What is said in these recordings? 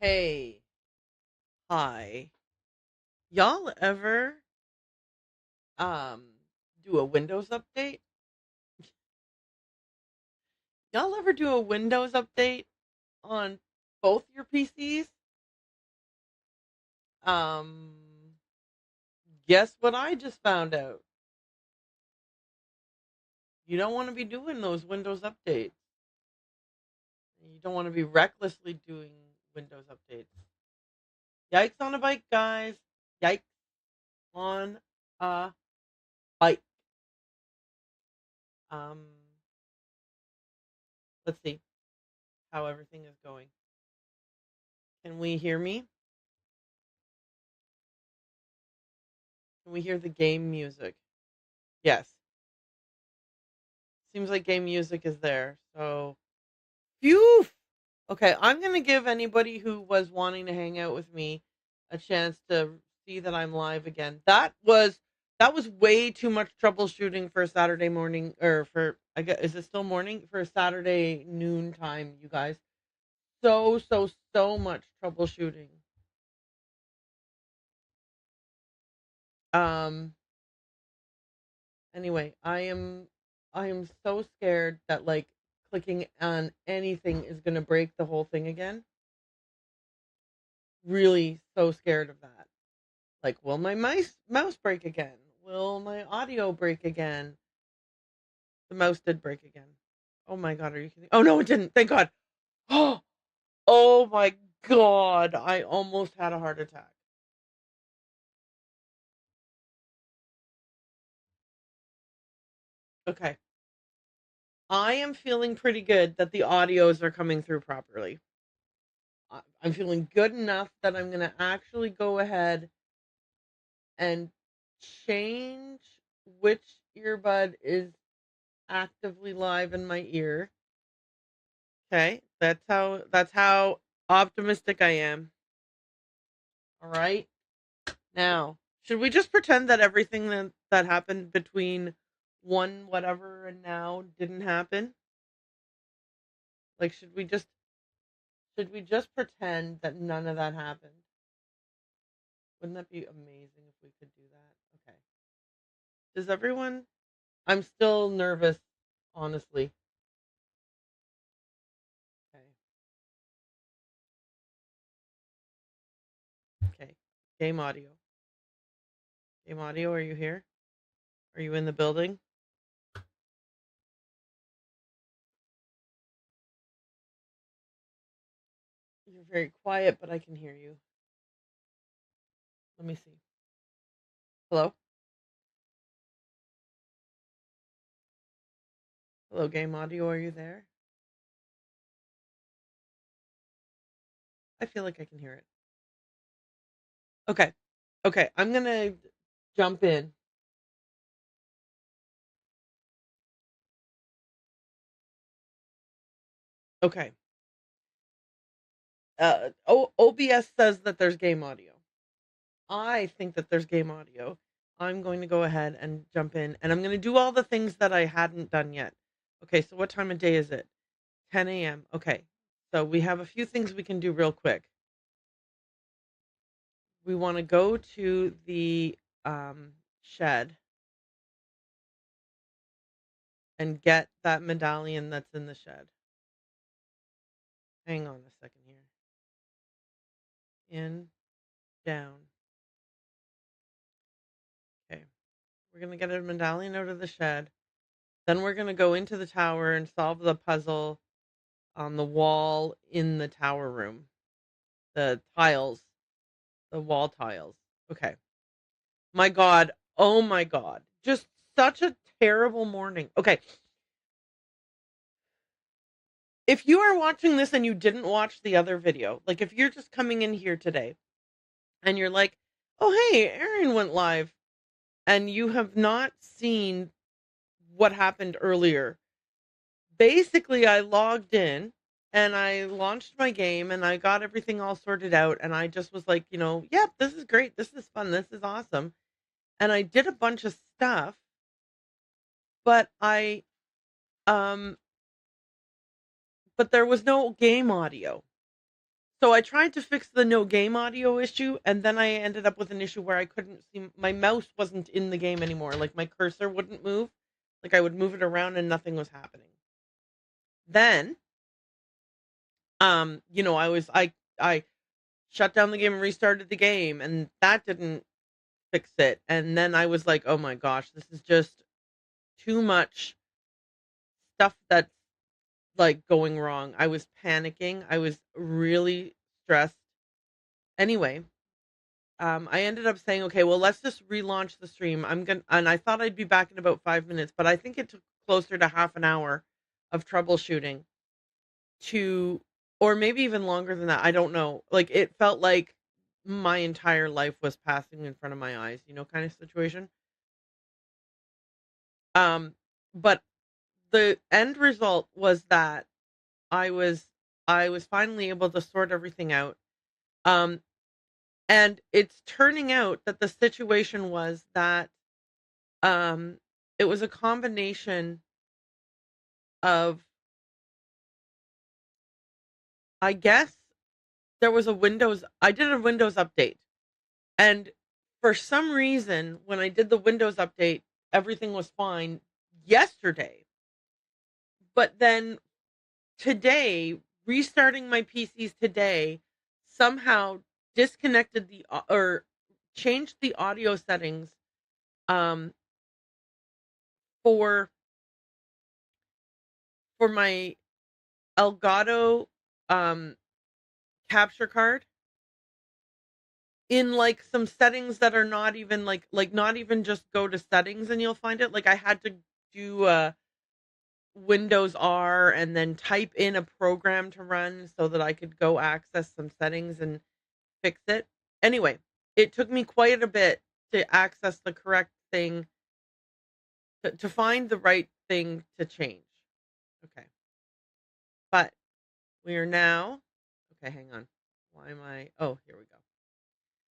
Hey, hi. Y'all ever um do a Windows update? Y'all ever do a Windows update on both your PCs? Um Guess what I just found out? You don't want to be doing those Windows updates. You don't want to be recklessly doing Windows updates. Yikes on a bike, guys. Yikes on a bike. Um let's see how everything is going. Can we hear me? Can we hear the game music? Yes. Seems like game music is there. So, phew. Okay, I'm gonna give anybody who was wanting to hang out with me a chance to see that I'm live again. That was way too much troubleshooting for a Saturday morning, or for I guess is it still morning for a Saturday noon time, you guys? So much troubleshooting. Um. Anyway, I am so scared that like clicking on anything is gonna break the whole thing again. Really so scared of that. Like, will my mouse break again? Will my audio break again? The mouse did break again. Oh my god, are you kidding? Oh no, it didn't. Thank God. Oh, oh my god, I almost had a heart attack. Okay, I am feeling pretty good that the audios are coming through properly. I'm feeling good enough that I'm gonna actually go ahead and change which earbud is actively live in my ear. Okay, that's how optimistic I am. All right. Now, should we just pretend that everything that happened between one whatever and now didn't happen? Like should we just pretend that none of that happened? Wouldn't that be amazing if we could do that? Okay. Does everyone I'm still nervous, honestly. Okay. Okay. Game audio. Game audio, are you here? Are you in the building? You're very quiet, but I can hear you. Let me see. Hello? Hello, game audio, are you there? I feel like I can hear it. Okay. Okay, I'm gonna jump in. Okay. OBS says that there's game audio. I think that there's game audio. I'm going to go ahead and jump in, and I'm going to do all the things that I hadn't done yet. Okay, so what time of day is it? 10 a.m. Okay, so we have a few things we can do real quick. We want to go to the shed and get that medallion that's in the shed. Hang on a second here. In, down. Okay, we're going to get a medallion out of the shed. Then we're going to go into the tower and solve the puzzle on the wall in the tower room. The tiles, the wall tiles. Okay. My God. Oh my God. Just such a terrible morning. Okay. If you are watching this and you didn't watch the other video, like if you're just coming in here today and you're like, oh, hey, Erin went live, and you have not seen what happened earlier, basically, I logged in and I launched my game and I got everything all sorted out. And I just was like, yep, this is great. This is fun. This is awesome. And I did a bunch of stuff, but um, but there was no game audio. So I tried to fix the no game audio issue, and then I ended up with an issue where I couldn't see my mouse wasn't in the game anymore. Like my cursor wouldn't move. Like I would move it around and nothing was happening. Then, I shut down the game and restarted the game, and that didn't fix it. And then I was like, oh my gosh, this is just too much stuff that's like going wrong. I was panicking. I was really stressed. Anyway, I ended up saying, okay, well, let's just relaunch the stream. And I thought I'd be back in about 5 minutes, but I think it took closer to half an hour of troubleshooting to, or maybe even longer than that. I don't know. Like it felt like my entire life was passing in front of my eyes, kind of situation. Um, but the end result was that I was, I was finally able to sort everything out. Um, and it's turning out that the situation was that Um, it was a combination of, I guess there was I did a Windows update. And for some reason, when I did the Windows update, everything was fine yesterday. But then today, restarting my PCs today somehow disconnected or changed the audio settings um for my Elgato um capture card in like some settings that are not even not even just go to settings and you'll find it. Like I had to do Windows R and then type in a program to run so that I could go access some settings and fix it. Anyway, it took me quite a bit to access the correct thing, to find the right thing to change. Okay. But we are now, okay, hang on. Why am I, oh, here we go.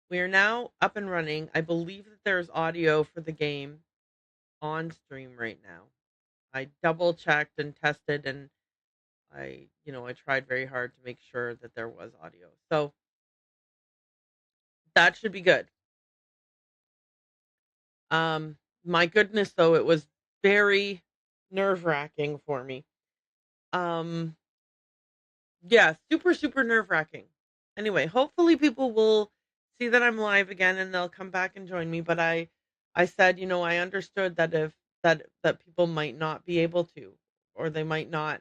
We are now up and running. I believe that there's audio for the game on stream right now. I double checked and tested, and I tried very hard to make sure that there was audio. So that should be good. My goodness, though, it was very nerve-wracking for me. Um, yeah, super, super nerve-wracking. Anyway, hopefully people will see that I'm live again and they'll come back and join me. But I said, I understood that if that people might not be able to, or they might not,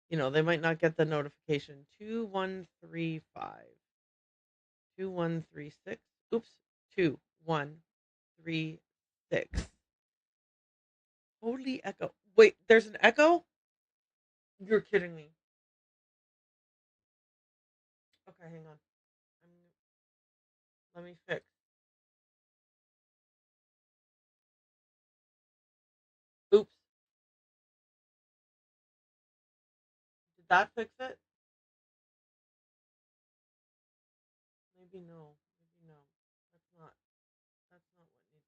they might not get the notification. 2136. Oops, 2136. Holy echo. Wait, there's an echo? You're kidding me. Okay, hang on. Let me fix. Oops. Did that fix it? Maybe no. Maybe no. That's not what needs to be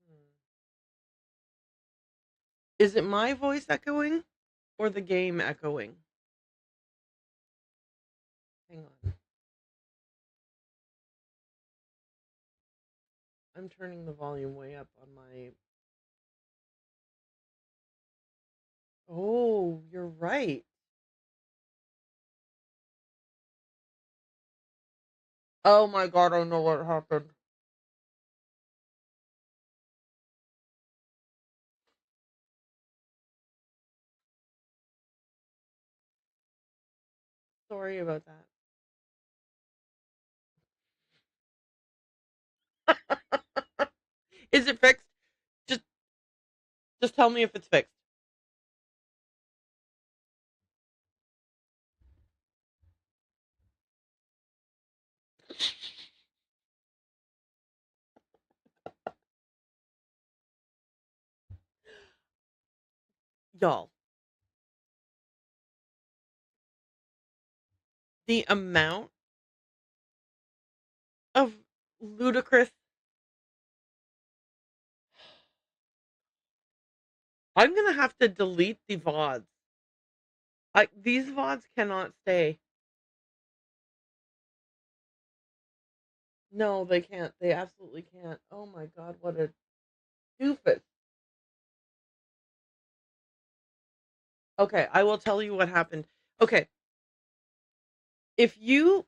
fixed. Is it my voice echoing or the game echoing? Hang on. I'm turning the volume way up on my. Oh, you're right. Oh my god, I know what happened. Sorry about that. Is it fixed? Just just tell me if it's fixed. Y'all, the amount of ludicrous I'm gonna have to delete the VODs. These VODs cannot stay. No, they can't. They absolutely can't. Oh my god, what a doofus. Okay, I will tell you what happened. Okay, if you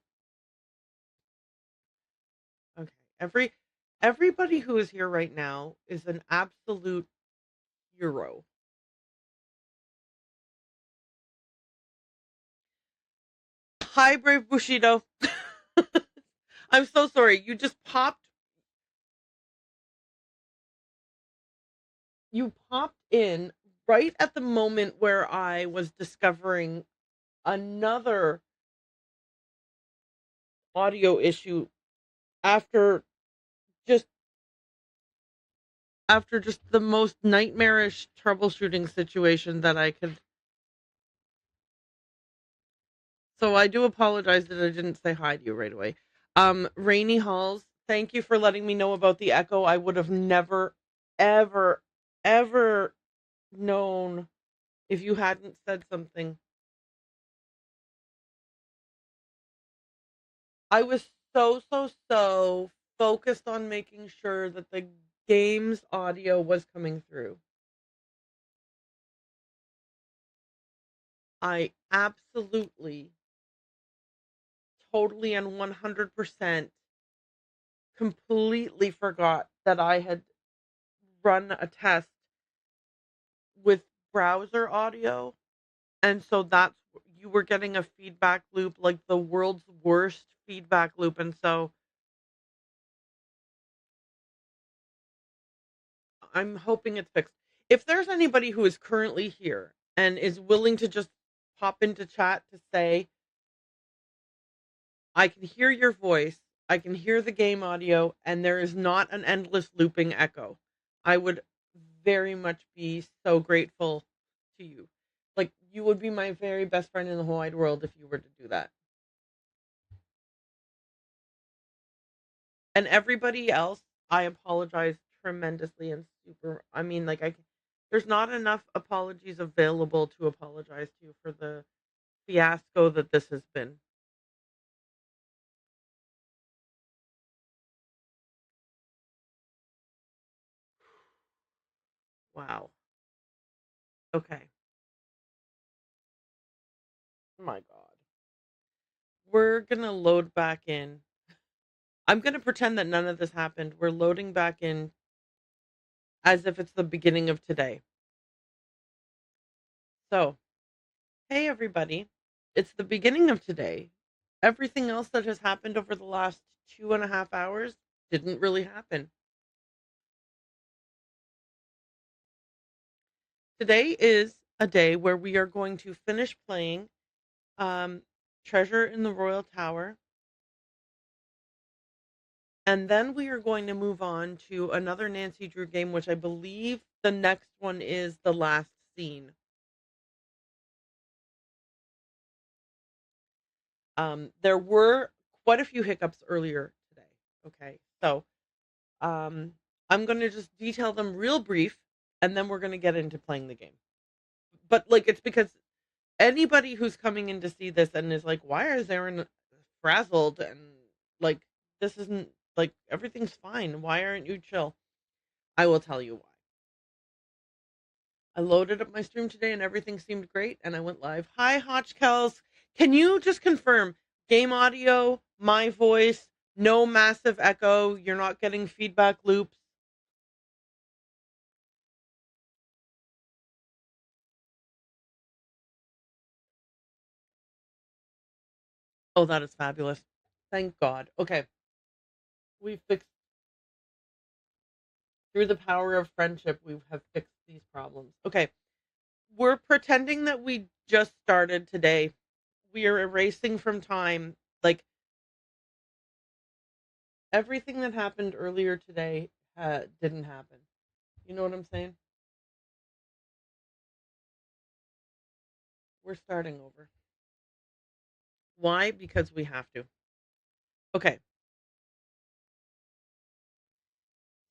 okay, everybody who is here right now is an absolute hero. Hi, Brave Bushido. I'm so sorry. You popped in right at the moment where I was discovering another audio issue after just just the most nightmarish troubleshooting situation that I could. So I do apologize that I didn't say hi to you right away. Rainy Halls, thank you for letting me know about the echo. I would have never, ever, ever known if you hadn't said something. I was so focused on making sure that the game's audio was coming through. I absolutely, totally, and 100% completely forgot that I had run a test with browser audio. And so you were getting a feedback loop, like the world's worst feedback loop. And so I'm hoping it's fixed. If there's anybody who is currently here and is willing to just pop into chat to say, I can hear your voice, I can hear the game audio, and there is not an endless looping echo, I would very much be so grateful to you. Like, you would be my very best friend in the whole wide world if you were to do that. And everybody else, I apologize tremendously and super. I mean, like, there's not enough apologies available to apologize to you for the fiasco that this has been. Wow. Okay. My God. We're gonna load back in. I'm gonna pretend that none of this happened. We're loading back in as if it's the beginning of today. So, hey everybody. It's the beginning of today. Everything else that has happened over the last 2.5 hours didn't really happen. Today is a day where we are going to finish playing um, Treasure in the Royal Tower, and then we are going to move on to another Nancy Drew game, which I believe the next one is The Last Scene. There were quite a few hiccups earlier today. Okay, so um, I'm going to just detail them real brief, and then we're going to get into playing the game. But like, it's because anybody who's coming in to see this and is like, why is Aaron frazzled and like this isn't like everything's fine? Why aren't you chill? I will tell you why. I loaded up my stream today and everything seemed great and I went live. Hi Hotchkels. Can you just confirm game audio, my voice, no massive echo, you're not getting feedback loops? Oh, that is fabulous. Thank God. Okay. We fixed through the power of friendship, we have fixed these problems. Okay. We're pretending that we just started today. We are erasing from time. Like everything that happened earlier today didn't happen. You know what I'm saying? We're starting over. Why? Because we have to. Okay.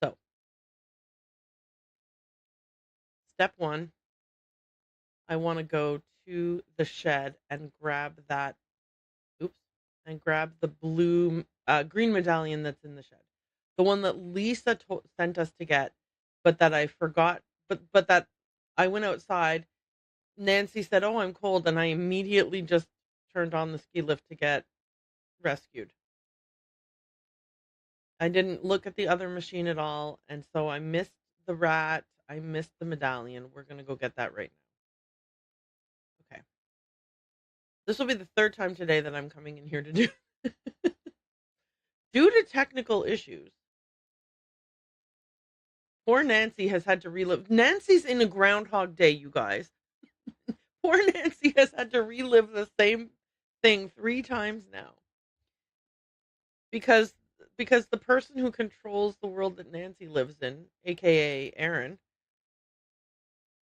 So step one, I want to go to the shed and grab that, oops, and grab the green medallion that's in the shed. The one that Lisa sent us to get, but that I forgot, but that I went outside. Nancy said, "Oh, I'm cold," and I immediately just turned on the ski lift to get rescued. I didn't look at the other machine at all, and so I missed the rat. I missed the medallion. We're gonna go get that right now. Okay. This will be the third time today that I'm coming in here to do. Due to technical issues, poor Nancy has had to relive. Nancy's in a Groundhog Day, you guys. Poor Nancy has had to relive the same thing 3 times now because the person who controls the world that Nancy lives in, aka Aaron,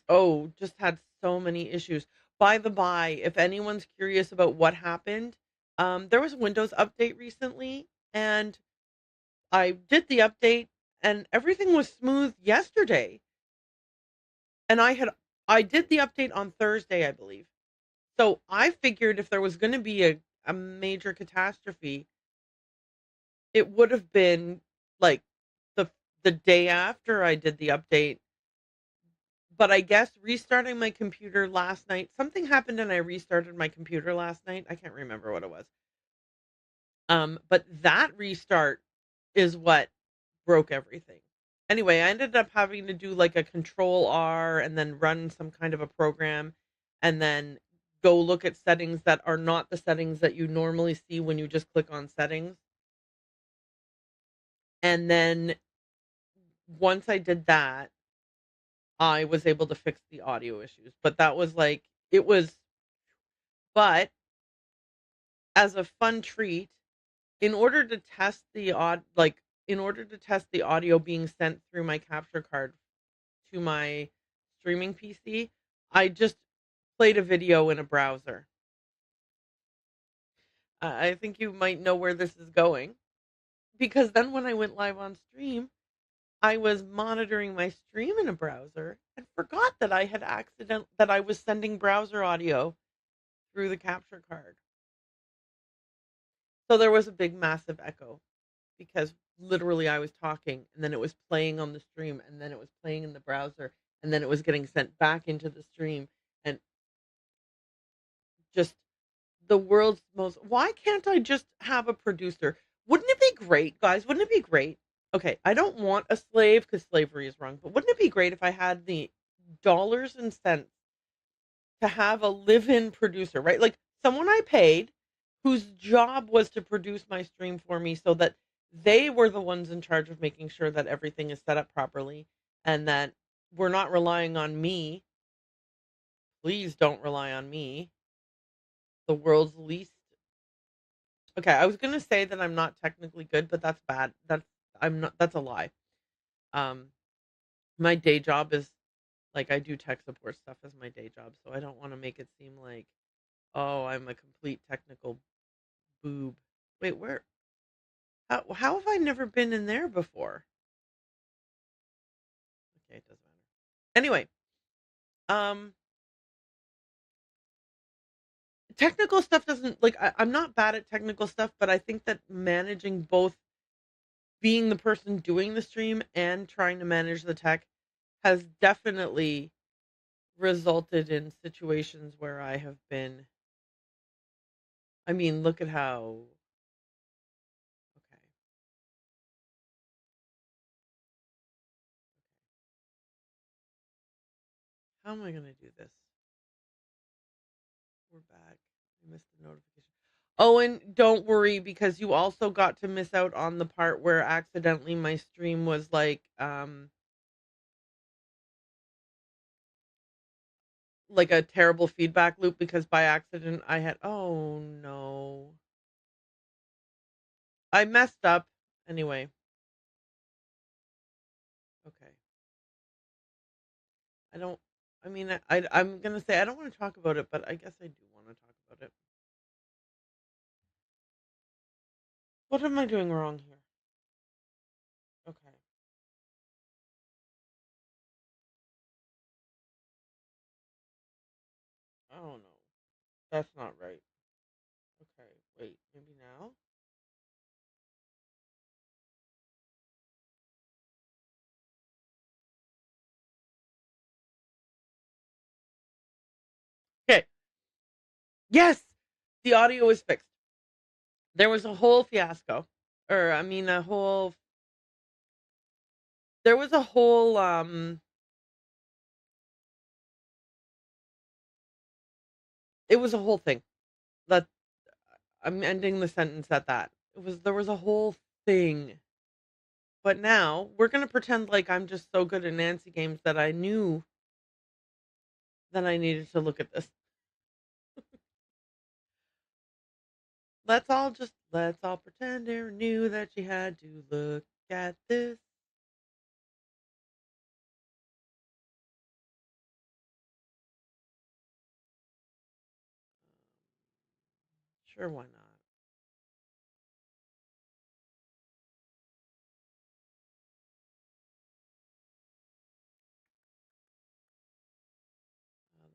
oh, just had so many issues. By the by, if anyone's curious about what happened, there was a Windows update recently, and I did the update, and everything was smooth yesterday. And I did the update on Thursday, I believe. So I figured if there was going to be a major catastrophe, it would have been like the the day after I did the update. But I guess restarting my computer last night, something happened and I restarted my computer last night. I can't remember what it was. But that restart is what broke everything. Anyway, I ended up having to do like a control R and then run some kind of a program and then go look at settings that are not the settings that you normally see when you just click on settings. And then once I did that, I was able to fix the audio issues. But that was like, it was, but as a fun treat, in order to test in order to test the audio being sent through my capture card to my streaming PC, I just played a video in a browser. I think you might know where this is going because then when I went live on stream, I was monitoring my stream in a browser and forgot that I was sending browser audio through the capture card. So there was a big massive echo because literally I was talking and then it was playing on the stream and then it was playing in the browser and then it was getting sent back into the stream and just the world's most. Why can't I just have a producer? Wouldn't it be great, guys? Wouldn't it be great? Okay, I don't want a slave because slavery is wrong, but wouldn't it be great if I had the dollars and cents to have a live-in producer, right? Like someone I paid whose job was to produce my stream for me so that they were the ones in charge of making sure that everything is set up properly and that we're not relying on me. Please don't rely on me. The world's least. Okay, I was going to say that I'm not technically good, but that's bad. I'm not that's a lie. Um my day job is like I do tech support stuff as my day job, so I don't want to make it seem like, oh, I'm a complete technical boob. Wait, where how have I never been in there before? Okay, it doesn't matter. Anyway, um technical stuff doesn't like I'm not bad at technical stuff, but I think that managing both being the person doing the stream and trying to manage the tech has definitely resulted in situations where I have been. I mean, look at how. Okay. How am I going to do this? We're back. I missed the notification. Oh, and don't worry because you also got to miss out on the part where accidentally my stream was like a terrible feedback loop because by accident I had, oh no. I messed up. Anyway, okay. I don't I mean I'm going to say I don't want to talk about it, but I guess I do want to talk about it. What am I doing wrong here? Okay. Oh no, that's not right. Okay, wait, maybe now? Okay, yes! The audio is fixed. There was a whole fiasco. Or, I mean, there was a whole, it was a whole thing. That I'm ending the sentence at that. There was a whole thing. But now we're gonna pretend like I'm just so good at Nancy games that I knew that I needed to look at this. Let's all pretend Erin knew that she had to look at this. Sure, why not?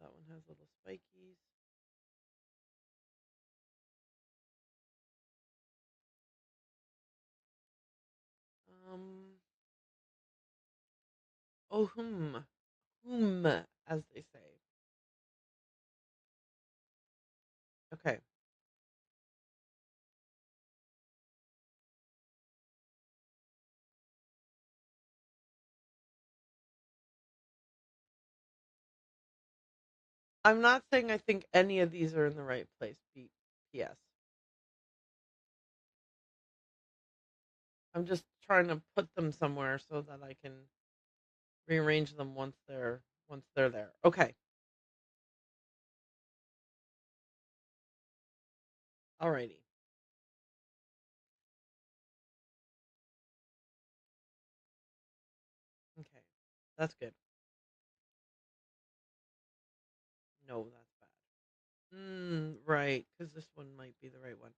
That one has little spikies. Um, oh, as they say. Okay. I'm not saying I think any of these are in the right place. P.S. I'm just trying to put them somewhere so that I can rearrange them once they're there. Okay. Alrighty. Okay. That's good. No, that's bad. Right, because this one might be the right one.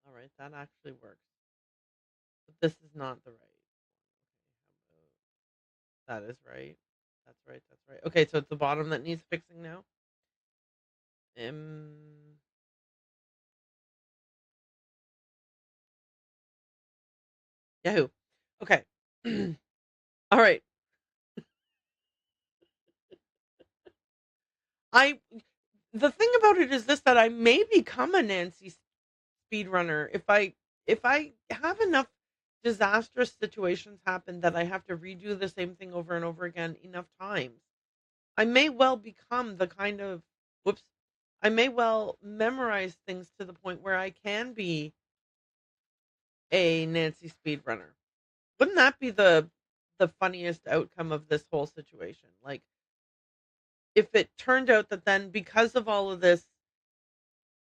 All right, that actually works. But this is not the right. Okay, that is right. That's right. That's right. Okay, so it's the bottom that needs fixing now. Um, Yahoo. Okay. All right. I The thing about it is this, that I may become a Nancy speedrunner if I have enough disastrous situations happen that I have to redo the same thing over and over again enough times. I may well become the kind of whoops. I may well memorize things to the point where I can be a Nancy speedrunner. Wouldn't that be the funniest outcome of this whole situation? Like, if it turned out that then, because of all of this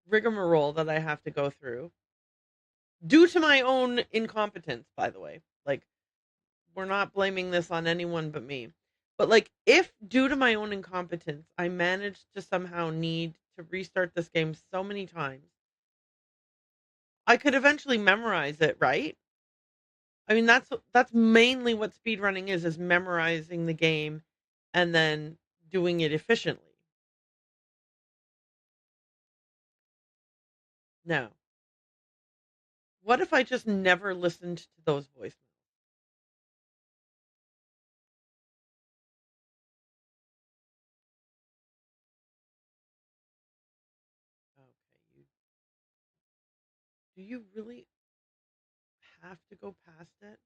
rigmarole that I have to go through, due to my own incompetence, by the way, like, we're not blaming this on anyone but me. But like, if due to my own incompetence, I managed to somehow need to restart this game so many times, I could eventually memorize it, right? I mean, that's mainly what speedrunning is memorizing the game and then doing it efficiently. Now, what if I just never listened to those voicemails? Okay, do you really have to go past it?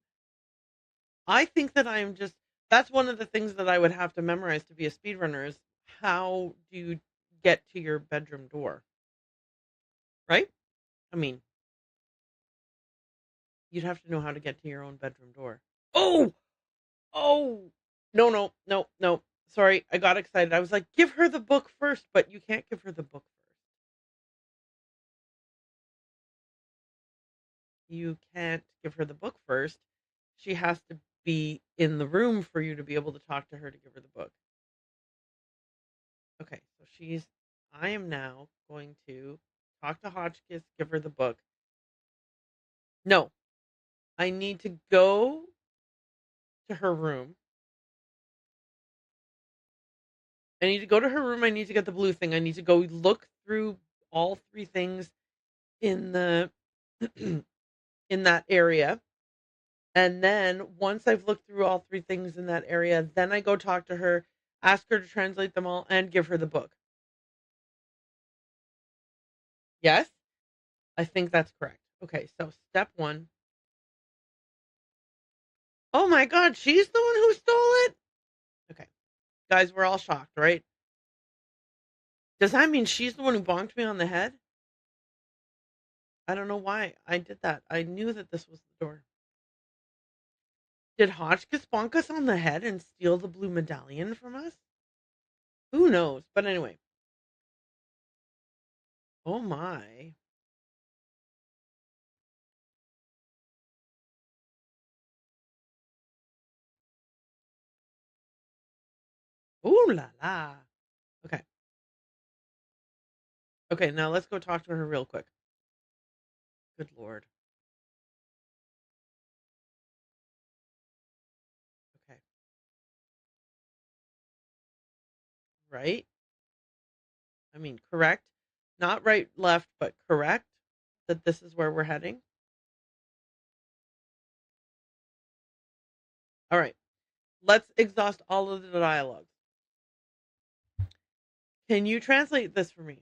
I think that I'm just that's one of the things that I would have to memorize to be a speedrunner is how do you get to your bedroom door, right? I mean, you'd have to know how to get to your own bedroom door. Oh, oh, no, no, no, no. Sorry, I got excited. I was like, give her the book first, but you can't give her the book first. You can't give her the book first. She has to be in the room for you to be able to talk to her to give her the book. Okay, so I am now going to talk to Hotchkiss, give her the book. No, I need to go to her room. I need to go to her room. I need to get the blue thing. I need to go look through all three things in the in that area. And then once I've looked through all three things in that area, then I go talk to her, ask her to translate them all, and give her the book. Yes, I think that's correct. Okay, so step one. Oh my God, she's the one who stole it? Okay, guys, we're all shocked, right? Does that mean she's the one who bonked me on the head? I don't know why I did that. I knew that this was the door. Did Hotchkiss bonk us on the head and steal the blue medallion from us? Who knows? But anyway. Oh my. Ooh la la. Okay. Okay, now let's go talk to her real quick. Good Lord. Okay. Right? I mean, correct. Not right, left, but correct that this is where we're heading. All right. Let's exhaust all of the dialogue. Can you translate this for me?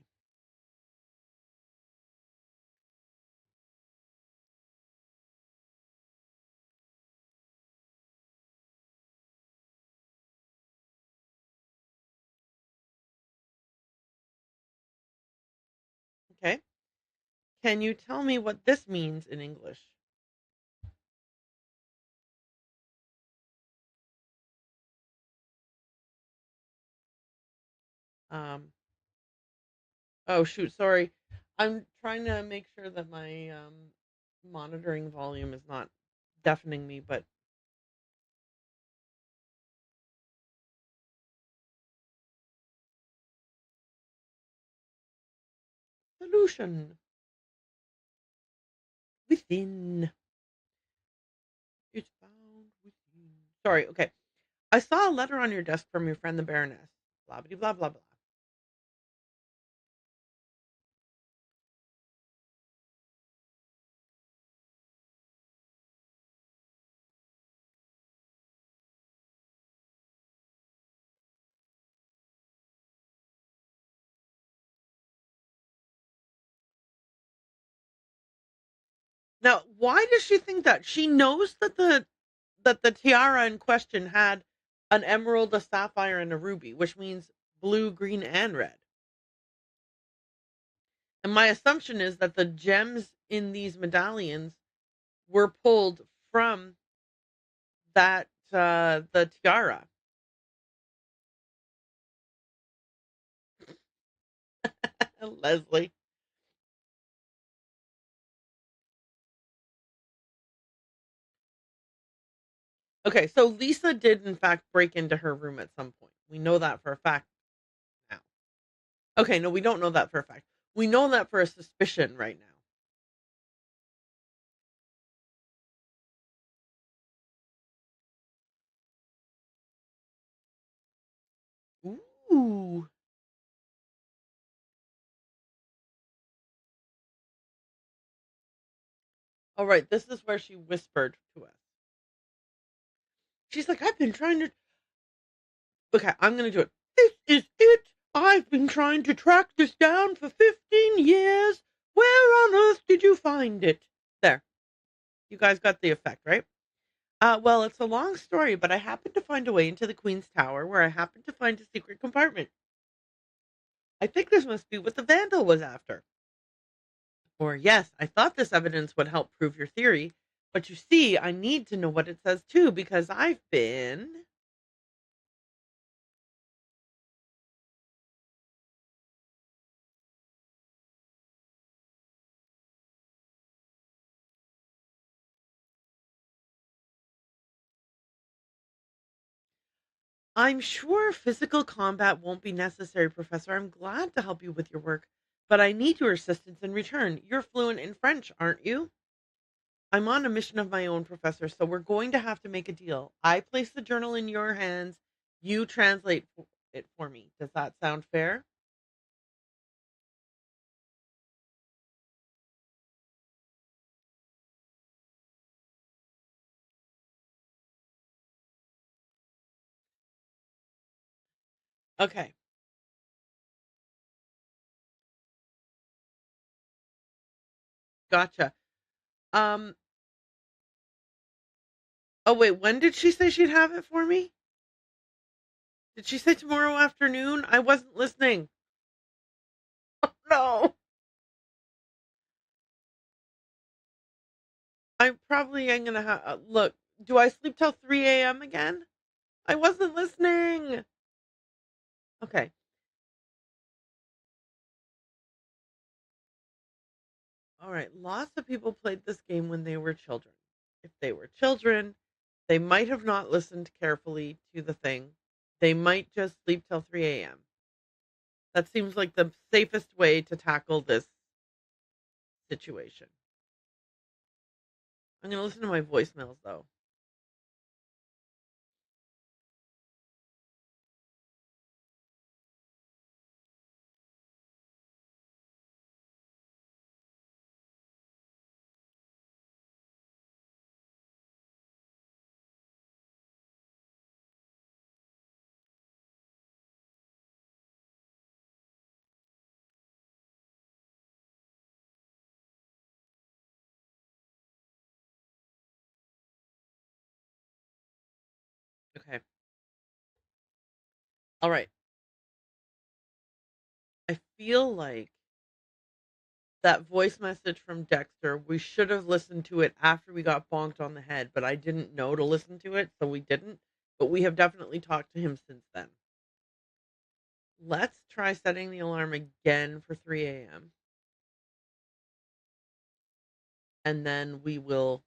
Okay. Can you tell me what this means in English? Um, oh shoot, sorry. I'm trying to make sure that my monitoring volume is not deafening me, but solution within. It's found within. Sorry, okay. I saw a letter on your desk from your friend the Baroness. Blah blah blah blah blah. Now, why does she think that? She knows that the tiara in question had an emerald, a sapphire, and a ruby, which means blue, green, and red. And my assumption is that the gems in these medallions were pulled from that the tiara. Leslie. Okay, so Lisa did in fact break into her room at some point. We know that for a fact now. Okay, no, we don't know that for a fact. We know that for a suspicion right now. Ooh. All right, this is where she whispered to us. She's like, I've been trying to. Okay, I'm going to do it. This is it. I've been trying to track this down for 15 years. Where on earth did you find it? There. You guys got the effect, right? Well, it's a long story, but I happened to find a way into the Queen's Tower where I happened to find a secret compartment. I think this must be what the vandal was after. Or, yes, I thought this evidence would help prove your theory, but you see, I need to know what it says too because I've been. I'm sure physical combat won't be necessary, Professor. I'm glad to help you with your work, but I need your assistance in return. You're fluent in French, aren't you? I'm on a mission of my own, Professor, so we're going to have to make a deal. I place the journal in your hands. You translate it for me. Does that sound fair? Okay, gotcha. Um, oh wait, when did she say she'd have it for me? Did she say tomorrow afternoon? I wasn't listening. No. I probably am gonna have look. Do I sleep till 3 a.m. again? I wasn't listening. Okay. All right. Lots of people played this game when they were children. If they were children, they might have not listened carefully to the thing. They might just sleep till 3 a.m. That seems like the safest way to tackle this situation. I'm going to listen to my voicemails though. Okay. All right. I feel like that voice message from Dexter, we should have listened to it after we got bonked on the head, but I didn't know to listen to it, so we didn't. But we have definitely talked to him since then. Let's try setting the alarm again for 3 a.m. and then we will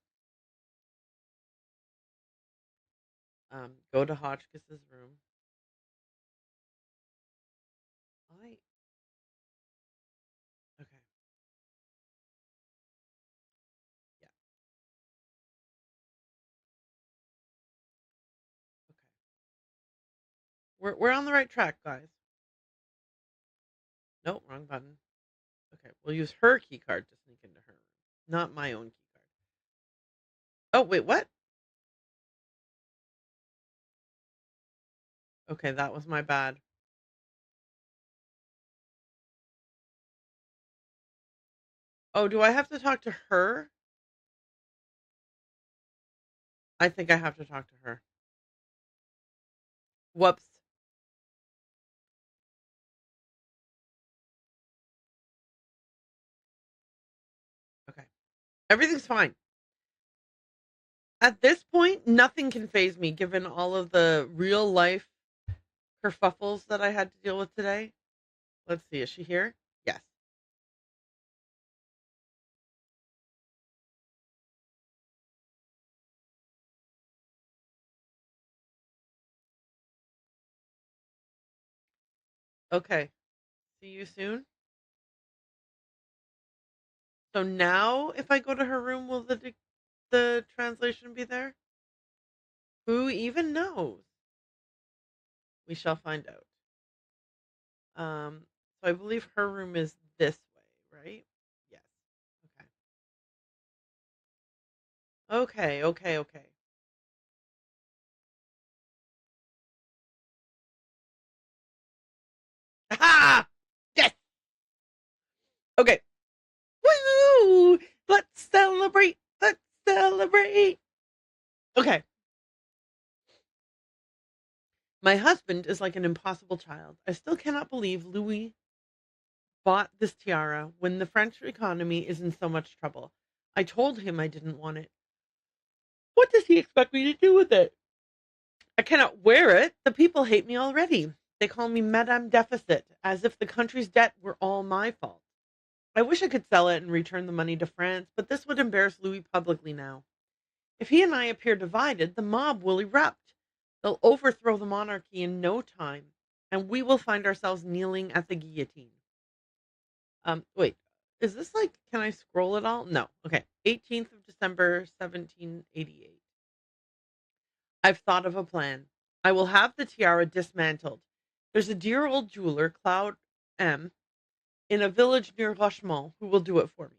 go to Hotchkiss's room. I okay, yeah, okay. We're on the right track, guys. Nope, wrong button. Okay, we'll use her key card to sneak into her room, not my own key card. Oh wait, what? Okay, that was my bad. Oh, do I have to talk to her? I think I have to talk to her. Whoops. Okay. Everything's fine. At this point, nothing can phase me given all of the real life kerfuffles that I had to deal with today. Let's see, is she here? Yes. Okay. See you soon. So now if I go to her room, will the translation be there? Who even knows? We shall find out. So I believe her room is this way, right? Yes. Okay. Okay. Ha! Yes. Okay. Woo! Let's celebrate. Let's celebrate. Okay. My husband is like an impossible child. I still cannot believe Louis bought this tiara when the French economy is in so much trouble. I told him I didn't want it. What does he expect me to do with it? I cannot wear it. The people hate me already. They call me Madame Deficit, as if the country's debt were all my fault. I wish I could sell it and return the money to France, but this would embarrass Louis publicly now. If he and I appear divided, the mob will erupt. They'll overthrow the monarchy in no time, and we will find ourselves kneeling at the guillotine. Wait. Is this like, can I scroll it all? No. Okay. 18th of December, 1788. I've thought of a plan. I will have the tiara dismantled. There's a dear old jeweler, Claude M., in a village near Rochemont, who will do it for me.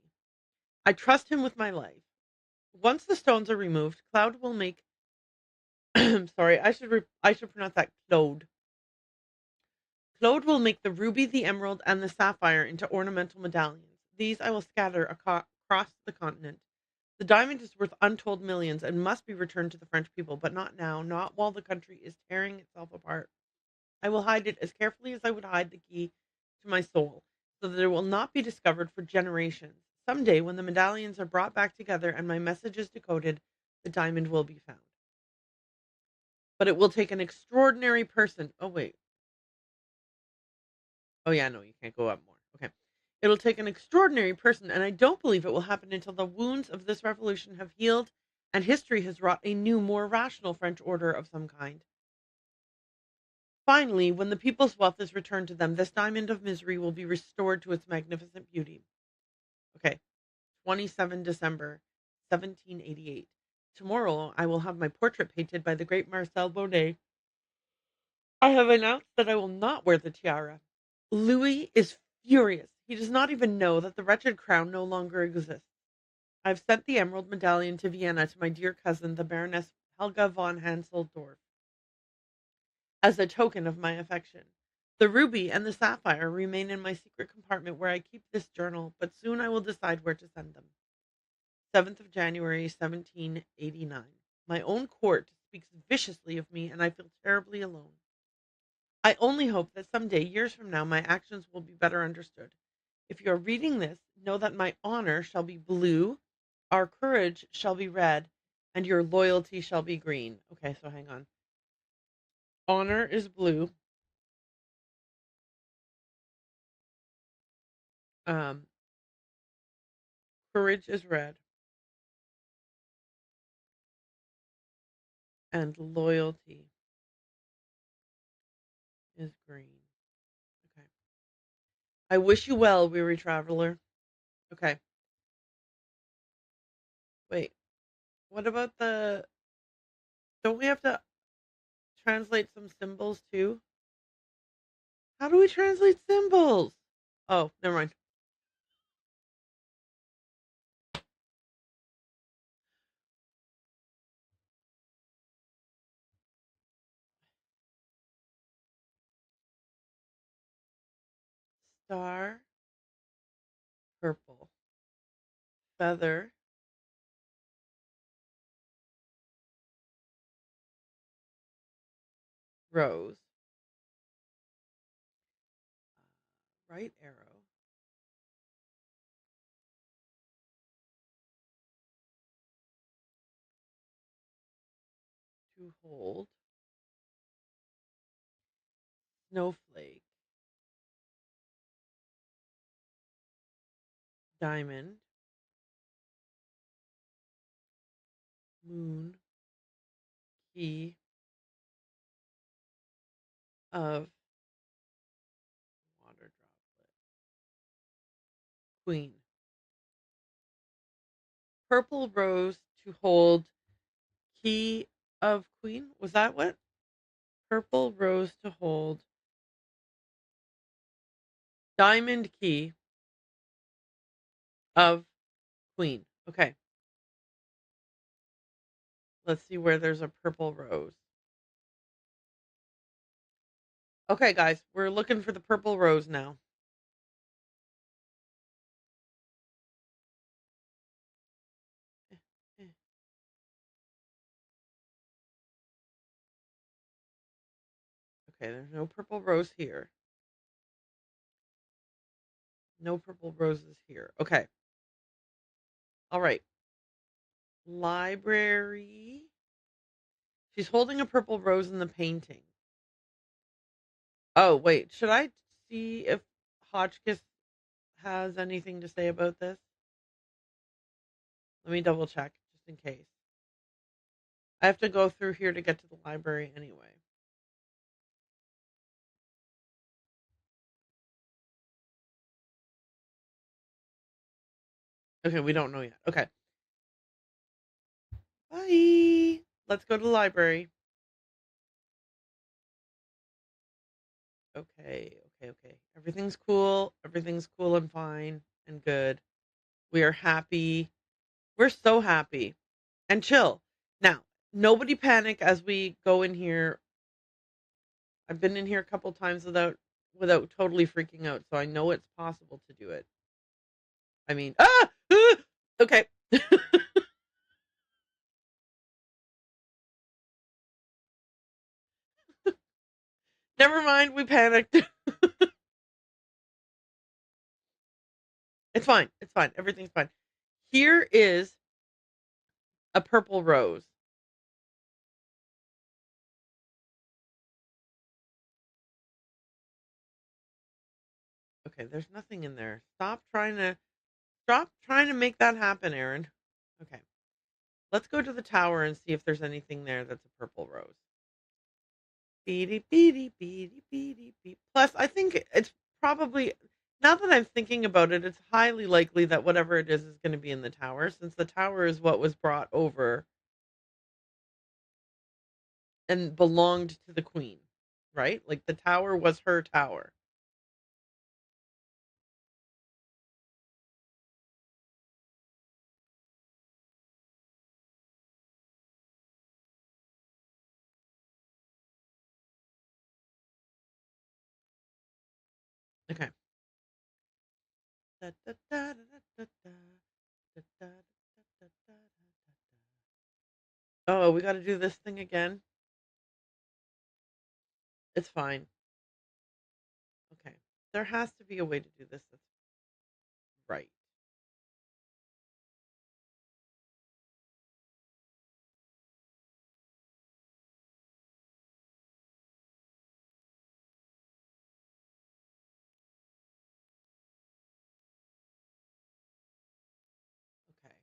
I trust him with my life. Once the stones are removed, Claude will make. Sorry, I should pronounce that Claude. Claude will make the ruby, the emerald, and the sapphire into ornamental medallions. These I will scatter across the continent. The diamond is worth untold millions and must be returned to the French people, but not now, not while the country is tearing itself apart. I will hide it as carefully as I would hide the key to my soul, so that it will not be discovered for generations. Some day, when the medallions are brought back together and my message is decoded, the diamond will be found. But it will take an extraordinary person. Oh, wait. Oh, yeah, no, you can't go up more. Okay. It'll take an extraordinary person, and I don't believe it will happen until the wounds of this revolution have healed and history has wrought a new, more rational French order of some kind. Finally, when the people's wealth is returned to them, this diamond of misery will be restored to its magnificent beauty. Okay, 27 December, 1788. Tomorrow I will have my portrait painted by the great Marcel Bonnet. I have announced that I will not wear the tiara. Louis is furious. He does not even know that the wretched crown no longer exists. I've sent the emerald medallion to Vienna to my dear cousin, the Baroness Helga von Hansel-Dorf, as a token of my affection. The ruby and the sapphire remain in my secret compartment where I keep this journal, but soon I will decide where to send them. 7th of January, 1789. My own court speaks viciously of me, and I feel terribly alone. I only hope that some day, years from now, my actions will be better understood. If you are reading this, know that my honor shall be blue, our courage shall be red, and your loyalty shall be green. Okay, so hang on. Honor is blue. Um, Courage is red, and loyalty is green. Okay. I wish you well, weary traveler. Okay. Wait. What about the? Don't we have to translate some symbols too? How do we translate symbols? Oh, never mind. Star, purple, feather, rose, right arrow, to hold, snowflake, diamond, moon, key of water droplet, queen. Purple rose to hold key of queen. Was that what? Purple rose to hold diamond key of queen. Okay. Let's see where there's a purple rose. Okay, guys, we're looking for the purple rose now. Okay, there's no purple rose here. No purple roses here. Okay. All right. Library. She's holding a purple rose in the painting. Oh, wait. Should I see if Hotchkiss has anything to say about this? Let me double check just in case. I have to go through here to get to the library anyway. Okay, we don't know yet. Okay. Bye. Let's go to the library. Okay, okay. Everything's cool. Everything's cool and fine and good. We are happy. We're so happy and chill. Now, nobody panic as we go in here. I've been in here a couple times without totally freaking out, so I know it's possible to do it. I mean, okay. Never mind, we panicked. It's fine. It's fine. Everything's fine. Here is a purple rose. Okay, there's nothing in there. Stop trying to make that happen, Aaron. Okay. Let's go to the tower and see if there's anything there that's a purple rose. Beady beady beady beady beep. Plus, I think it's probably, now that I'm thinking about it, it's highly likely that whatever it is going to be in the tower, since the tower is what was brought over and belonged to the queen, right? Like the tower was her tower. Okay. Da, da, da, da, da, da, da, da, da, da, da. Oh, we got to do this thing again. It's fine. Okay. There has to be a way to do this that's right. Okay.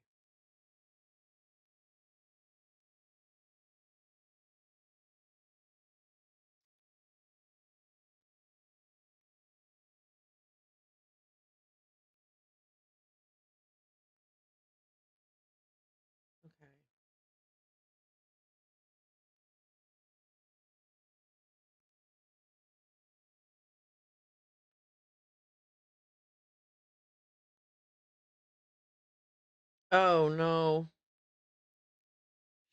Okay. Oh no.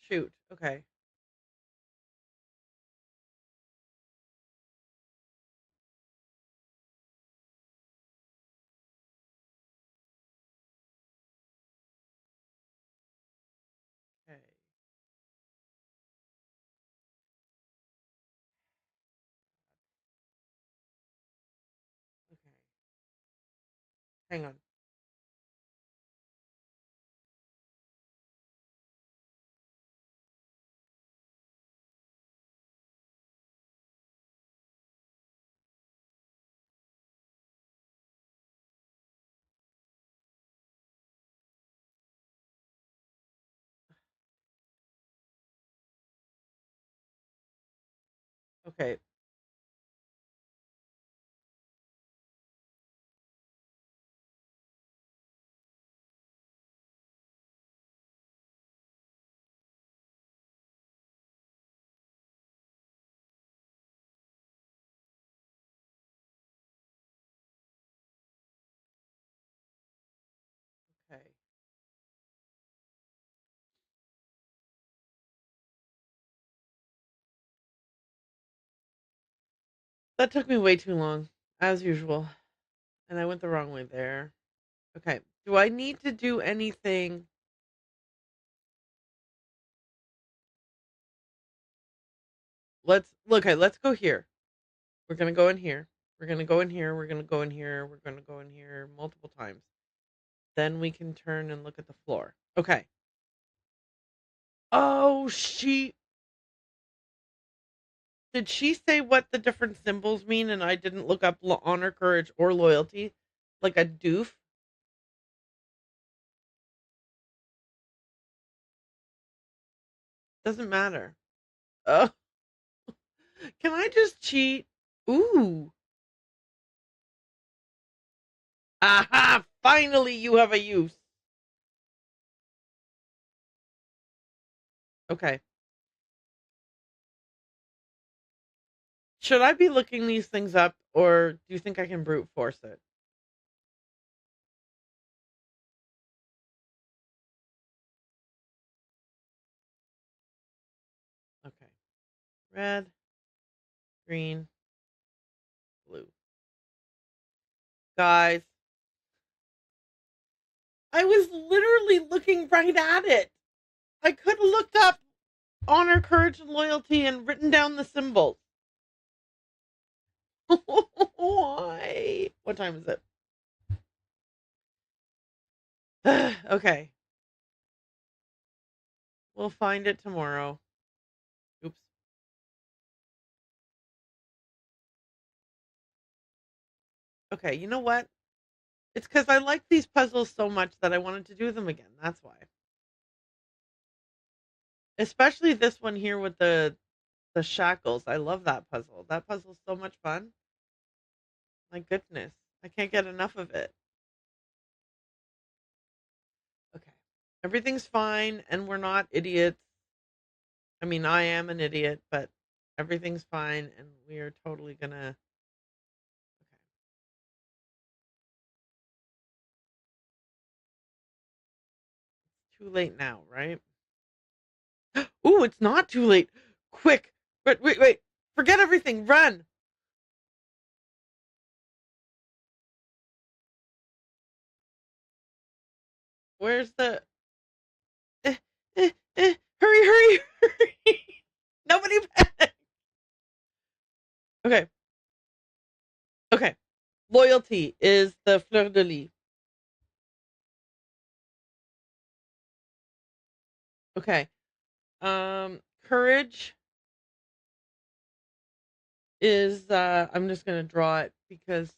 Shoot. Okay. Okay. Okay. Hang on. Okay. Okay. That took me way too long, as usual. And I went the wrong way there. Okay. Do I need to do anything? Let's go here. We're gonna go in here. We're gonna go in here. We're gonna go in here. We're gonna go in here multiple times. Then we can turn and look at the floor. Okay. Oh, did she say what the different symbols mean and I didn't look up honor, courage, or loyalty? Like a doof? Doesn't matter. Oh, can I just cheat? Ooh. Aha! Finally, you have a use. Okay. Should I be looking these things up, or do you think I can brute force it? Okay. Red, green, blue. Guys, I was literally looking right at it. I could have looked up honor, courage, and loyalty and written down the symbols. Why? What time is it? Okay. We'll find it tomorrow. Oops. Okay, you know what? It's because I like these puzzles so much that I wanted to do them again. That's why. Especially this one here with the shackles. I love that puzzle. That puzzle's so much fun. My goodness. I can't get enough of it. Okay. Everything's fine and we're not idiots. I mean, I am an idiot, but everything's fine and we are totally gonna. Too late now, right? Ooh, it's not too late. Quick. Wait. Forget everything. Run. Where's the eh, hurry. Nobody panic. Okay. Okay. Loyalty is the fleur de lis. Okay. Courage is I'm just gonna draw it because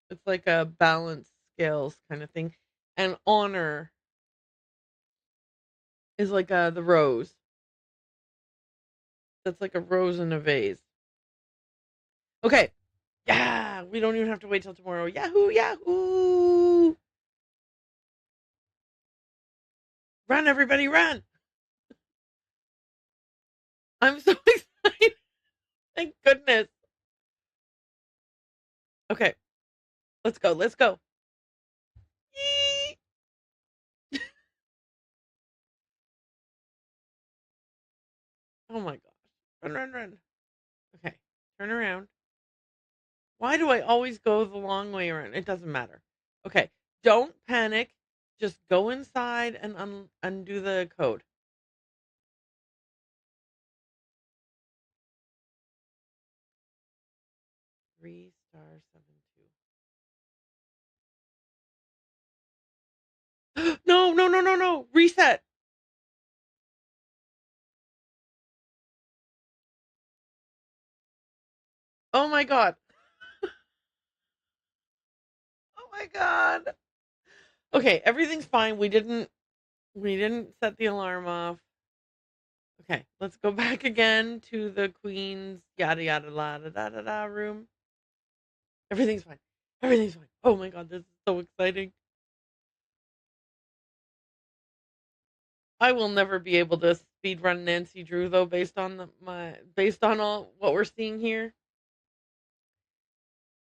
it's like a balance scales kind of thing. And honor is like the rose. That's like a rose in a vase. Okay. Yeah, we don't even have to wait till tomorrow. Yahoo, yahoo. Run, everybody, run. I'm so excited. Thank goodness. Okay, let's go. Let's go. Yee. Oh my gosh. Run. Okay, turn around. Why do I always go the long way around? It doesn't matter. Okay, don't panic. Just go inside and undo the code. 3*72. No. Reset. Oh my god. Oh my god. Okay, everything's fine. We didn't set the alarm off. Okay, let's go back again to the queen's yada yada la da da da da room. Everything's fine. Everything's fine. Oh my god, this is so exciting. I will never be able to speed run Nancy Drew though, based on all what we're seeing here.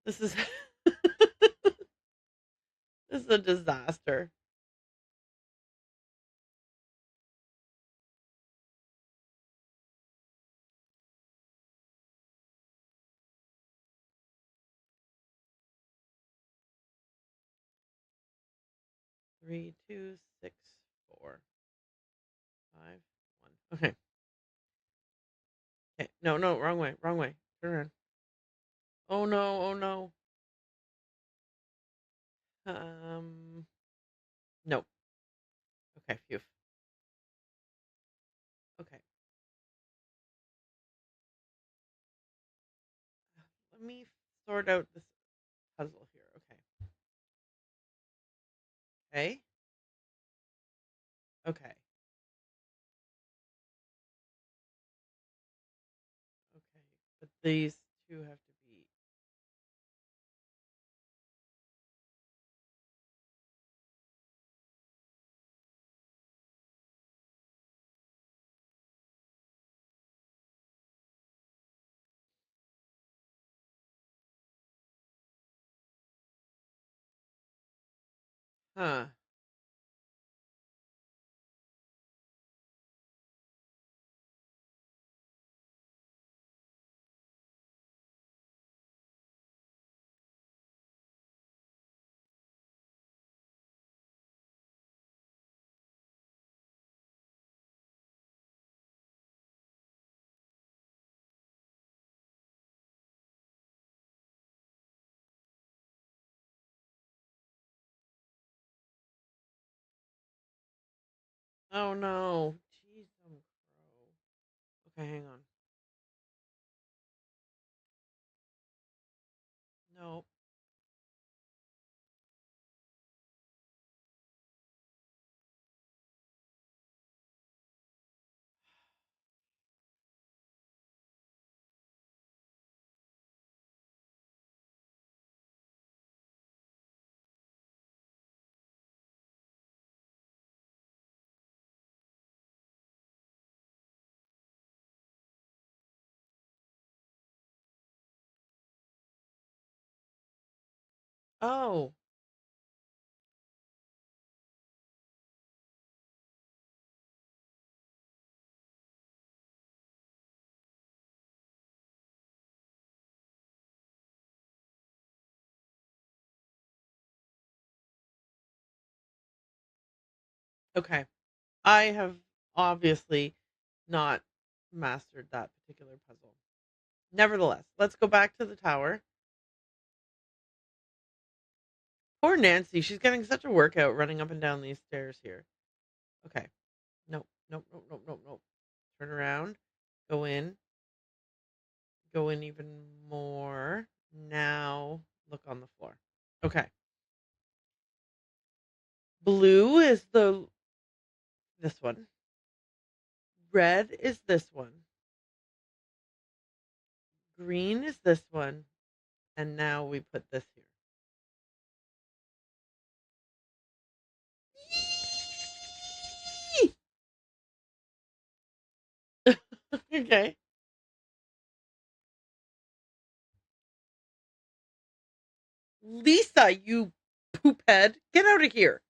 This is this is a disaster. Three, two, six, 4, 5, 1. Okay. Okay. No, wrong way. Turn around. Oh no. No. Okay, phew. Okay. Let me sort out this puzzle here. Okay. Okay. Okay. But these two have to be. Huh. Oh no. Jeez, I'm crow. Okay, hang on. No. Oh. Okay. I have obviously not mastered that particular puzzle. Nevertheless, let's go back to the tower. Poor Nancy. She's getting such a workout running up and down these stairs here. Okay. Nope. Nope. Nope. Nope. Nope. Nope. Turn around. Go in. Go in even more. Now look on the floor. Okay. Blue is the this one. Red is this one. Green is this one. And now we put this here. Okay. Lisa, you poop head. Get out of here.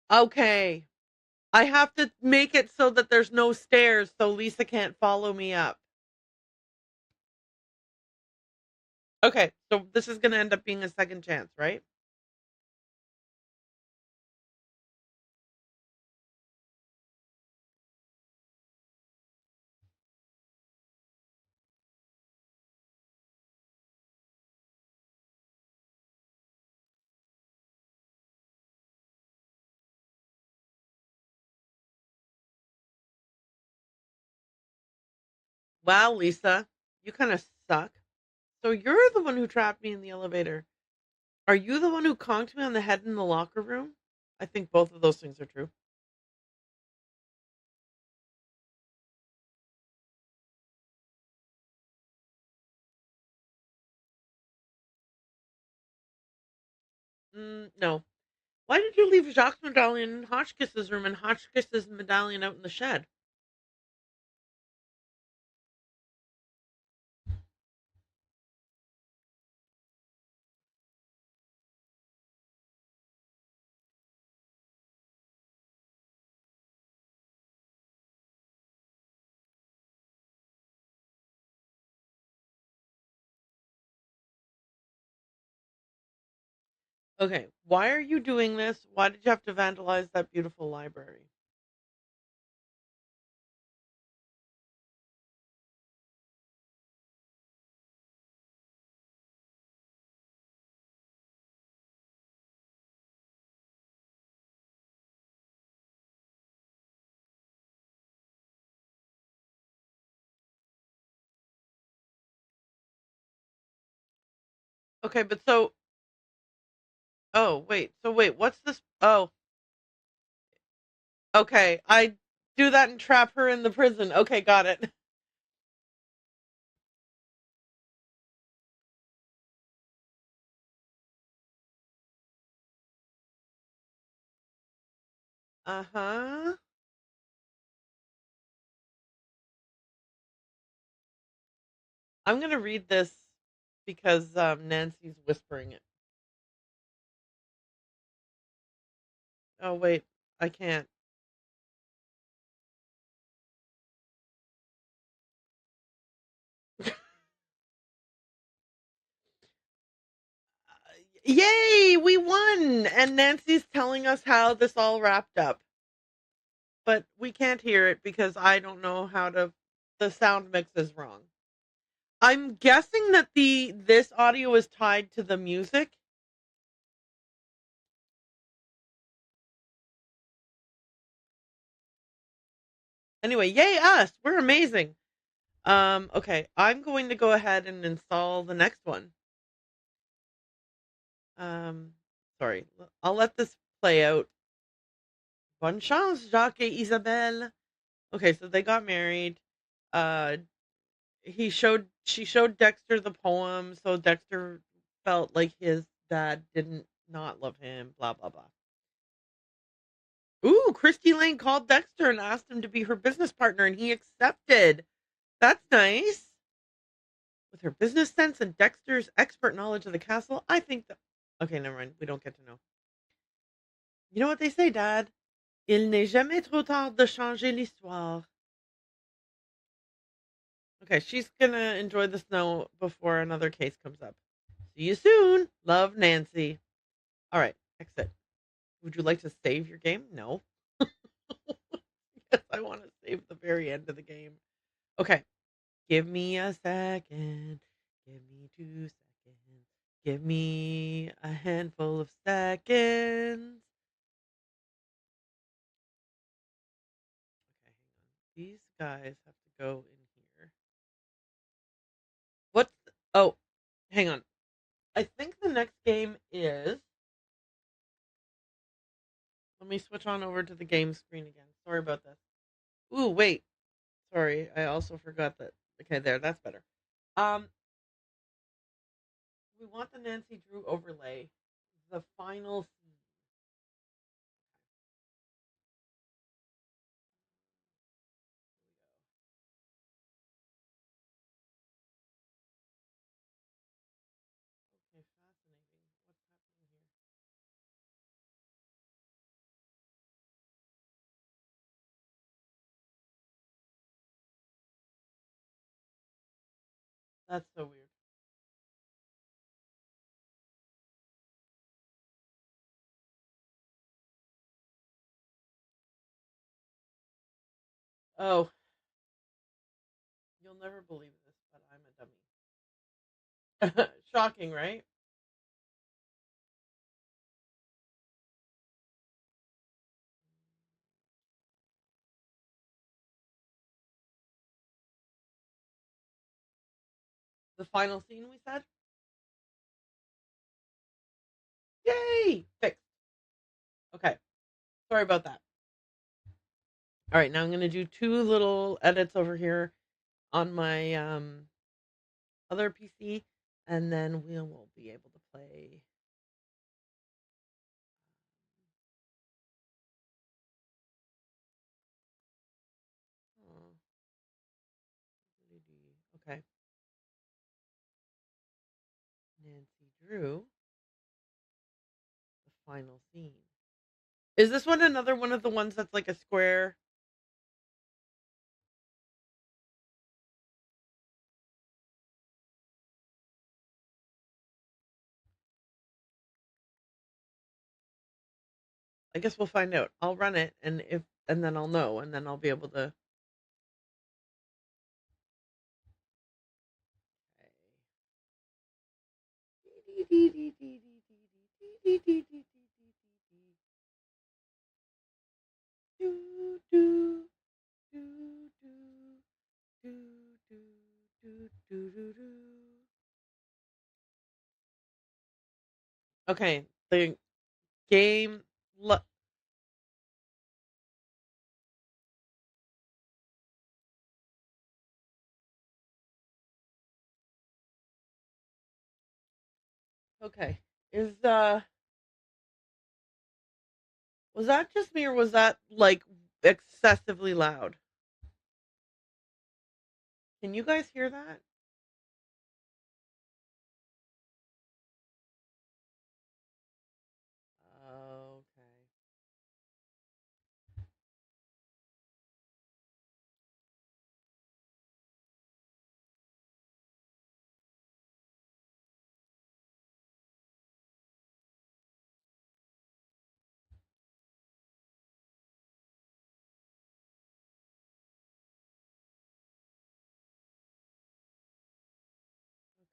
Okay. I have to make it so that there's no stairs so Lisa can't follow me up. Okay, so this is going to end up being a second chance, right? Wow, Lisa, you kind of suck. So you're the one who trapped me in the elevator. Are you the one who conked me on the head in the locker room? I think both of those things are true. No. Why did you leave Jacques' medallion in Hotchkiss's room and Hotchkiss's medallion out in the shed? Okay, why are you doing this? Why did you have to vandalize that beautiful library? Okay, but so wait, what's this? Oh, okay. I do that and trap her in the prison. Okay, got it. Uh-huh. I'm gonna read this because Nancy's whispering it. Oh wait, I can't. Yay, we won! And Nancy's telling us how this all wrapped up. But we can't hear it because I don't know how to the sound mix is wrong. I'm guessing that the this audio is tied to the music. Anyway, yay us. We're amazing. Okay, I'm going to go ahead and install the next one. Um sorry. I'll let this play out. Bonne chance, Jacques et Isabelle. Okay, so they got married. Uh she showed Dexter the poem, so Dexter felt like his dad didn't not love him, blah blah blah. Ooh, Christy Lane called Dexter and asked him to be her business partner, and he accepted. That's nice. With her business sense and Dexter's expert knowledge of the castle, I think that. Okay, never mind. We don't get to know. You know what they say, Dad? Il n'est jamais trop tard de changer l'histoire. Okay, she's gonna enjoy the snow before another case comes up. See you soon. Love, Nancy. All right, exit. Would you like to save your game? No. Yes, I want to save the very end of the game. Okay. Give me a second. Give me 2 seconds. Give me a handful of seconds. Okay, hang on. These guys have to go in here. What's oh, hang on. I think the next game is let me switch on over to the game screen again. Sorry about this. Ooh, wait. Sorry, I also forgot that. Okay, there, that's better. Um, we want the Nancy Drew overlay. The final scene. Okay, fascinating. What's happening here? That's so weird. Oh, you'll never believe this, but I'm a dummy. Shocking, right? The final scene we said? Yay! Fixed. Okay. Sorry about that. All right, now I'm going to do two little edits over here on my other PC, and then we will be able to play. Oh, okay. Nancy Drew, the final scene. Is this one another one of the ones that's like a square? I guess we'll find out. I'll run it, and then I'll know, and then I'll be able to. Okay, the game. Okay, is Was that just me or was that like excessively loud? Can you guys hear that? Okay.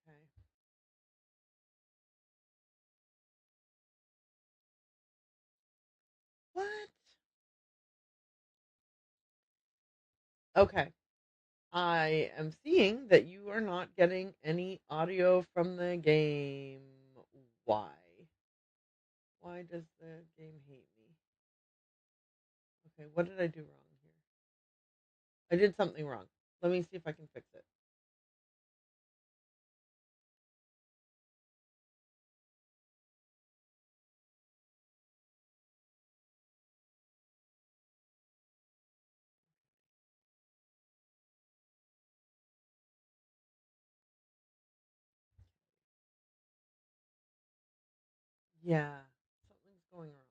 Okay. What? Okay. I am seeing that you are not getting any audio from the game. Why? Why does the game hate me? Okay, what did I do wrong here? I did something wrong. Let me see if I can fix it. Yeah, something's going wrong.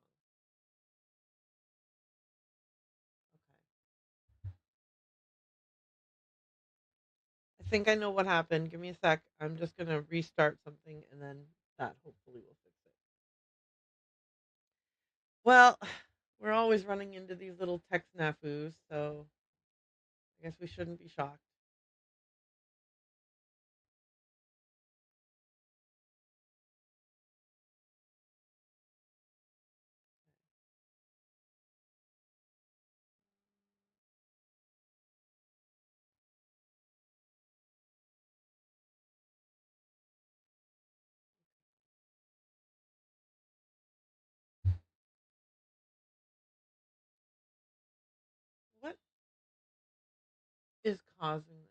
Okay. I think I know what happened. Give me a sec. I'm just going to restart something and then that hopefully will fix it. Well, we're always running into these little tech snafus, so I guess we shouldn't be shocked. What is causing this?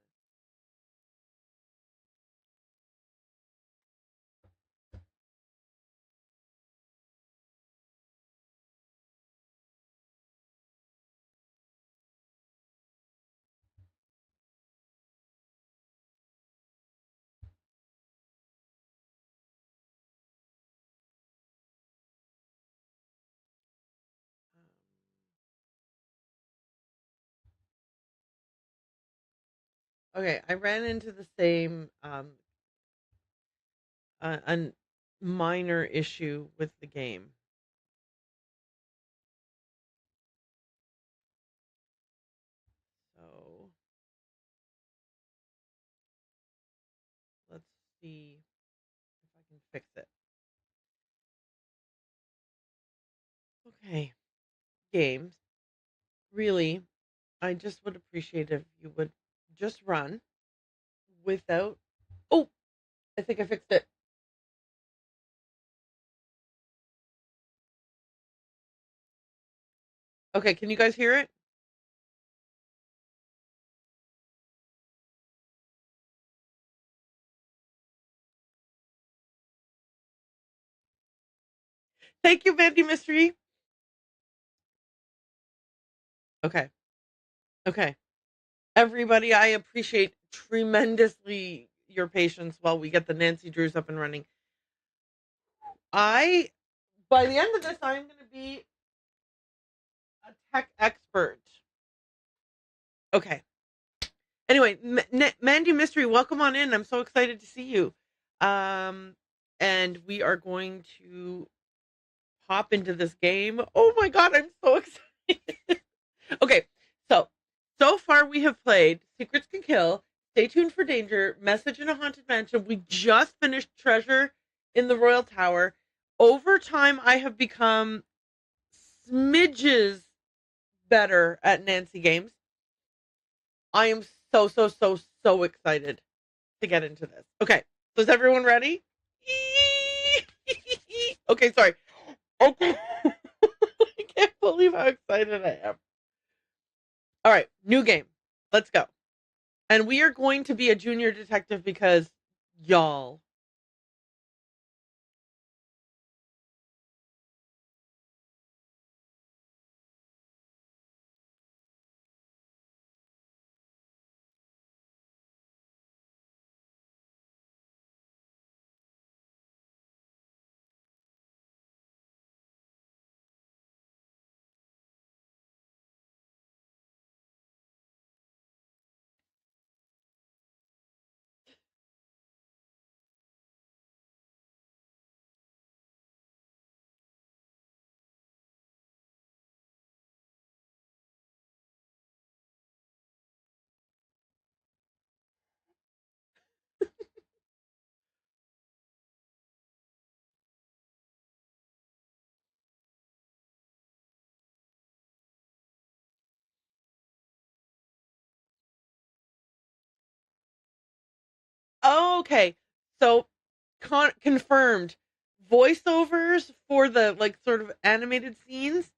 Um, okay, I ran into the same a minor issue with the game. So let's see if I can fix it. Okay, games. Really, I just would appreciate if you would just run without. Oh, I think I fixed it. Okay, can you guys hear it? Thank you, Mandy Mystery. Okay, okay. Everybody, I appreciate tremendously your patience while we get the Nancy Drews up and running. I, by the end of this, I'm going to be a tech expert. Okay. Anyway, Mandy Mystery, welcome on in. I'm so excited to see you. Um, and we are going to hop into this game. Oh my god, I'm so excited. Okay, so far we have played Secrets Can Kill, Stay Tuned for Danger, Message in a Haunted Mansion. We just finished Treasure in the Royal Tower. Over time, I have become smidges better at Nancy games. I am so excited to get into this. Okay, so is everyone ready? Okay, sorry. Okay. I can't believe how excited I am. All right, new game. Let's go. And we are going to be a junior detective because y'all. Oh, okay. So confirmed. Voiceovers for the like sort of animated scenes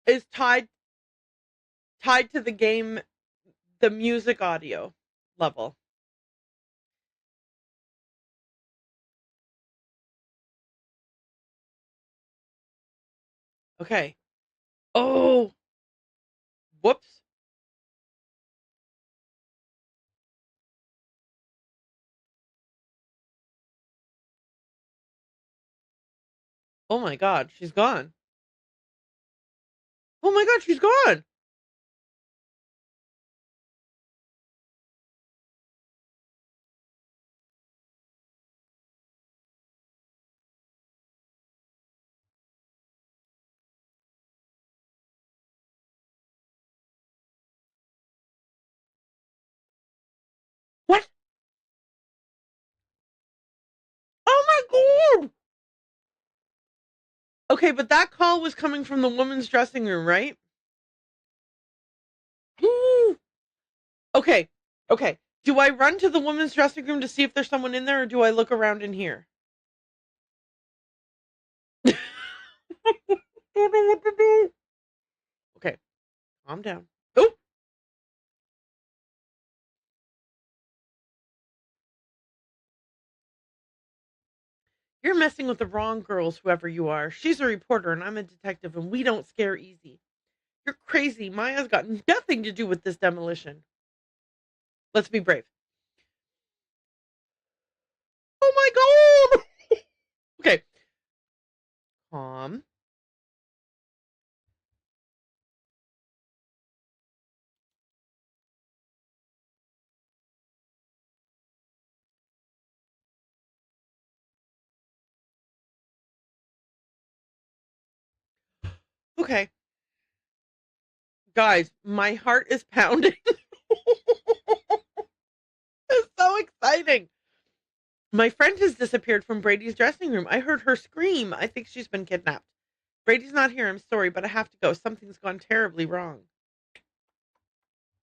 is tied to the game, the music audio level. Okay. Oh, whoops. Oh my god, she's gone. Oh my god, she's gone. What? Oh my god. Okay, but that call was coming from the woman's dressing room, right? Okay. Okay. Do I run to the woman's dressing room to see if there's someone in there, or do I look around in here? Don't know what to do. Okay, calm down. Oh, you're messing with the wrong girls, whoever you are. She's a reporter and I'm a detective, and we don't scare easy. You're crazy. Maya's got nothing to do with this demolition. Let's be brave. Oh my god. Okay, calm. Okay, guys, my heart is pounding. It's so exciting. My friend has disappeared from Brady's dressing room. I heard her scream. I think she's been kidnapped. Brady's not here. I'm sorry, but I have to go. Something's gone terribly wrong.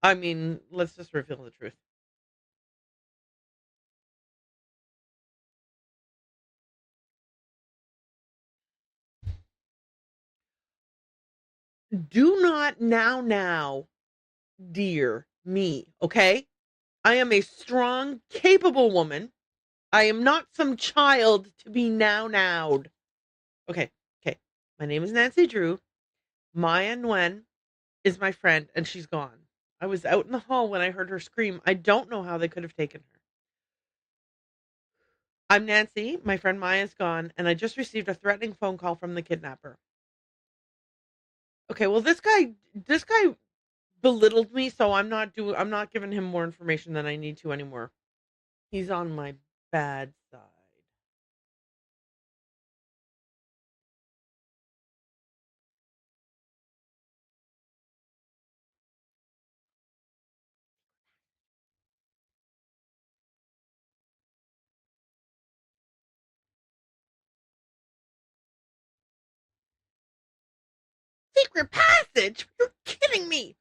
I mean, let's just reveal the truth. Do not now, dear me, okay? I am a strong, capable woman. I am not some child to be nowed. Okay, okay. My name is Nancy Drew. Maya Nguyen is my friend, and she's gone. I was out in the hall when I heard her scream. I don't know how they could have taken her. I'm Nancy. My friend Maya's gone, and I just received a threatening phone call from the kidnapper. Okay, well this guy belittled me, so I'm not giving him more information than I need to anymore. He's on my bad side. Secret passage? You're kidding me.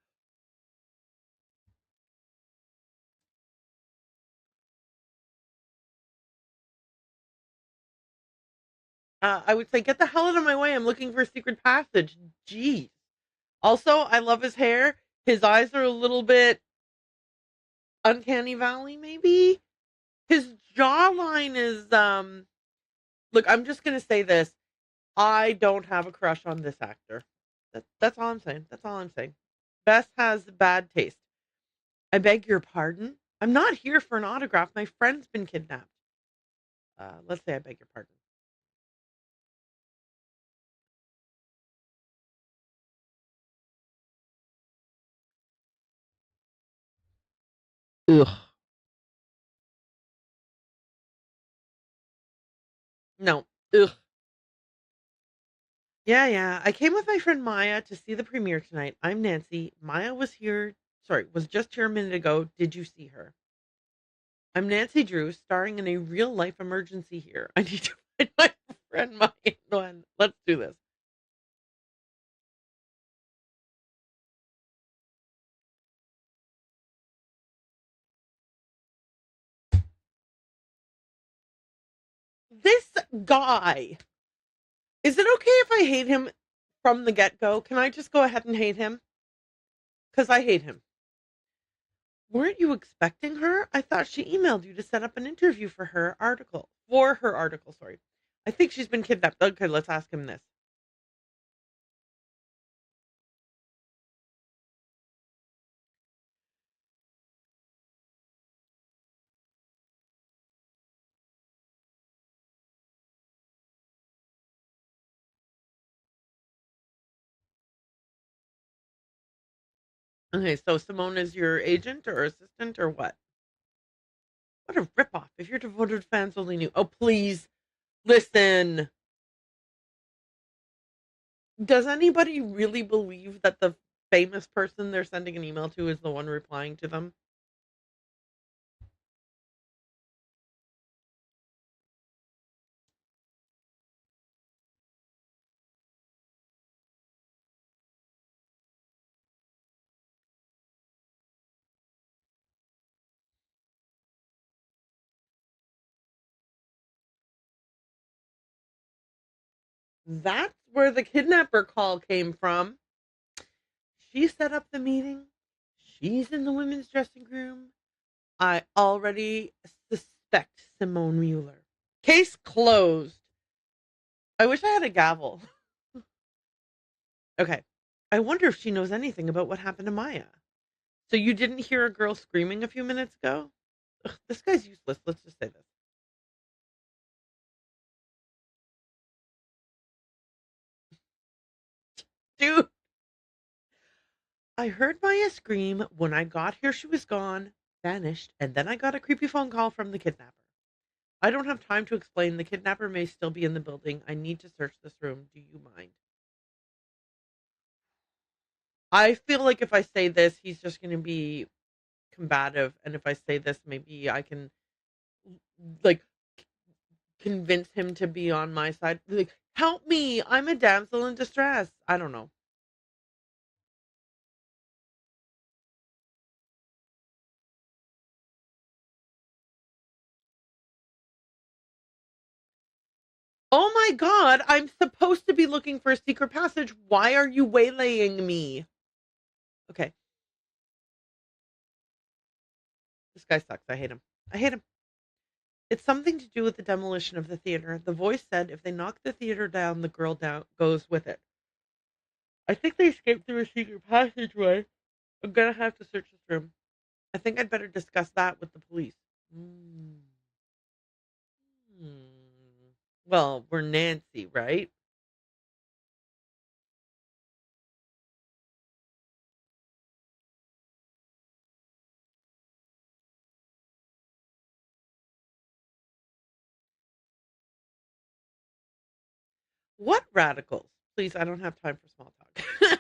I would say, get the hell out of my way. I'm looking for a secret passage. Jeez. Also, I love his hair. His eyes are a little bit uncanny valley, maybe. His jawline is look, I'm just gonna say this. I don't have a crush on this actor. That's all I'm saying. That's all I'm saying. Bess has bad taste. I beg your pardon. I'm not here for an autograph. My friend's been kidnapped. Let's say I beg your pardon. Ugh. No. Ugh. Yeah, yeah. I came with my friend Maya to see the premiere tonight. I'm Nancy. Maya was here. Sorry, was just here a minute ago. Did you see her? I'm Nancy Drew, starring in a real life emergency here. I need to find my friend Maya. Glenn. Let's do this. This guy. Is it okay if I hate him from the get-go? Can I just go ahead and hate him? Because I hate him. Weren't you expecting her? I thought she emailed you to set up an interview for her article. For her article, sorry. I think she's been kidnapped. Okay, let's ask him this. Okay, so Simone is your agent or assistant or what? What a ripoff. If your devoted fans only knew. Oh, please listen. Does anybody really believe that the famous person they're sending an email to is the one replying to them? That's where the kidnapper call came from. She set up the meeting. She's in the women's dressing room. I already suspect Simone Mueller. Case closed. I wish I had a gavel. Okay. I wonder if she knows anything about what happened to Maya. So you didn't hear a girl screaming a few minutes ago? Ugh, this guy's useless. Let's just say this. Dude, I heard Maya scream. When I got here, she was gone, vanished, and then I got a creepy phone call from the kidnapper. I don't have time to explain. The kidnapper may still be in the building. I need to search this room. Do you mind? I feel like if I say this, he's just going to be combative. And if I say this, maybe I can like convince him to be on my side. Like, help me. I'm a damsel in distress. I don't know. Oh my God. I'm supposed to be looking for a secret passage. Why are you waylaying me? Okay. This guy sucks. I hate him. I hate him. It's something to do with the demolition of the theater. The voice said if they knock the theater down, the girl down goes with it. I think they escaped through a secret passageway. I'm gonna have to search this room. I think I'd better discuss that with the police. Mm. Hmm. Well, we're Nancy, right? What radicals? Please, I don't have time for small talk.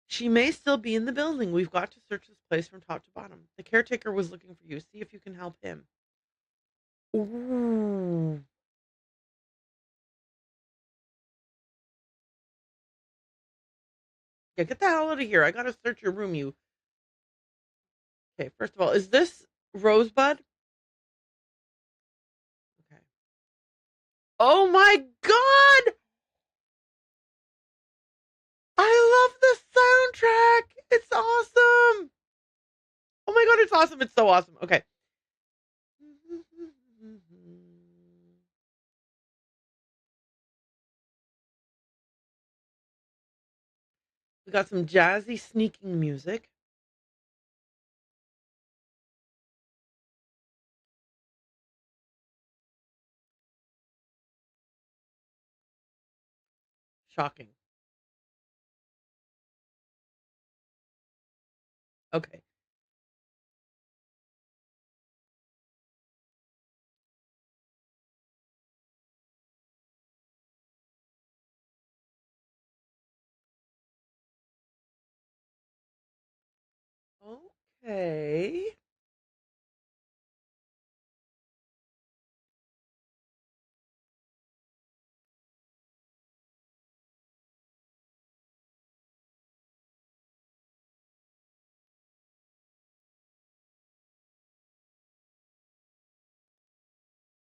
She may still be in the building. We've got to search this place from top to bottom. The caretaker was looking for you. See if you can help him. Ooh. Yeah, get the hell out of here. I gotta search your room, you. Okay, first of all, is this Rosebud? Okay. Oh my God! I love the soundtrack. It's awesome. Oh my God, it's awesome. It's so awesome. Okay. We got some jazzy sneaking music. Shocking. Okay. Okay.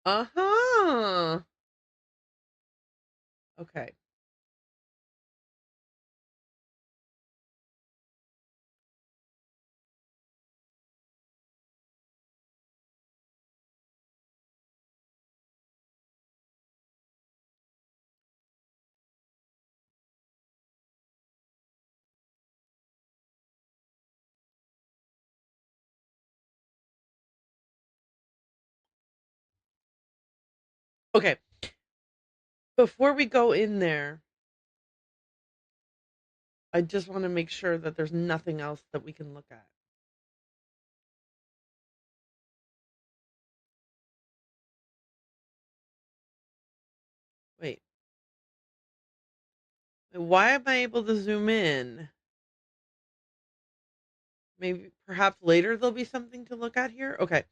Uh-huh. Okay. Okay. Before we go in there, I just want to make sure that there's nothing else that we can look at. Wait. Why am I able to zoom in? Maybe perhaps later there'll be something to look at here. Okay.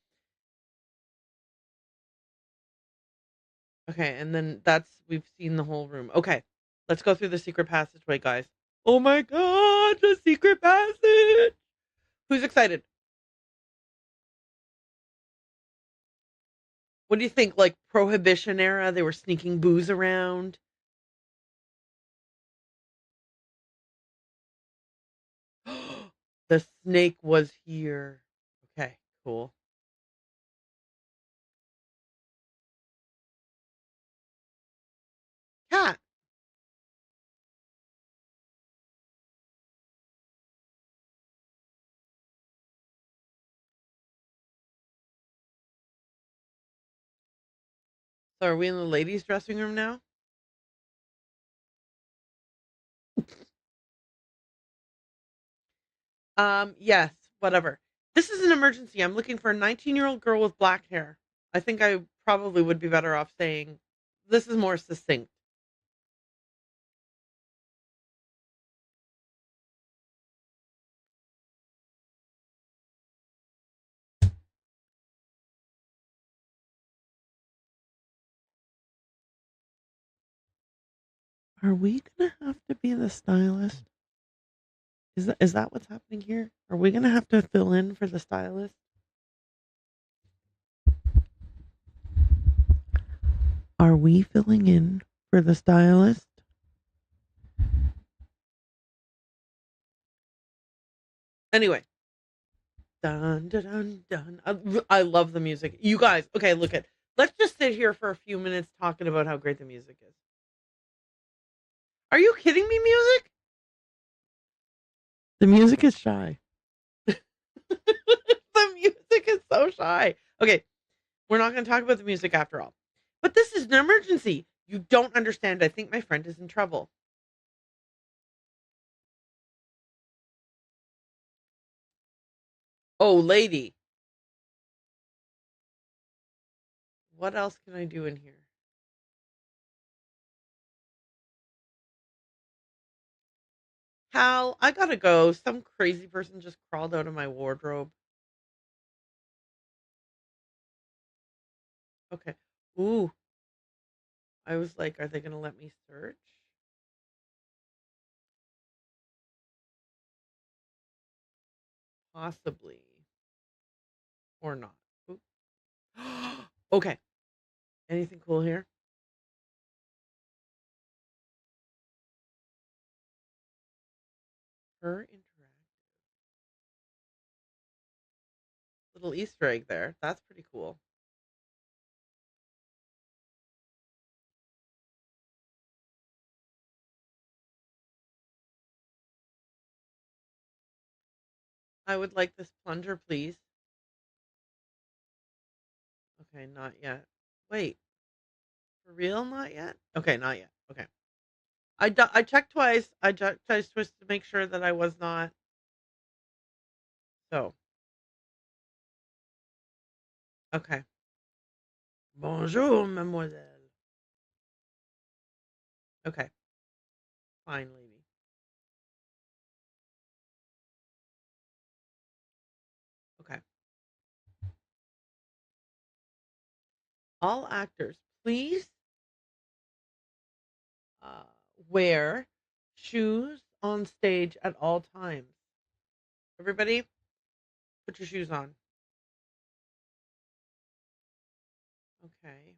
Okay, and then we've seen the whole room. Okay. Let's go through the secret passageway, guys. Oh my god, the secret passage. Who's excited? What do you think? Like Prohibition era, they were sneaking booze around. The snake was here. Okay, cool. Cat. So are we in the ladies' dressing room now? Yes, whatever. This is an emergency. I'm looking for a 19-year-old girl with black hair. I think I probably would be better off saying this is more succinct. Are we gonna have to be the stylist? Is that what's happening here? Are we gonna have to fill in for the stylist? Are we filling in for the stylist? Anyway, dun dun dun dun. I love the music. You guys, okay, look at. Let's just sit here for a few minutes talking about how great the music is. Are you kidding me? Music? The music is shy. The music is so shy. Okay, we're not going to talk about the music after all. But this is an emergency. You don't understand. I think my friend is in trouble. Oh, lady. What else can I do in here? Hal, I gotta go. Some crazy person just crawled out of my wardrobe. Okay. Ooh. I was like, are they gonna let me search? Possibly. Or not. Ooh. Okay. Anything cool here? Her interact. Little Easter egg there. That's pretty cool. I would like this plunger, please. Okay, not yet. Wait, for real? Not yet? Okay, not yet. Okay. I checked twice. I checked twice to make sure that I was not. So, okay. Bonjour, mademoiselle. Okay, fine, lady. Okay. All actors, please uh, wear shoes on stage at all times. Everybody, put your shoes on. Okay.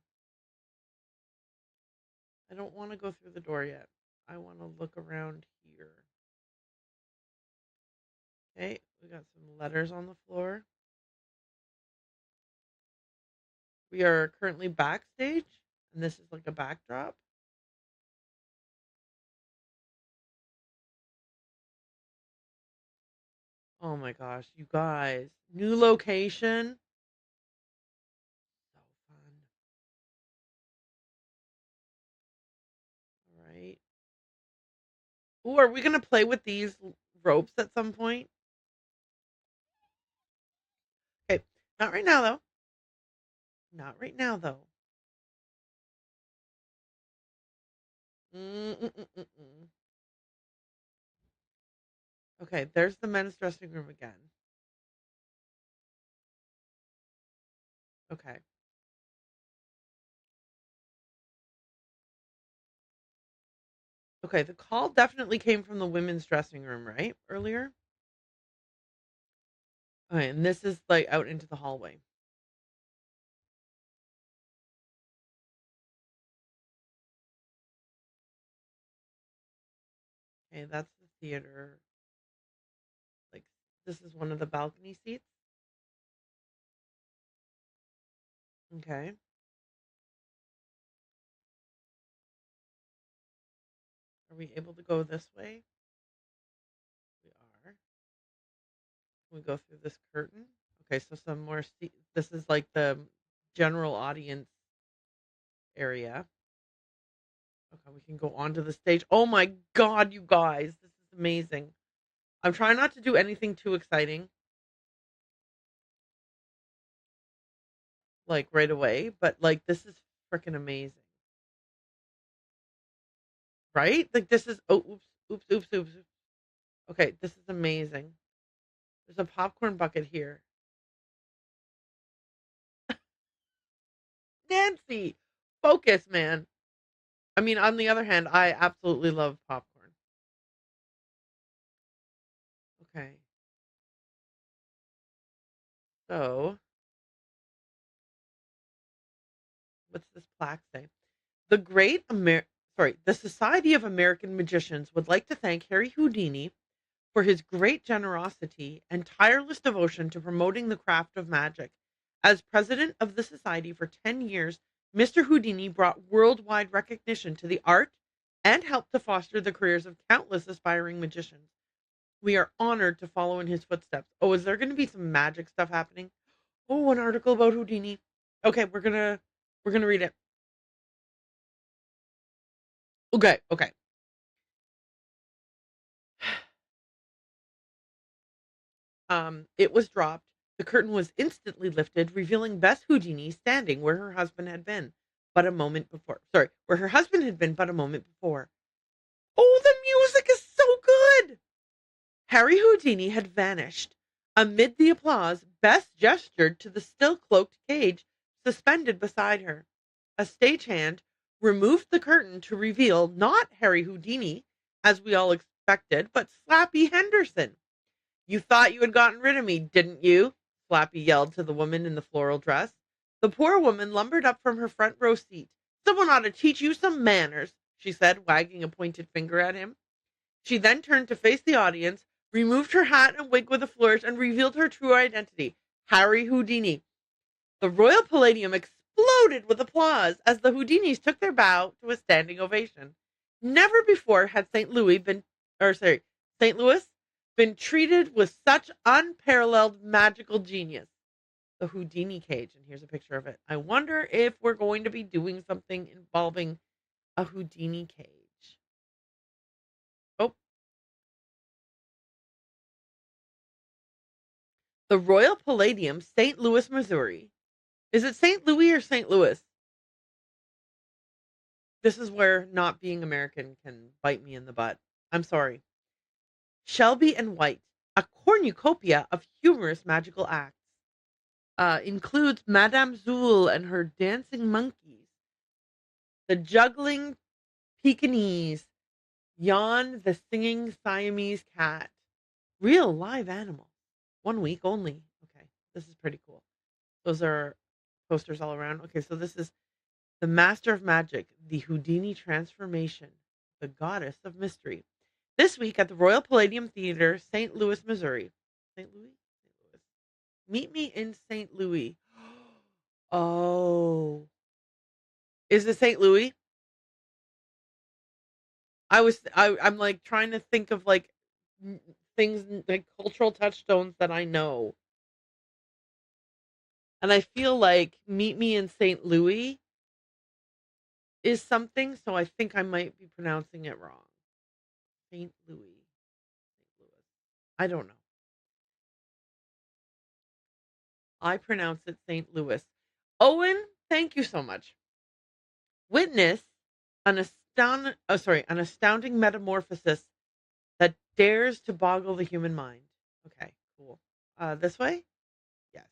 I don't want to go through the door yet. I want to look around here. Okay, we got some letters on the floor. We are currently backstage, and this is like a backdrop. Oh my gosh, you guys. New location. So fun. All right. Ooh, are we going to play with these ropes at some point? Okay, not right now, though. Not right now, though. Mm-mm-mm-mm-mm. Okay, there's the men's dressing room again. Okay. Okay, the call definitely came from the women's dressing room, right? Earlier? Okay, and this is like out into the hallway. Okay, that's the theater. Like, this is one of the balcony seats. Okay. Are we able to go this way? We are. Can we go through this curtain? Okay, so some more seat. This is like the general audience area. Okay, we can go onto the stage. Oh my god, you guys, this is amazing. I'm trying not to do anything too exciting, like right away, but like this is freaking amazing, right? Like this is oh oops, oops, oops, oops. Okay, this is amazing. There's a popcorn bucket here. Nancy, focus, man. I mean, on the other hand, I absolutely love popcorn. Okay, so what's this plaque say? The the Society of American Magicians would like to thank Harry Houdini for his great generosity and tireless devotion to promoting the craft of magic. As president of the society for 10 years, Mr. Houdini brought worldwide recognition to the art and helped to foster the careers of countless aspiring magicians. We are honored to follow in his footsteps. Oh, is there going to be some magic stuff happening? Oh, an article about Houdini. Okay, we're going to read it. Okay, okay. It was dropped. The curtain was instantly lifted, revealing Bess Houdini standing where her husband had been but a moment before. Sorry, where her husband had been but a moment before. Oh, the music is so good! Harry Houdini had vanished. Amid the applause, Bess gestured to the still cloaked cage suspended beside her. A stagehand removed the curtain to reveal not Harry Houdini, as we all expected, but Slappy Henderson. "You thought you had gotten rid of me, didn't you?" Flappy yelled to the woman in the floral dress. The poor woman lumbered up from her front row seat. "Someone ought to teach you some manners," she said, wagging a pointed finger at him. She then turned to face the audience, removed her hat and wig with a flourish, and revealed her true identity, Harry Houdini. The Royal Palladium exploded with applause as the Houdinis took their bow to a standing ovation. Never before had St. Louis been treated with such unparalleled magical genius. The Houdini cage, and here's a picture of it. I wonder if we're going to be doing something involving a Houdini cage. Oh, the Royal Palladium, St. Louis, Missouri. Is it St. Louis or St. Louis? This is where not being American can bite me in the butt. I'm sorry. Shelby and White, a cornucopia of humorous magical acts. Includes Madame Zool and her dancing monkeys, the juggling Pekingese, Yon the singing Siamese cat. Real live animals. 1 week only. Okay, this is pretty cool. Those are posters all around. Okay, so this is the Master of Magic, the Houdini Transformation, the Goddess of Mystery. This week at the Royal Palladium Theater, St. Louis, Missouri. St. Louis? St. Louis. Meet me in St. Louis. Oh. Is it St. Louis? I'm like trying to think of like n- things like cultural touchstones that I know. And I feel like Meet Me in St. Louis is something, so I think I might be pronouncing it wrong. St. Louis. St. Louis. I don't know. I pronounce it St. Louis. Owen, thank you so much. Witness an astounding metamorphosis that dares to boggle the human mind. Okay, cool. This way? Yes.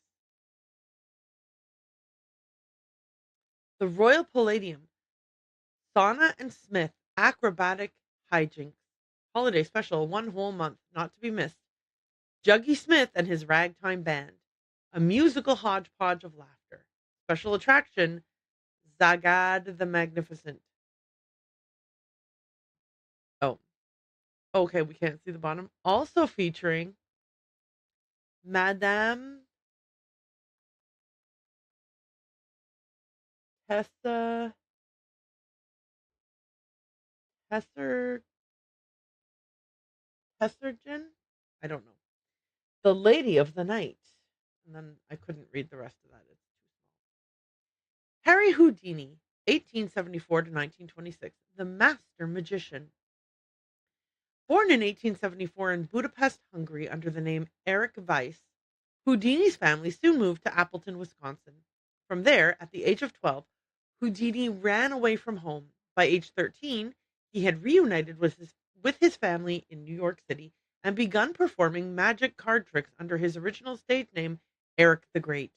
The Royal Palladium, Sauna and Smith, acrobatic hijinks. Holiday special, one whole month, not to be missed. Juggy Smith and his ragtime band. A musical hodgepodge of laughter. Special attraction, Zagad the Magnificent. Oh, okay, we can't see the bottom. Also featuring Madame Tessa Tesser Tessergen? I don't know. The Lady of the Night. And then I couldn't read the rest of that. It's too small. Harry Houdini, 1874 to 1926, the master magician. Born in 1874 in Budapest, Hungary, under the name Erich Weiss, Houdini's family soon moved to Appleton, Wisconsin. From there, at the age of 12, Houdini ran away from home. By age 13, he had reunited with his family in New York City and begun performing magic card tricks under his original stage name, Eric the Great.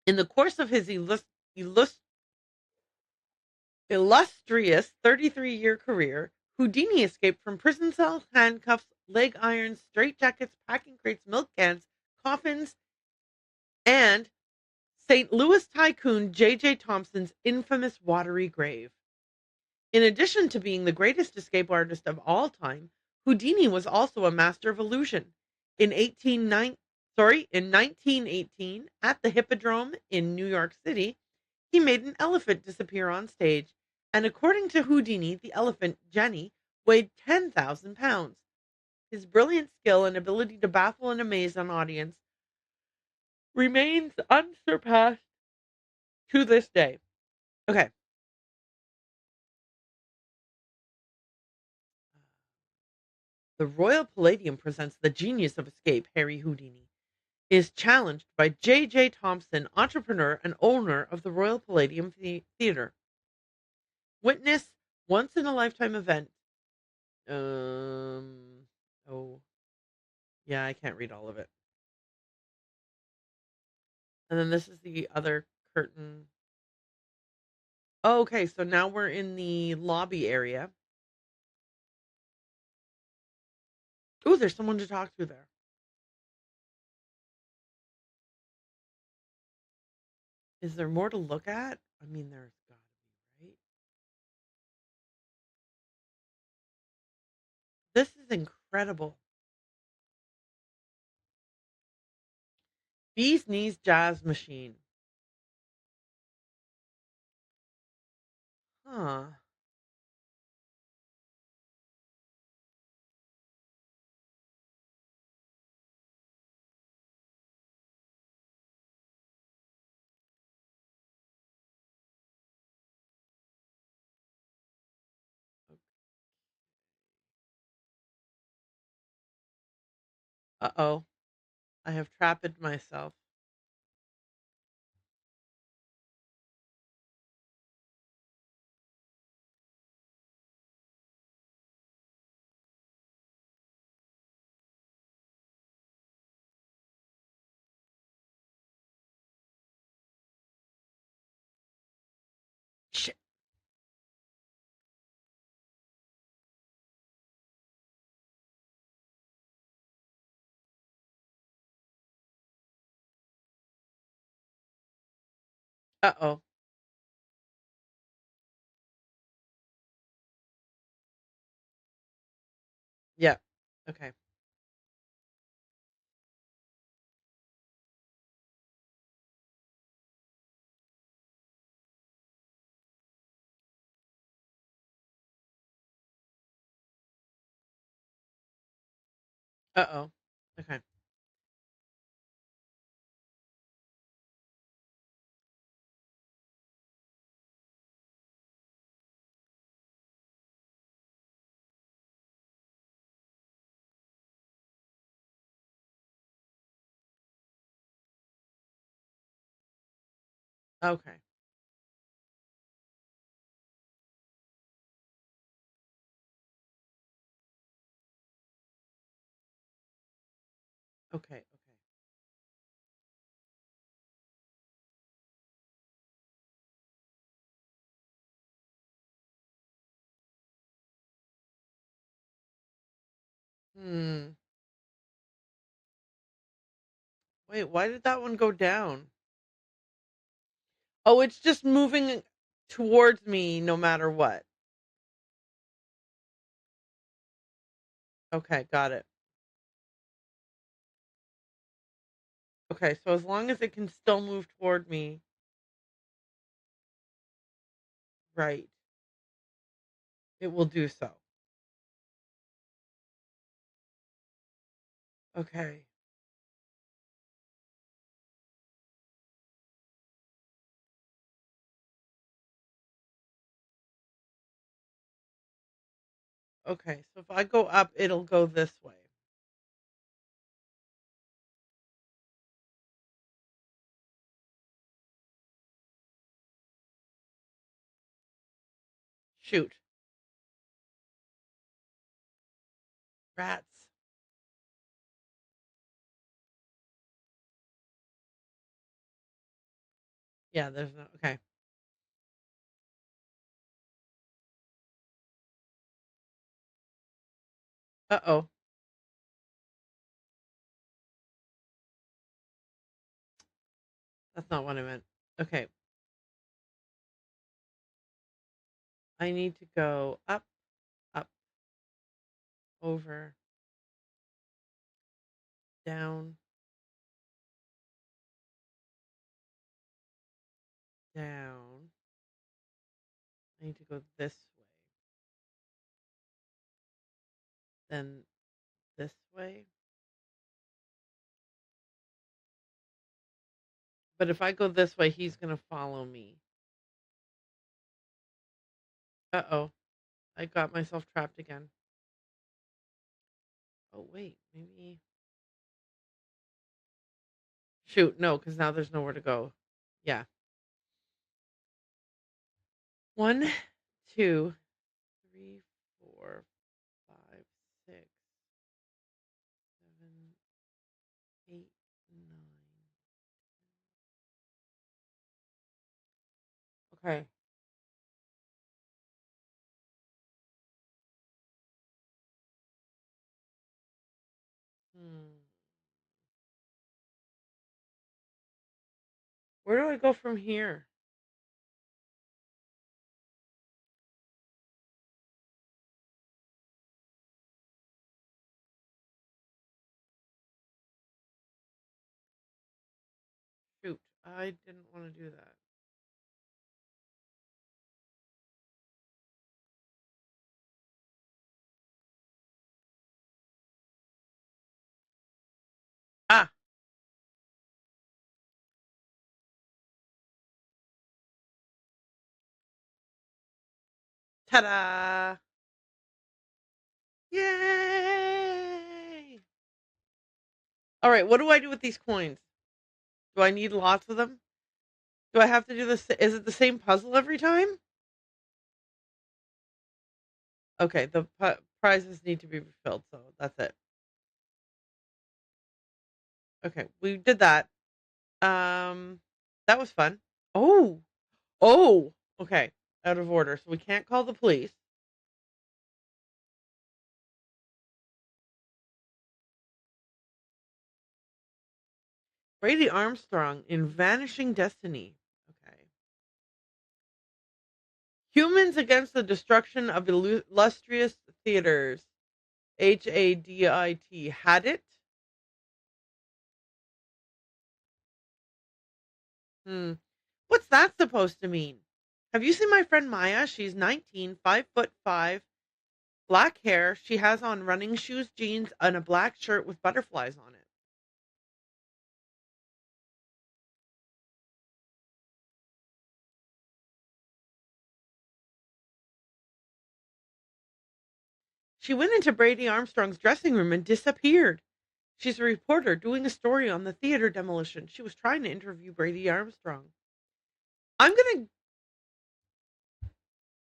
In the course of his illustrious 33-year career, Houdini escaped from prison cells, handcuffs, leg irons, straitjackets, packing crates, milk cans, coffins, and St. Louis tycoon J.J. Thompson's infamous watery grave. In addition to being the greatest escape artist of all time, Houdini was also a master of illusion. In 1918, at the Hippodrome in New York City, he made an elephant disappear on stage, and according to Houdini, the elephant, Jenny, weighed 10,000 pounds. His brilliant skill and ability to baffle and amaze an audience remains unsurpassed to this day. Okay. The Royal Palladium presents the genius of escape, Harry Houdini, is challenged by J.J. Thompson, entrepreneur and owner of the Royal Palladium Theater. Witness once in a lifetime event. Oh, yeah, I can't read all of it. And then this is the other curtain. Oh, okay, so now we're in the lobby area. Oh, there's someone to talk to there. Is there more to look at? I mean, there's got to be, right? This is incredible. Bee's Knees Jazz Machine. Huh. Uh-oh. I have trapped myself. Shit. Uh-oh. Yeah. Okay. Uh-oh. Okay. Okay. Okay. Okay. Hmm. Wait, why did that one go down? Oh, it's just moving towards me no matter what. Okay, got it. Okay, so as long as it can still move toward me, right, it will do so. Okay. Okay, so if I go up, it'll go this way. Shoot. Rats. Yeah, there's no okay. Uh-oh. That's not what I meant. Okay. I need to go up, up, over, down, down. I need to go this way. Then this way. But if I go this way, he's gonna follow me. Uh-oh. I got myself trapped again. Oh wait, maybe shoot, no, because now there's nowhere to go. Yeah. One, two, three, four, five, six, 7, 8, 9. Okay. Hmm. Where do I go from here? Shoot, I didn't want to do that. Ah, ta-da! Yay! All right, what do I do with these coins? Do I need lots of them? Do I have to do this? Is it the same puzzle every time? Okay, the prizes need to be refilled, so that's it. Okay, we did that. Um, that was fun. Oh, oh, okay, out of order. So we can't call the police. Brady Armstrong in Vanishing Destiny. Okay. Humans Against the Destruction of Illustrious Theaters. HADIT. Had it? What's that supposed to mean? Have you seen my friend Maya? She's 19, 5'5", black hair. She has on running shoes, jeans, and a black shirt with butterflies on it. She went into Brady Armstrong's dressing room and disappeared. She's a reporter doing a story on the theater demolition. She was trying to interview Brady Armstrong. I'm going to,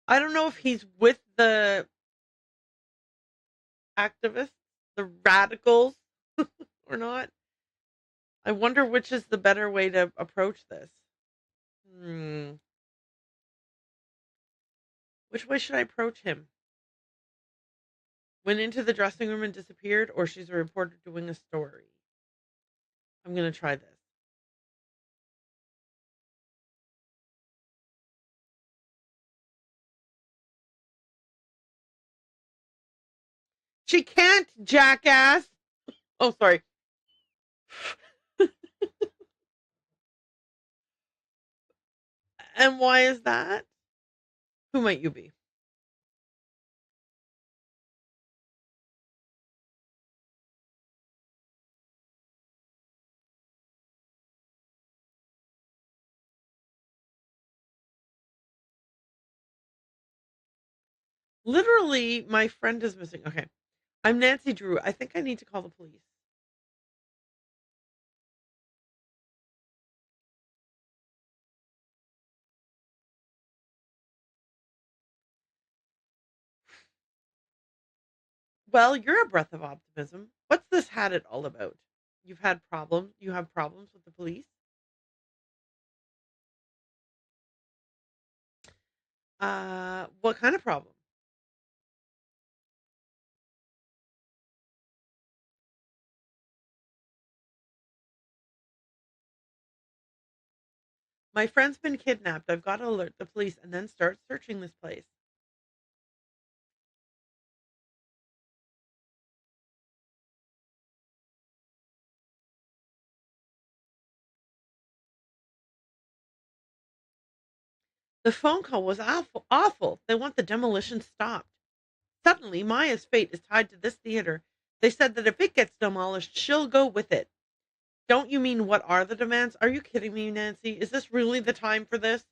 I don't know if he's with the activists, the radicals, or not. I wonder which is the better way to approach this. Which way should I approach him? Went into the dressing room and disappeared, or she's a reporter doing a story. I'm going to try this. She can't, jackass. Oh, sorry. And why is that? Who might you be? Literally, my friend is missing. Okay. I'm Nancy Drew. I think I need to call the police. Well, you're a breath of optimism. What's this had it all about? You've had problems. You have problems with the police? What kind of problem? My friend's been kidnapped. I've got to alert the police and then start searching this place. The phone call was awful, awful. They want the demolition stopped. Suddenly, Maya's fate is tied to this theater. They said that if it gets demolished, she'll go with it. Don't you mean what are the demands? Are you kidding me, Nancy? Is this really the time for this?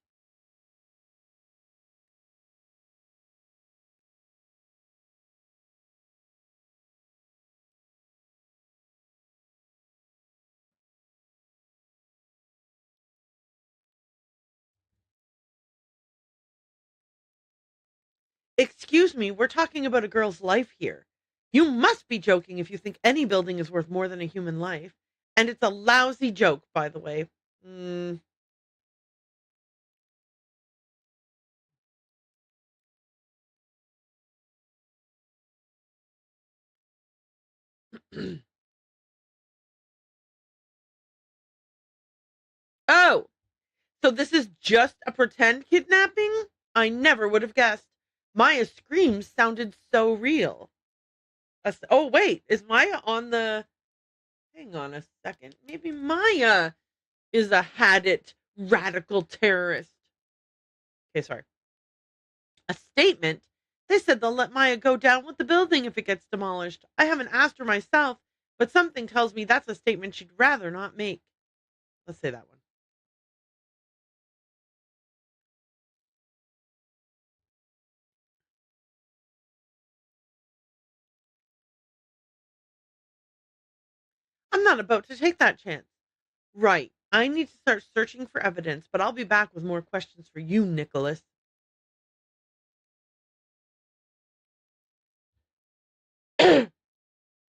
Excuse me, we're talking about a girl's life here. You must be joking if you think any building is worth more than a human life. And it's a lousy joke, by the way. Mm. Oh, so this is just a pretend kidnapping? I never would have guessed. Maya's screams sounded so real. Oh, wait, is Maya on the. Hang on a second. Maybe Maya is a had it radical terrorist. Okay, sorry. A statement? They said they'll let Maya go down with the building if it gets demolished. I haven't asked her myself, but something tells me that's a statement she'd rather not make. Let's say that one. I'm not about to take that chance. Right. I need to start searching for evidence, but I'll be back with more questions for you, Nicholas.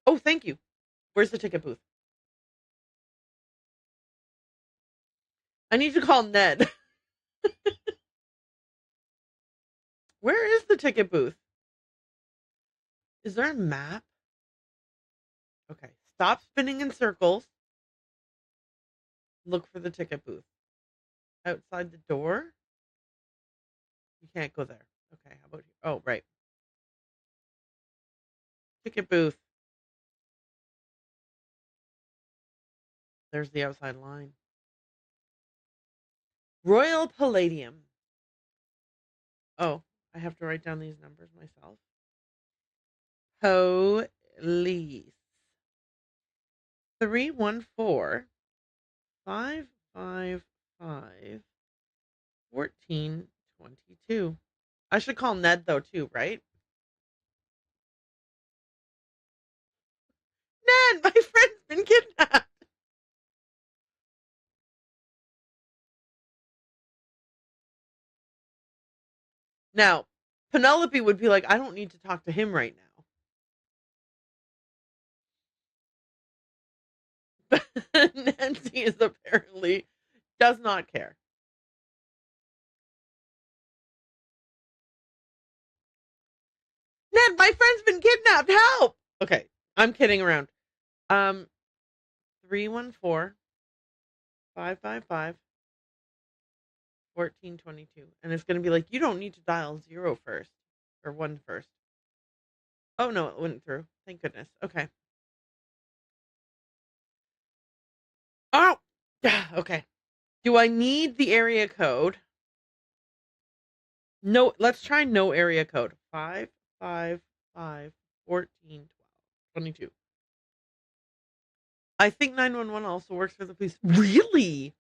Oh, thank you. Where's the ticket booth? I need to call Ned. Where is the ticket booth? Is there a map? Okay. Stop spinning in circles. Look for the ticket booth. Outside the door? You can't go there. Okay, how about here? Oh, right. Ticket booth. There's the outside line. Royal Palladium. Oh, I have to write down these numbers myself. Police. 314-555-1422. I should call Ned though too, right? Ned, my friend's been kidnapped. Now, Penelope would be like, I don't need to talk to him right now. Nancy is apparently does not care. Ned, my friend's been kidnapped. Help. Okay, I'm kidding around. 314-555-1422. And it's gonna be like, you don't need to dial zero first. Or one first. Oh no, it went through. Thank goodness. Okay. Oh, yeah, okay. Do I need the area code? No, let's try no area code. 555-14-12-22. I think 911 also works for the police. Really?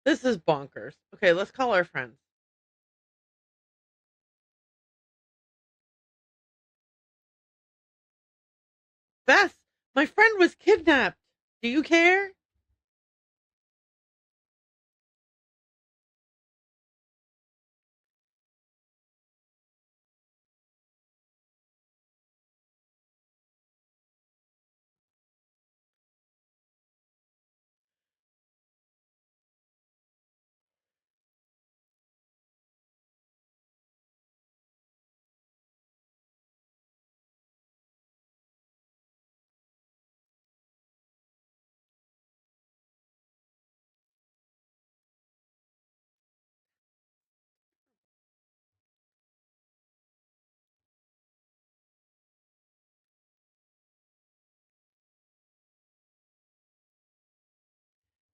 This is bonkers. Okay, let's call our friends. Beth, my friend was kidnapped. Do you care?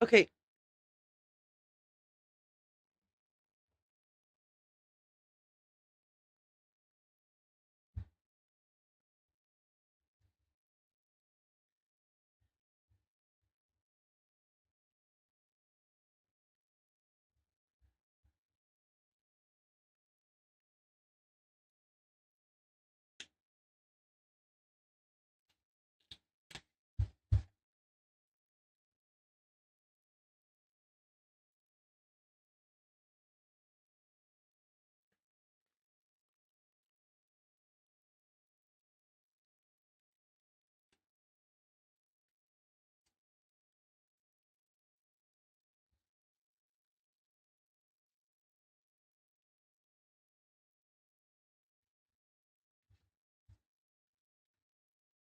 Okay.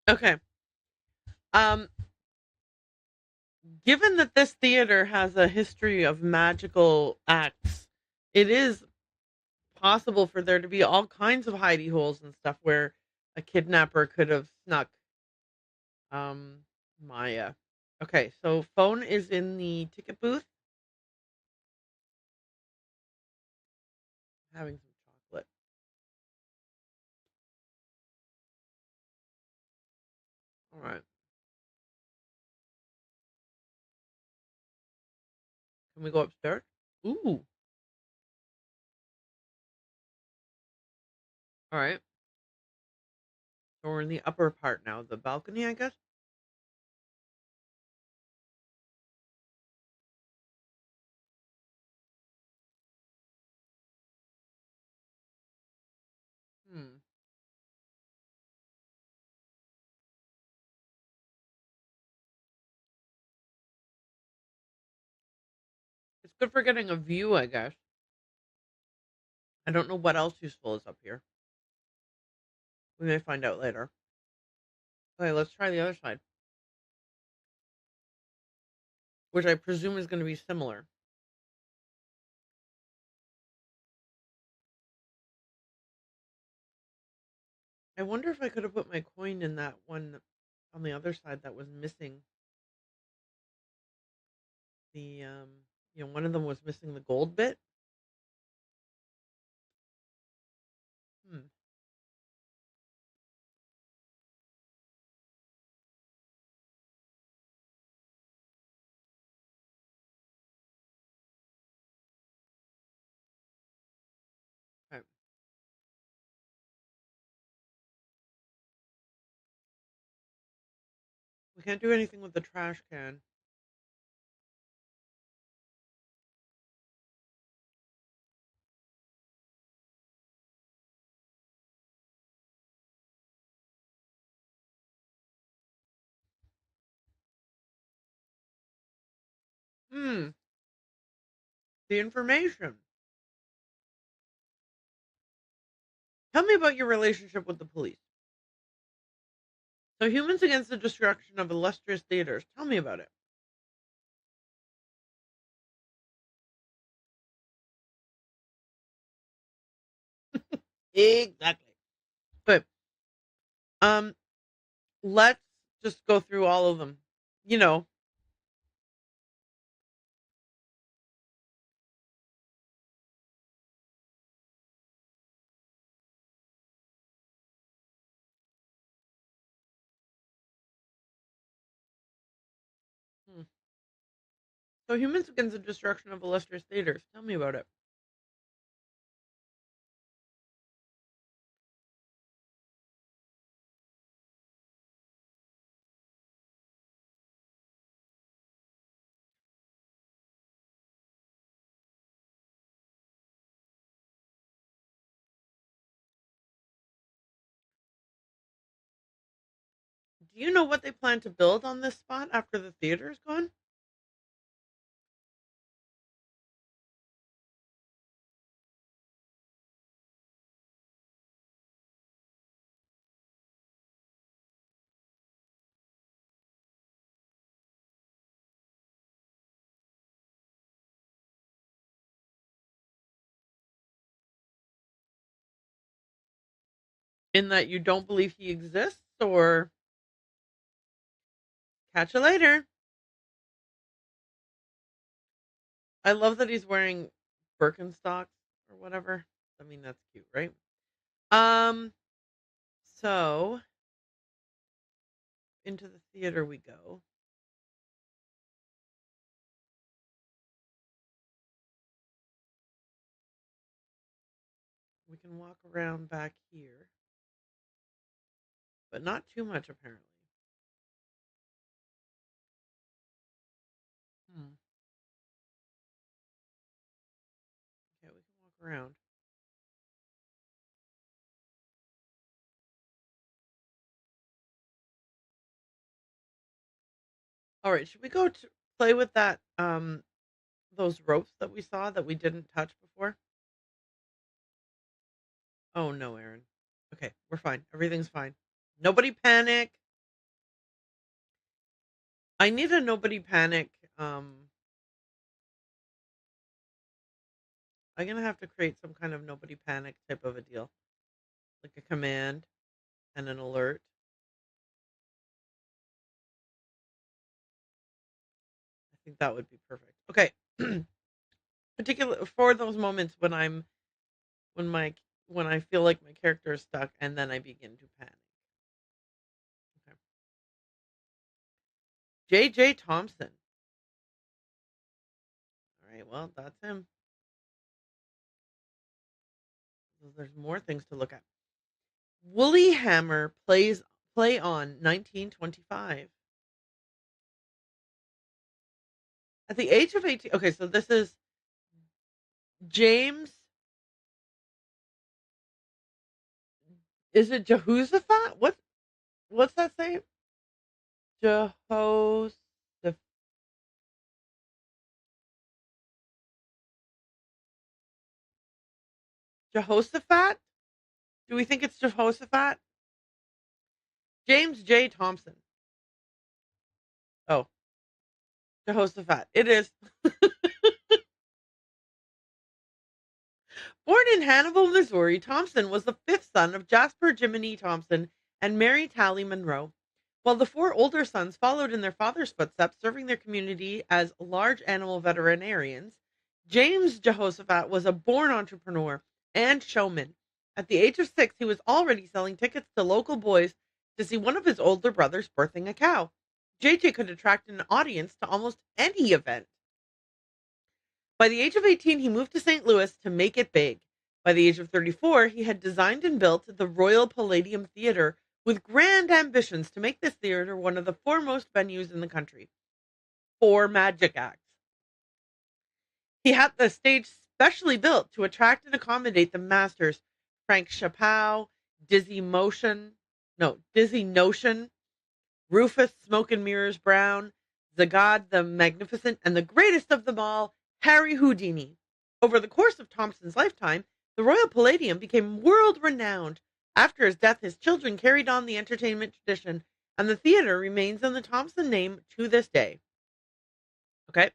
Okay. Um, Given that this theater has a history of magical acts, it is possible for there to be all kinds of hidey holes and stuff where a kidnapper could have snuck Maya. Okay, so phone is in the ticket booth, having some chocolate. All right. Can we go upstairs? Ooh. All right. So we're in the upper part now, the balcony, I guess. Hmm. It's good for getting a view, I guess. I don't know what else useful is up here. We may find out later. Okay, let's try the other side, which I presume is going to be similar. I wonder if I could have put my coin in that one on the other side that was missing the one of them was missing the gold bit. Hmm. Okay. We can't do anything with the trash can. Hmm. The information. Tell me about your relationship with the police. So humans against the destruction of illustrious theaters. Tell me about it. Exactly. Good. Um, let's just go through all of them. You know, hmm. So humans against the destruction of illustrious theaters. Tell me about it. Do you know what they plan to build on this spot after the theater is gone? In that you don't believe he exists, or catch you later. I love that he's wearing Birkenstocks or whatever. I mean, that's cute, right? Um, so into the theater we go. We can walk around back here, but not too much apparently. Hmm. Okay, we can walk around. All right, should we go to play with that those ropes that we saw that we didn't touch before? Oh no, Aaron. Okay, we're fine. Everything's fine. Nobody panic. I need a nobody panic. I'm gonna have to create some kind of nobody panic type of a deal, like a command and an alert. I think that would be perfect. Okay. Particular for those moments when when my when I feel like my character is stuck and then I begin to panic. Okay. JJ Thompson. All right, well, that's him. So there's more things to look at. Woolly Hammer play on 1925. At the age of 18. Okay, so this is James. Is it Jehoshaphat? What's that say? Jehoshaphat. Jehoshaphat? Do we think it's Jehoshaphat? James J. Thompson. Oh, Jehoshaphat. It is. Born in Hannibal, Missouri, Thompson was the fifth son of Jasper Jiminy Thompson and Mary Tally Monroe. While the four older sons followed in their father's footsteps, serving their community as large animal veterinarians, James Jehoshaphat was a born entrepreneur and showman. At the age of 6, he was already selling tickets to local boys to see one of his older brothers birthing a cow. JJ could attract an audience to almost any event. By the age of 18, he moved to St. Louis to make it big. By the age of 34, he had designed and built the Royal Palladium Theater with grand ambitions to make this theater one of the foremost venues in the country for magic acts. He had the stage specially built to attract and accommodate the masters Frank Chappell, Dizzy Notion, Rufus Smoke and Mirrors Brown, Zagad the Magnificent, and the greatest of them all, Harry Houdini. Over the course of Thompson's lifetime, the Royal Palladium became world renowned. After his death, his children carried on the entertainment tradition, and the theater remains in the Thompson name to this day. Okay.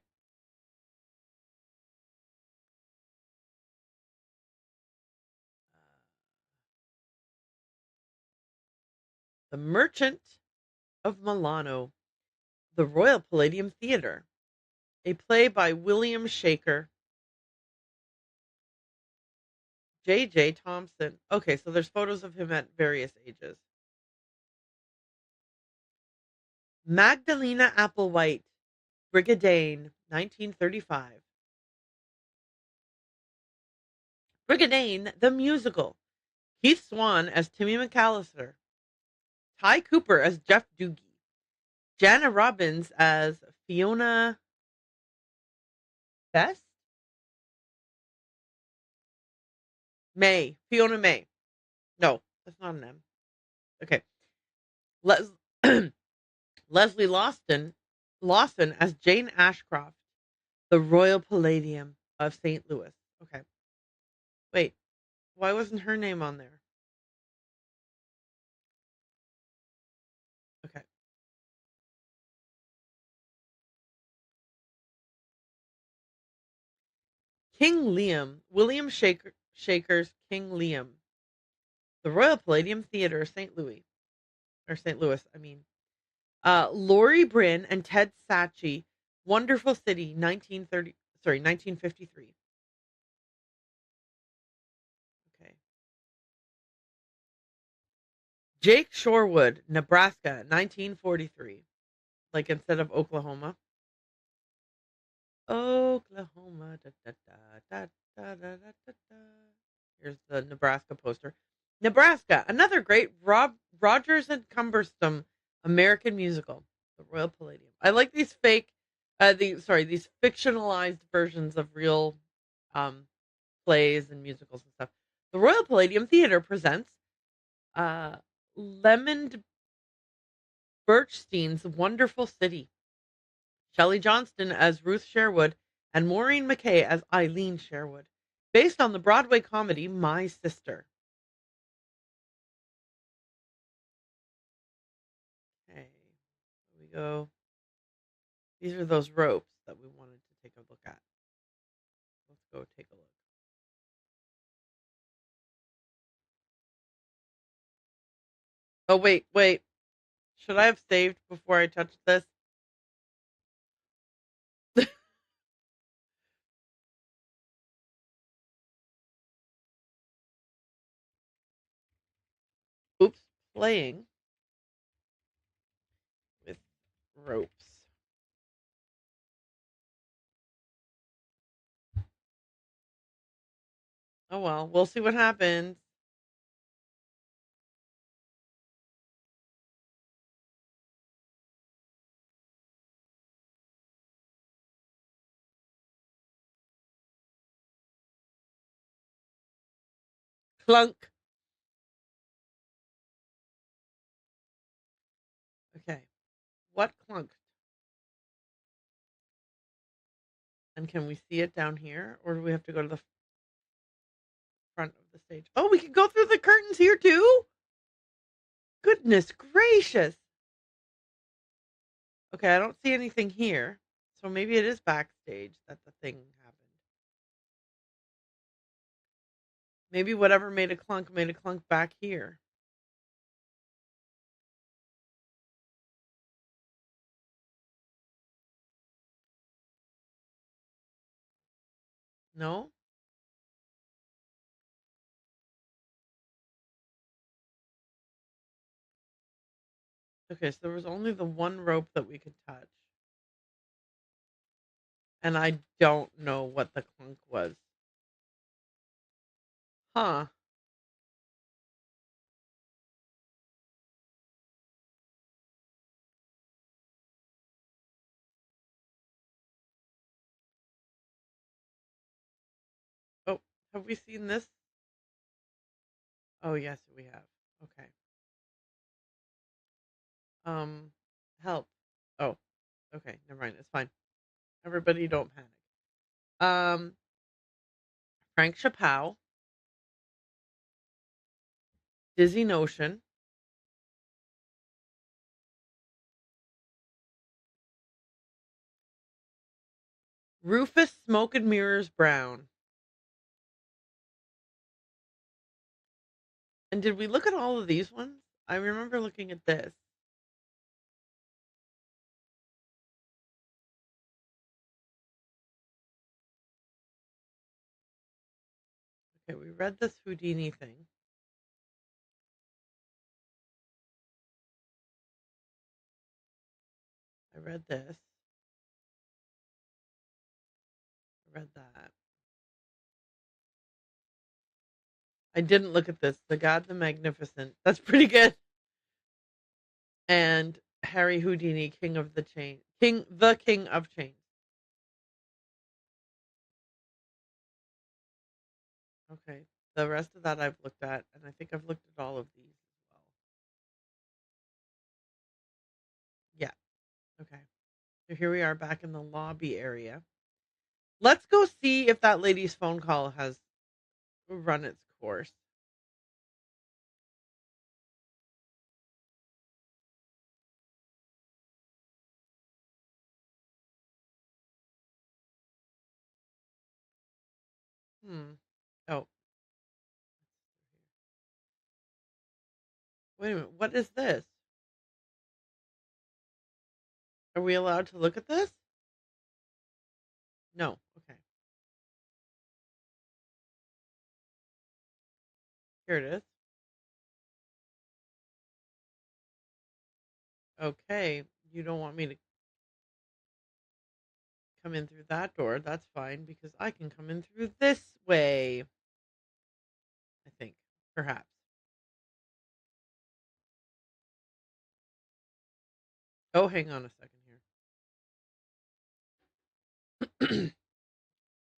The Merchant of Milano, the Royal Palladium Theater, a play by William Shaker, J.J. Thompson. Okay, so there's photos of him at various ages. Magdalena Applewhite, Brigadane, 1935. Brigadane, the musical. Keith Swan as Timmy McAllister. Ty Cooper as Jeff Doogie. Jana Robbins as Fiona Best? May. Fiona May. No, that's not an M. Okay. Les- Leslie Lawson as Jane Ashcroft, the Royal Palladium of St. Louis. Okay. Wait, why wasn't her name on there? Okay. King Liam, Shaker's King Liam, the Royal Palladium Theater, St. Louis, I mean. Laurie Bryn and Ted Saatchi, Wonderful City, 1930. sorry, 1953. Okay. Jake Shorewood, Nebraska, 1943. Like instead of Oklahoma. Oklahoma. Da, da, da, da, da, da, da, da. Here's the Nebraska poster. Nebraska, another great Rogers and Cumbersome American musical, the Royal Palladium. I like these these fictionalized versions of real um, plays and musicals and stuff. The Royal Palladium Theater presents uh, Lemond Burstein's Wonderful City. Shelley Johnston as Ruth Sherwood and Maureen McKay as Eileen Sherwood, based on the Broadway comedy My Sister. Okay, here we go. These are those ropes that we wanted to take a look at. Let's go take a look. Oh, wait. Should I have saved before I touched this? Oops, playing with ropes. Oh well, we'll see what happens. Clunk. Okay, what clunked? And can we see it down here, or do we have to go to the front of the stage? Oh, we can go through the curtains here too. Goodness gracious. Okay, I don't see anything here. So maybe it is backstage that the thing happened. Maybe whatever made a clunk back here. No? Okay, so there was only the one rope that we could touch. And I don't know what the clunk was. Huh. Oh, have we seen this? Oh, yes, we have. Okay. Um, help. Oh, okay, never mind. It's fine. Everybody don't panic. Frank Chappell, Dizzy Notion, Rufus Smoke and Mirrors Brown. And did we look at all of these ones? I remember looking at this. Okay, we read this Houdini thing. I read this. I read that. I didn't look at this. The God the Magnificent. That's pretty good. And Harry Houdini, King of the Chain. King of Chains. Okay. The rest of that I've looked at, and I think I've looked at all of these as well. Yeah. Okay. So here we are back in the lobby area. Let's go see if that lady's phone call has run its course. Oh, wait a minute. What is this? Are we allowed to look at this? No. Okay. Here it is. Okay, you don't want me to come in through that door. That's fine because I can come in through this way. I think, perhaps. Oh, hang on a second here.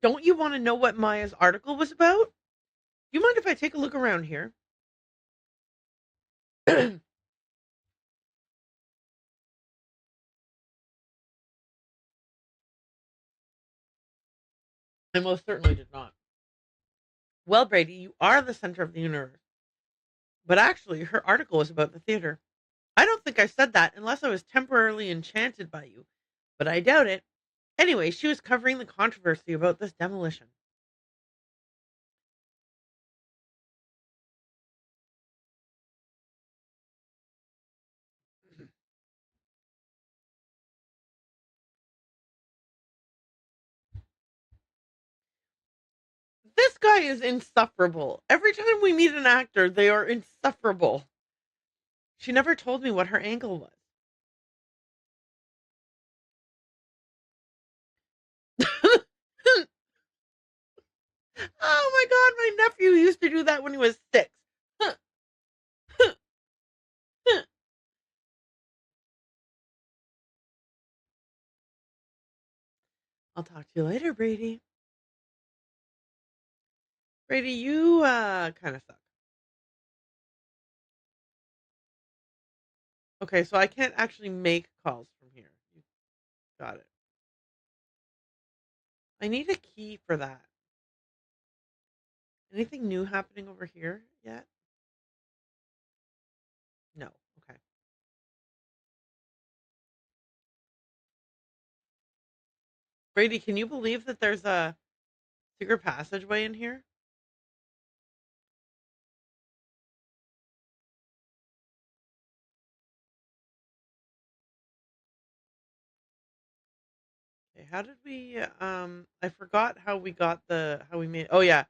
Don't you want to know what Maya's article was about? Do you mind if I take a look around here? I most certainly did not. Well, Brady, you are the center of the universe. But actually, her article was about the theater. I don't think I said that unless I was temporarily enchanted by you, but I doubt it. Anyway, she was covering the controversy about this demolition. This guy is insufferable. Every time we meet an actor, they are insufferable. She never told me what her angle was. Oh my god, my nephew used to do that when he was 6. I'll talk to you later, Brady. Brady, you kind of suck. Okay, so I can't actually make calls from here. You got it. I need a key for that. Anything new happening over here yet? No. Okay. Brady, can you believe that there's a secret passageway in here? Okay, how did we I forgot how we got how we made. Oh yeah,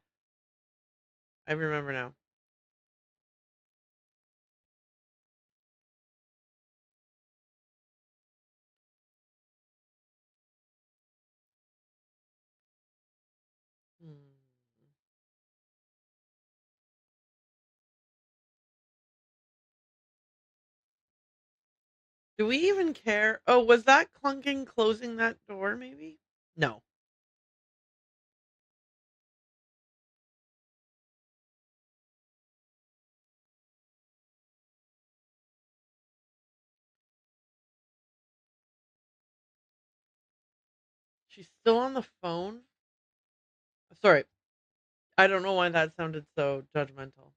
I remember now. Hmm. Do we even care? Oh, was that clunking closing that door maybe? No. She's still on the phone? Sorry. I don't know why that sounded so judgmental.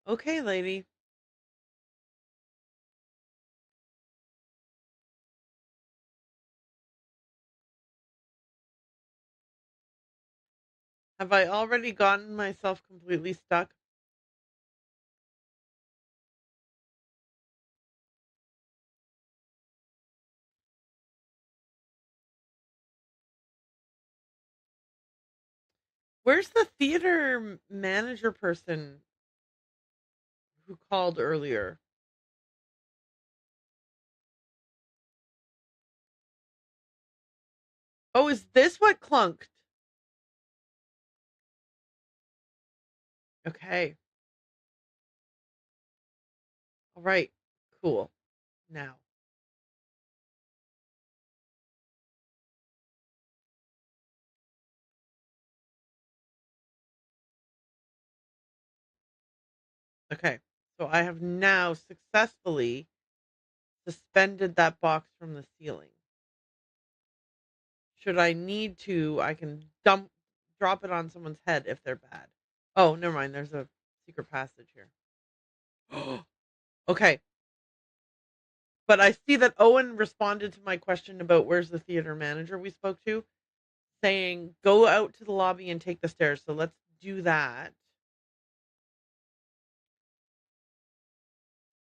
Okay, lady. Have I already gotten myself completely stuck? Where's the theater manager person who called earlier? Oh, is this what clunked? Okay. All right. Cool. Now. Okay. So I have now successfully suspended that box from the ceiling. Should I need to, I can drop it on someone's head if they're bad. Oh, never mind. There's a secret passage here. Okay. But I see that Owen responded to my question about where's the theater manager we spoke to, saying go out to the lobby and take the stairs. So let's do that.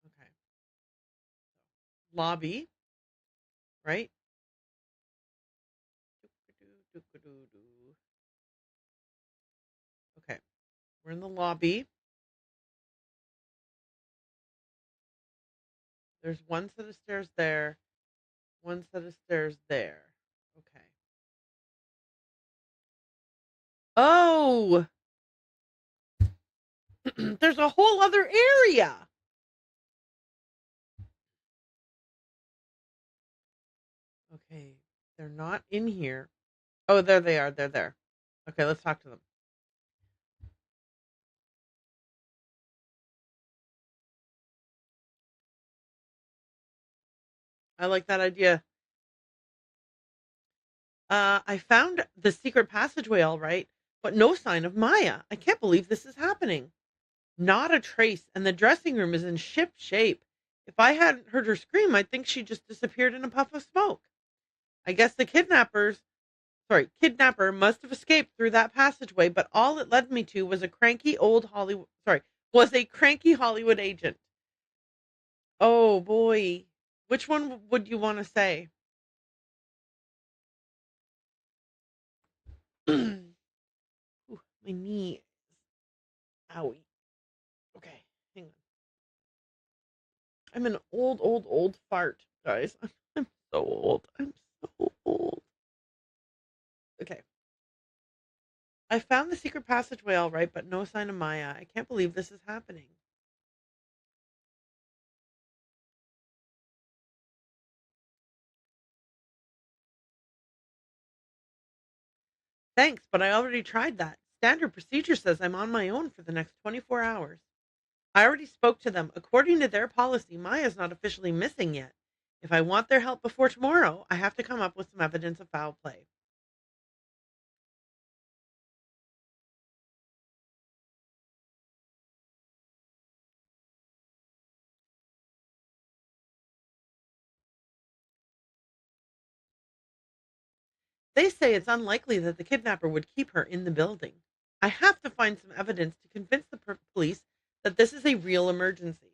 Okay. Lobby. right? Okay, we're in the lobby. There's one set of stairs there, one set of stairs there. Okay. Oh, there's a whole other area. Okay, they're not in here. Oh, there they are. They're there. Okay, let's talk to them. I like that idea. I found the secret passageway all right, but no sign of Maya. I can't believe this is happening. Not a trace, and the dressing room is in ship shape. If I hadn't heard her scream, I'd think she just disappeared in a puff of smoke. I guess the kidnapper must have escaped through that passageway, but all it led me to was a cranky Hollywood agent. Oh boy. Which one would you want to say? Ooh, my knee. Owie. Okay, hang on. I'm an old, old, old fart, guys. I'm so old. I'm so old. Okay. I found the secret passageway all right, but no sign of Maya. I can't believe this is happening. Thanks, but I already tried that. Standard procedure says I'm on my own for the next 24 hours. I already spoke to them. According to their policy, Maya's not officially missing yet. If I want their help before tomorrow, I have to come up with some evidence of foul play. They say it's unlikely that the kidnapper would keep her in the building. I have to find some evidence to convince the police that this is a real emergency.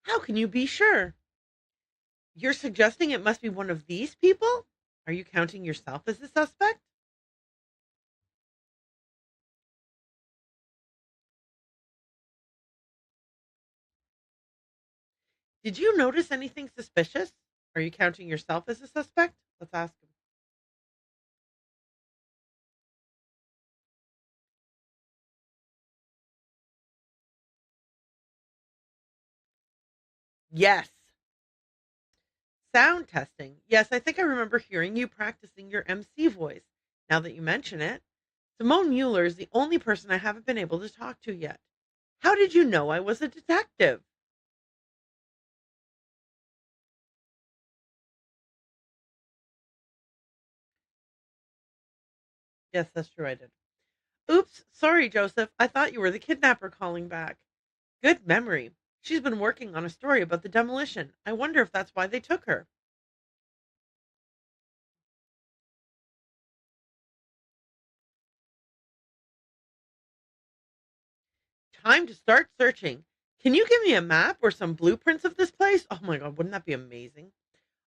How can you be sure? You're suggesting it must be one of these people? Are you counting yourself as a suspect? Did you notice anything suspicious? Are you counting yourself as a suspect? Let's ask him. Yes. Sound testing. Yes, I think I remember hearing you practicing your MC voice. Now that you mention it, Simone Mueller is the only person I haven't been able to talk to yet. How did you know I was a detective? Yes, that's true. I did. Oops. Sorry, Joseph. I thought you were the kidnapper calling back. Good memory. She's been working on a story about the demolition. I wonder if that's why they took her. Time to start searching. Can you give me a map or some blueprints of this place? Oh my god, wouldn't that be amazing?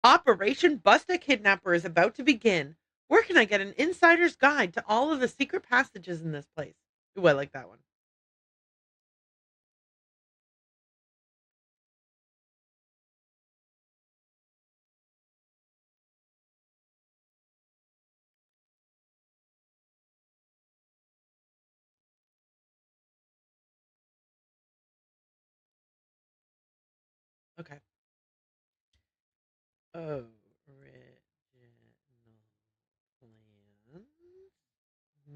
Operation Bust a Kidnapper is about to begin. Where can I get an insider's guide to all of the secret passages in this place? Ooh, I like that one. Okay. Original plans,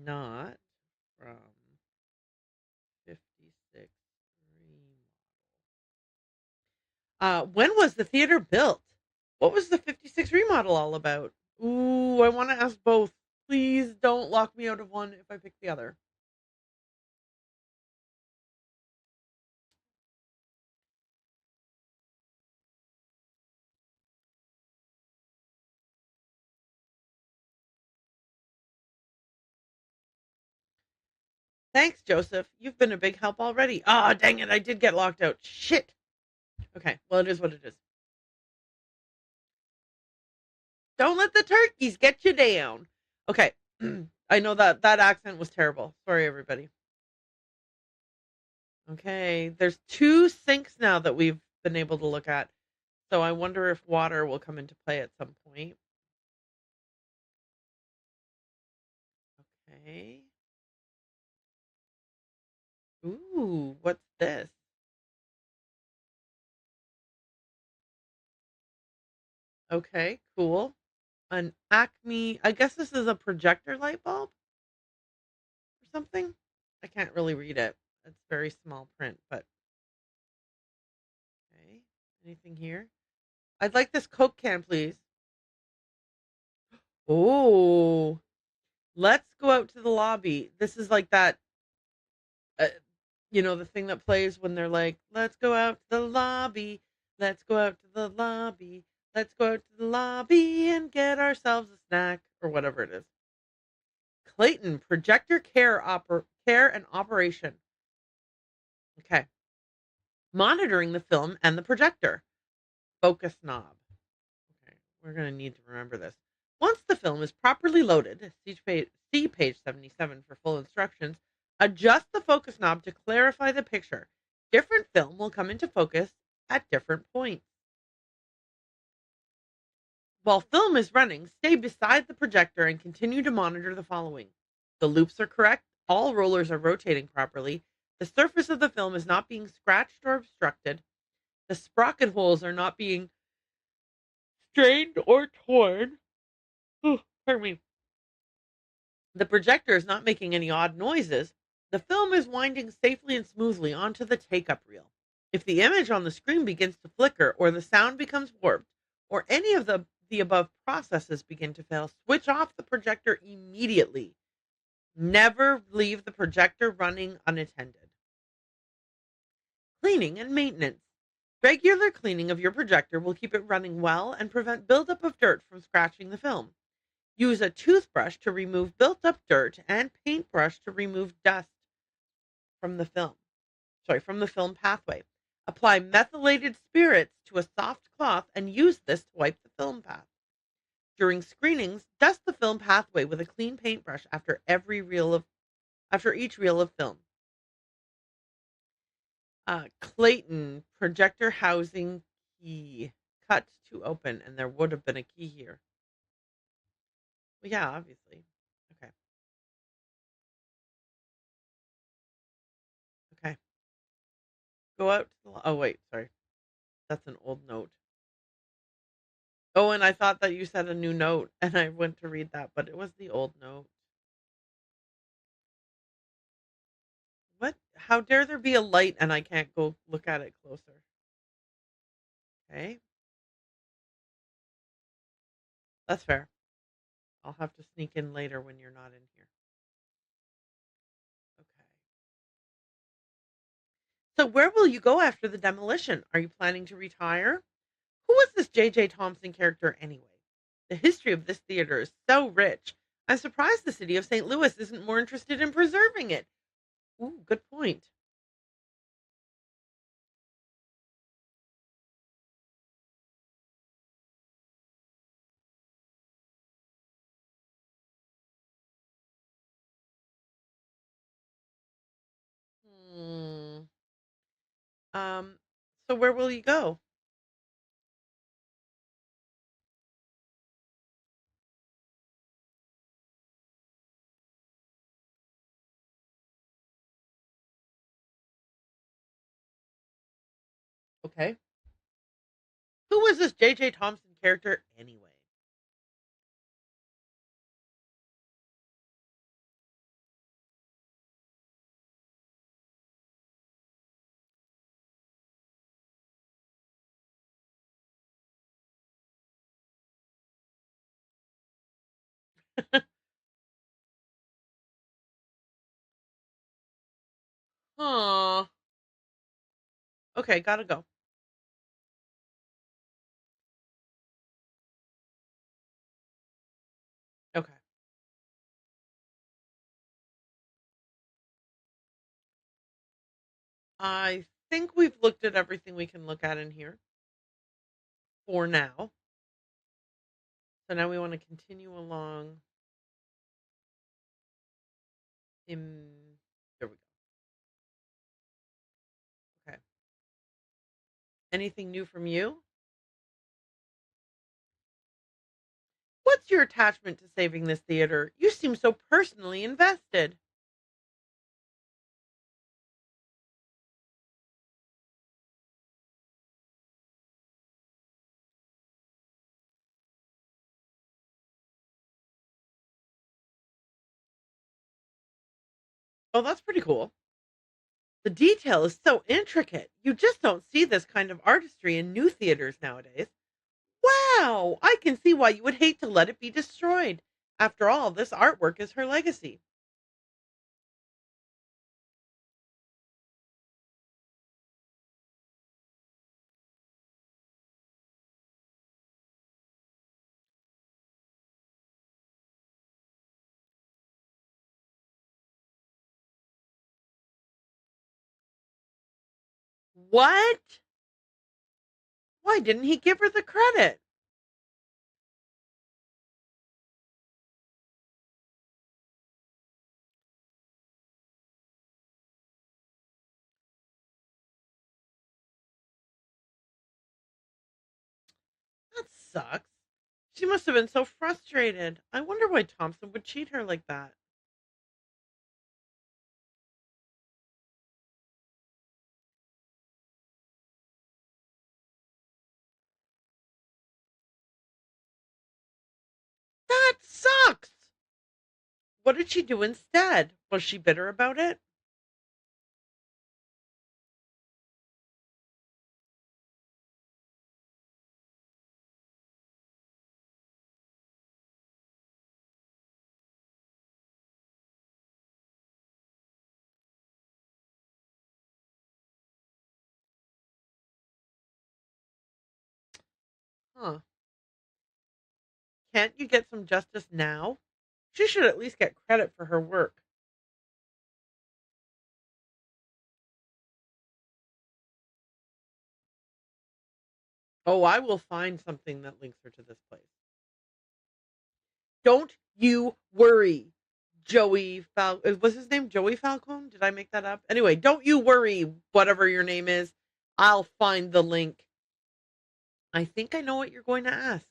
not from 56 remodel. When was the theater built? What was the 56 remodel all about? Ooh, I want to ask both. Please don't lock me out of one if I pick the other. Thanks, Joseph. You've been a big help already. Ah, dang it. I did get locked out. Shit. Okay. Well, it is what it is. Don't let the turkeys get you down. Okay. I know that accent was terrible. Sorry, everybody. Okay. There's two sinks now that we've been able to look at. So I wonder if water will come into play at some point. Okay. Ooh, what's this? Okay, cool. An Acme, I guess this is a projector light bulb or something. I can't really read it. It's very small print, but okay. Anything here? I'd like this Coke can, please. Oh, let's go out to the lobby. This is like that, uh, the thing that plays when they're like, let's go out to the lobby. Let's go out to the lobby. Let's go out to the lobby and get ourselves a snack or whatever it is. Clayton, projector care and operation. Okay. Monitoring the film and the projector. Focus knob. Okay. We're going to need to remember this. Once the film is properly loaded, see page 77 for full instructions, adjust the focus knob to clarify the picture. Different film will come into focus at different points. While film is running, stay beside the projector and continue to monitor the following. The loops are correct, all rollers are rotating properly, the surface of the film is not being scratched or obstructed, the sprocket holes are not being strained or torn. Pardon me. The projector is not making any odd noises. The film is winding safely and smoothly onto the take up reel. If the image on the screen begins to flicker or the sound becomes warped or any of the above processes begin to fail, switch off the projector immediately. Never leave the projector running unattended. Cleaning and maintenance. Regular cleaning of your projector will keep it running well and prevent buildup of dirt from scratching the film. Use a toothbrush to remove built up dirt and paintbrush to remove dust from the film. From the film pathway. Apply methylated spirits to a soft cloth and use this to wipe the film path. During screenings, dust the film pathway with a clean paintbrush after each reel of film. Clayton, projector housing key. Cut to open, and there would have been a key here. Well, yeah, obviously. Okay. Okay. Go out to the. Oh, wait. Sorry. That's an old note. Oh, and I thought that you said a new note, and I went to read that, but it was the old note. What? How dare there be a light and I can't go look at it closer? Okay. That's fair. I'll have to sneak in later when you're not in here. Okay. So, where will you go after the demolition? Are you planning to retire? Who was this J.J. Thompson character anyway? The history of this theater is so rich. I'm surprised the city of St. Louis isn't more interested in preserving it. Ooh, good point. Hmm. Um. So where will you go? Okay. Who was this J.J. Thompson character anyway? Huh. Okay, gotta go. Okay. I think we've looked at everything we can look at in here for now. So now we want to continue along in there we go. Okay. Anything new from you? What's your attachment to saving this theater? You seem so personally invested. Oh, that's pretty cool. The detail is so intricate. You just don't see this kind of artistry in new theaters nowadays. Wow, I can see why you would hate to let it be destroyed. After all, this artwork is her legacy. What? Why didn't he give her the credit? That sucks. She must have been so frustrated. I wonder why Thompson would cheat her like that. That sucks. What did she do instead? Was she bitter about it? Huh. Can't you get some justice now? She should at least get credit for her work. Oh, I will find something that links her to this place. Don't you worry, Joey was his name Joey Falcone? Did I make that up? Anyway, don't you worry, whatever your name is. I'll find the link. I think I know what you're going to ask.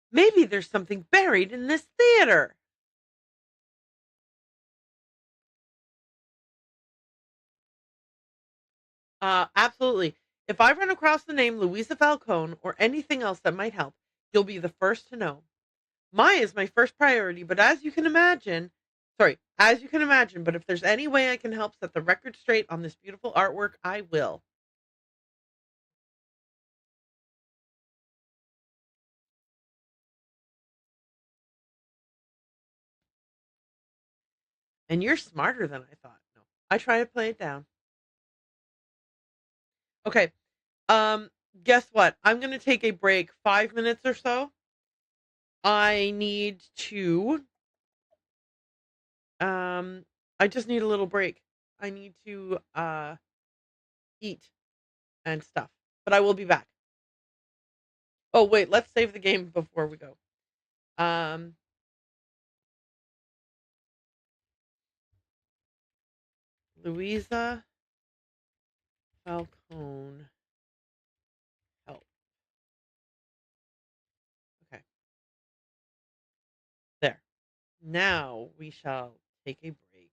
Maybe there's something buried in this theater. Absolutely. If I run across the name Louisa Falcone or anything else that might help, you'll be the first to know. Maya is my first priority, but as you can imagine, but if there's any way I can help set the record straight on this beautiful artwork, I will. And you're smarter than I thought. No, I try to play it down. Okay. Um, guess what? I'm gonna take a break, 5 minutes or so. I need to um I just need a little break. I need to eat and stuff. But I will be back. Oh wait, let's save the game before we go. Um Louisa Falcone help. Okay. There. Now we shall take a break.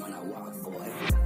when I walk, boy.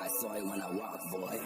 I saw it when I walk, boy.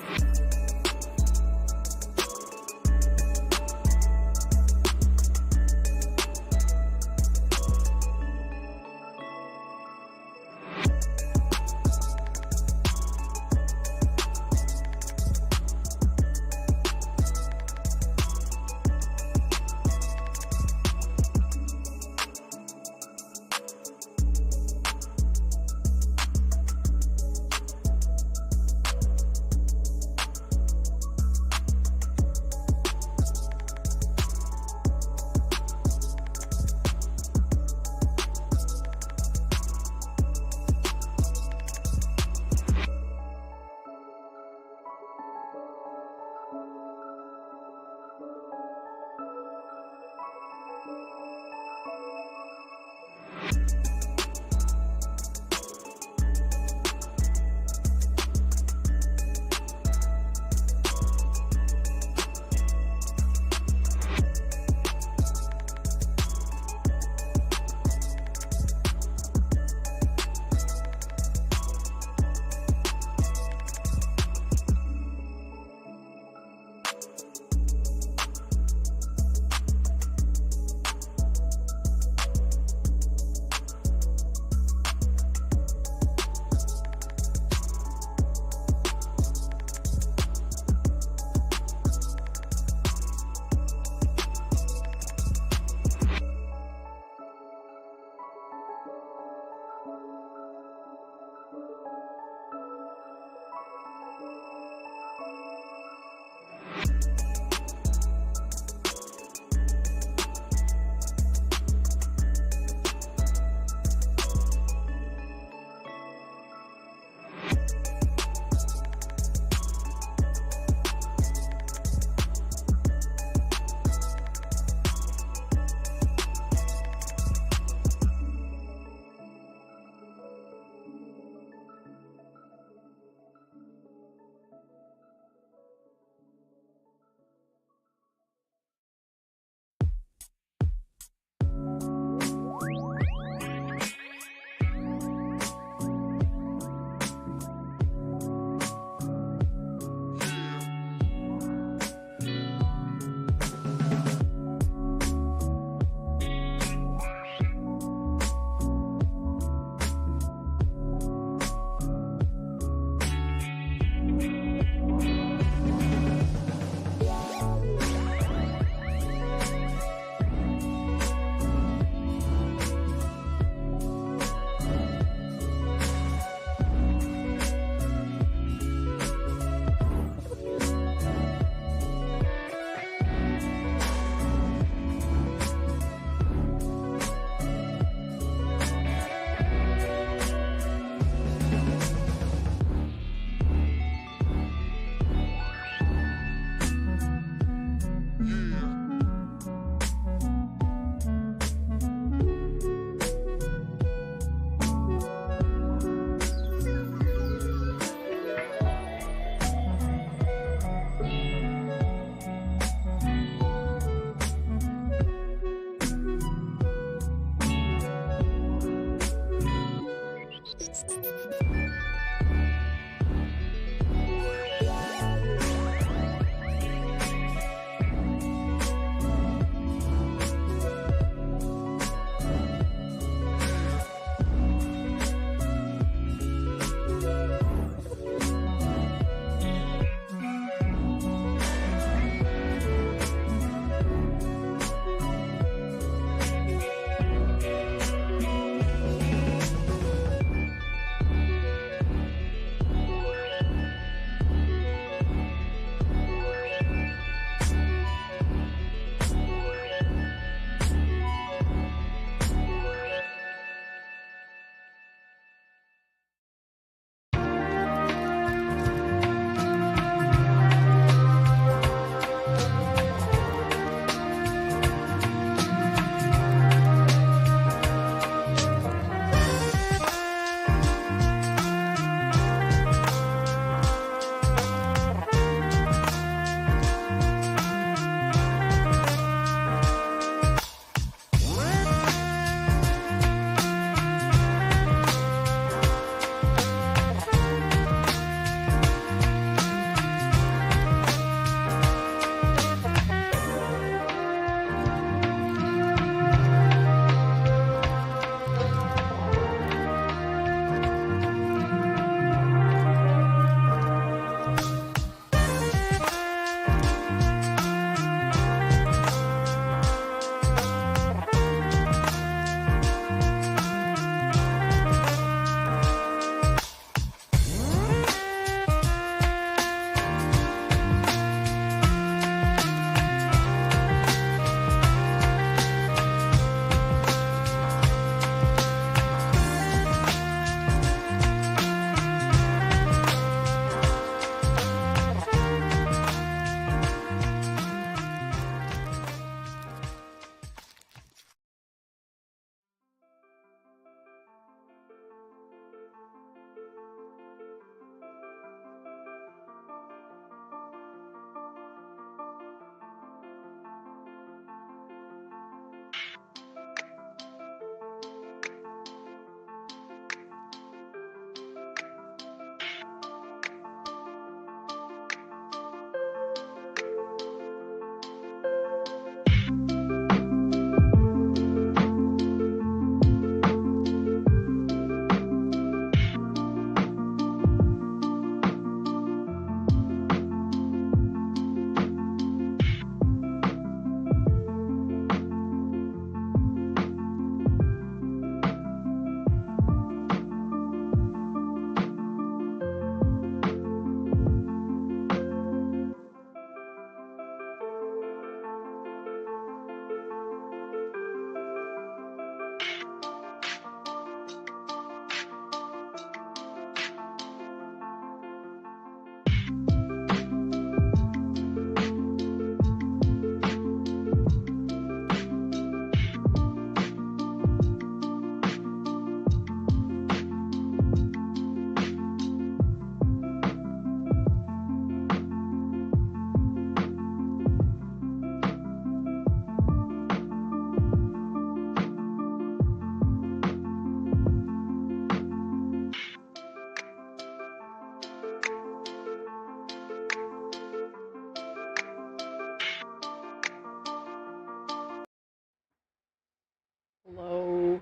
Hello.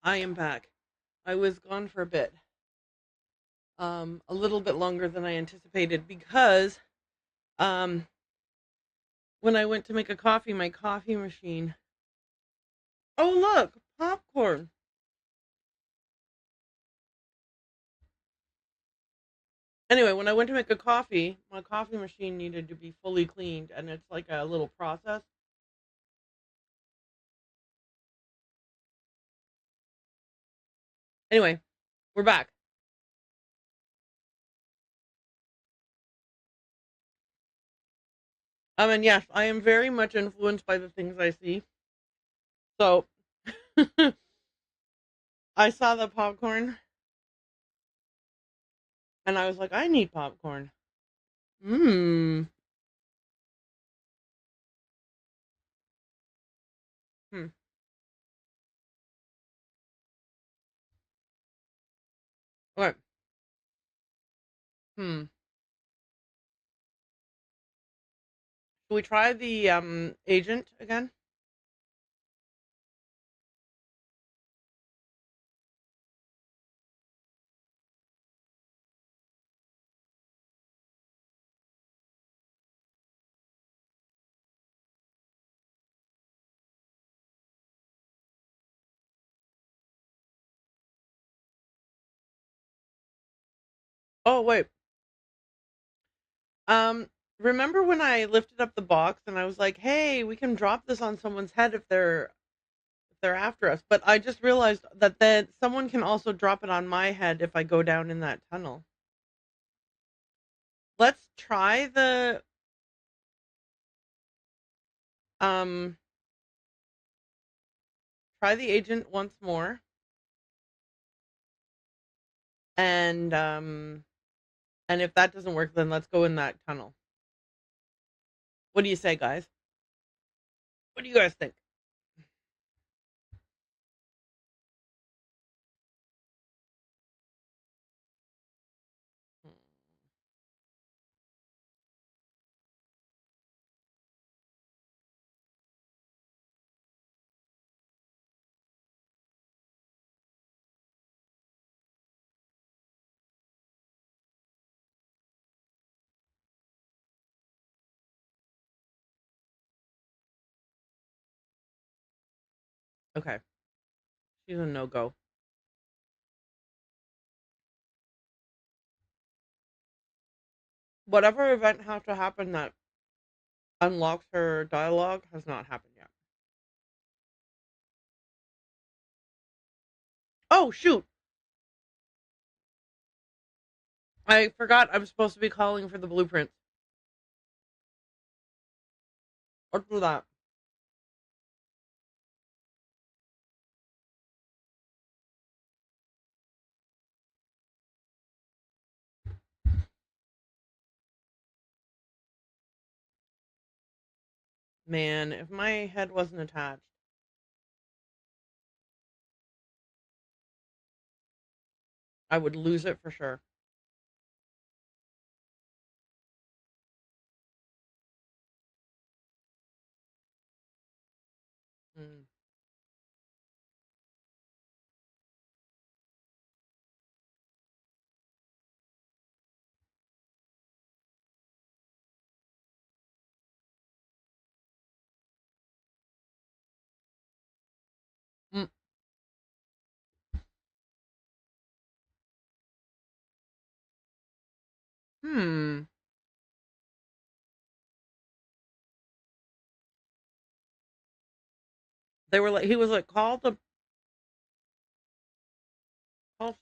I am back. I was gone for a bit, a little bit longer than I anticipated because um, when I went to make a coffee, my coffee machine. Oh, look, popcorn. Anyway, when I went to make a coffee, my coffee machine needed to be fully cleaned, and it's like a little process. Anyway, we're back. And yes, I am very much influenced by the things I see. So I saw the popcorn, and I was like, I need popcorn. Mmm. Hmm. Okay. Hmm. Should we try the agent again? Oh wait. Um, remember when I lifted up the box and I was like, "Hey, we can drop this on someone's head if they're after us." But I just realized that someone can also drop it on my head if I go down in that tunnel. Let's um try the agent once more, and if that doesn't work, then let's go in that tunnel. What do you say, guys? What do you guys think? Okay, she's a no go. Whatever event has to happen that unlocks her dialogue has not happened yet. Oh shoot! I forgot I'm supposed to be calling for the blueprints. Let's do that. Man, if my head wasn't attached, I would lose it for sure. Mm. Mm. Hmm. They were like, he was like, call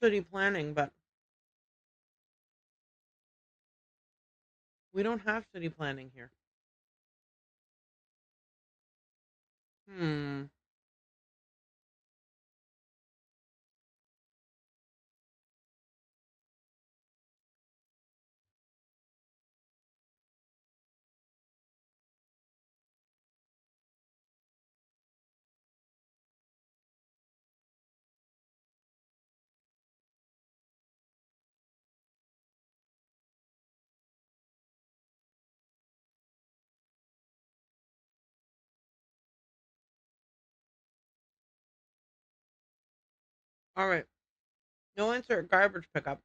city planning, but we don't have city planning here. Hmm. All right. No answer at garbage pickup.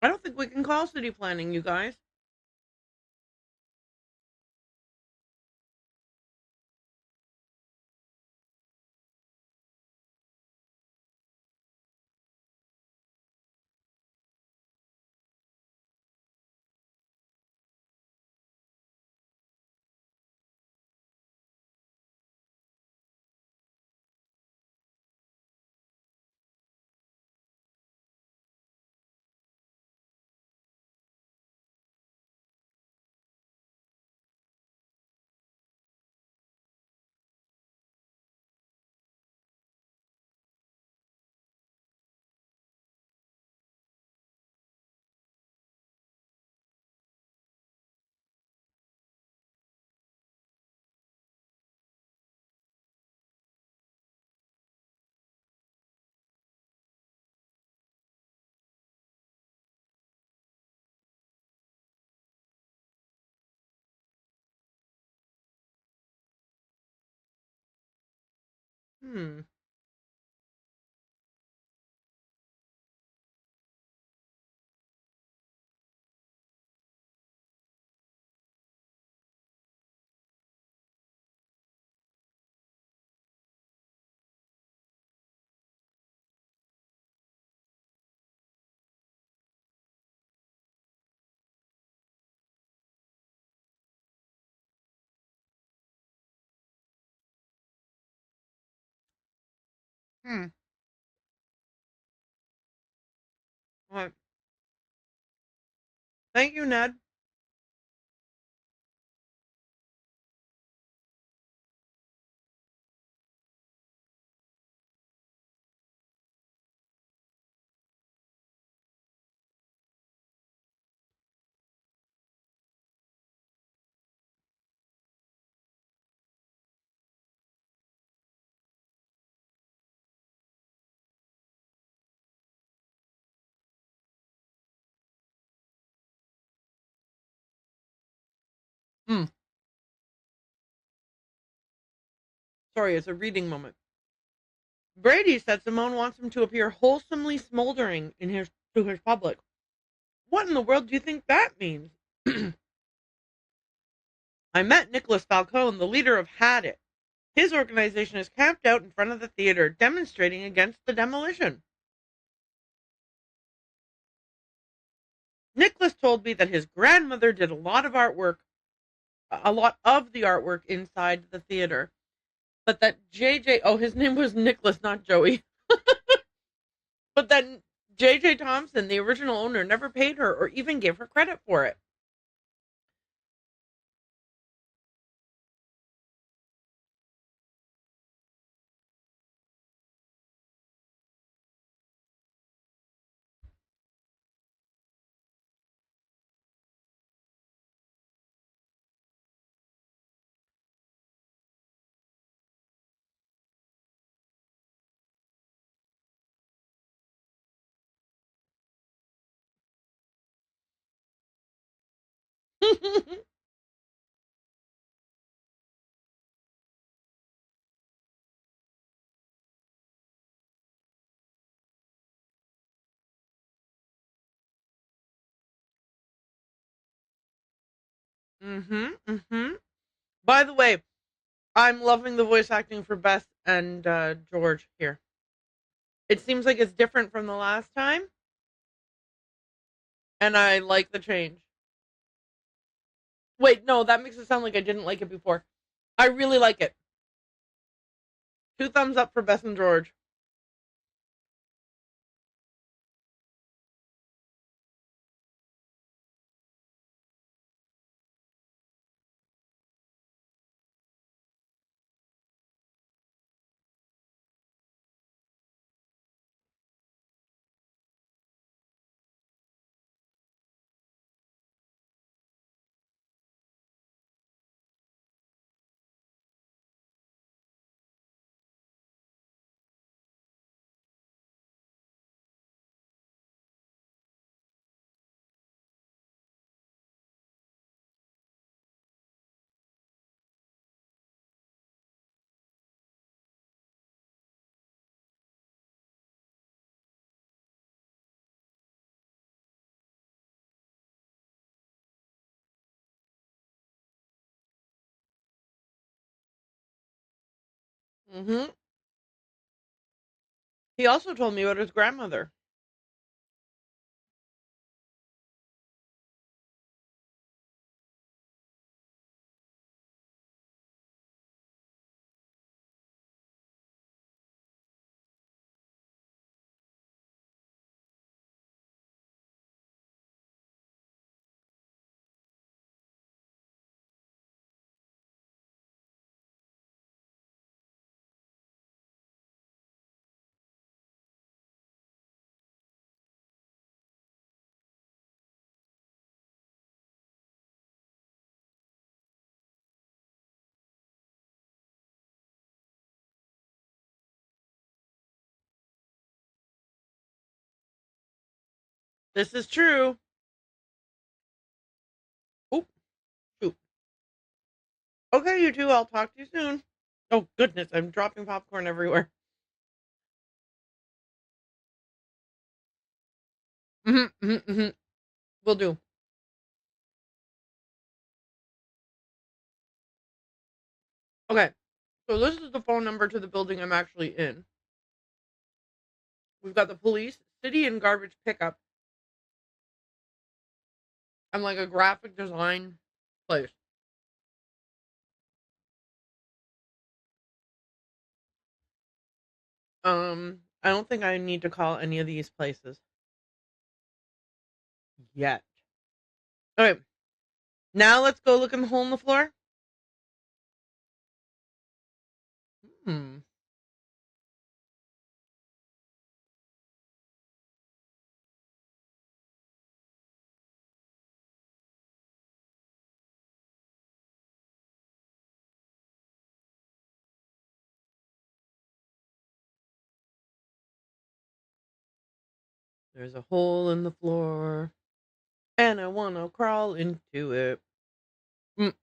I don't think we can call city planning, you guys. Hmm. Hmm. All right. Thank you, Ned. Hmm. Sorry, it's a reading moment. Brady said Simone wants him to appear wholesomely smoldering in his to his public. What in the world do you think that means? I met Nicholas Falcone, the leader of Had It. His organization is camped out in front of the theater, demonstrating against the demolition. Nicholas told me that his grandmother did a lot of the artwork inside the theater, but that JJ, oh, his name was Nicholas, not Joey, but that JJ Thompson, the original owner, never paid her or even gave her credit for it. Mm-hmm. Mm-hmm. By the way, I'm loving the voice acting for Beth and George here. It seems like it's different from the last time, and I like the change. Wait, no, that makes it sound like I didn't like it before. I really like it. Two thumbs up for Beth and George. Mhm. He also told me about his grandmother. This is true. Oh, shoot. Okay, you two. I'll talk to you soon. Oh, goodness. I'm dropping popcorn everywhere. Will do. Okay. So this is the phone number to the building I'm actually in. We've got the police, city, and garbage pickup. I'm like a graphic design place. I don't think I need to call any of these places yet. Okay. Now let's go look in the hole in the floor. Hmm. There's a hole in the floor, and I want to crawl into it. Mm.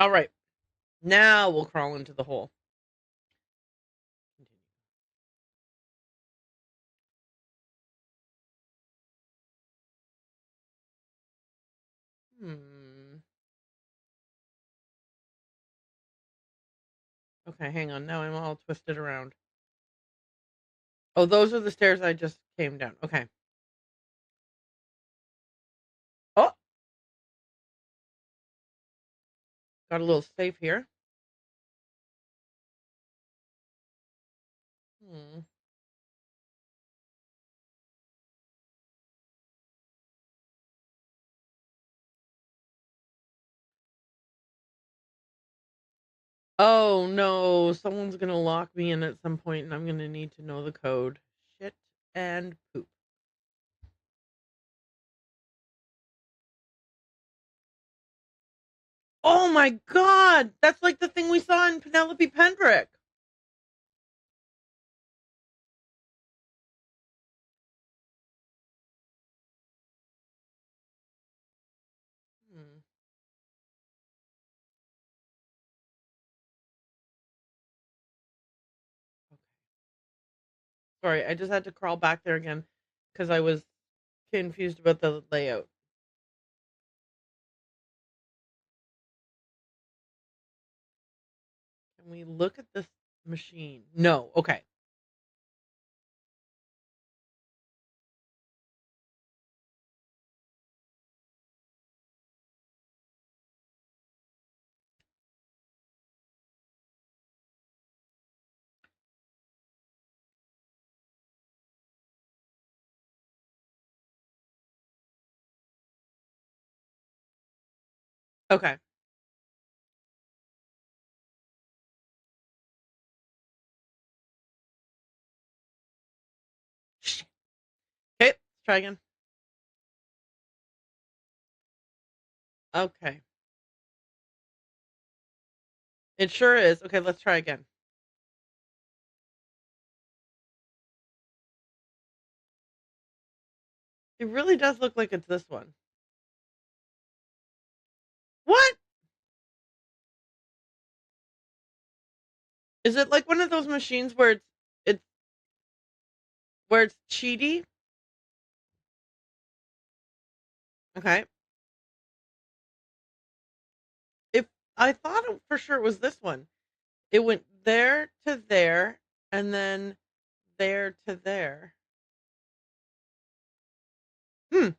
All right. Now we'll crawl into the hole. Hmm. Okay, hang on. Now I'm all twisted around. Oh, those are the stairs I just came down. Okay. Oh, got a little safe here. Hmm. Oh no, someone's gonna lock me in at some point, and I'm gonna need to know the code. Shit and poop. Oh my god, that's like the thing we saw in Penelope Pendrick. Hmm. Okay. Sorry, I just had to crawl back there again because I was confused about the layout. Can we look at this machine? No. Okay. Okay. Shit. Okay. Let's try again. Okay. It sure is. Okay, let's try again. It really does look like it's this one. What? Is it like one of those machines where it's where it's cheaty? Okay. If I thought for sure it was this one. It went there to there and then there to there. Hmm.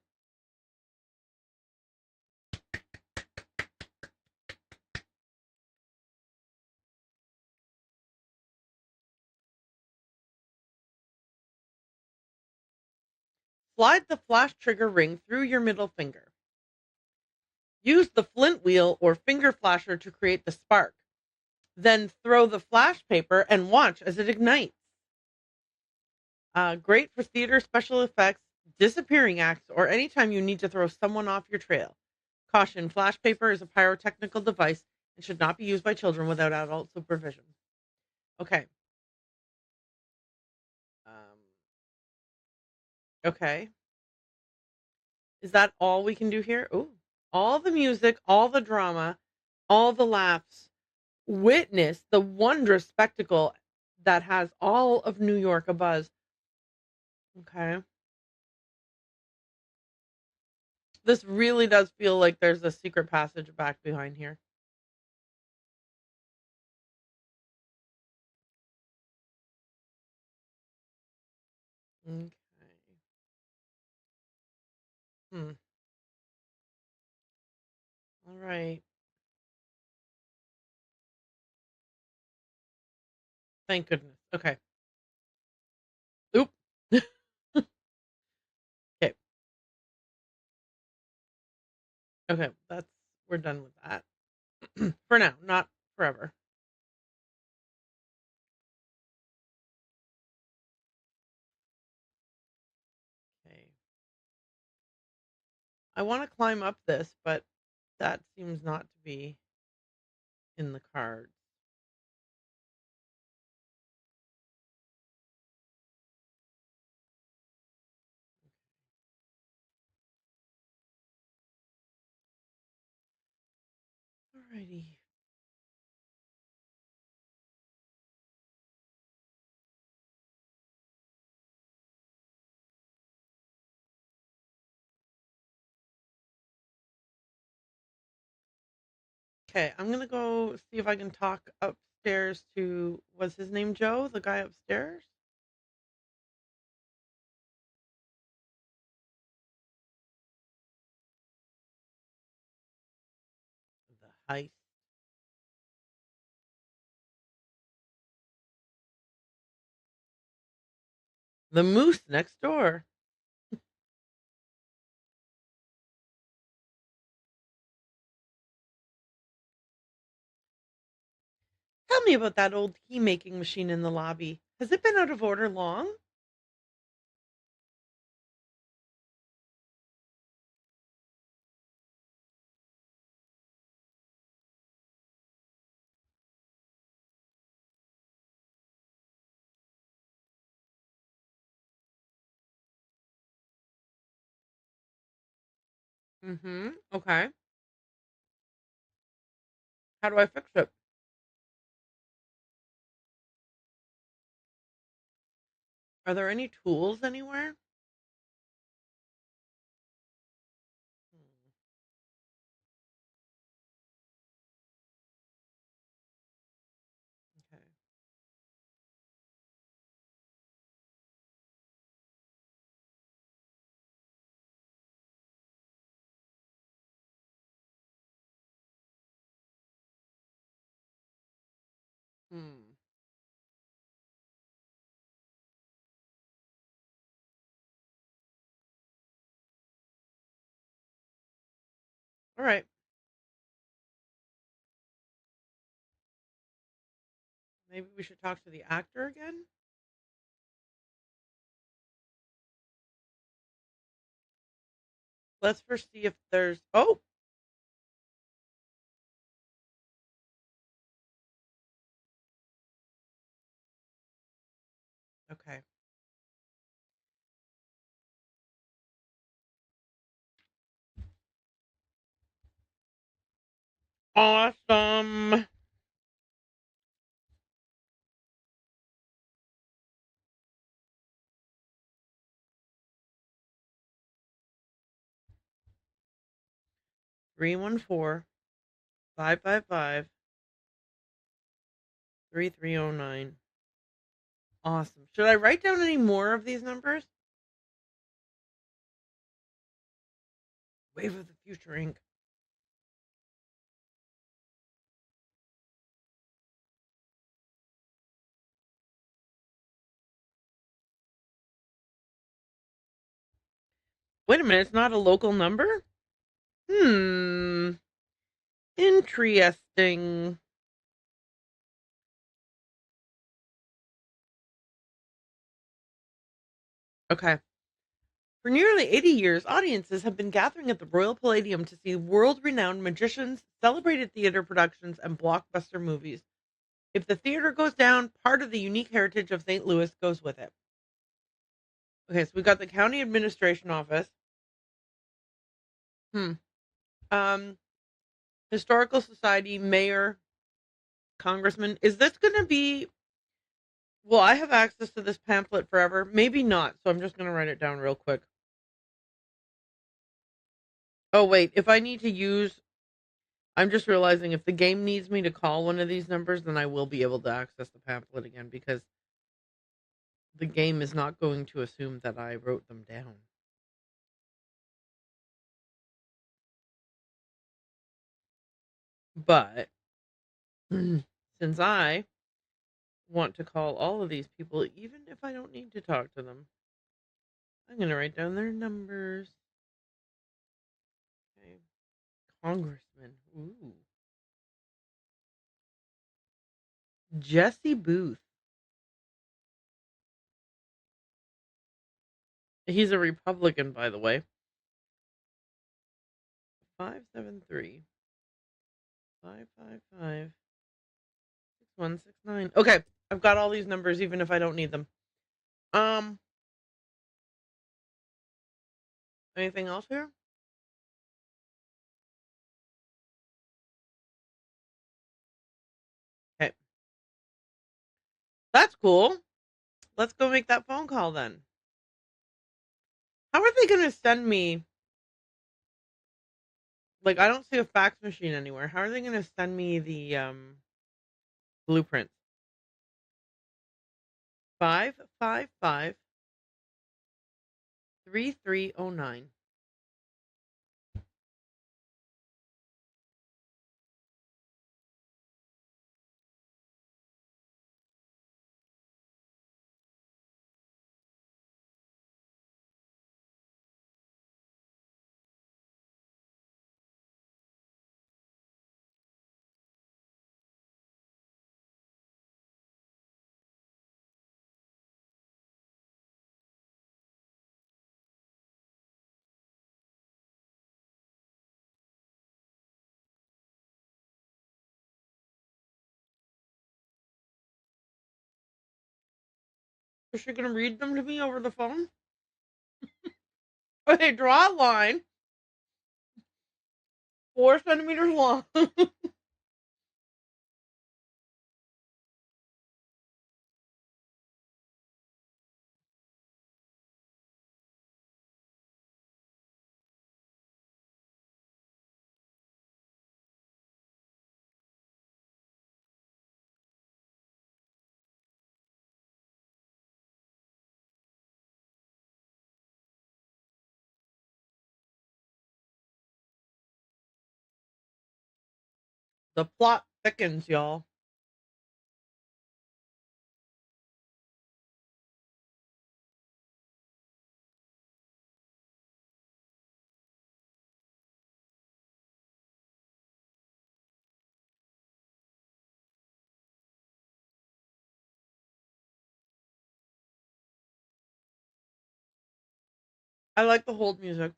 Slide the flash trigger ring through your middle finger. Use the flint wheel or finger flasher to create the spark. Then throw the flash paper and watch as it ignites. Great for theater special effects, disappearing acts, or anytime you need to throw someone off your trail. Caution, flash paper is a pyrotechnical device and should not be used by children without adult supervision. Okay. Um, okay. Is that all we can do here? Ooh. All the music, all the drama, all the laughs. Witness the wondrous spectacle that has all of New York abuzz. Okay. This really does feel like there's a secret passage back behind here. Okay. Hmm. All right. Thank goodness. Okay. Oop. Okay. Okay. We're done with that for now, not forever. Okay. I want to climb up this, but that seems not to be in the cards. Alrighty. Okay, I'm gonna go see if I can talk upstairs to, was his name Joe, the guy upstairs? The heist. The moose next door. Tell me about that old key making machine in the lobby. Has it been out of order long? Mm-hmm. Okay. How do I fix it? Are there any tools anywhere? Hmm, okay. Hmm. All right. Maybe we should talk to the actor again. Let's first see if there's. Oh, okay. Awesome. 314-555-3309. Awesome. Should I write down any more of these numbers? Wave of the Future Inc. Wait a minute, it's not a local number? Hmm. Interesting. Okay. For nearly 80 years, audiences have been gathering at the Royal Palladium to see world renowned magicians, celebrated theater productions, and blockbuster movies. If the theater goes down, part of the unique heritage of St. Louis goes with it. Okay, so we got the county administration office. Hmm. Um, Historical Society, mayor, congressman. Is this going to be? Will I have access to this pamphlet forever? Maybe not. So I'm just going to write it down real quick. Oh wait, if I need to use, I'm just realizing if the game needs me to call one of these numbers, then I will be able to access the pamphlet again because the game is not going to assume that I wrote them down. But since I want to call all of these people, even if I don't need to talk to them, I'm going to write down their numbers. Okay. Congressman. Ooh. Jesse Booth. He's a Republican, by the way. 573 555 6169. Okay, I've got all these numbers even if I don't need them. Um, Anything else here? Okay, that's cool. Let's go make that phone call then. How are they going to send me? Like, I don't see a fax machine anywhere. How are they going to send me the blueprints? 555-3309. Is she going to read them to me over the phone? Okay, draw a line 4 centimeters long. The plot thickens, y'all. I like the hold music.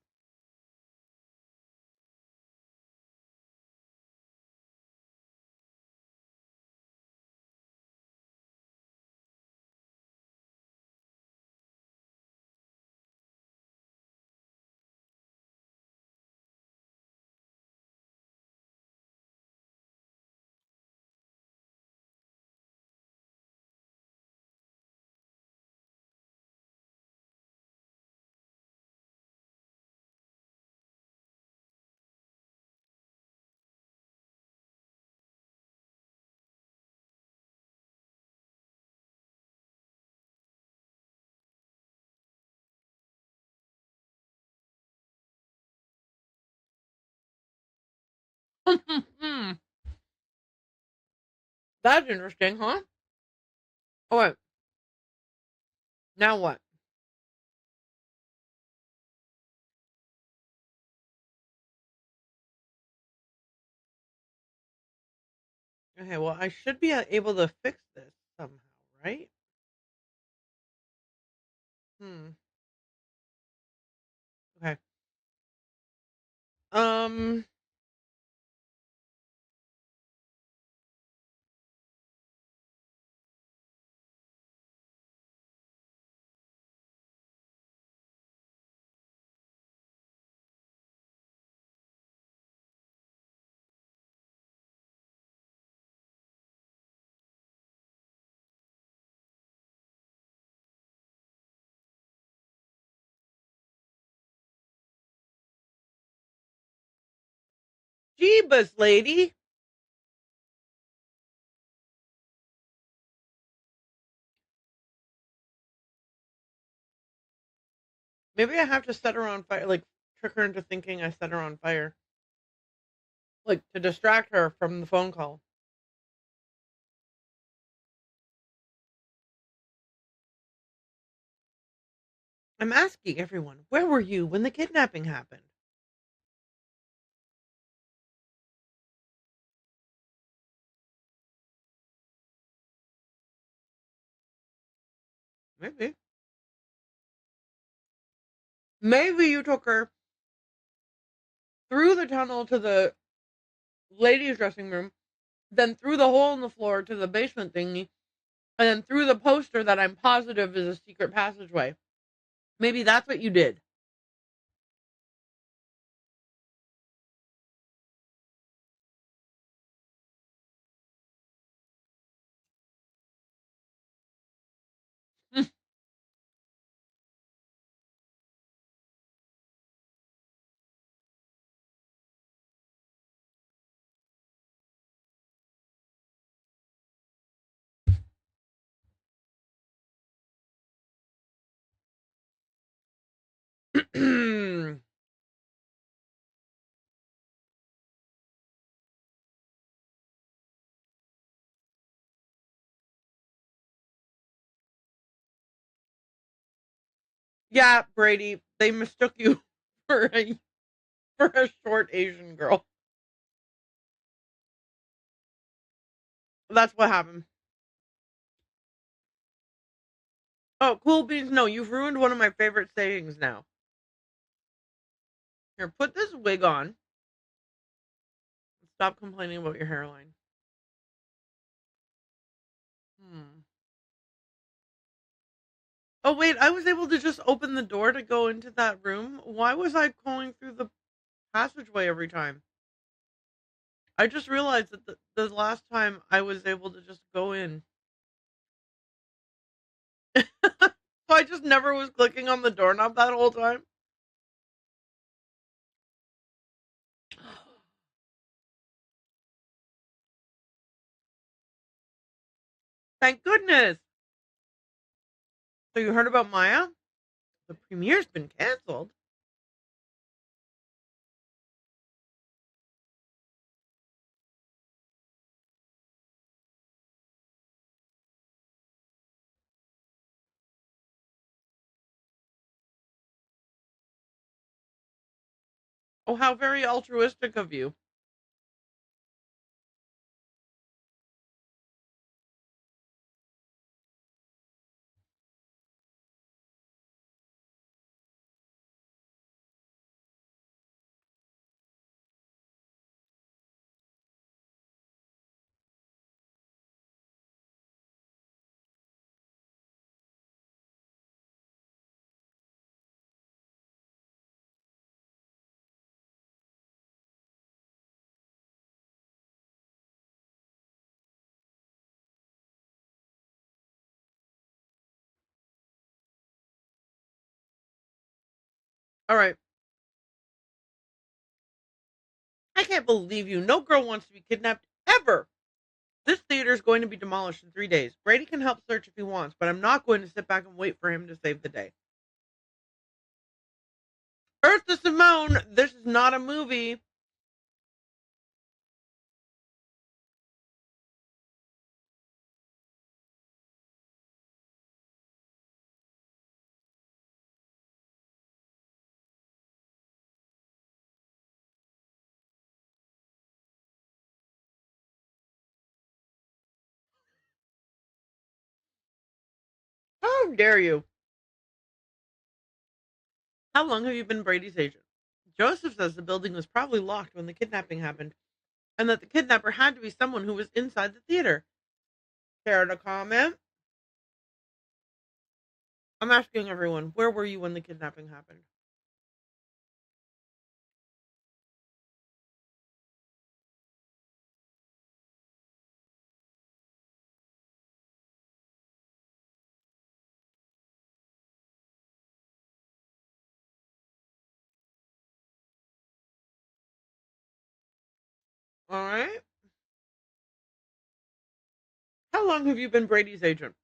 That's interesting, huh? Oh, wait. Now what? Okay, well, I should be able to fix this somehow, right? Hmm. Okay. Um. Jeebus, lady. Maybe I have to set her on fire, like trick her into thinking I set her on fire, like to distract her from the phone call. I'm asking everyone, where were you when the kidnapping happened? Maybe. Maybe you took her through the tunnel to the ladies' dressing room, then through the hole in the floor to the basement thingy, and then through the poster that I'm positive is a secret passageway. Maybe that's what you did. Yeah, Brady, they mistook you for a short Asian girl. That's what happened. Oh, cool beans. No, you've ruined one of my favorite sayings now. Here, put this wig on. Stop complaining about your hairline. Hmm. Oh, wait, I was able to just open the door to go into that room. Why was I going through the passageway every time? I just realized that the last time I was able to just go in. So I just never was clicking on the doorknob that whole time. Thank goodness. So you heard about Maya? The premiere's been canceled. Oh, how very altruistic of you. All right. I can't believe you. No girl wants to be kidnapped ever. This theater is going to be demolished in 3 days. Brady can help search if he wants, but I'm not going to sit back and wait for him to save the day. Earth to Simone, this is not a movie. How dare you? How long have you been Brady's agent? Joseph says the building was probably locked when the kidnapping happened, and that the kidnapper had to be someone who was inside the theater. Care to comment? I'm asking everyone, where were you when the kidnapping happened? All right. How long have you been Brady's agent?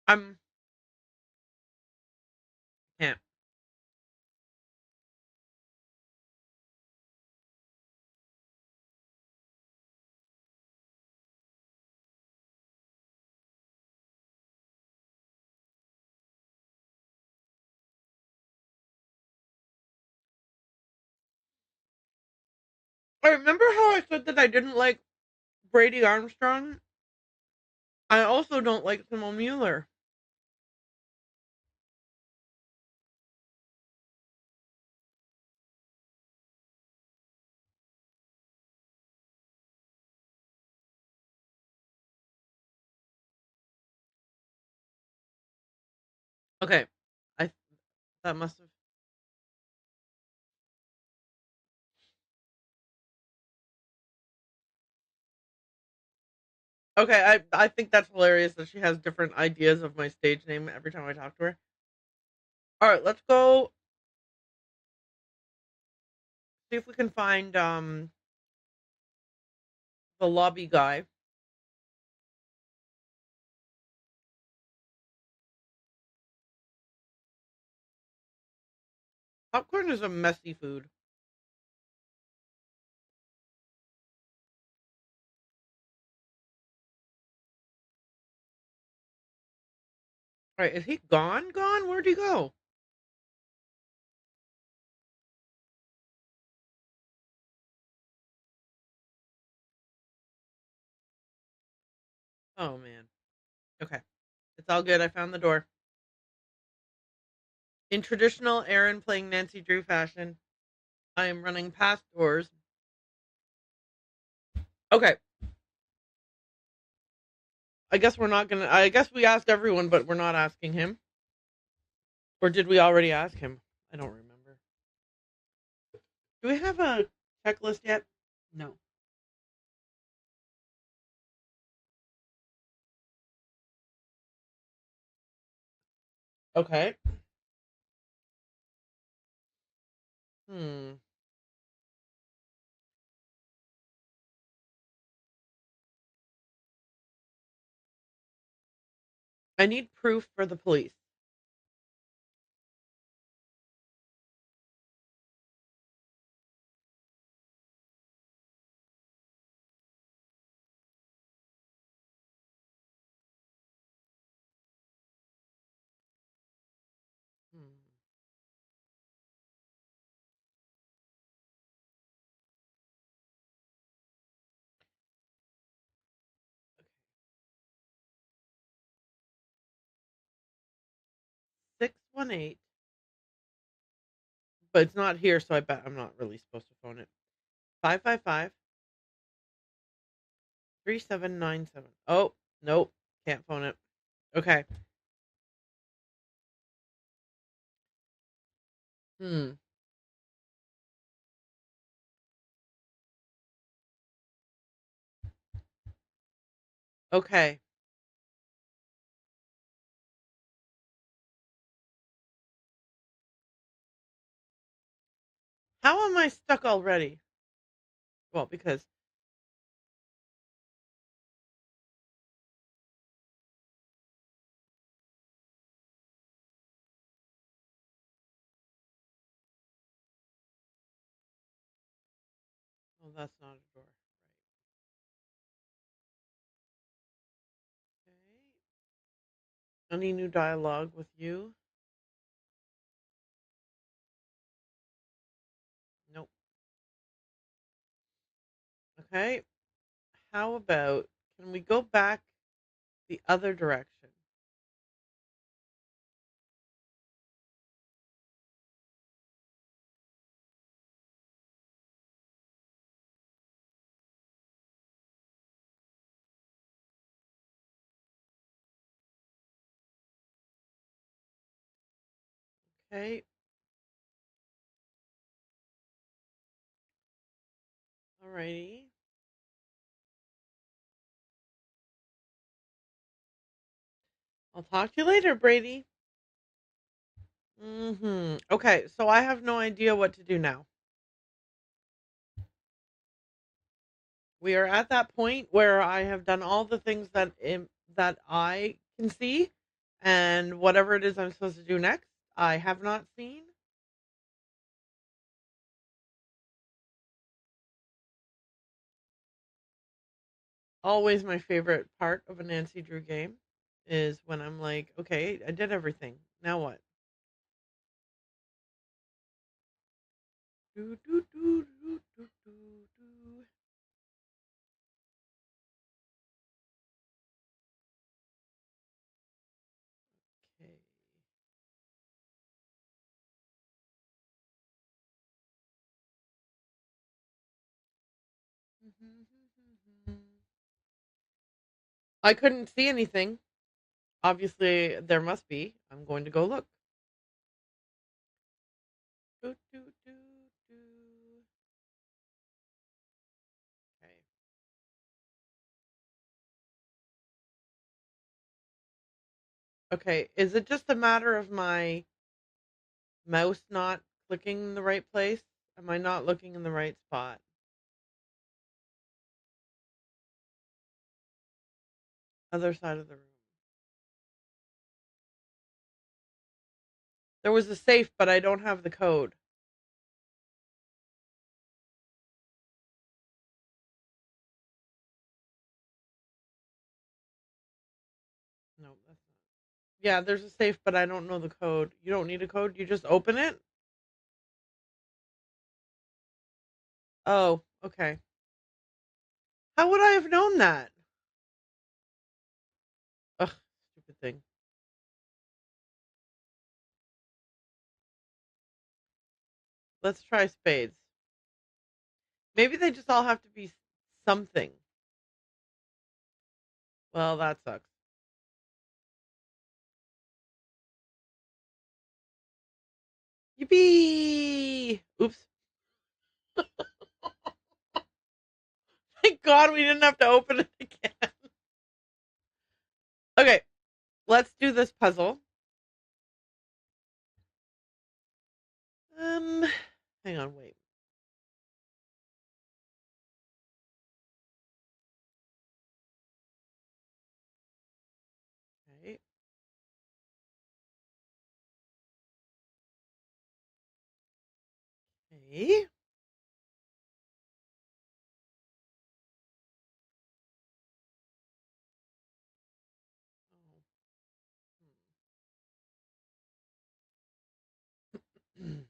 I'm can't. I remember how I said that I didn't like Brady Armstrong. I also don't like Simone Mueller. Okay, I that must have. Okay, I think that's hilarious that she has different ideas of my stage name every time I talk to her. All right, let's go see if we can find the lobby guy. Popcorn is a messy food. All right, is he gone? Gone? Where'd he go? Oh man. Okay, it's all good. I found the door. In traditional Aaron playing Nancy Drew fashion, I am running past doors. Okay, I guess we're not gonna. I guess we asked everyone, but we're not asking him. Or did we already ask him? I don't remember. Do we have a checklist yet? No. Okay. Hmm. I need proof for the police. Hmm. 618. But it's not here, so I bet I'm not really supposed to phone it. 555 3797. Oh, nope. Can't phone it. Okay. Hmm. Okay. How am I stuck already? Well, because Oh, that's not a door. Right. Okay. Any new dialogue with you? Nope. Okay. How about can we go back the other direction? Okay. Alrighty. I'll talk to you later, Brady. Okay, so I have no idea what to do now. We are at that point where I have done all the things that I can see, and whatever it is I'm supposed to do next, I have not seen. Always my favorite part of a Nancy Drew game is when I'm like, okay, I did everything. Now what? Do, do, do, do, do, do, do. Okay. I couldn't see anything. Obviously, there must be. I'm going to go look. Do, do, do, do. Okay. Okay. Is it just a matter of my mouse not clicking in the right place? Am I not looking in the right spot? Other side of the room. There was a safe, but I don't have the code. No, that's not. Yeah, there's a safe, but I don't know the code. You don't need a code. You just open it. Oh, okay. How would I have known that? Ugh, stupid thing. Let's try spades. Maybe they just all have to be something. Well, that sucks. Yippee! Oops. Thank God we didn't have to open it again. Okay, let's do this puzzle. Um, hang on, wait. Okay. Okay. Oh.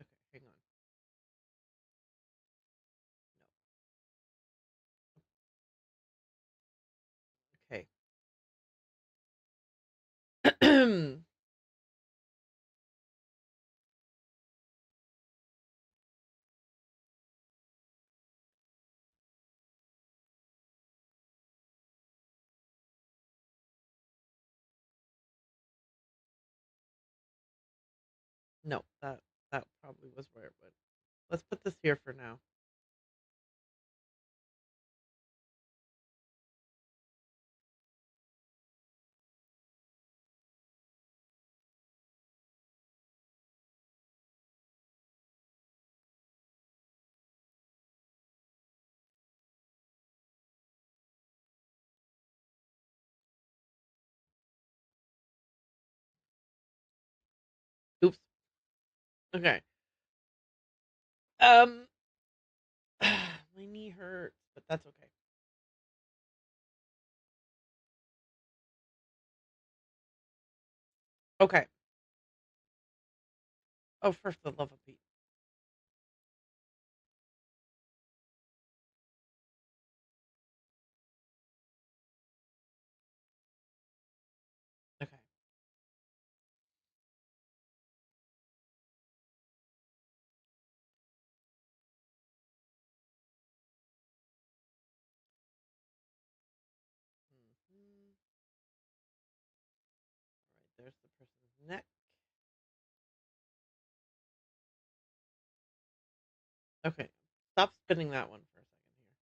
Okay, hang on. Okay. No, that probably was where it went. Let's put this here for now. Okay. My knee hurts, but that's okay. Okay. Oh, for the love of Pete. Okay. Mhm. All right. There's the person's neck. Okay. Stop spinning that one for a second here.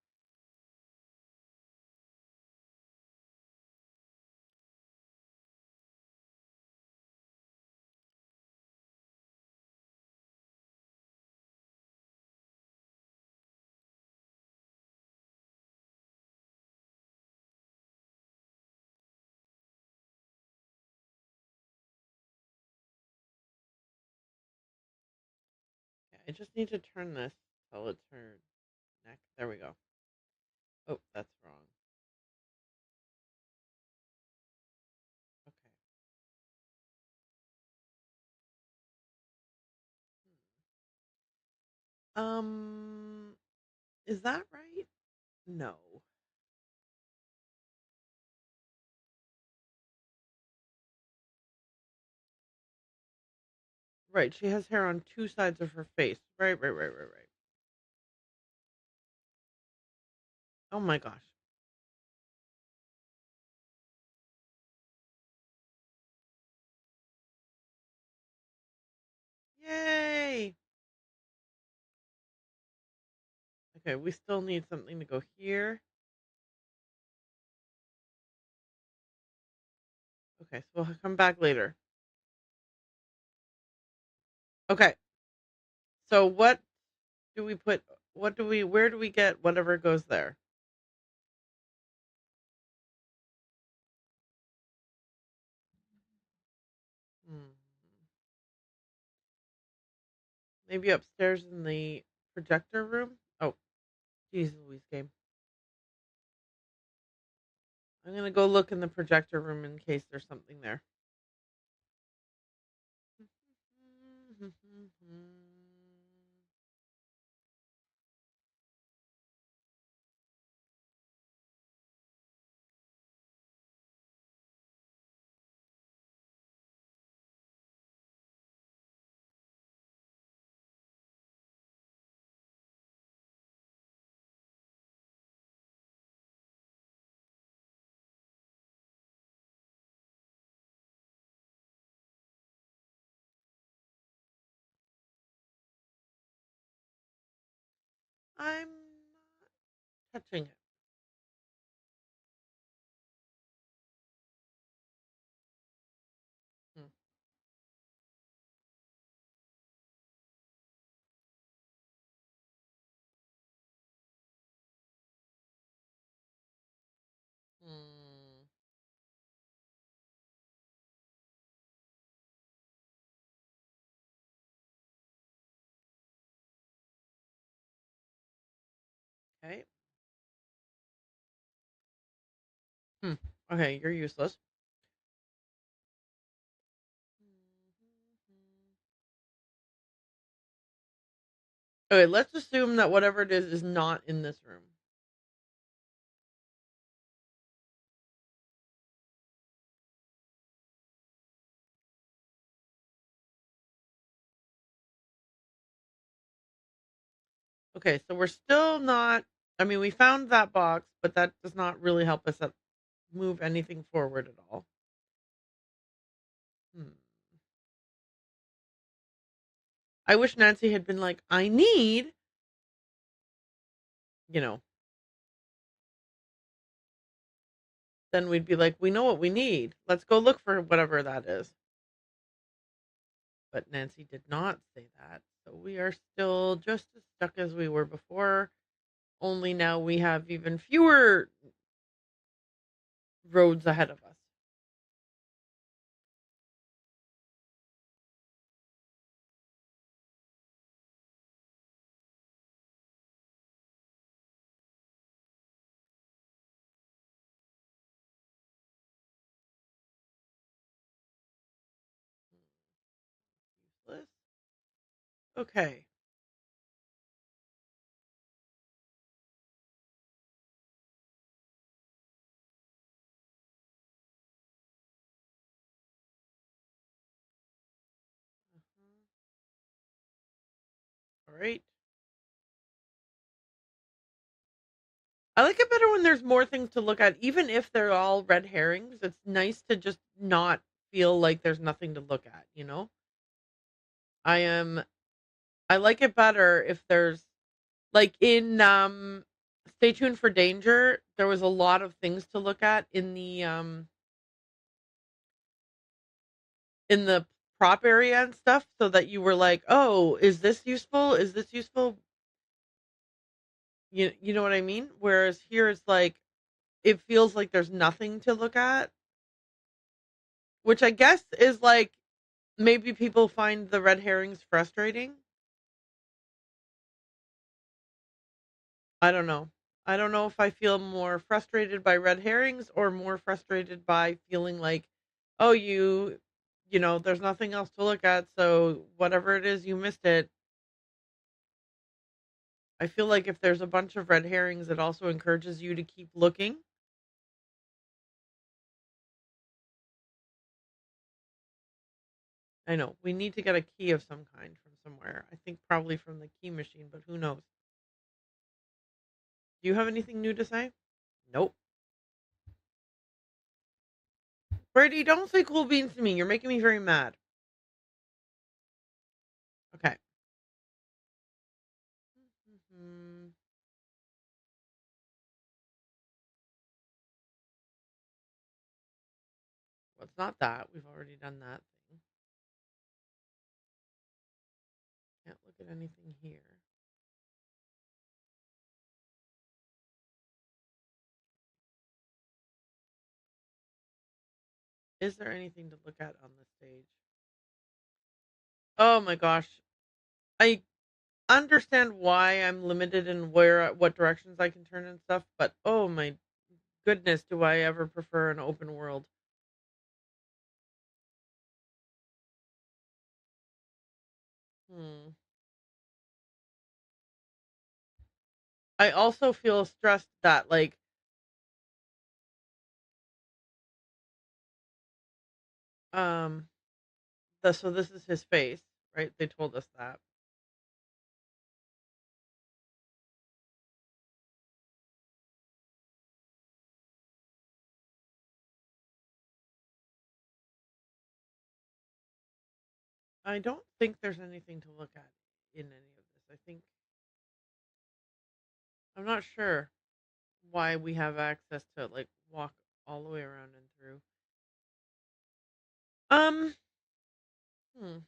Okay. I just need to turn this till it turns neck. There we go. Oh, that's wrong. Okay. Um, is that right? No. Right. She has hair on two sides of her face. Right, right, right, right, right. Oh my gosh. Yay. Okay, we still need something to go here. Okay, so we'll come back later. Okay. So what do we put where do we get whatever goes there? Hmm. Maybe upstairs in the projector room? Oh, geez Louise game. I'm gonna go look in the projector room in case there's something there. I'm not touching it. Hmm. Hmm. Okay. Hmm. Okay, you're useless. Okay, let's assume that whatever it is not in this room. Okay, so we're still not. I mean, we found that box, but that does not really help us move anything forward at all. Hmm. I wish Nancy had been like, I need, you know, then we'd be like, we know what we need. Let's go look for whatever that is. But Nancy did not say that. So we are still just as stuck as we were before, only now we have even fewer roads ahead of us. Okay. All right. I like it better when there's more things to look at, even if they're all red herrings. It's nice to just not feel like there's nothing to look at, you know? I am I like it better if there's like in Stay Tuned for Danger, there was a lot of things to look at in the prop area and stuff so that you were like, "Oh, is this useful? Is this useful?" You know what I mean? Whereas here it's like it feels like there's nothing to look at, which I guess is like maybe people find the red herrings frustrating. I don't know. I don't know if I feel more frustrated by red herrings or more frustrated by feeling like, oh, there's nothing else to look at, so whatever it is, you missed it. I feel like if there's a bunch of red herrings, it also encourages you to keep looking. I know we need to get a key of some kind from somewhere. I think probably from the key machine, but who knows? Do you have anything new to say? Nope. Brady, don't say cool beans to me. You're making me very mad. Okay. Mhm. Well, it's not that. We've already done that thing. Can't look at anything here. Is there anything to look at on this stage? Oh my gosh. I understand why I'm limited in what directions I can turn and stuff, but oh my goodness, do I ever prefer an open world? Hmm. I also feel stressed that um so this is his face, right? They told us that. I don't think there's anything to look at in any of this. I think I'm not sure why we have access to like walk all the way around and through. Um, hmm. Okay.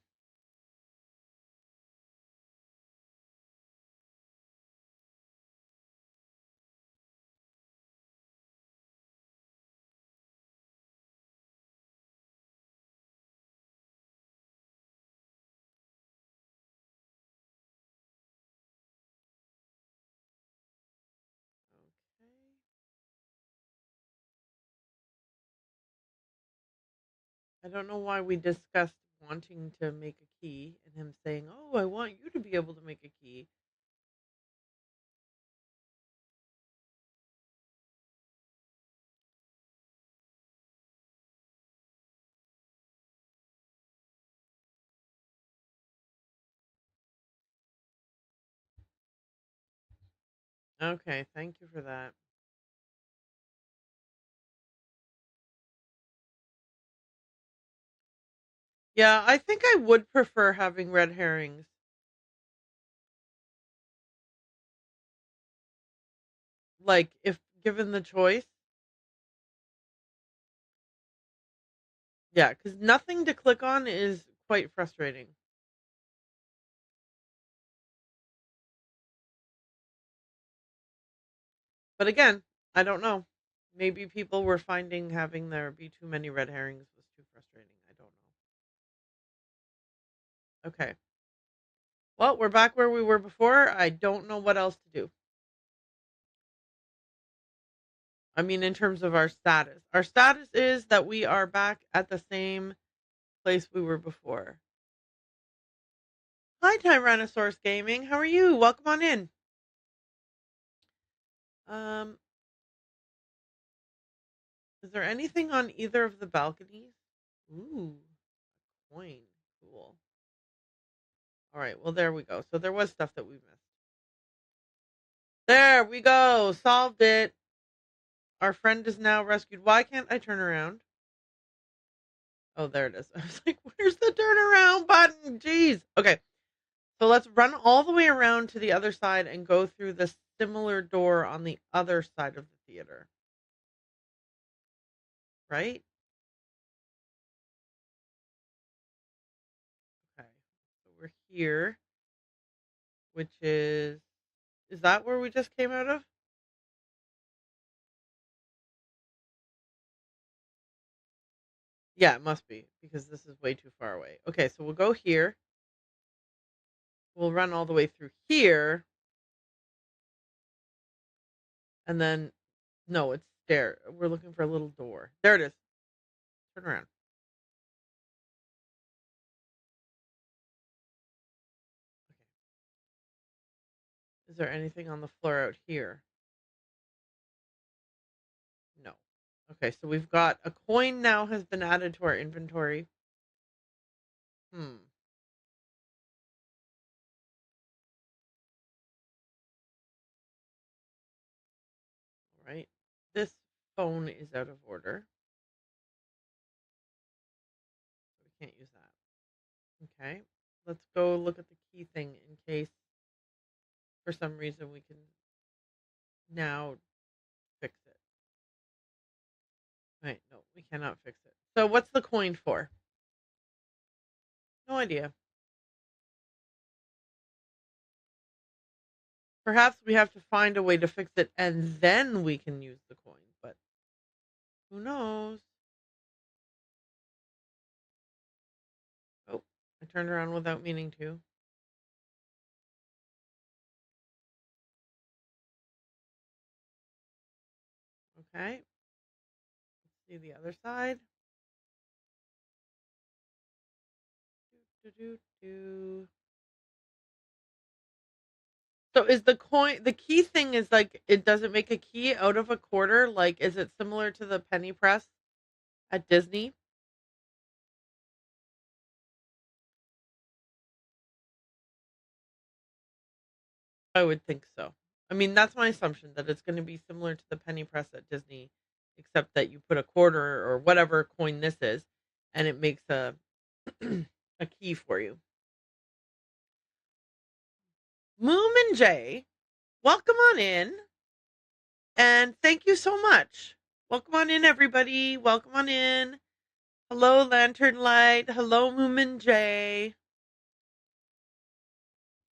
I don't know why we discussed wanting to make a key and him saying, "Oh, I want you to be able to make a key." Okay, thank you for that. Yeah, I think I would prefer having red herrings. Like if given the choice. Yeah, because nothing to click on is quite frustrating. But again, I don't know. Maybe people were finding having there be too many red herrings was too frustrating. I don't know. Okay. Well, we're back where we were before. I don't know what else to do. I mean, in terms of our status. Our status is that we are back at the same place we were before. Hi, Tyrannosaurus Gaming. How are you? Welcome on in. Um, is there anything on either of the balconies? Ooh, coin. Cool. All right. Well, there we go. So there was stuff that we missed. There we go. Solved it. Our friend is now rescued. Why can't I turn around? Oh, there it is. I was like, where's the turnaround button? Jeez. Okay. So let's run all the way around to the other side and go through the similar door on the other side of the theater. Right? Okay. So we're here, which is that where we just came out of? Yeah, it must be because this is way too far away. Okay, so we'll go here. We'll run all the way through here and then no, it's there. We're looking for a little door. There it is. Turn around. Okay. Is there anything on the floor out here? No. Okay, so we've got a coin now has been added to our inventory. Hmm. All right. This phone is out of order. We can't use that. Okay. Let's go look at the key thing in case for some reason we can now fix it. Right. No, we cannot fix it. So what's the coin for? No idea. Perhaps we have to find a way to fix it and then we can use the coin, but who knows? Oh, I turned around without meaning to. Okay. Let's see the other side. Do, do, do. So is the coin the key thing is like it doesn't make a key out of a quarter? Like is it similar to the penny press at Disney? I would think so. I mean, that's my assumption that it's going to be similar to the penny press at Disney, except that you put a quarter or whatever coin this is, and it makes a a key for you. Moomin J, welcome on in, and thank you so much. Welcome on in, everybody. Welcome on in. Hello, Lantern Light. Hello, Moomin J.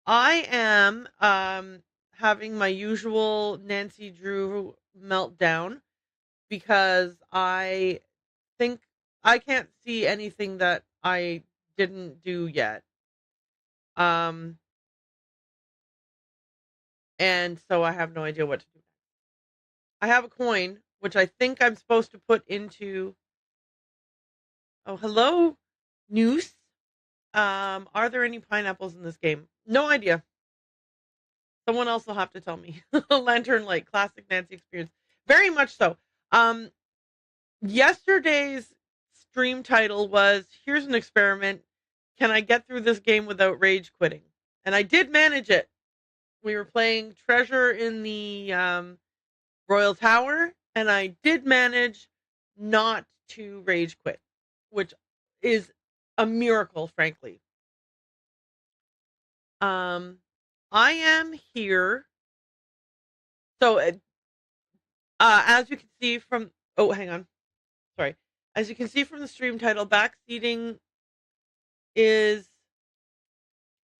I am having my usual Nancy Drew meltdown because I think I can't see anything that I didn't do yet. Um, and so I have no idea what to do. I have a coin, which I think I'm supposed to put into. Oh, hello, Noose. Are there any pineapples in this game? No idea. Someone else will have to tell me. Lantern Light, classic Nancy experience. Very much so. Um, Yesterday's stream title was "Here's an experiment. Can I get through this game without rage quitting?" And I did manage it. We were playing Treasure in the Royal Tower, and I did manage not to rage quit, which is a miracle, frankly. Um, I am here. So, as you can see from, oh, hang on, sorry. As you can see from the stream title, backseating is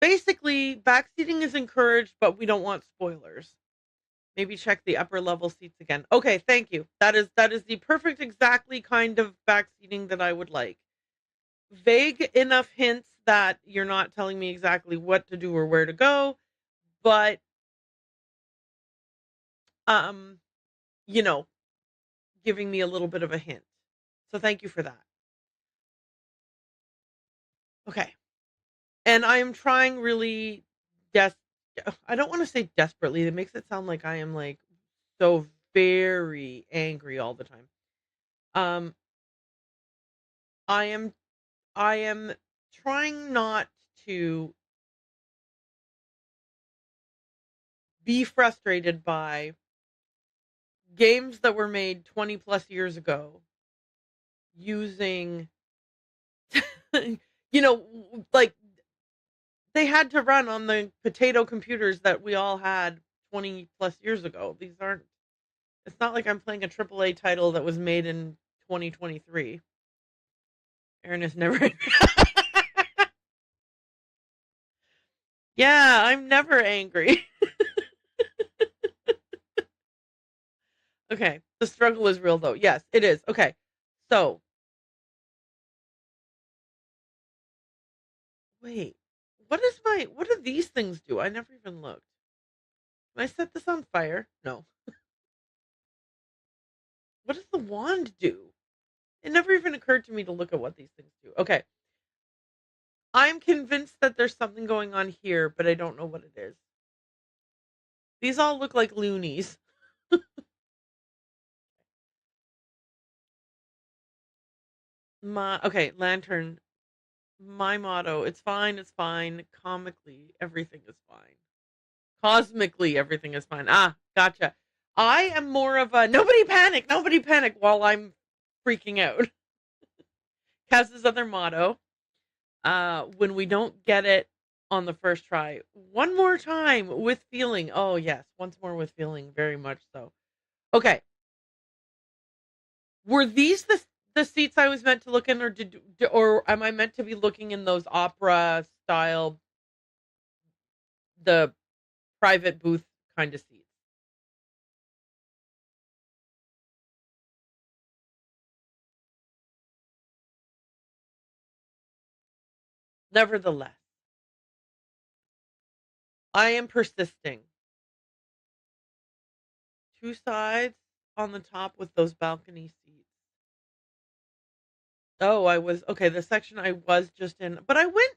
backseating is encouraged, but we don't want spoilers. Maybe check the upper level seats again. Okay, thank you. That is the perfect exactly kind of backseating that I would like. Vague enough hints that you're not telling me exactly what to do or where to go, but um, you know, giving me a little bit of a hint. So thank you for that. Okay. And I am trying really des I don't want to say desperately. It makes it sound like I am like so very angry all the time. Um I am I am trying not to be frustrated by games that were made 20 plus years ago using you know, like they had to run on the potato computers that we all had 20 plus years ago. These aren't It's not like I'm playing a AAA title that was made in 2023. Aaron is never Yeah, I'm never angry. Okay. The struggle is real though. Yes, it is. Okay. So, wait. What do these things do? I never even looked. Can I set this on fire? No. What does the wand do? It never even occurred to me to look at what these things do. Okay. I'm convinced that there's something going on here, but I don't know what it is. These all look like loonies. Lantern. My motto, it's fine, it's fine. Comically, everything is fine. Cosmically, everything is fine. Ah, gotcha. I am more of a nobody panic while I'm freaking out. Kaz's other motto, when we don't get it on the first try, one more time with feeling. Oh, yes, once more with feeling, very much so. Okay. Were these the seats I was meant to look in, or am I meant to be looking in those opera style, the private booth kind of seats? Nevertheless, I am persisting. Two sides on the top with those balcony seats. Oh, I was okay. The section I was just in, but I went.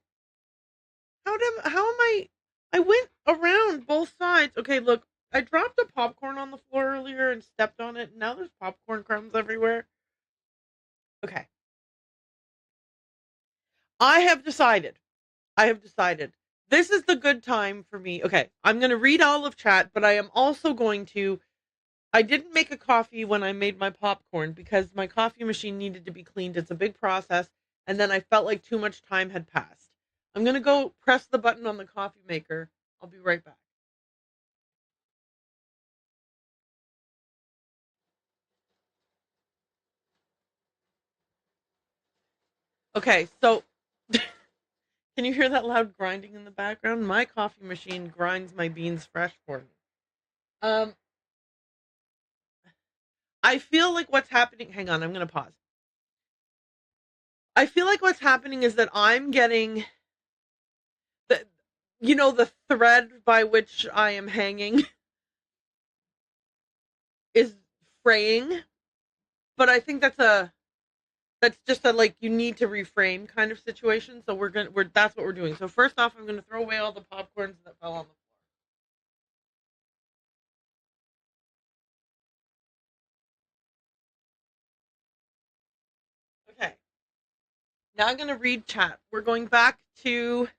How am I? I went around both sides. Okay, look, I dropped a popcorn on the floor earlier and stepped on it. And now there's popcorn crumbs everywhere. Okay, I have decided. I have decided. This is the good time for me. Okay, I'm going to read all of chat, but I am also going to. I didn't make a coffee when I made my popcorn because my coffee machine needed to be cleaned. It's a big process. And then I felt like too much time had passed. I'm going to go press the button on the coffee maker. I'll be right back. Okay, so can you hear that loud grinding in the background? My coffee machine grinds my beans fresh for me. Um, I feel like what's happening. Hang on, I'm going to pause. I feel like what's happening is that I'm getting the, the thread by which I am hanging is fraying, but I think that's just a like you need to reframe kind of situation. So we're that's what we're doing. So first off, I'm gonna throw away all the popcorns that fell on the floor. Okay. Now I'm gonna read chat. We're going back to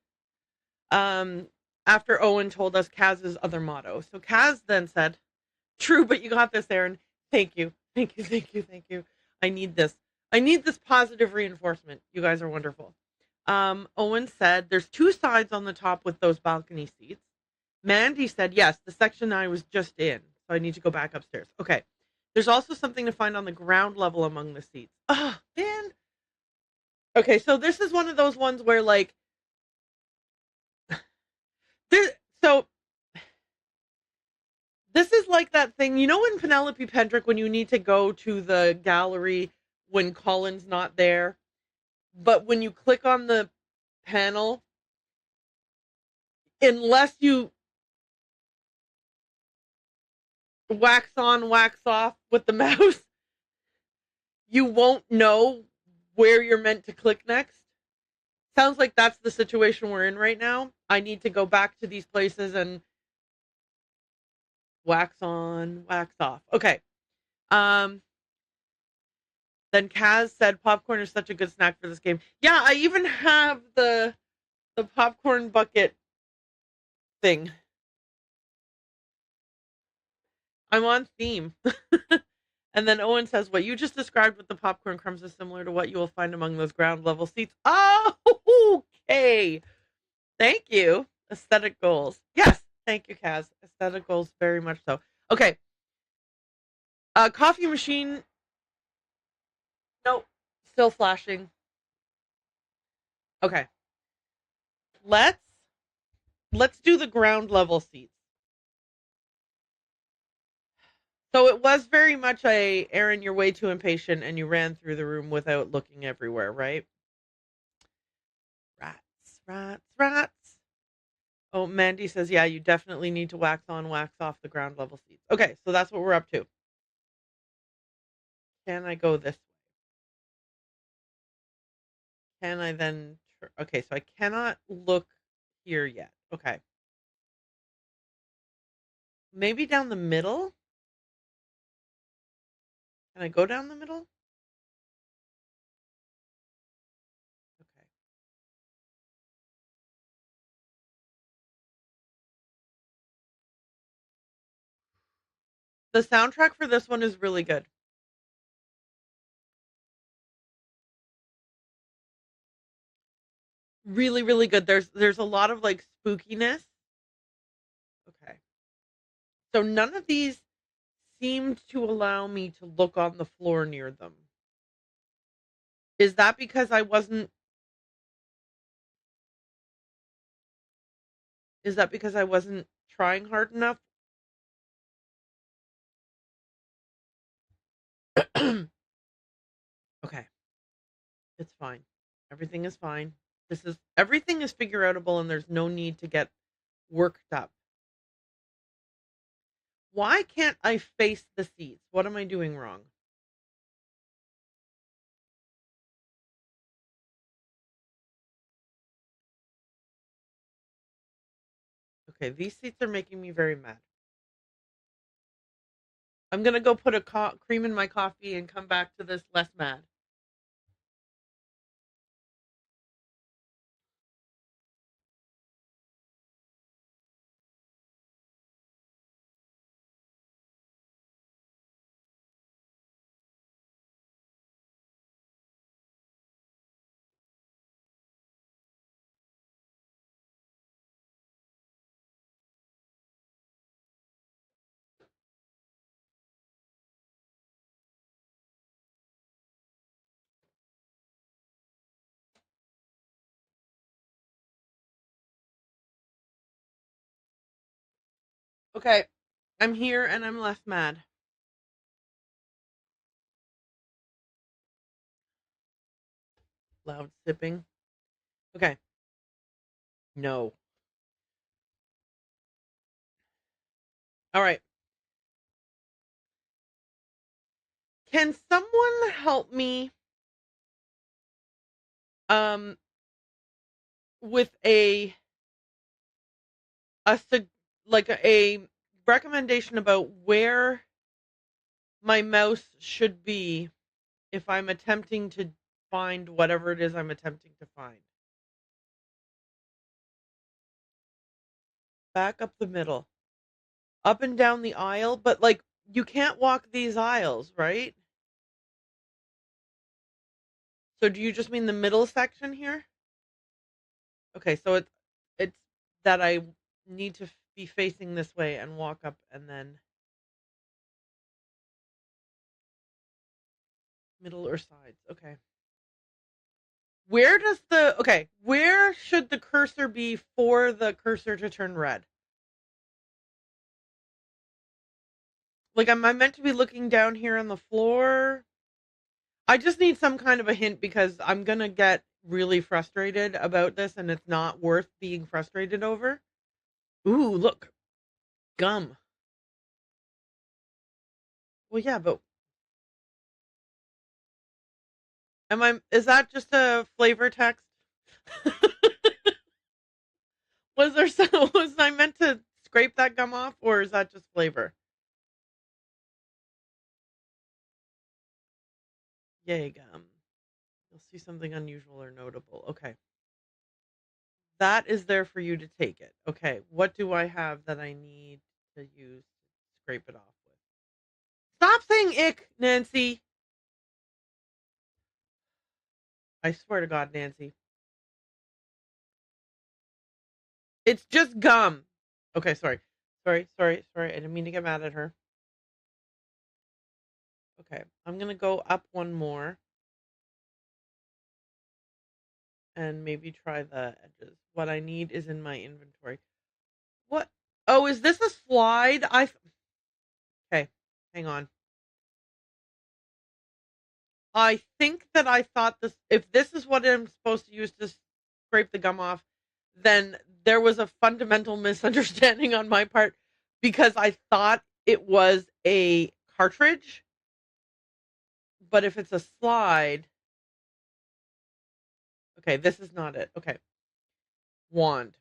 um after Owen told us Kaz's other motto. So Kaz then said, "True, but you got this, Aaron. Thank you, thank you, thank you, thank you. I need this. I need this positive reinforcement. You guys are wonderful." Owen said, "There's two sides on the top with those balcony seats." Mandy said, "Yes, the section I was just in. So I need to go back upstairs." Okay. There's also something to find on the ground level among the seats. Oh, man. Okay, so this is one of those ones where, like, there, so this is like that thing, in Penelope Pendrick when you need to go to the gallery when Colin's not there, but when you click on the panel, unless you wax on, wax off with the mouse, you won't know where you're meant to click next. sounds like that's the situation we're in right now. I need to go back to these places and wax on, wax off. Okay. Um, then Kaz said popcorn is such a good snack for this game. Yeah, I even have the popcorn bucket thing. I'm on theme. And then Owen says, what you just described with the popcorn crumbs is similar to what you will find among those ground level seats. Oh, okay. Thank you. Aesthetic goals. Yes. Thank you, Kaz. Aesthetic goals, very much so. Okay. Coffee machine. Nope. Still flashing. Okay. Let's let's do the ground level seats. So it was very much a Aaron, you're way too impatient and you ran through the room without looking everywhere, right? Rats, rats, rats. Oh, Mandy says, yeah, you definitely need to wax on, wax off the ground level seats. Okay, so that's what we're up to. Can I go this way? Can I then? Okay, so I cannot look here yet. Okay. Maybe down the middle? Can I go down the middle? Okay. The soundtrack for this one is really good. Really, really good. There's a lot of like spookiness. Okay. So none of these seemed to allow me to look on the floor near them. Is that because I wasn't is that because I wasn't trying hard enough? Okay. It's fine. Everything is fine. Everything is figure outable and there's no need to get worked up. Why can't I face the seats? What am I doing wrong? Okay, these seats are making me very mad. I'm gonna go put a cream in my coffee and come back to this less mad. Okay, I'm here and I'm less mad. Loud sipping. Okay, no. All right. Can someone help me um with a like a recommendation about where my mouse should be if I'm attempting to find whatever it is I'm attempting to find? Back up the middle. Up and down the aisle, but like you can't walk these aisles, right? So do you just mean the middle section here? Okay, so it's that I need to be facing this way and walk up and then middle or sides. Okay. Where should the cursor be for the cursor to turn red? Like, am I meant to be looking down here on the floor? I just need some kind of a hint because I'm gonna get really frustrated about this and it's not worth being frustrated over. Ooh, look, gum. Well, yeah, but is that just a flavor text? Was there some, was I meant to scrape that gum off, or is that just flavor? Yay, gum. You'll see something unusual or notable. Okay. That is there for you to take it. Okay. What do I have that I need to use to scrape it off with? Stop saying ick, Nancy. I swear to God, Nancy. It's just gum. Okay, sorry. Sorry. I didn't mean to get mad at her. Okay. I'm going to go up one more and maybe try the edges. What I need is in my inventory. What? Oh, is this a slide? Okay, hang on. I think that I thought this, if this is what I'm supposed to use to scrape the gum off, then there was a fundamental misunderstanding on my part because I thought it was a cartridge. But if it's a slide, okay, this is not it. Okay, wand.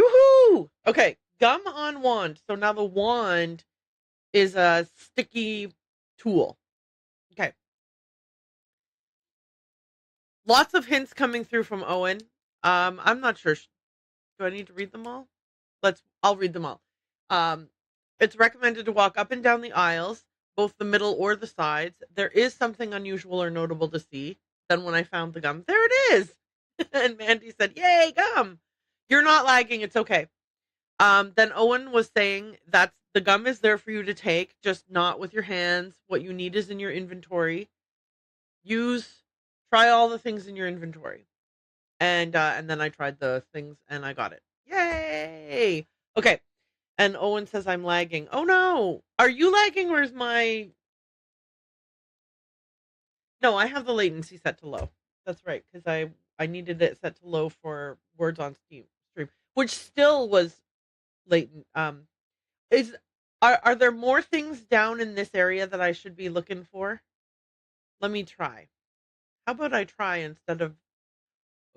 Woohoo! Okay, gum on wand. So now the wand is a sticky tool. Okay. Lots of hints coming through from Owen. I'm not sure. Do I need to read them all? I'll read them all. Um, it's recommended to walk up and down the aisles, both the middle or the sides. There is something unusual or notable to see. Then when I found the gum, there it is. And Mandy said, "Yay, gum! You're not lagging. It's okay." Then Owen was saying that the gum is there for you to take, just not with your hands. What you need is in your inventory. Try all the things in your inventory. And then I tried the things and I got it. Yay! Okay. And Owen says I'm lagging. Oh no! Are you lagging or is my... No, I have the latency set to low. That's right, because I needed it set to low for words on Steam stream, which still was latent. Is are there more things down in this area that I should be looking for? Let me try. How about I try instead of...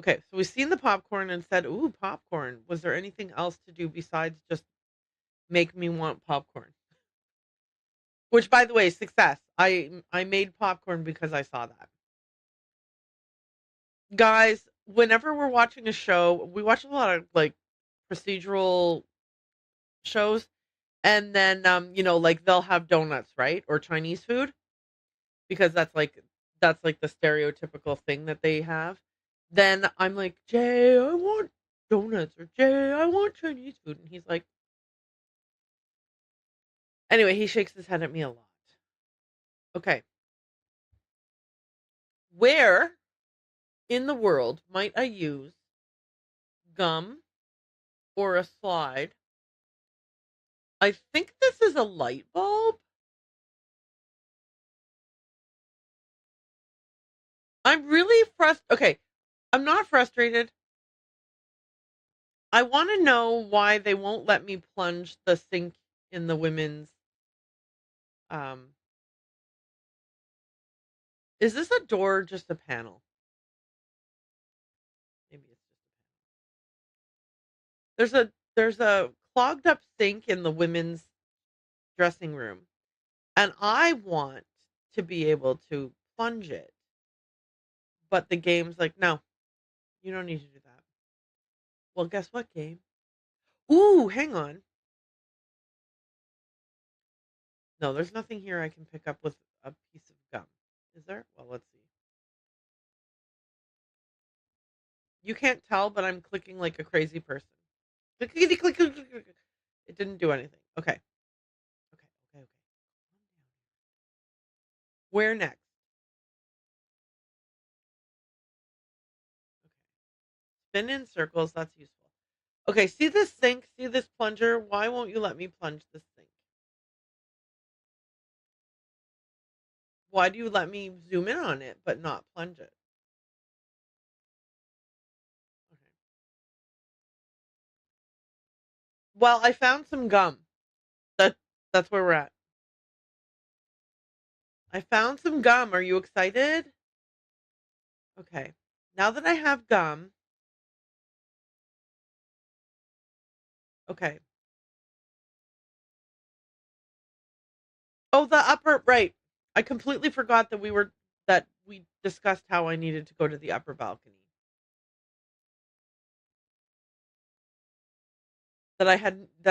Okay, so we've seen the popcorn and said, "Ooh, popcorn." Was there anything else to do besides just make me want popcorn? Which, by the way, success. I made popcorn because I saw that. Guys, whenever we're watching a show, we watch a lot of like procedural shows, and then like they'll have donuts, right? Or Chinese food, because that's like the stereotypical thing that they have. Then I'm like, "Jay, I want donuts," or "Jay, I want Chinese food." And he's like, anyway, he shakes his head at me a lot. Okay. Where in the world might I use gum or a slide? I think this is a light bulb. I'm really frustrated. Okay, I'm not frustrated. I want to know why they won't let me plunge the sink in the women's. Um, is this a door or just a panel? Maybe it's just... there's a clogged up sink in the women's dressing room, and I want to be able to plunge it, but the game's like, no, you don't need to do that. Well, guess what, game? Ooh, hang on. No, there's nothing here I can pick up with a piece of gum. Is there? Well, let's see. You can't tell, but I'm clicking like a crazy person. Clickety click, click, click, click. It didn't do anything. Okay. Okay. Where next? Okay. Spin in circles. That's useful. Okay. See this sink? See this plunger? Why won't you let me plunge this sink? Why do you let me zoom in on it but not plunge it? Okay. Well, I found some gum. That that's where we're at. I found some gum. Are you excited? Okay. Now that I have gum, okay. Oh, the upper, right. I completely forgot that we discussed how I needed to go to the upper balcony. That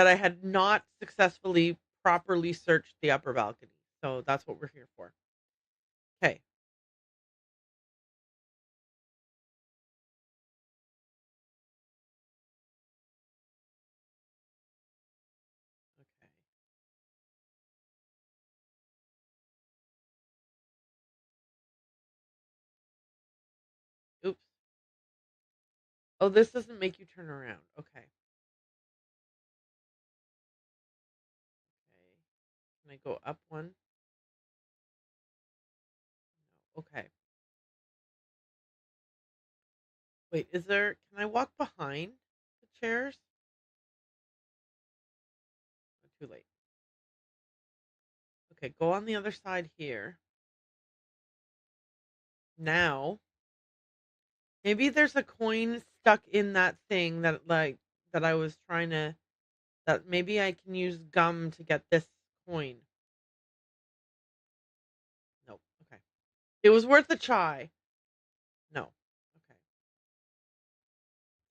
I had not successfully properly searched the upper balcony. So that's what we're here for. Okay. Okay. Oops. Oh, this doesn't make you turn around. Okay. Okay. Can I go up one? No. Okay. Wait, can I walk behind the chairs? Oh, too late. Okay, go on the other side here. Now, maybe there's a coin stuck in that thing that I was trying to, that maybe I can use gum to get this coin. Nope. Okay. It was worth a try. No. Okay.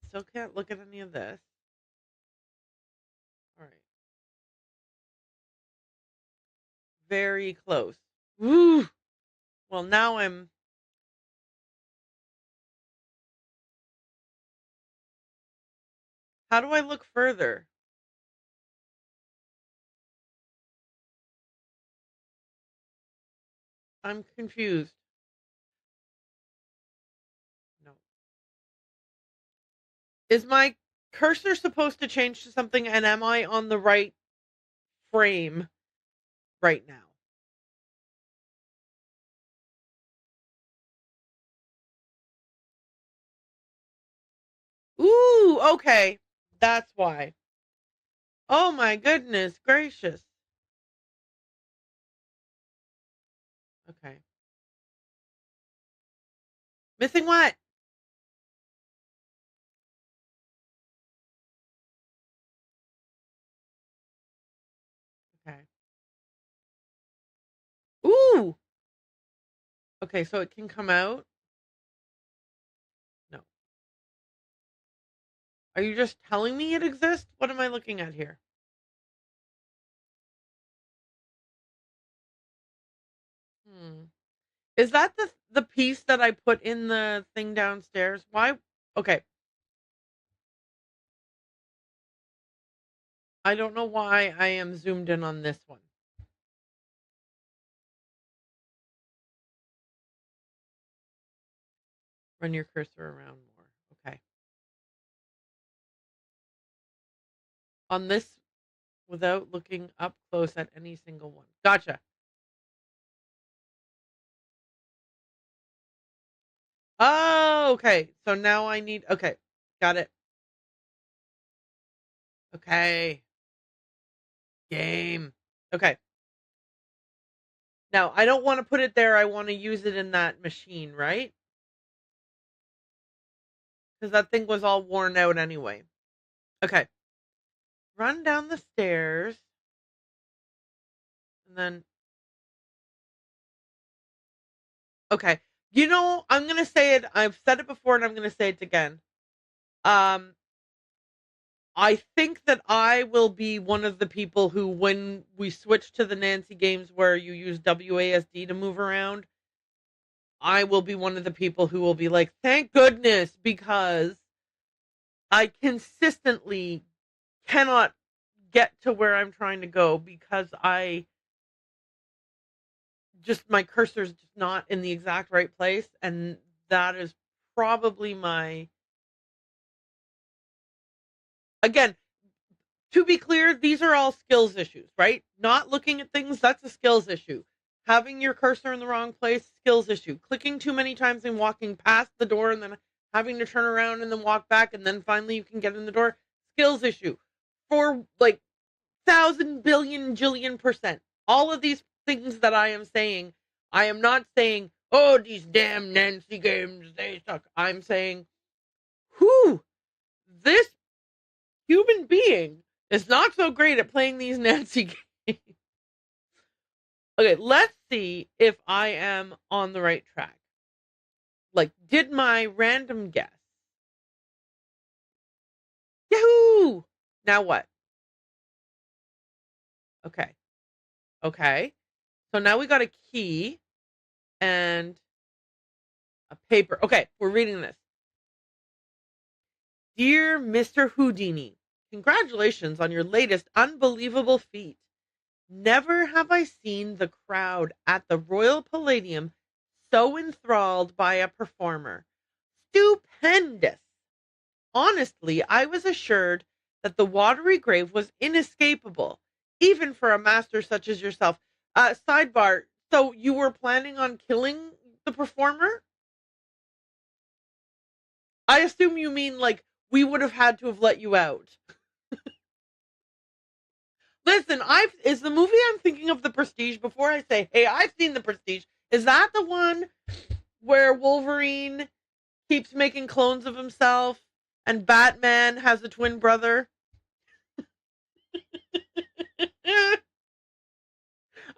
Still can't look at any of this. All right. Very close. Woo! Well, now how do I look further? I'm confused. No. Is my cursor supposed to change to something, and am I on the right frame right now? Ooh, okay. That's why. Oh my goodness gracious. Okay. Missing what? Okay. Ooh. Okay, so it can come out? No. Are you just telling me it exists? What am I looking at here? Hmm. Is that the piece that I put in the thing downstairs? Why? Okay. I don't know why I am zoomed in on this one. Run your cursor around more. Okay. On this without looking up close at any single one. Gotcha. Oh, okay. So now I need, okay. Got it. Okay. Game. Okay. Now I don't want to put it there. I want to use it in that machine, right? Because that thing was all worn out anyway. Okay. Run down the stairs. And then, okay. I'm going to say it. I've said it before and I'm going to say it again. Um, I think that I will be one of the people who, when we switch to the Nancy games where you use WASD to move around, I will be one of the people who will be like, thank goodness, because I consistently cannot get to where I'm trying to go because my cursor is just not in the exact right place. And that is probably again, to be clear, these are all skills issues, right? Not looking at things, that's a skills issue. Having your cursor in the wrong place, skills issue. Clicking too many times and walking past the door and then having to turn around and then walk back and then finally you can get in the door, skills issue. For like 1,000 billion jillion %. All of these things that I am saying, I am not saying, oh, these damn Nancy games, they suck. I'm saying, whew, this human being is not so great at playing these Nancy games. Okay, let's see if I am on the right track. Like, did my random guess? Yahoo! Now what? Okay. Okay. So now we got a key and a paper. Okay, we're reading this. Dear Mr. Houdini, congratulations on your latest unbelievable feat. Never have I seen the crowd at the Royal Palladium so enthralled by a performer. Stupendous! Honestly, I was assured that the watery grave was inescapable, even for a master such as yourself. Sidebar, so you were planning on killing the performer? I assume you mean like we would have had to have let you out. Listen, is the movie I'm thinking of The Prestige before I say, hey, I've seen The Prestige. Is that the one where Wolverine keeps making clones of himself and Batman has a twin brother?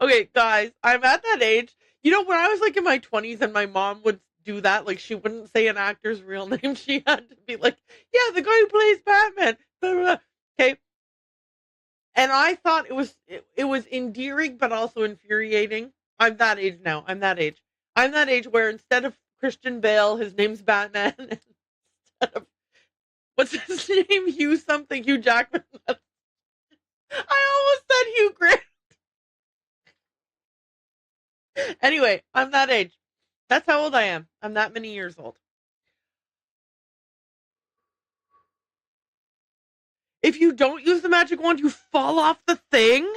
Okay, guys, I'm at that age. You know, when I was like in my 20s and my mom would do that, like she wouldn't say an actor's real name. She had to be like, yeah, the guy who plays Batman. Blah, blah, blah. Okay. And I thought it was endearing, but also infuriating. I'm that age now. I'm that age. I'm that age where instead of Christian Bale, his name's Batman. Instead of, what's his name? Hugh Jackman. I almost said Hugh Grant. Anyway, I'm that age. That's how old I am. I'm that many years old. If you don't use the magic wand, you fall off the thing?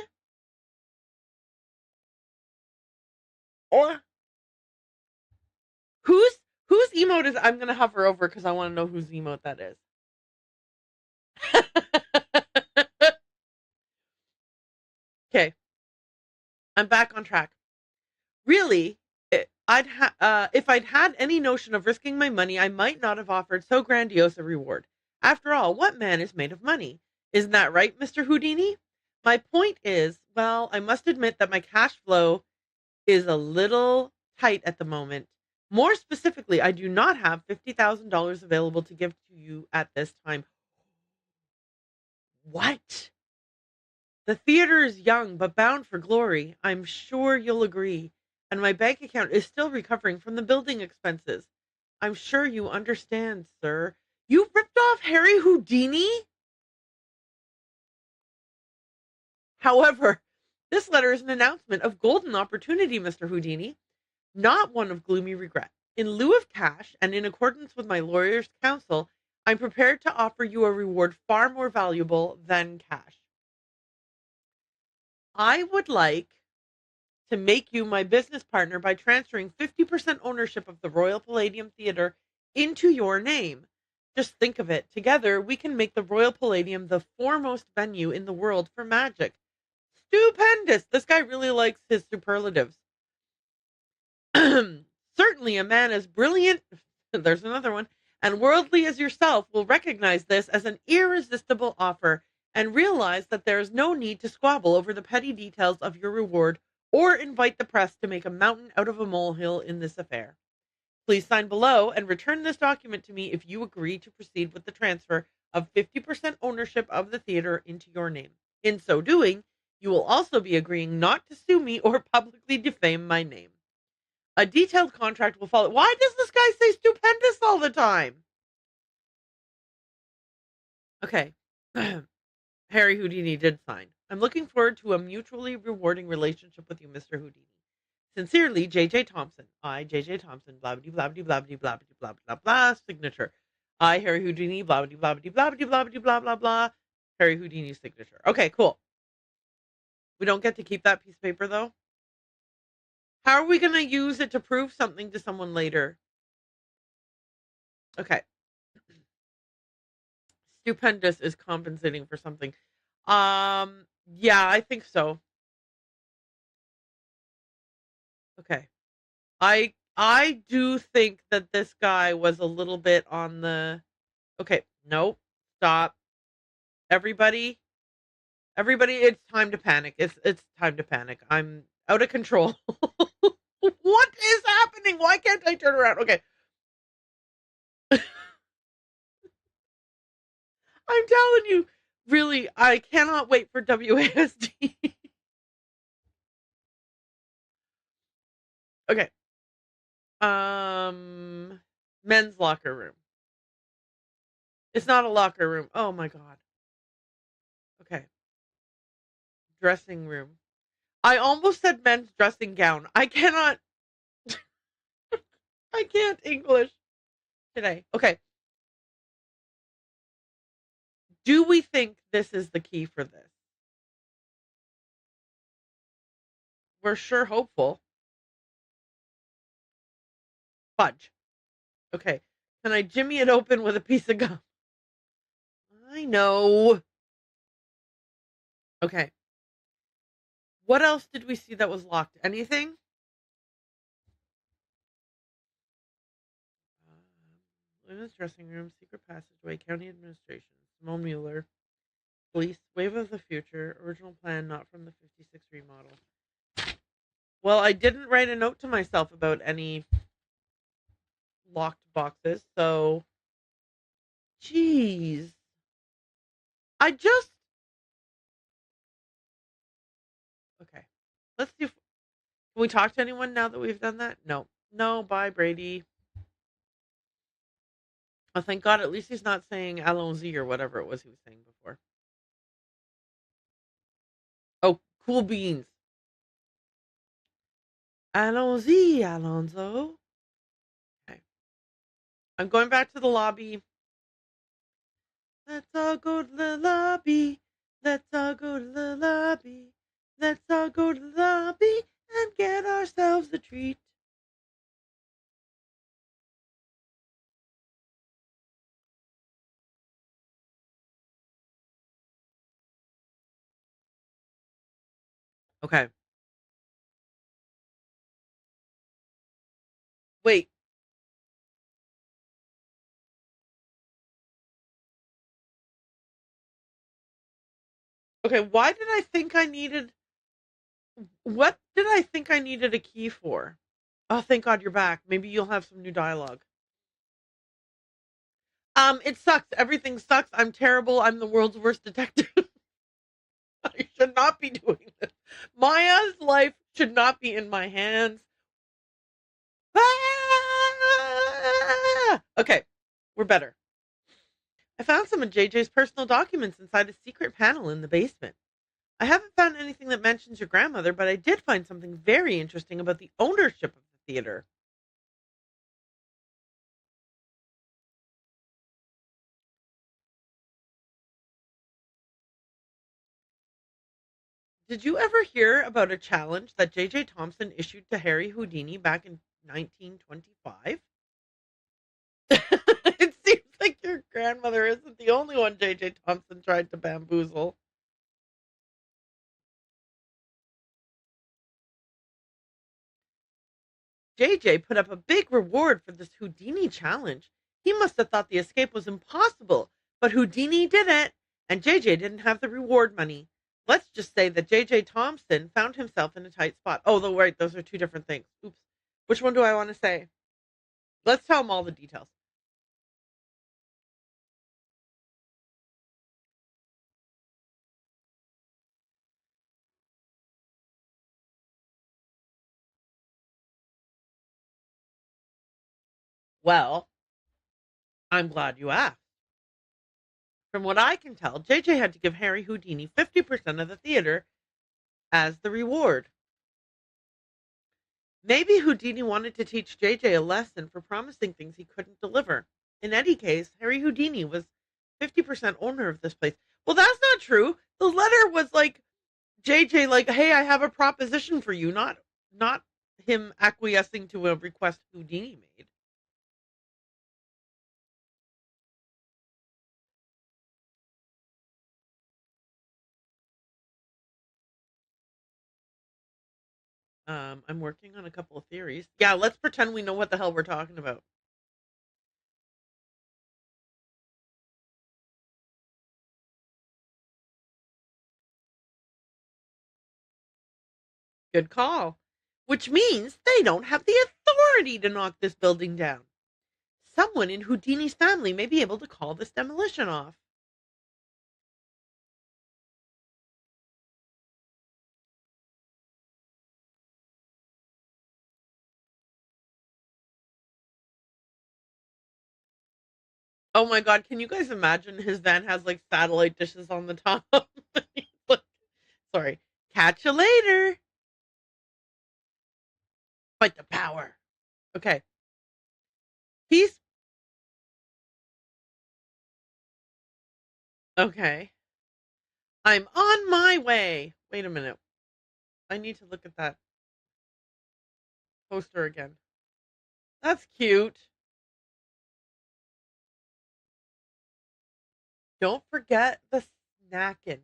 Or whose emote is I'm gonna hover over because I want to know whose emote that is. Okay, I'm back on track. Really, if I'd had any notion of risking my money, I might not have offered so grandiose a reward. After all, what man is made of money? Isn't that right, Mr. Houdini? My point is, well, I must admit that my cash flow is a little tight at the moment. More specifically, I do not have $50,000 available to give to you at this time. What? The theater is young but bound for glory. I'm sure you'll agree. And my bank account is still recovering from the building expenses. I'm sure you understand, sir. You ripped off Harry Houdini? However, this letter is an announcement of golden opportunity, Mr. Houdini, not one of gloomy regret. In lieu of cash, and in accordance with my lawyer's counsel, I'm prepared to offer you a reward far more valuable than cash. I would like to make you my business partner by transferring 50% ownership of the Royal Palladium Theatre into your name. Just think of it. Together, we can make the Royal Palladium the foremost venue in the world for magic. Stupendous. This guy really likes his superlatives. Certainly a man as brilliant, there's another one, and worldly as yourself will recognize this as an irresistible offer and realize that there is no need to squabble over the petty details of your reward or invite the press to make a mountain out of a molehill in this affair. Please sign below and return this document to me if you agree to proceed with the transfer of 50% ownership of the theater into your name. In so doing, you will also be agreeing not to sue me or publicly defame my name. A detailed contract will follow. Why does this guy say stupendous all the time? Okay. Harry Houdini did sign. I'm looking forward to a mutually rewarding relationship with you, Mr. Houdini. Sincerely, J.J. Thompson. I, J.J. Thompson, blah, blah, blah, blah, blah, blah, blah, blah, blah, signature. I, Harry Houdini, blah, blah, blah, blah, blah, blah, blah, blah, blah, Harry Houdini's signature. Okay, cool. We don't get to keep that piece of paper, though. How are we going to use it to prove something to someone later? Okay. Stupendous is compensating for something. Yeah, I think so. Okay. I do think that this guy was a little bit on the okay, nope, stop. Everybody, everybody, it's time to panic. It's time to panic. I'm out of control. What is happening? Why can't I turn around? Okay. I'm telling you, really, I cannot wait for WASD. Okay. Um Men's locker room. It's not a locker room. Oh my god. Okay. Dressing room. I almost said men's dressing gown. I can't English today. Okay. Do we think this is the key for this? We're sure hopeful. Fudge. Okay. Can I jimmy it open with a piece of gum? I know. Okay. What else did we see that was locked? Anything? Women's dressing room, secret passageway, county administration, Simone Mueller, police, wave of the future, original plan not from the 56 remodel. Well, I didn't write a note to myself about any locked boxes, so jeez. I just okay. Let's see if can we talk to anyone now that we've done that? No. No, bye Brady. Oh thank God at least he's not saying allons-y or whatever it was he was saying before. Oh, cool beans. Allons-y, Alonzo. Okay. I'm going back to the lobby. Let's all go to the lobby. Let's all go to the lobby. Let's all go to the lobby and get ourselves a treat. Okay. Wait. Okay, why did I think I needed what did I think I needed a key for? Oh, thank God you're back. Maybe you'll have some new dialogue. It sucks. Everything sucks. I'm terrible. I'm the world's worst detective. I should not be doing this. Maya's life should not be in my hands. Ah! Okay, we're better. I found some of JJ's personal documents inside a secret panel in the basement. I haven't found anything that mentions your grandmother, but I did find something very interesting about the ownership of the theater. Did you ever hear about a challenge that JJ Thompson issued to Harry Houdini back in 1925? It seems like your grandmother isn't the only one JJ Thompson tried to bamboozle. JJ put up a big reward for this Houdini challenge. He must have thought the escape was impossible, but Houdini did it, and JJ didn't have the reward money. Let's just say that JJ Thompson found himself in a tight spot. Oh, right, those are two different things. Oops. Which one do I want to say? Let's tell him all the details. Well, I'm glad you asked. From what I can tell, JJ had to give Harry Houdini 50% of the theater as the reward. Maybe Houdini wanted to teach JJ a lesson for promising things he couldn't deliver. In any case, Harry Houdini was 50% owner of this place. Well, that's not true. The letter was like JJ like, "Hey, I have a proposition for you," not him acquiescing to a request Houdini made. I'm working on a couple of theories. Yeah, let's pretend we know what the hell we're talking about. Good call. Which means they don't have the authority to knock this building down. Someone in Houdini's family may be able to call this demolition off. Oh my god, can you guys imagine his van has like satellite dishes on the top? Sorry. Catch you later. Fight the power. Okay. He's okay. I'm on my way. Wait a minute. I need to look at that poster again. That's cute. Don't forget the snacking.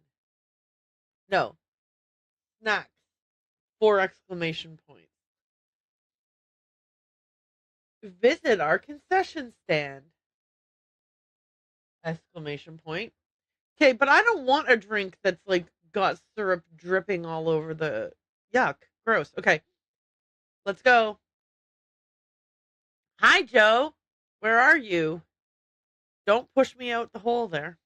No, snacks. 4 exclamation points. Visit our concession stand. Exclamation point. Okay, but I don't want a drink that's like got syrup dripping all over the yuck. Gross. Okay, let's go. Hi, Joe. Where are you? Don't push me out the hole there.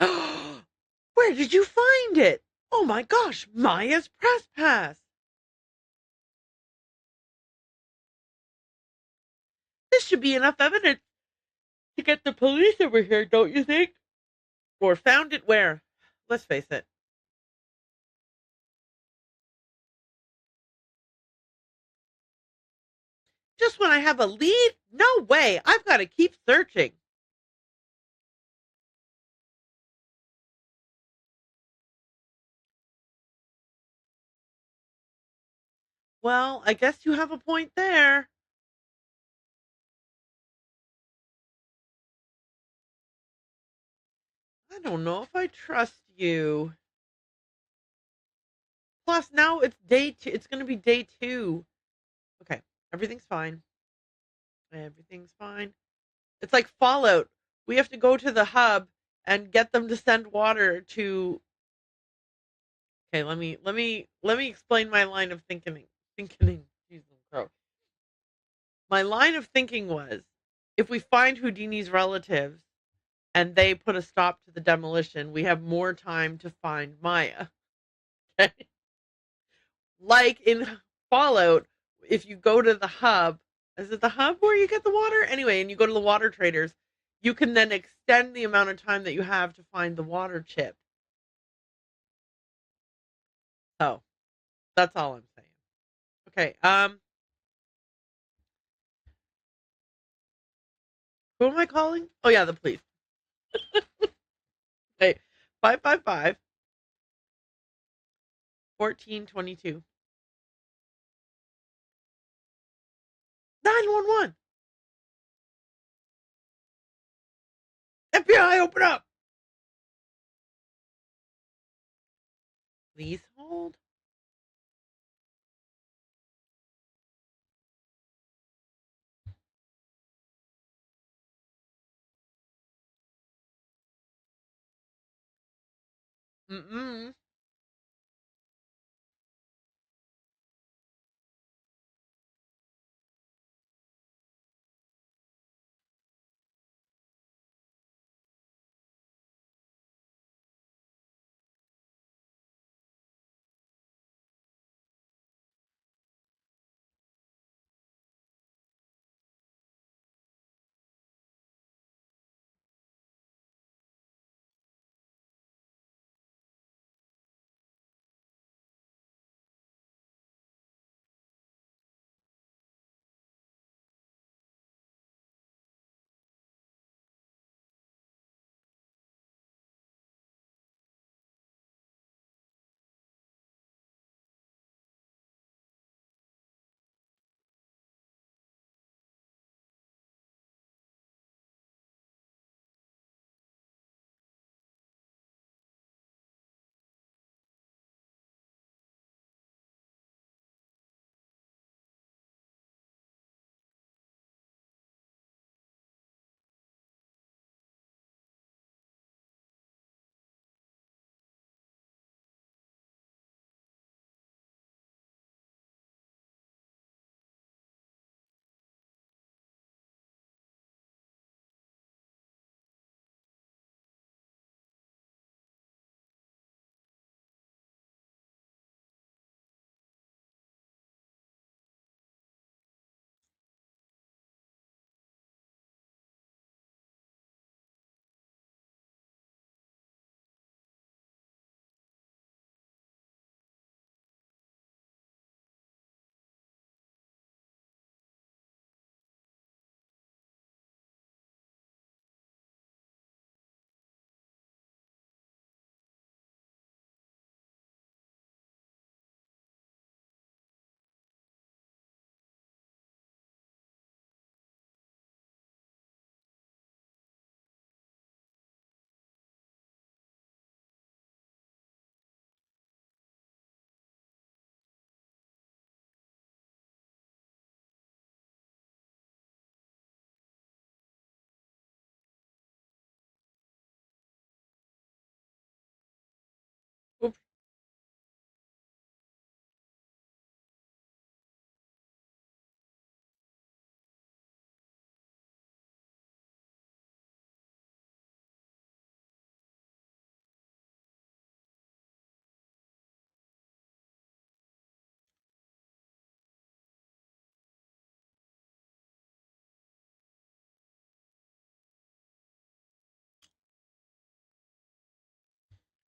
Where did you find it? Oh my gosh, Maya's press pass. This should be enough evidence to get the police over here, don't you think? Or found it where? Let's face it. Just when I have a lead? No way. I've got to keep searching. Well, I guess you have a point there. I don't know if I trust you. Plus, now it's day two. It's going to be day two. Okay, everything's fine. Everything's fine. It's like Fallout. We have to go to the hub and get them to send water to. Okay, let me explain my line of thinking. Thinking. Jesus Christ. My line of thinking was, if we find Houdini's relatives and they put a stop to the demolition, we have more time to find Maya. Okay? Like in Fallout, if you go to the hub, is it the hub where you get the water? Anyway, and you go to the water traders, you can then extend the amount of time that you have to find the water chip. So that's all I'm saying. Okay. Who am I calling? Oh yeah, the police. Okay. 555 1422 911. FBI, open up. Please hold. Mm-mm.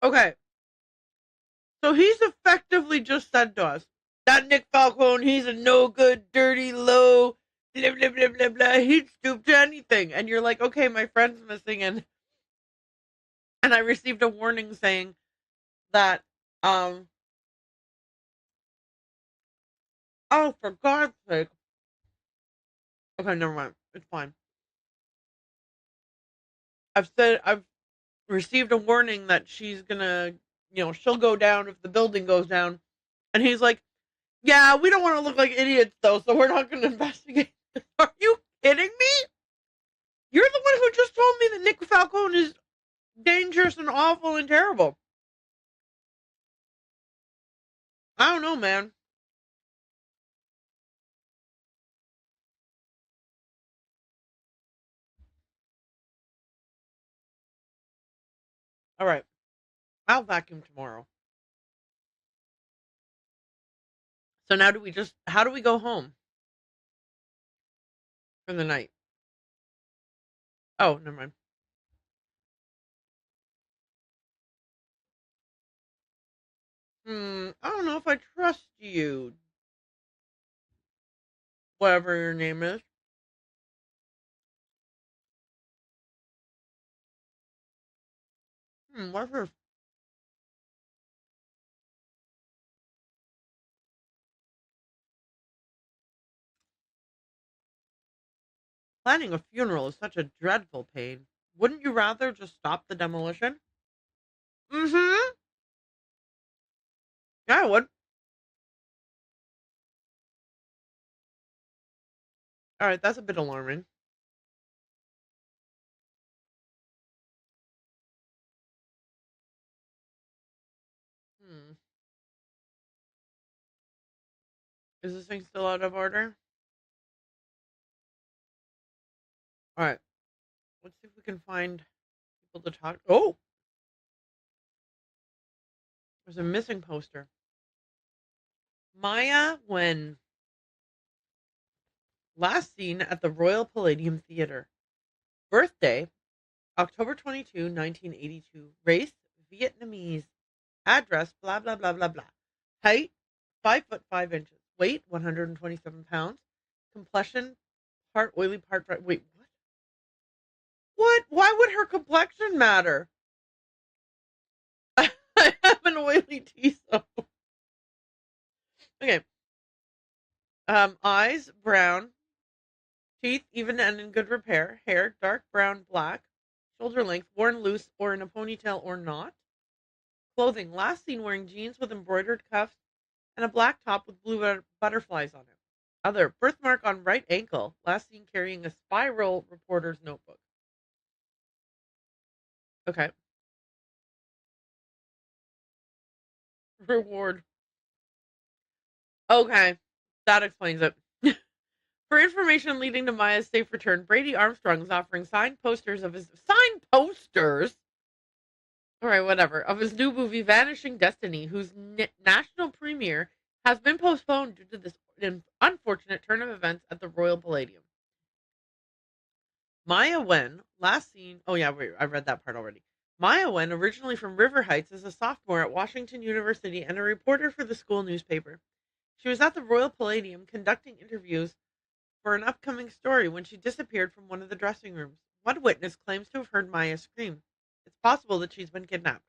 Okay, so he's effectively just said to us that Nick Falcone, he's a no good, dirty, low, blah blah blah blah blah. He'd stoop to anything, and you're like, okay, my friend's missing, and I received a warning saying that, um, oh, for God's sake, okay, never mind, it's fine. I've received a warning that she's gonna, she'll go down if the building goes down, and he's like, yeah, we don't want to look like idiots though, so we're not gonna investigate. Are you kidding me? You're the one who just told me that Nick Falcone is dangerous and awful and terrible. I don't know, man. All right, I'll vacuum tomorrow. So now how do we go home for the night? Oh, never mind. I don't know if I trust you, whatever your name is. What's her planning a funeral is such a dreadful pain. Wouldn't you rather just stop the demolition? Mm-hmm. Yeah, I would. All right, that's a bit alarming. Hmm. Is this thing still out of order? All right. Let's see if we can find people to talk. Oh, there's a missing poster. Maya Wen, last seen at the Royal Palladium Theatre. Birthday, October 22, 1982. Race, Vietnamese. Address, blah, blah, blah, blah, blah. Height, 5 foot 5 inches. Weight, 127 pounds. Complexion, part oily, part dry. Wait, what? What? Why would her complexion matter? I have an oily T-zone. Okay. Eyes, brown. Teeth, even and in good repair. Hair, dark brown, black. Shoulder length, worn loose or in a ponytail or not. Clothing, last seen wearing jeans with embroidered cuffs and a black top with blue butterflies on it. Other, birthmark on right ankle, last seen carrying a spiral reporter's notebook. Okay. Reward. Okay. That explains it. For information leading to Maya's safe return, Brady Armstrong is offering signed posters of his signed posters. All right, whatever. Of his new movie Vanishing Destiny, whose national premiere has been postponed due to this unfortunate turn of events at the Royal Palladium. Maya Wen, last seen. Oh yeah, wait, I read that part already. Maya Wen, originally from River Heights, is a sophomore at Washington University and a reporter for the school newspaper. She was at the Royal Palladium conducting interviews for an upcoming story when she disappeared from one of the dressing rooms. One witness claims to have heard Maya scream. It's possible that she's been kidnapped.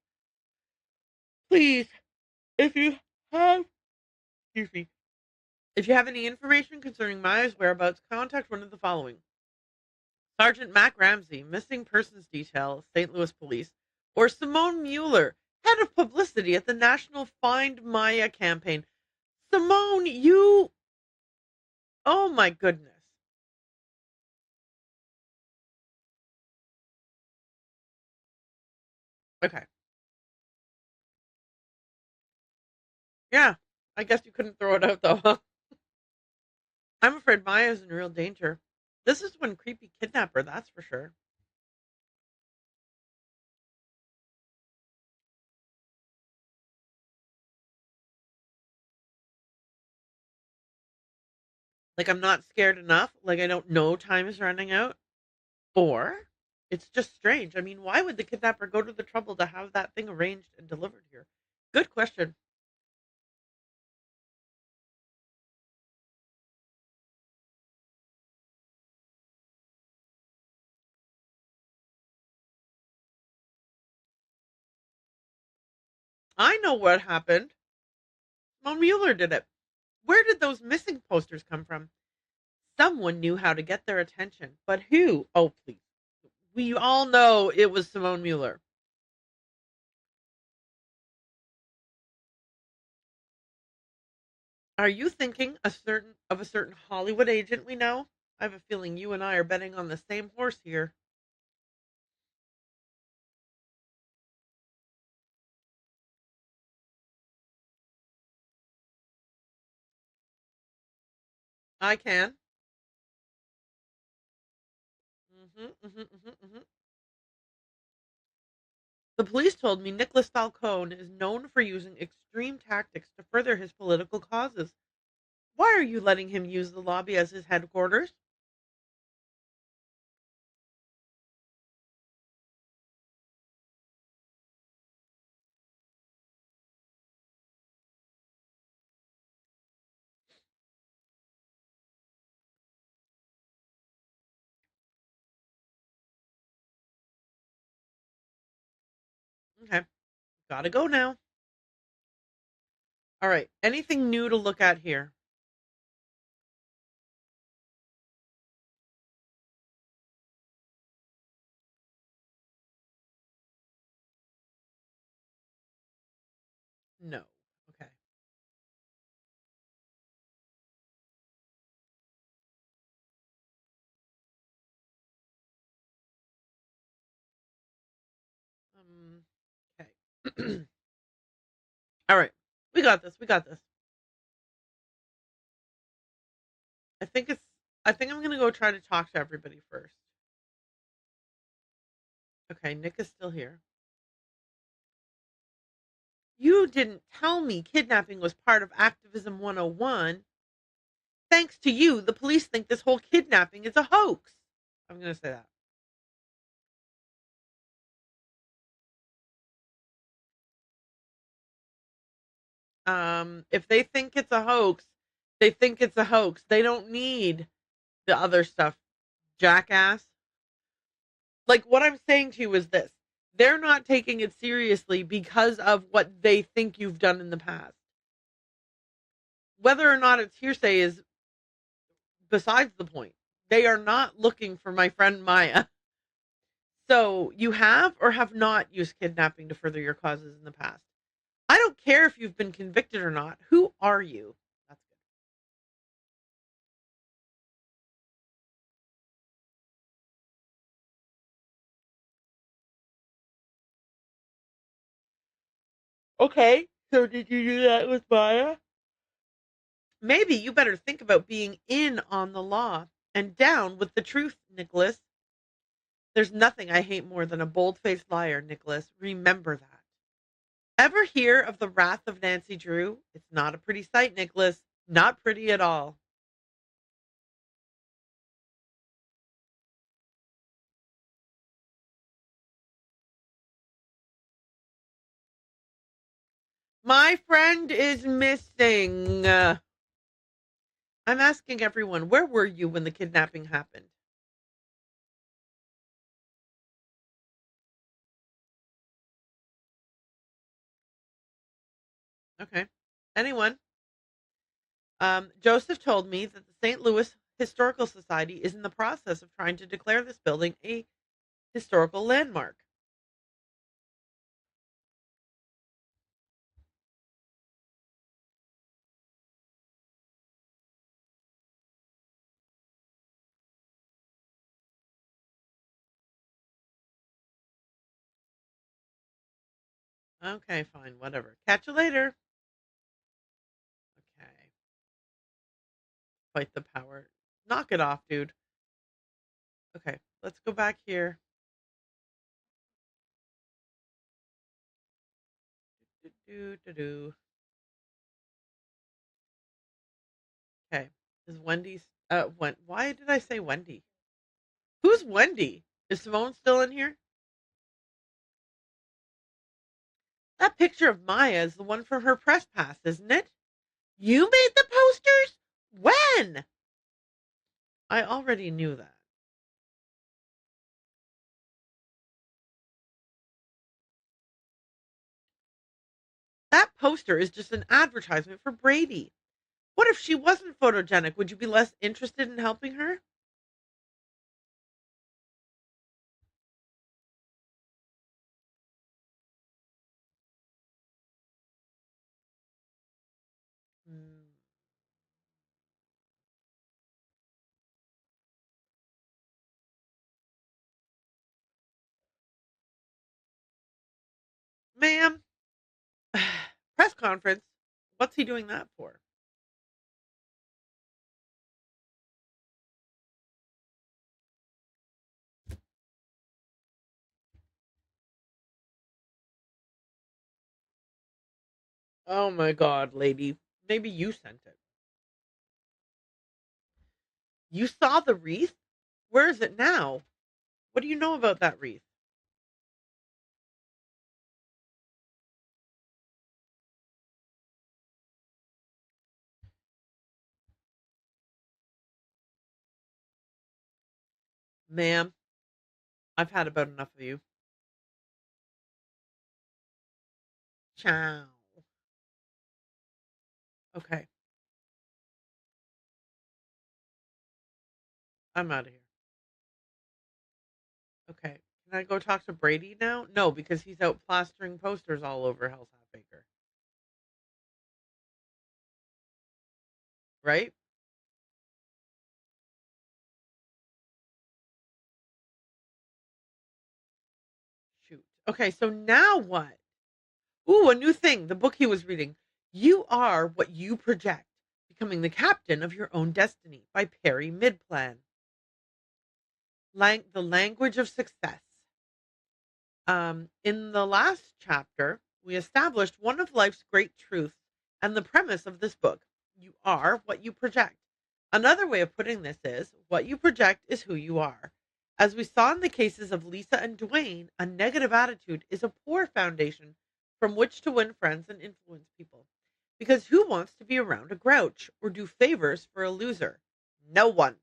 Please, if you have, excuse me, if you have any information concerning Maya's whereabouts, contact one of the following: Sergeant Mac Ramsey, Missing Persons Detail, St. Louis Police, or Simone Mueller, Head of Publicity at the National Find Maya campaign. Simone, you, oh my goodness. Okay. Yeah, I guess you couldn't throw it out though, huh? I'm afraid Maya's in real danger. This is one creepy kidnapper, that's for sure. Like, I'm not scared enough. Like, I don't know time is running out. Or It's just strange. I mean, why would the kidnapper go to the trouble to have that thing arranged and delivered here? Good question. I know what happened. Simone Mueller did it. Where did those missing posters come from? Someone knew how to get their attention, but who? Oh, please. We all know it was Simone Mueller. Are you thinking a certain Hollywood agent we know? I have a feeling you and I are betting on the same horse here. I can. Hmm. The police told me Nicholas Falcone is known for using extreme tactics to further his political causes. Why are you letting him use the lobby as his headquarters? Okay, gotta go now. All right, anything new to look at here? No. Okay. Okay. All right, we got this. We got this. I think it's. I think I'm gonna go try to talk to everybody first. Okay, Nick is still here. You didn't tell me kidnapping was part of Activism 101. Thanks to you, the police think this whole kidnapping is a hoax. I'm going to say that. If they think it's a hoax, they think it's a hoax. They don't need the other stuff, jackass. Like what I'm saying to you is this: they're not taking it seriously because of what they think you've done in the past. Whether or not it's hearsay is besides the point. They are not looking for my friend Maya. So you have or have not used kidnapping to further your causes in the past. I don't care if you've been convicted or not. Who are you? That's good. Okay. So did you do that with Maya? Maybe you better think about being in on the law and down with the truth, Nicholas. There's nothing I hate more than a bold faced liar, Nicholas. Remember that. Ever hear of the wrath of Nancy Drew? It's not a pretty sight, Nicholas. Not pretty at all. My friend is missing. I'm asking everyone, where were you when the kidnapping happened? Okay. Anyone? Joseph told me that the St. Louis Historical Society is in the process of trying to declare this building a historical landmark. Okay, fine, whatever. Catch you later. Okay. Fight the power. Knock it off, dude. Okay, let's go back here. Do, do, do, do. Okay. Is Wendy's why did I say Wendy? Who's Wendy? Is Simone still in here? That picture of Maya is the one from her press pass, isn't it? You made the posters? When? I already knew that. That poster is just an advertisement for Brady. What if she wasn't photogenic? Would you be less interested in helping her? Mm. Ma'am, press conference. What's he doing that for? Oh my God, lady. Maybe you sent it. You saw the wreath? Where is it now? What do you know about that wreath? Ma'am, I've had about enough of you. Ciao. Okay, I'm out of here. Okay. Can I go talk to Brady now? No, because he's out plastering posters all over Hell's Half Acre. Right? Shoot. Okay, so now what? Ooh, a new thing. The book he was reading. You are what you project, becoming the captain of your own destiny by Perry Midplan. The language of success. In the last chapter, we established one of life's great truths and the premise of this book. You are what you project. Another way of putting this is what you project is who you are. As we saw in the cases of Lisa and Dwayne, a negative attitude is a poor foundation from which to win friends and influence people. Because who wants to be around a grouch or do favors for a loser? No one.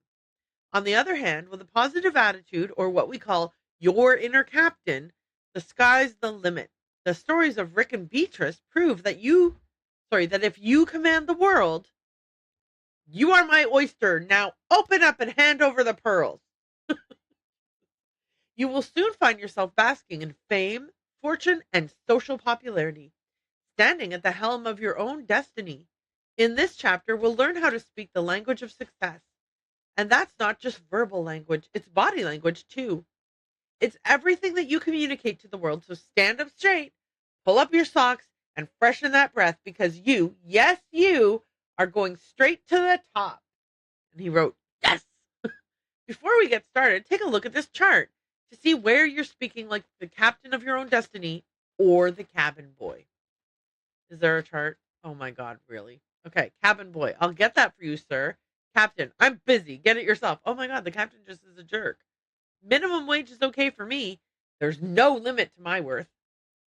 On the other hand, with a positive attitude, or what we call your inner captain, the sky's the limit. The stories of Rick and Beatrice prove that if you command the world, you are my oyster. Now open up and hand over the pearls. You will soon find yourself basking in fame, fortune, and social popularity, standing at the helm of your own destiny. In this chapter, we'll learn how to speak the language of success. And that's not just verbal language, it's body language too. It's everything that you communicate to the world. So stand up straight, pull up your socks, and freshen that breath because you, yes, you, are going straight to the top. And he wrote, yes. Before we get started, take a look at this chart to see where you're speaking like the captain of your own destiny or the cabin boy. Is there a chart? Oh my God, really? Okay, cabin boy. I'll get that for you, sir. Captain, I'm busy. Get it yourself. Oh my God, the captain just is a jerk. Minimum wage is okay for me. There's no limit to my worth.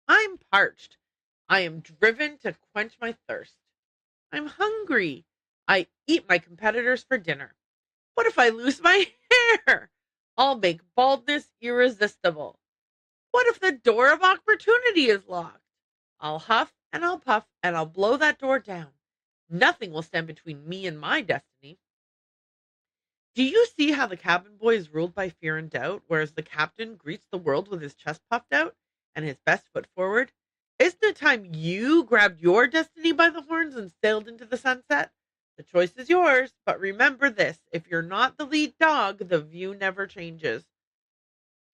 I'm parched. I am driven to quench my thirst. I'm hungry. I eat my competitors for dinner. What if I lose my hair? I'll make baldness irresistible. What if the door of opportunity is locked? I'll huff and I'll puff and I'll blow that door down. Nothing will stand between me and my destiny. Do you see how the cabin boy is ruled by fear and doubt, whereas the captain greets the world with his chest puffed out and his best foot forward? Isn't it time you grabbed your destiny by the horns and sailed into the sunset? The choice is yours, but remember this, if you're not the lead dog, the view never changes.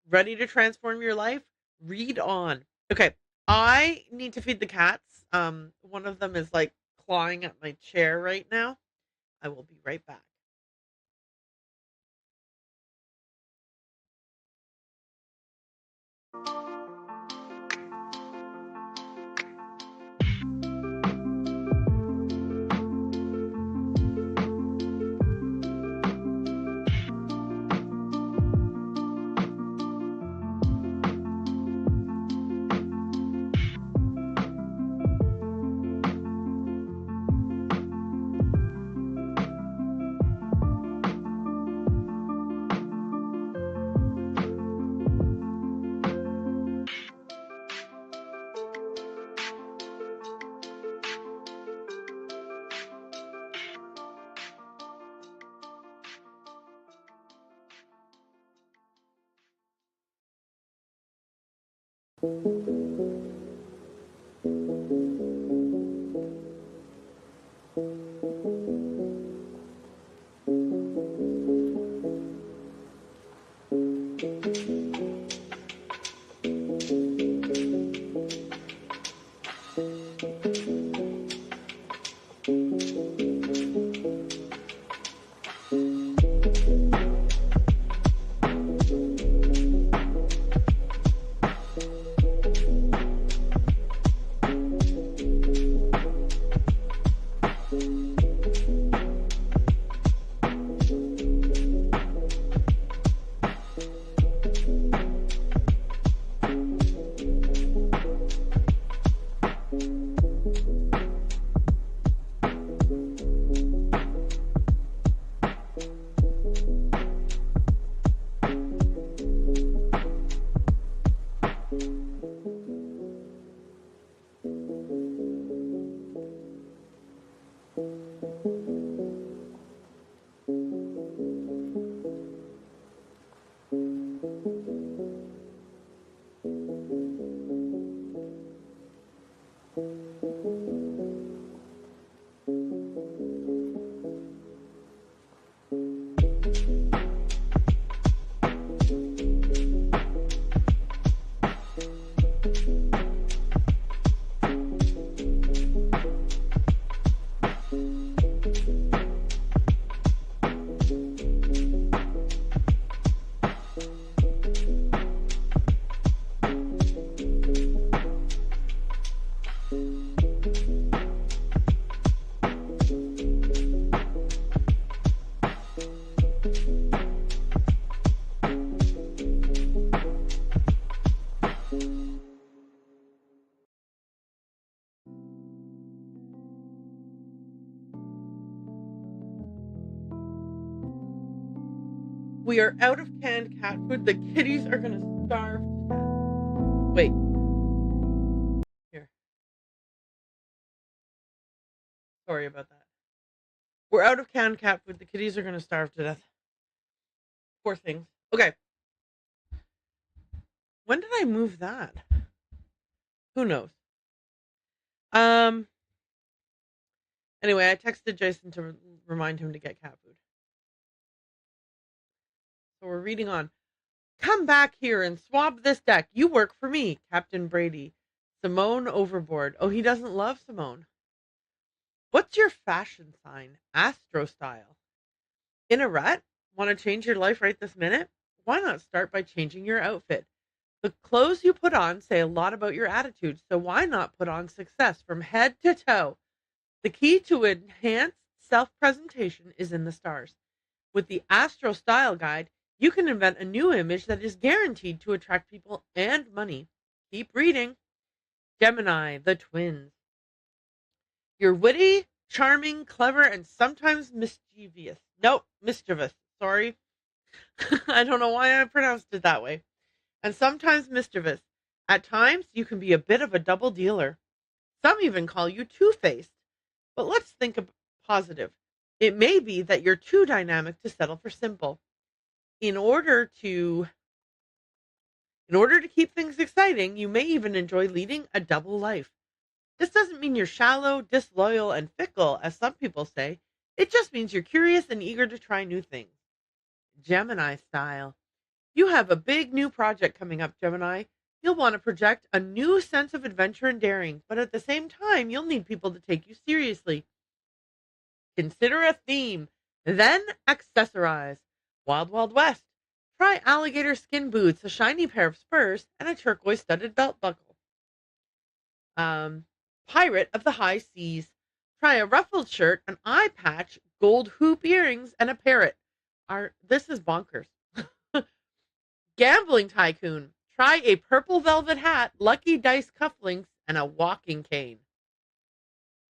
Ready to transform your life? Read on. Okay, I need to feed the cats. One of them is like clawing at my chair right now. I will be right back. We are out of canned cat food. The kitties are gonna starve to death. Wait. Here. Sorry about that. We're out of canned cat food. The kitties are gonna starve to death. Poor things. Okay. When did I move that? Who knows? Anyway, I texted Jason to remind him to get cat food. So we're reading on. Come back here and swab this deck. You work for me, Captain Brady. Simone overboard. Oh, he doesn't love Simone. What's your fashion sign? Astro style. In a rut? Want to change your life right this minute? Why not start by changing your outfit? The clothes you put on say a lot about your attitude, so why not put on success from head to toe? The key to enhanced self-presentation is in the stars. With the Astro Style Guide, you can invent a new image that is guaranteed to attract people and money. Keep reading. Gemini, the twins. You're witty, charming, clever, and sometimes mischievous. Nope, mischievous. Sorry. I don't know why I pronounced it that way. And sometimes mischievous. At times, you can be a bit of a double dealer. Some even call you two-faced. But let's think of positive. It may be that you're too dynamic to settle for simple. In order to keep things exciting, you may even enjoy leading a double life. This doesn't mean you're shallow, disloyal, and fickle, as some people say. It just means you're curious and eager to try new things. Gemini style. You have a big new project coming up, Gemini. You'll want to project a new sense of adventure and daring, but at the same time, you'll need people to take you seriously. Consider a theme, then accessorize. Wild Wild West. Try alligator skin boots, a shiny pair of spurs, and a turquoise studded belt buckle. Pirate of the High Seas. Try a ruffled shirt, an eye patch, gold hoop earrings, and a parrot. This is bonkers. Gambling tycoon. Try a purple velvet hat, lucky dice cufflinks, and a walking cane.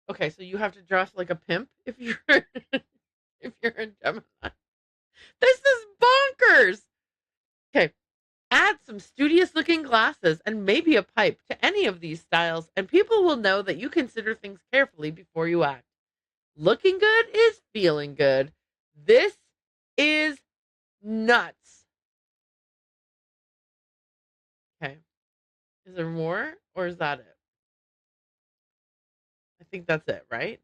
Okay, so you have to dress like a pimp if you're if you're a Gemini. This is bonkers. Okay, add some studious looking glasses and maybe a pipe to any of these styles, and people will know that you consider things carefully before you act. Looking good is feeling good. This is nuts. Okay. Is there more or is that it? I think that's it, right?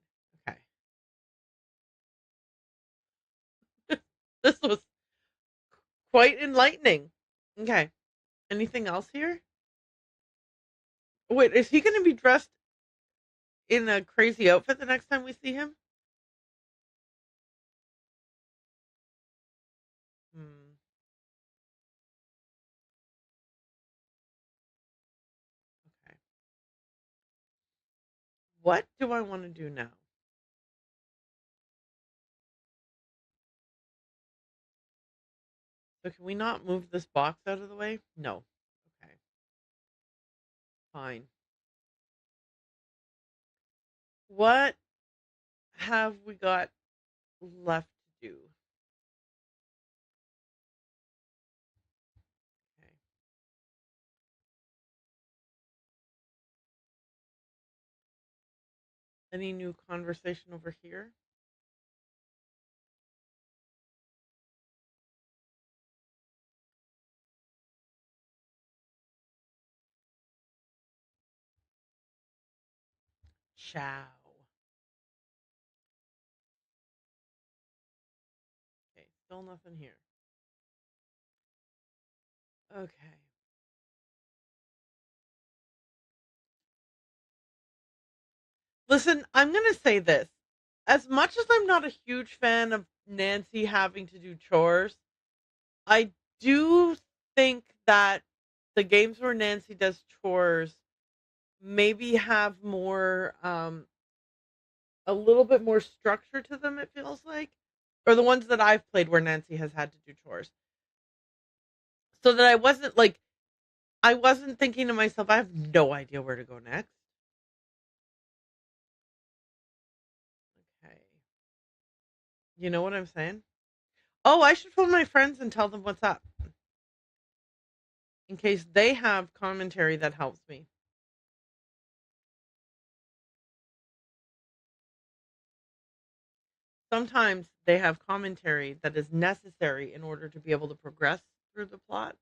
Okay. This was quite enlightening. Okay. Anything else here? Wait, is he going to be dressed in a crazy outfit the next time we see him? Hmm. Okay. What do I want to do now? So can we not move this box out of the way? No. Okay. Fine. What have we got left to do? Okay. Any new conversation over here? Ciao. Okay. Still nothing here. Okay. Listen, I'm going to say this. As much as I'm not a huge fan of Nancy having to do chores, I do think that the games where Nancy does chores maybe have more, a little bit more structure to them, it feels like. Or the ones that I've played where Nancy has had to do chores. So that I wasn't thinking to myself, I have no idea where to go next. Okay. You know what I'm saying? Oh, I should phone my friends and tell them what's up in case they have commentary that helps me. Sometimes they have commentary that is necessary in order to be able to progress through the plot.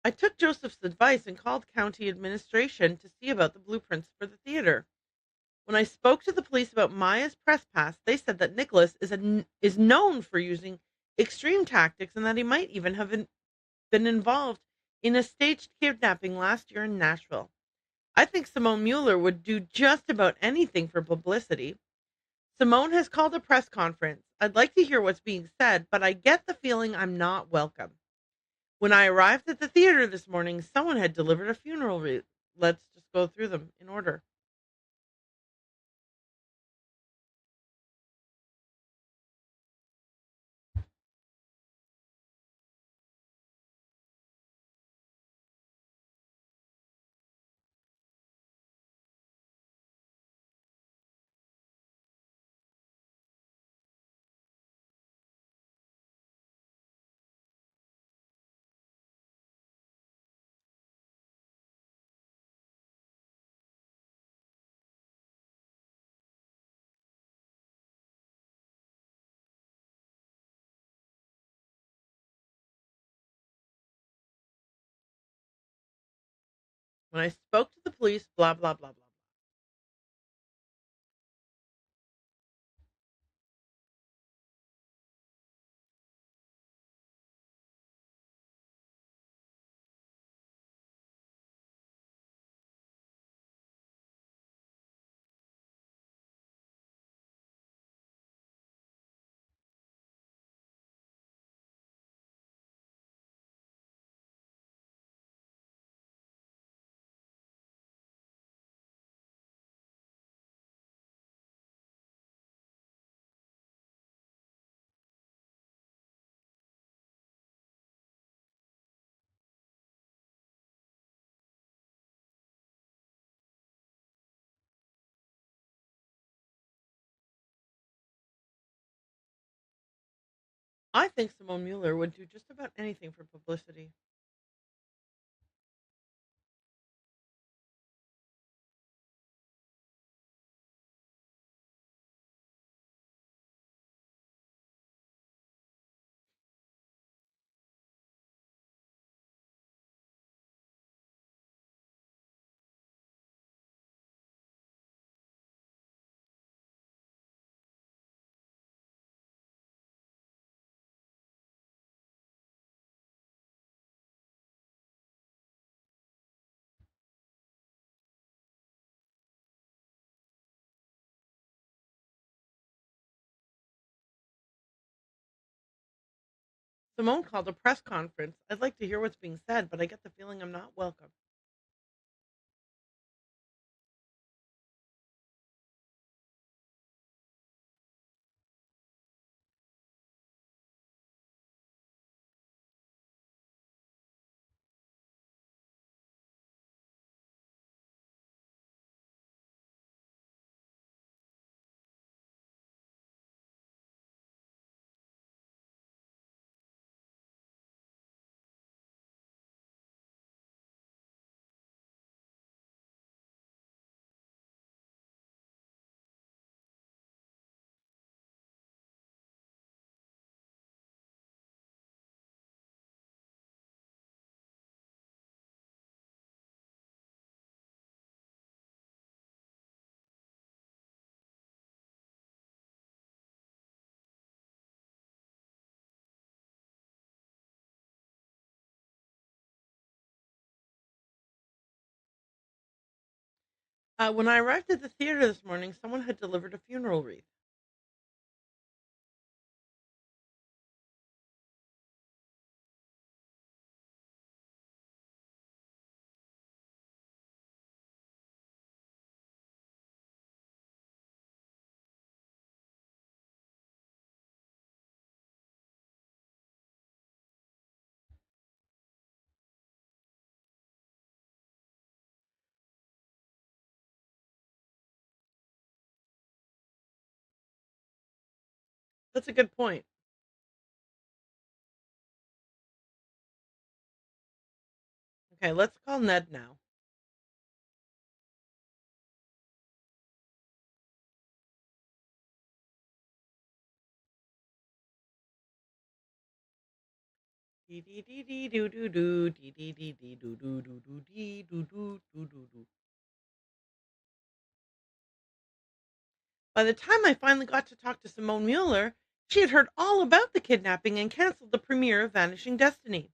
I took Joseph's advice and called county administration to see about the blueprints for the theater. When I spoke to the police about Maya's press pass, they said that Nicholas is known for using extreme tactics and that he might even have been involved in a staged kidnapping last year in Nashville. I think Simone Mueller would do just about anything for publicity. Simone has called a press conference. I'd like to hear what's being said, but I get the feeling I'm not welcome. When I arrived at the theater this morning, someone had delivered a funeral wreath. Let's just go through them in order. When I spoke to the police, blah, blah, blah, blah. I think Simone Mueller would do just about anything for publicity. Simone called a press conference. I'd like to hear what's being said, but I get the feeling I'm not welcome. When I arrived at the theater this morning, someone had delivered a funeral wreath. That's a good point. Okay, let's call Ned now. Dee dee dee dee doo doo doo dee dee dee dee doo doo doo doo dee doo doo doo doo doo. By the time I finally got to talk to Simone Mueller, she had heard all about the kidnapping and canceled the premiere of Vanishing Destiny.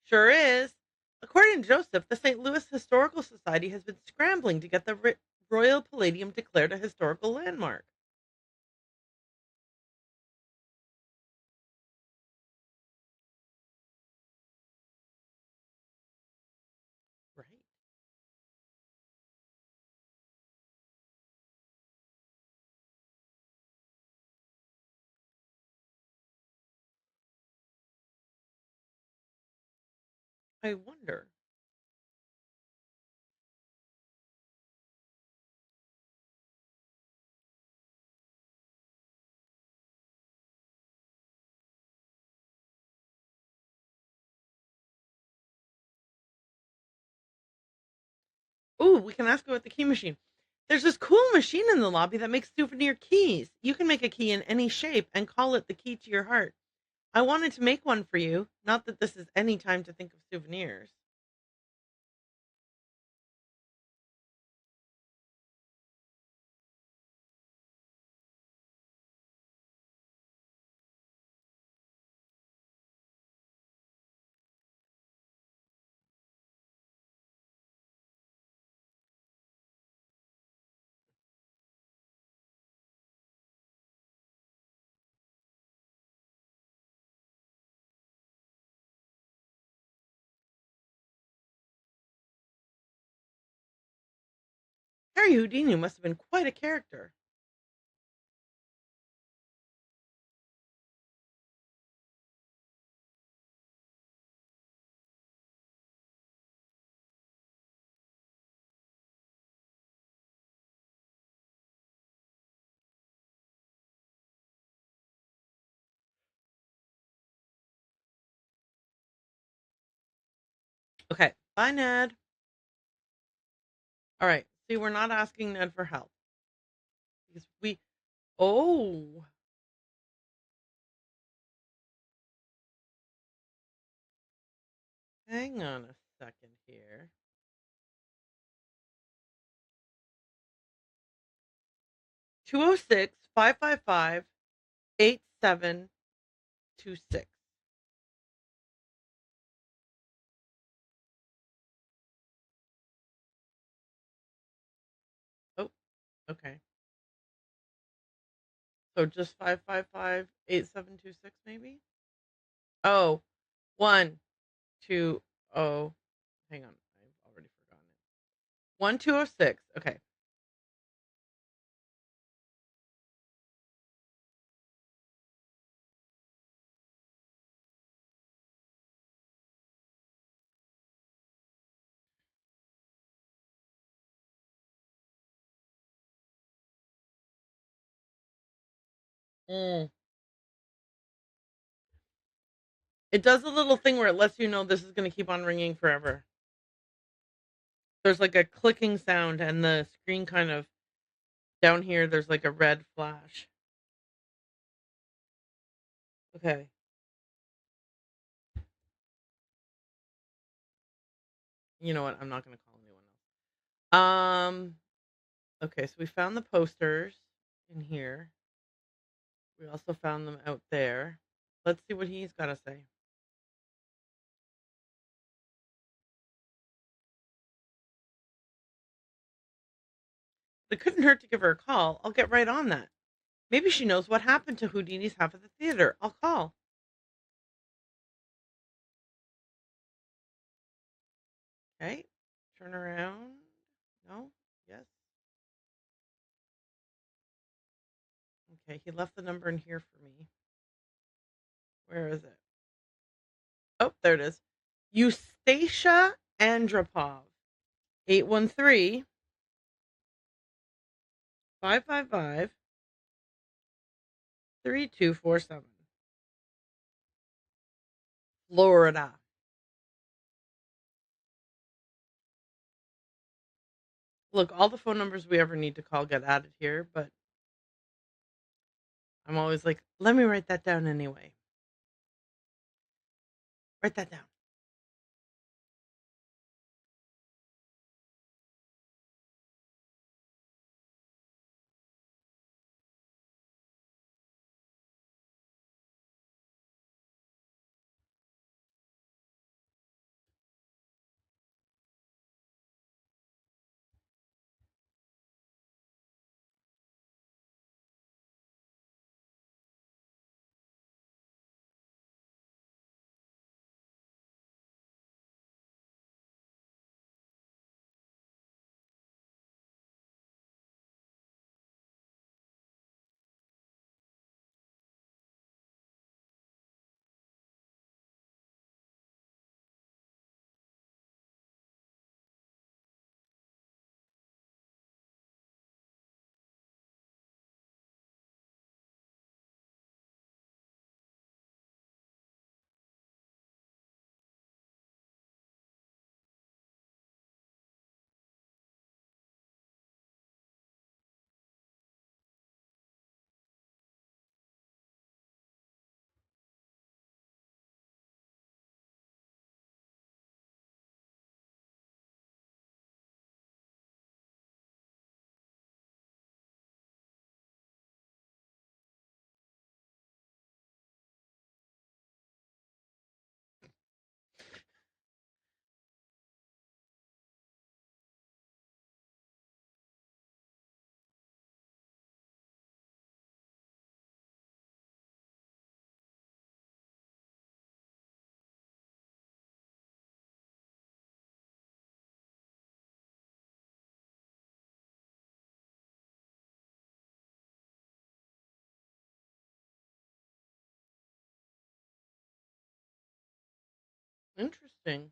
Sure is. According to Joseph, the St. Louis Historical Society has been scrambling to get the Royal Palladium declared a historical landmark. Right. I wonder. Ooh, we can ask about the key machine. There's this cool machine in the lobby that makes souvenir keys. You can make a key in any shape and call it the key to your heart. I wanted to make one for you. Not that this is any time to think of souvenirs. Harry Houdini must have been quite a character. Okay, bye, Ned. All right. See, we're not asking Ned for help because oh, hang on a second here. 206-555-8726. Oh, okay. So just 555-8726, maybe? Oh, 120. Hang on. I've already forgotten it. 1206. Okay. Mm. It does a little thing where it lets you know this is going to keep on ringing forever. There's like a clicking sound, and the screen kind of down here, there's like a red flash. Okay. You know what? I'm not going to call anyone else. Okay, so we found the posters in here. We also found them out there. Let's see what he's got to say. It couldn't hurt to give her a call. I'll get right on that. Maybe she knows what happened to Houdini's half of the theater. I'll call. Okay. Turn around. No. Yes. Okay. He left the number in here for me. Where is it? Oh, there it is. Eustacia Andropov. 813-555-3247. Florida. Look, all the phone numbers we ever need to call get added here, but I'm always like, let me write that down anyway. Write that down. Interesting.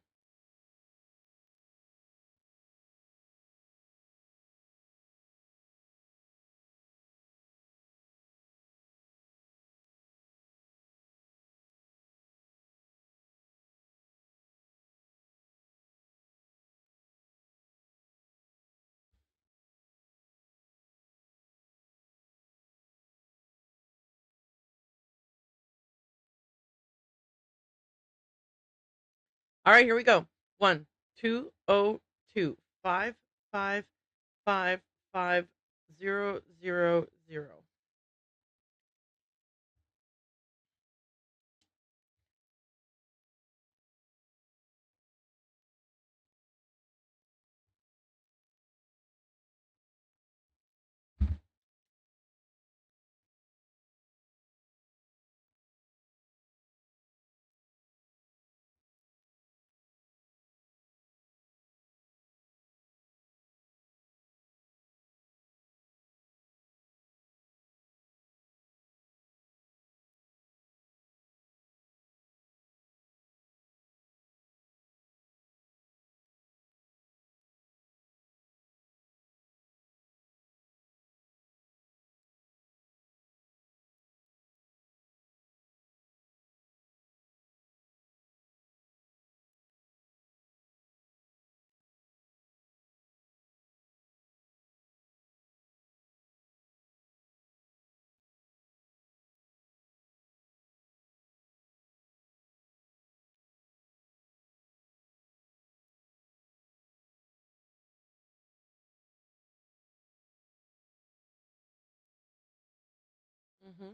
All right, here we go. 1-202-555-5000. Mm-hmm.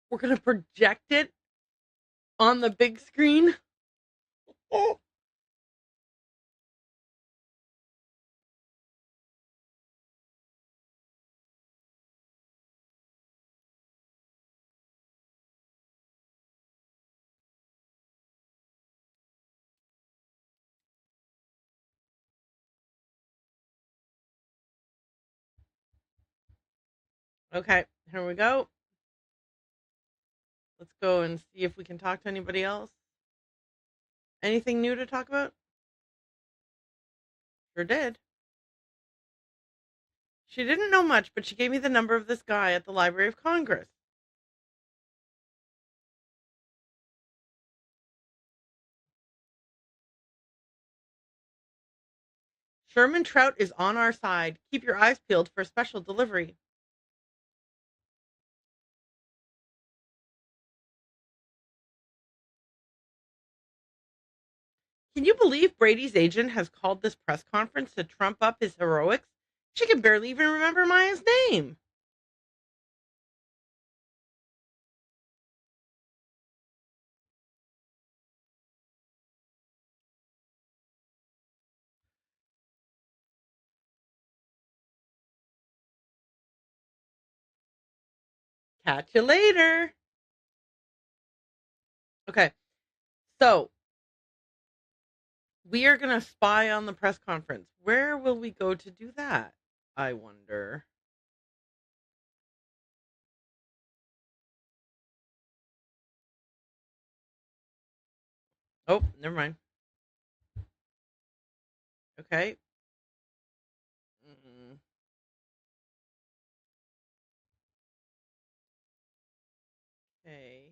We're going to project it on the big screen. Oh. Okay, here we go. Let's go and see if we can talk to anybody else. Anything new to talk about? Sure did. She didn't know much, but she gave me the number of this guy at the Library of Congress. Sherman Trout is on our side. Keep your eyes peeled for a special delivery. Can you believe Brady's agent has called this press conference to trump up his heroics? She can barely even remember Maya's name. Catch you later. Okay, so we are going to spy on the press conference. Where will we go to do that? I wonder. Oh, never mind. Okay. Mm, okay.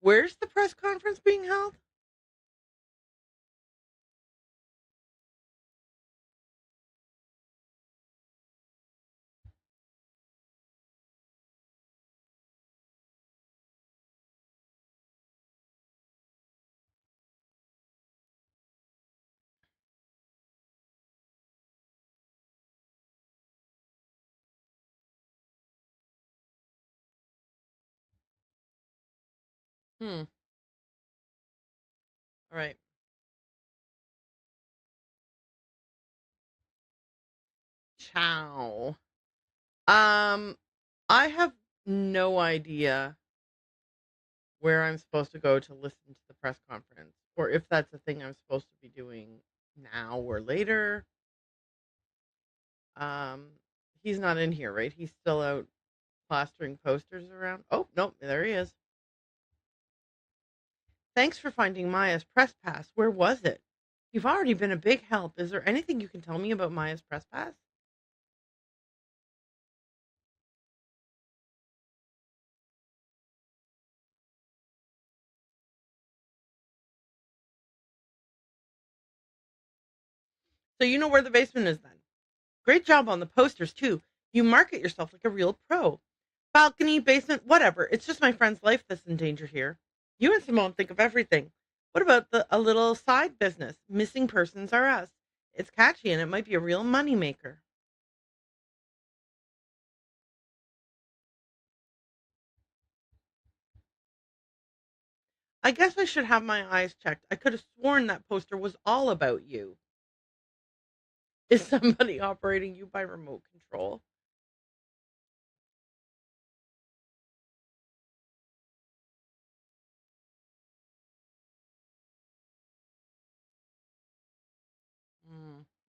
Where's the press conference being held? Hmm. All right. Ciao. Um, I have no idea where I'm supposed to go to listen to the press conference, or if that's a thing I'm supposed to be doing now or later. Um, he's not in here, right? He's still out plastering posters around. Oh, nope, there he is. Thanks for finding Maya's press pass. Where was it? You've already been a big help. Is there anything you can tell me about Maya's press pass? So you know where the basement is then. Great job on the posters too. You market yourself like a real pro. Balcony, basement, whatever. It's just my friend's life that's in danger here. You and Simone think of everything. What about a little side business? Missing persons are us. It's catchy and it might be a real money maker. I guess I should have my eyes checked. I could have sworn that poster was all about you. Is somebody operating you by remote control?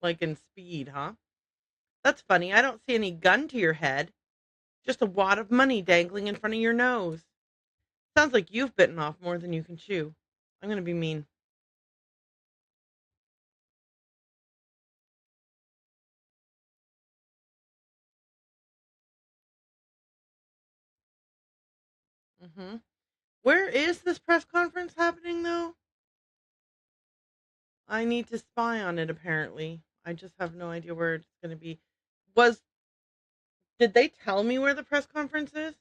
Like in Speed, huh? That's funny. I don't see any gun to your head. Just a wad of money dangling in front of your nose. Sounds like you've bitten off more than you can chew. I'm going to be mean. Hmm. Where is this press conference happening, though? I need to spy on it, apparently. I just have no idea where it's going to be. Was Did they tell me where the press conference is?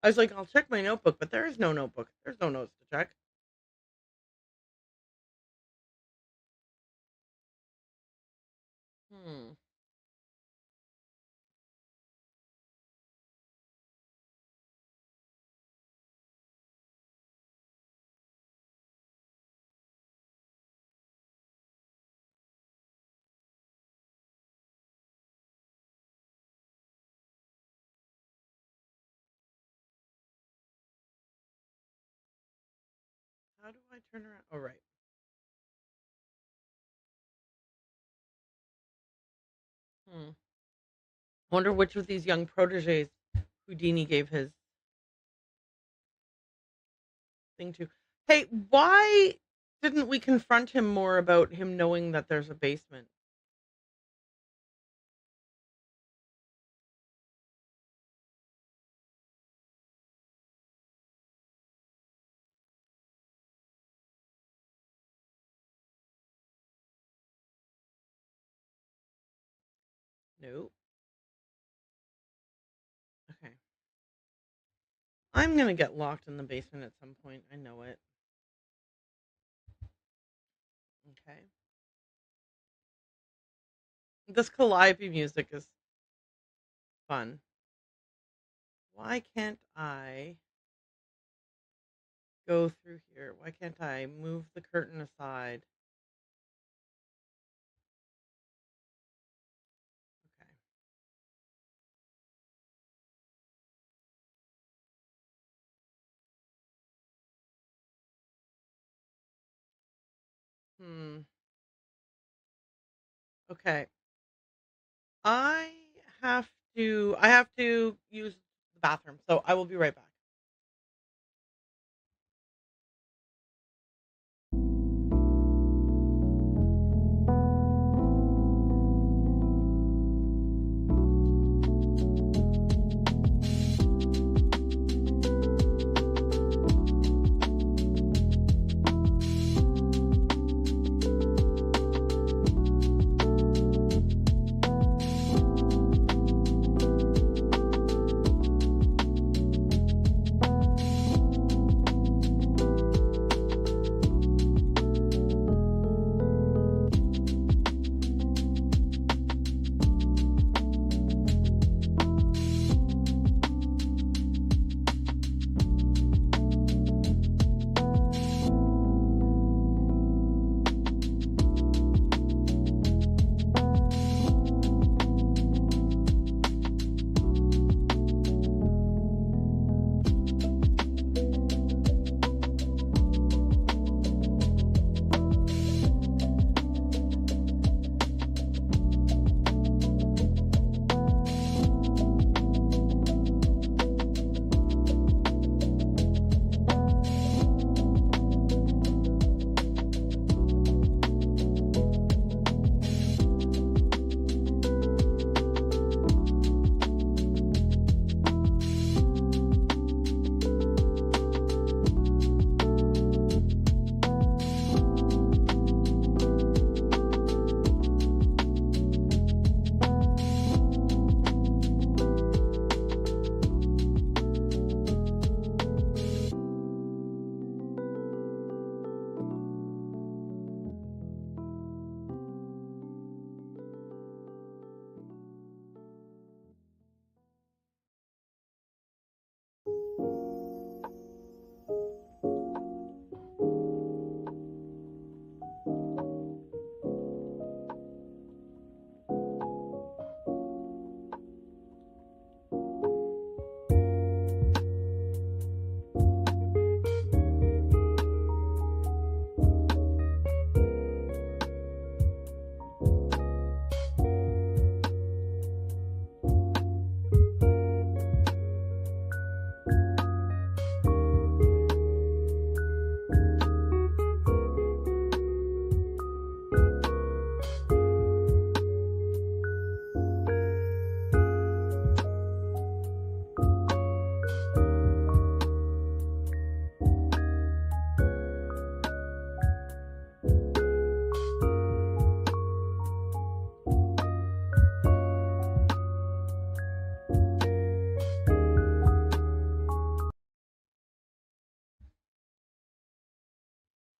I was like, I'll check my notebook, but there is no notebook. There's no notes to check. Hmm. How do I turn around? Oh, right. Hmm. Wonder which of these young proteges Houdini gave his thing to. Hey, why didn't we confront him more about him knowing that there's a basement? No. Okay. I'm gonna get locked in the basement at some point. I know it. Okay. This Calliope music is fun. Why can't I go through here? Why can't I move the curtain aside? Okay. Hmm. Okay. I I have to use the bathroom, so I will be right back.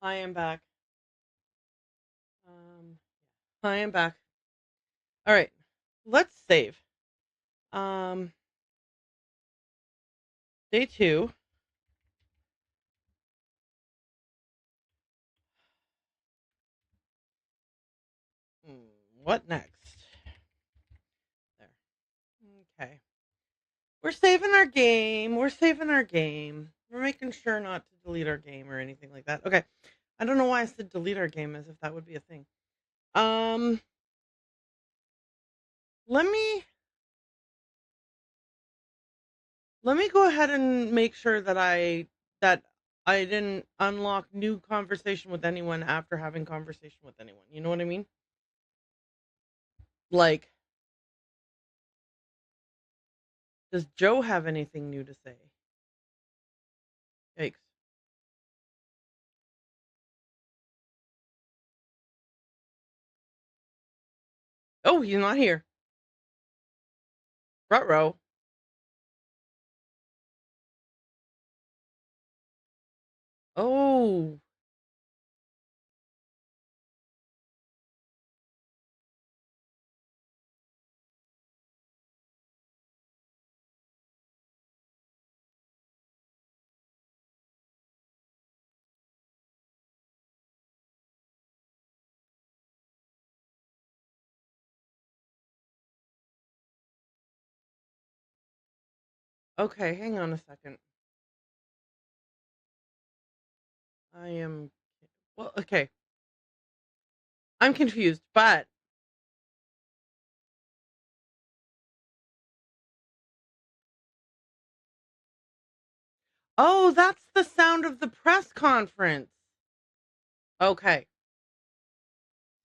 I am back. Um, I am back. All right, let's save. Um, day two. What next? There. Okay. We're saving our game. We're saving our game. We're making sure not to delete our game or anything like that. Okay. I don't know why I said delete our game as if that would be a thing. Um, let me go ahead and make sure that I didn't unlock new conversation with anyone after having conversation with anyone. You know what I mean? Like, does Joe have anything new to say? Yikes. Oh, he's not here. Ruh-roh. Oh. Okay, hang on a second. I am well, okay. I'm confused, but oh, that's the sound of the press conference. Okay.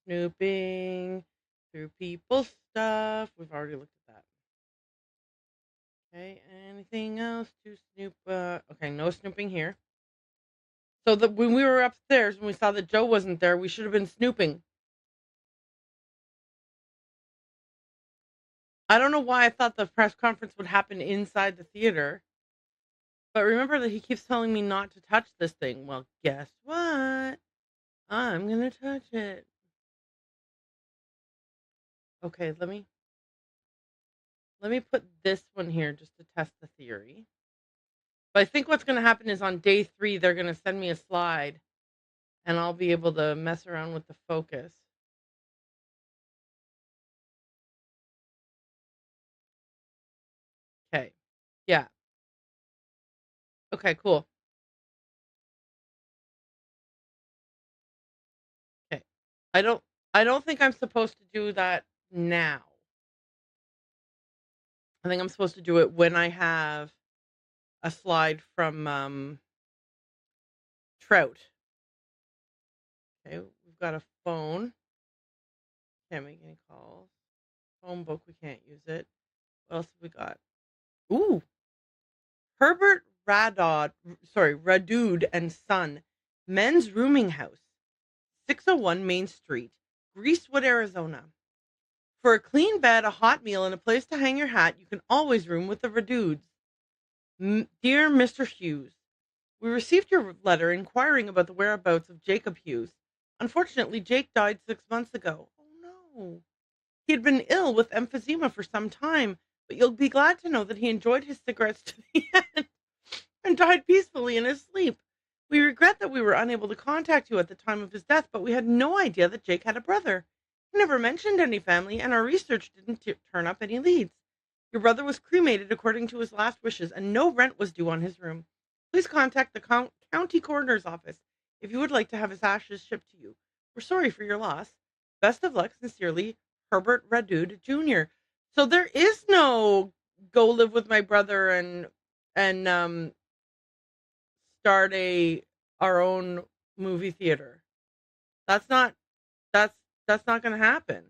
Snooping through people's stuff. We've already looked at that. Okay, anything else to snoop? Okay, no snooping here. So that when we were upstairs and we saw that Joe wasn't there, we should have been snooping. I don't know why I thought the press conference would happen inside the theater. But remember that he keeps telling me not to touch this thing. Well, guess what? I'm gonna touch it. Okay, let me put this one here just to test the theory. But I think what's gonna happen is on day 3 they're gonna send me a slide and I'll be able to mess around with the focus. Okay. Yeah. Okay, cool. Okay. I don't I don't think I'm supposed to do that now. I think I'm supposed to do it when I have a slide from Trout. Okay, we've got a phone. Can't make any calls. Phone book, we can't use it. What else have we got? Ooh, Herbert Radud and Son, Men's Rooming House, 601 Main Street, Greasewood, Arizona. For a clean bed, a hot meal, and a place to hang your hat, you can always room with the Raduds. Dear Mr. Hughes, we received your letter inquiring about the whereabouts of Jacob Hughes. Unfortunately, Jake died 6 months ago. Oh no. He had been ill with emphysema for some time, but you'll be glad to know that he enjoyed his cigarettes to the end and died peacefully in his sleep. We regret that we were unable to contact you at the time of his death, but we had no idea that Jake had a brother. He never mentioned any family, and our research didn't turn up any leads. Your brother was cremated according to his last wishes, and no rent was due on his room. Please contact the county coroner's office if you would like to have his ashes shipped to you. We're sorry for your loss. Best of luck, sincerely, Herbert Radud Jr. So there is no go live with my brother and start our own movie theater. That's not that's that's not going to happen.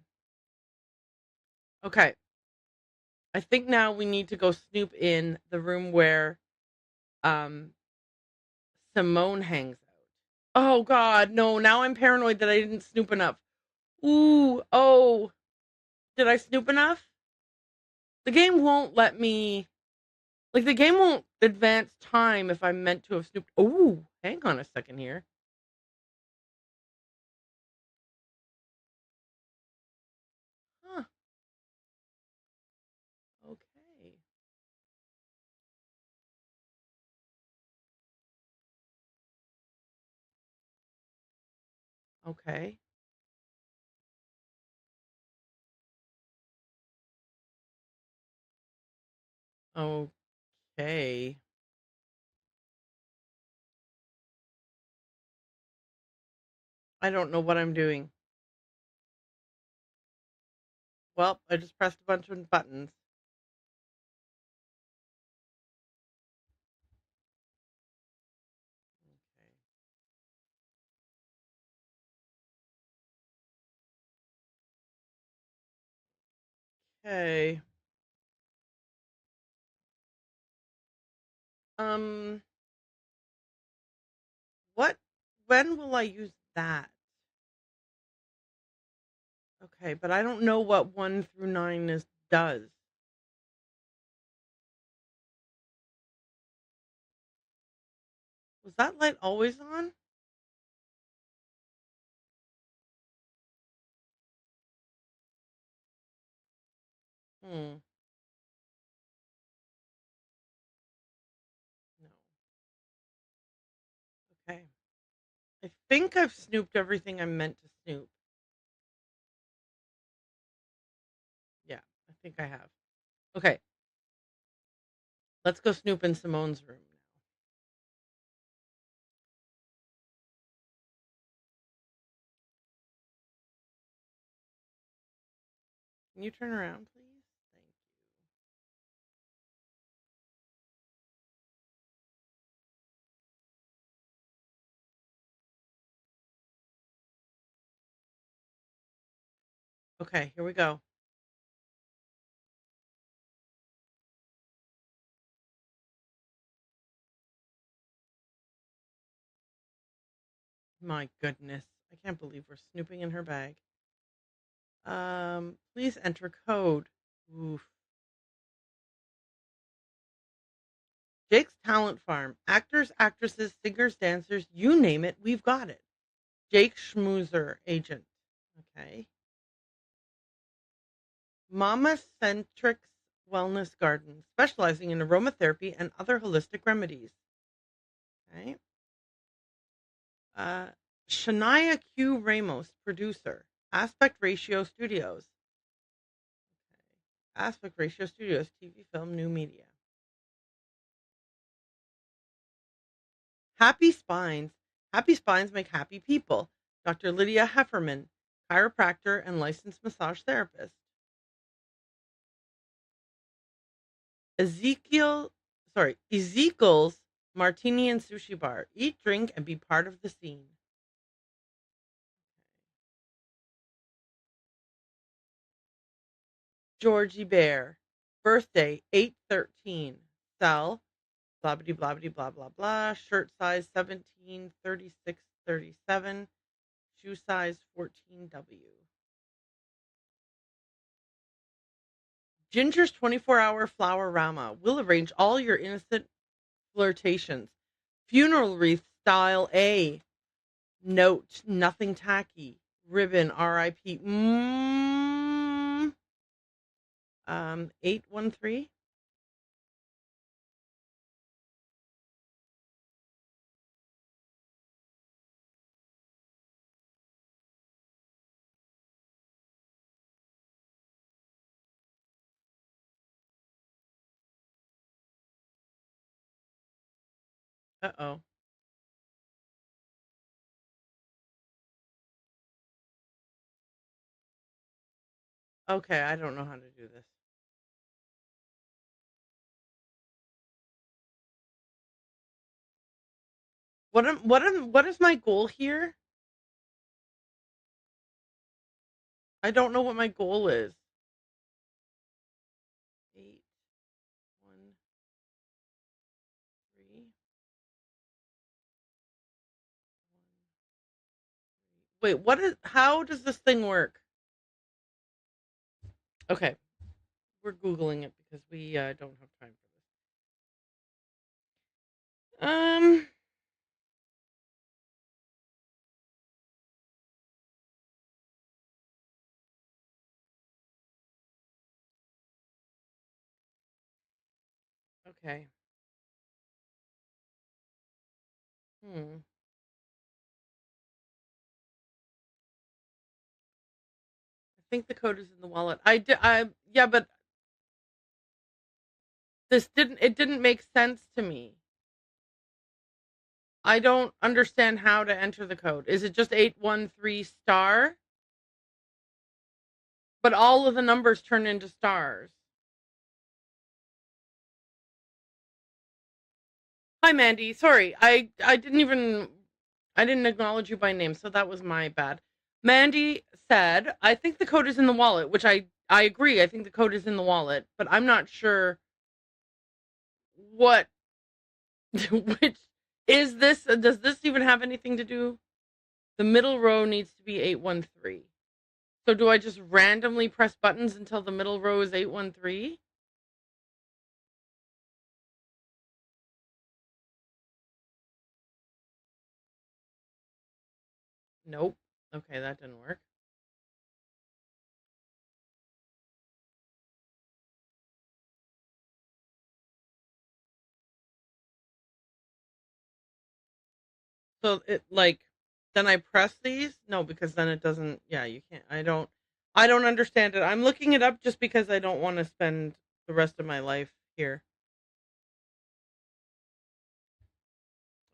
Okay. I think now we need to go snoop in the room where um Simone hangs out. Oh god, no. Now I'm paranoid that I didn't snoop enough. Ooh, oh. Did I snoop enough? The game won't let me the game won't advance time if I'm meant to have snooped. Ooh, hang on a second here. Okay. Okay. I don't know what I'm doing. Well, I just pressed a bunch of buttons. Okay. Um, what when will I use that? Okay, but I don't know what 1 through 9 is does. Was that light always on? Hmm. No. Okay. I think I've snooped everything I'm meant to snoop. Yeah, I think I have. Okay, let's go snoop in Simone's room now. Can you turn around, please? Thank you. Okay, here we go. My goodness. I can't believe we're snooping in her bag. Please enter code. Oof. Jake's Talent Farm. Actors, actresses, singers, dancers, you name it, we've got it. Jake Schmoozer, agent. Okay. Mama Centric's Wellness Garden, specializing in aromatherapy and other holistic remedies. Okay. Uh, Shania Q. Ramos, producer. Aspect Ratio Studios. Aspect Ratio Studios, TV, film, new media. Happy Spines. Happy Spines make happy people. Dr. Lydia Hefferman, chiropractor and licensed massage therapist. Ezekiel, Ezekiel's Martini and Sushi Bar. Eat, drink, and be part of the scene. Georgie Bear. Birthday 8/13. Sell blah blah blah blah blah blah. Shirt size 17, 36, 37. Shoe size 14W. Ginger's 24-hour flower rama will arrange all your innocent flirtations. Funeral wreath style A. Note, nothing tacky. Ribbon, RIP. 813. Uh-oh. Okay, I don't know how to do this. What is my goal here? I don't know what my goal is. 813. Wait, what is how does this thing work? Okay, we're googling it because we don't have time for this. Okay. Hmm. think the code is in the wallet. Yeah, but it didn't make sense to me. I don't understand how to enter the code. Is it just 813 star? But all of the numbers turn into stars. Hi, Mandy. Sorry, I didn't acknowledge you by name, so that was my bad. Mandy said, "I think the code is in the wallet," which I agree. I think the code is in the wallet, but I'm not sure what which is this. Does this even have anything to do? The middle row needs to be 813. So do I just randomly press buttons until the middle row is 813? Nope. Okay, that didn't work. So it like then I press these? No, because then it doesn't. Yeah, you can't. I don't understand it. I'm looking it up just because I don't want to spend the rest of my life here.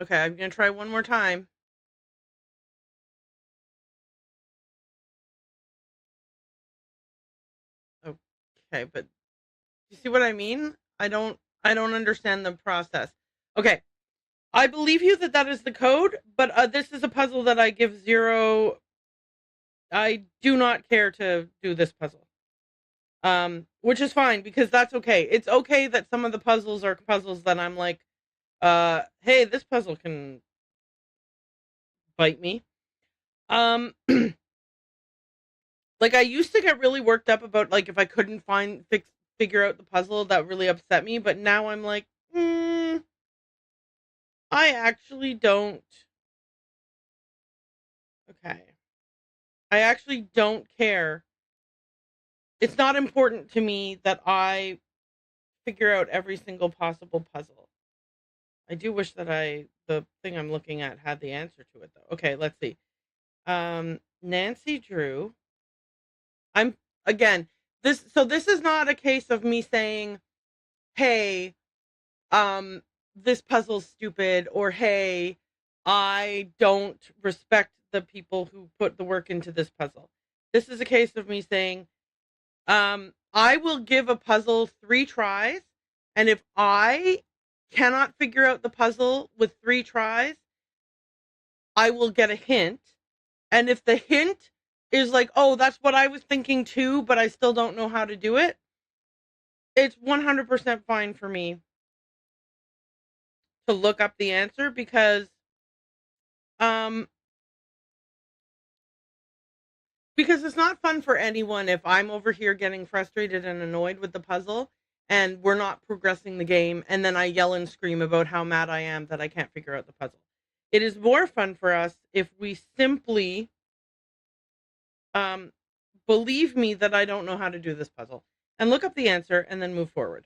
Okay, I'm going to try one more time. Okay, but you see what I mean? I don't understand the process. Okay. I believe you that that is the code, but this is a puzzle that I give zero. I do not care to do this puzzle. Which is fine because that's okay. It's okay that some of the puzzles are puzzles that I'm like, hey, this puzzle can bite me. Like I used to get really worked up about like if I couldn't figure out the puzzle, that really upset me. But now I'm like, I actually don't. Okay, I actually don't care. It's not important to me that I figure out every single possible puzzle. I do wish that the thing I'm looking at had the answer to it though. Okay, let's see. Nancy Drew. I'm again, this is not a case of me saying, "Hey, this puzzle's stupid," or "Hey, I don't respect the people who put the work into this puzzle." This is a case of me saying, I will give a puzzle 3 tries, and if I cannot figure out the puzzle with 3 tries, I will get a hint. And if the hint is like, "Oh, that's what I was thinking too, but I still don't know how to do it," it's 100% fine for me to look up the answer um because it's not fun for anyone if I'm over here getting frustrated and annoyed with the puzzle and we're not progressing the game and then I yell and scream about how mad I am that I can't figure out the puzzle. It is more fun for us if we simply um believe me that I don't know how to do this puzzle and look up the answer and then move forward.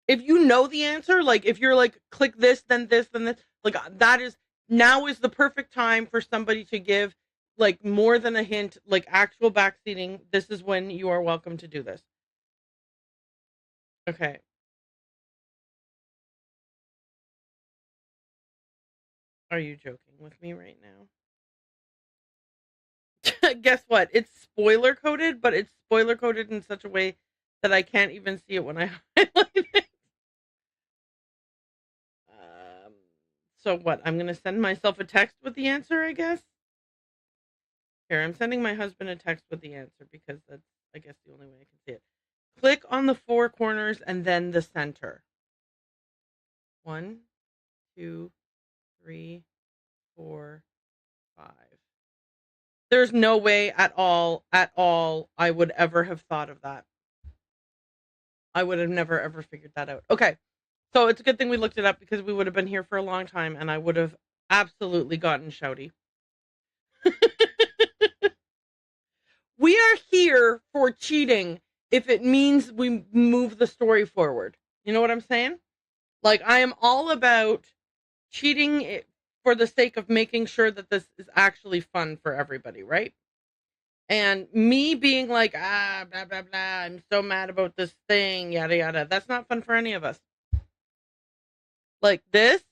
If you know the answer, like if you're like click this, then this, like that is now is the perfect time for somebody to give like more than a hint, like actual backseating. This is when you are welcome to do this. Okay. Are you joking with me right now? Guess what? It's spoiler coded, but it's spoiler coded in such a way that I can't even see it when I highlight it. Um, so what? I'm gonna send myself a text with the answer, I guess. Here, I'm sending my husband a text with the answer because that's, I guess, the only way I can see it. Click on the 4 corners and then the center. 1, 2, 3, 4, 5. There's no way at all, I would ever have thought of that. I would have never, ever figured that out. Okay. So it's a good thing we looked it up because we would have been here for a long time and I would have absolutely gotten shouty. We are here for cheating if it means we move the story forward. You know what I'm saying? Like, I am all about cheating for the sake of making sure that this is actually fun for everybody, right? And me being like, blah, blah, blah, I'm so mad about this thing, yada, yada. That's not fun for any of us. Like this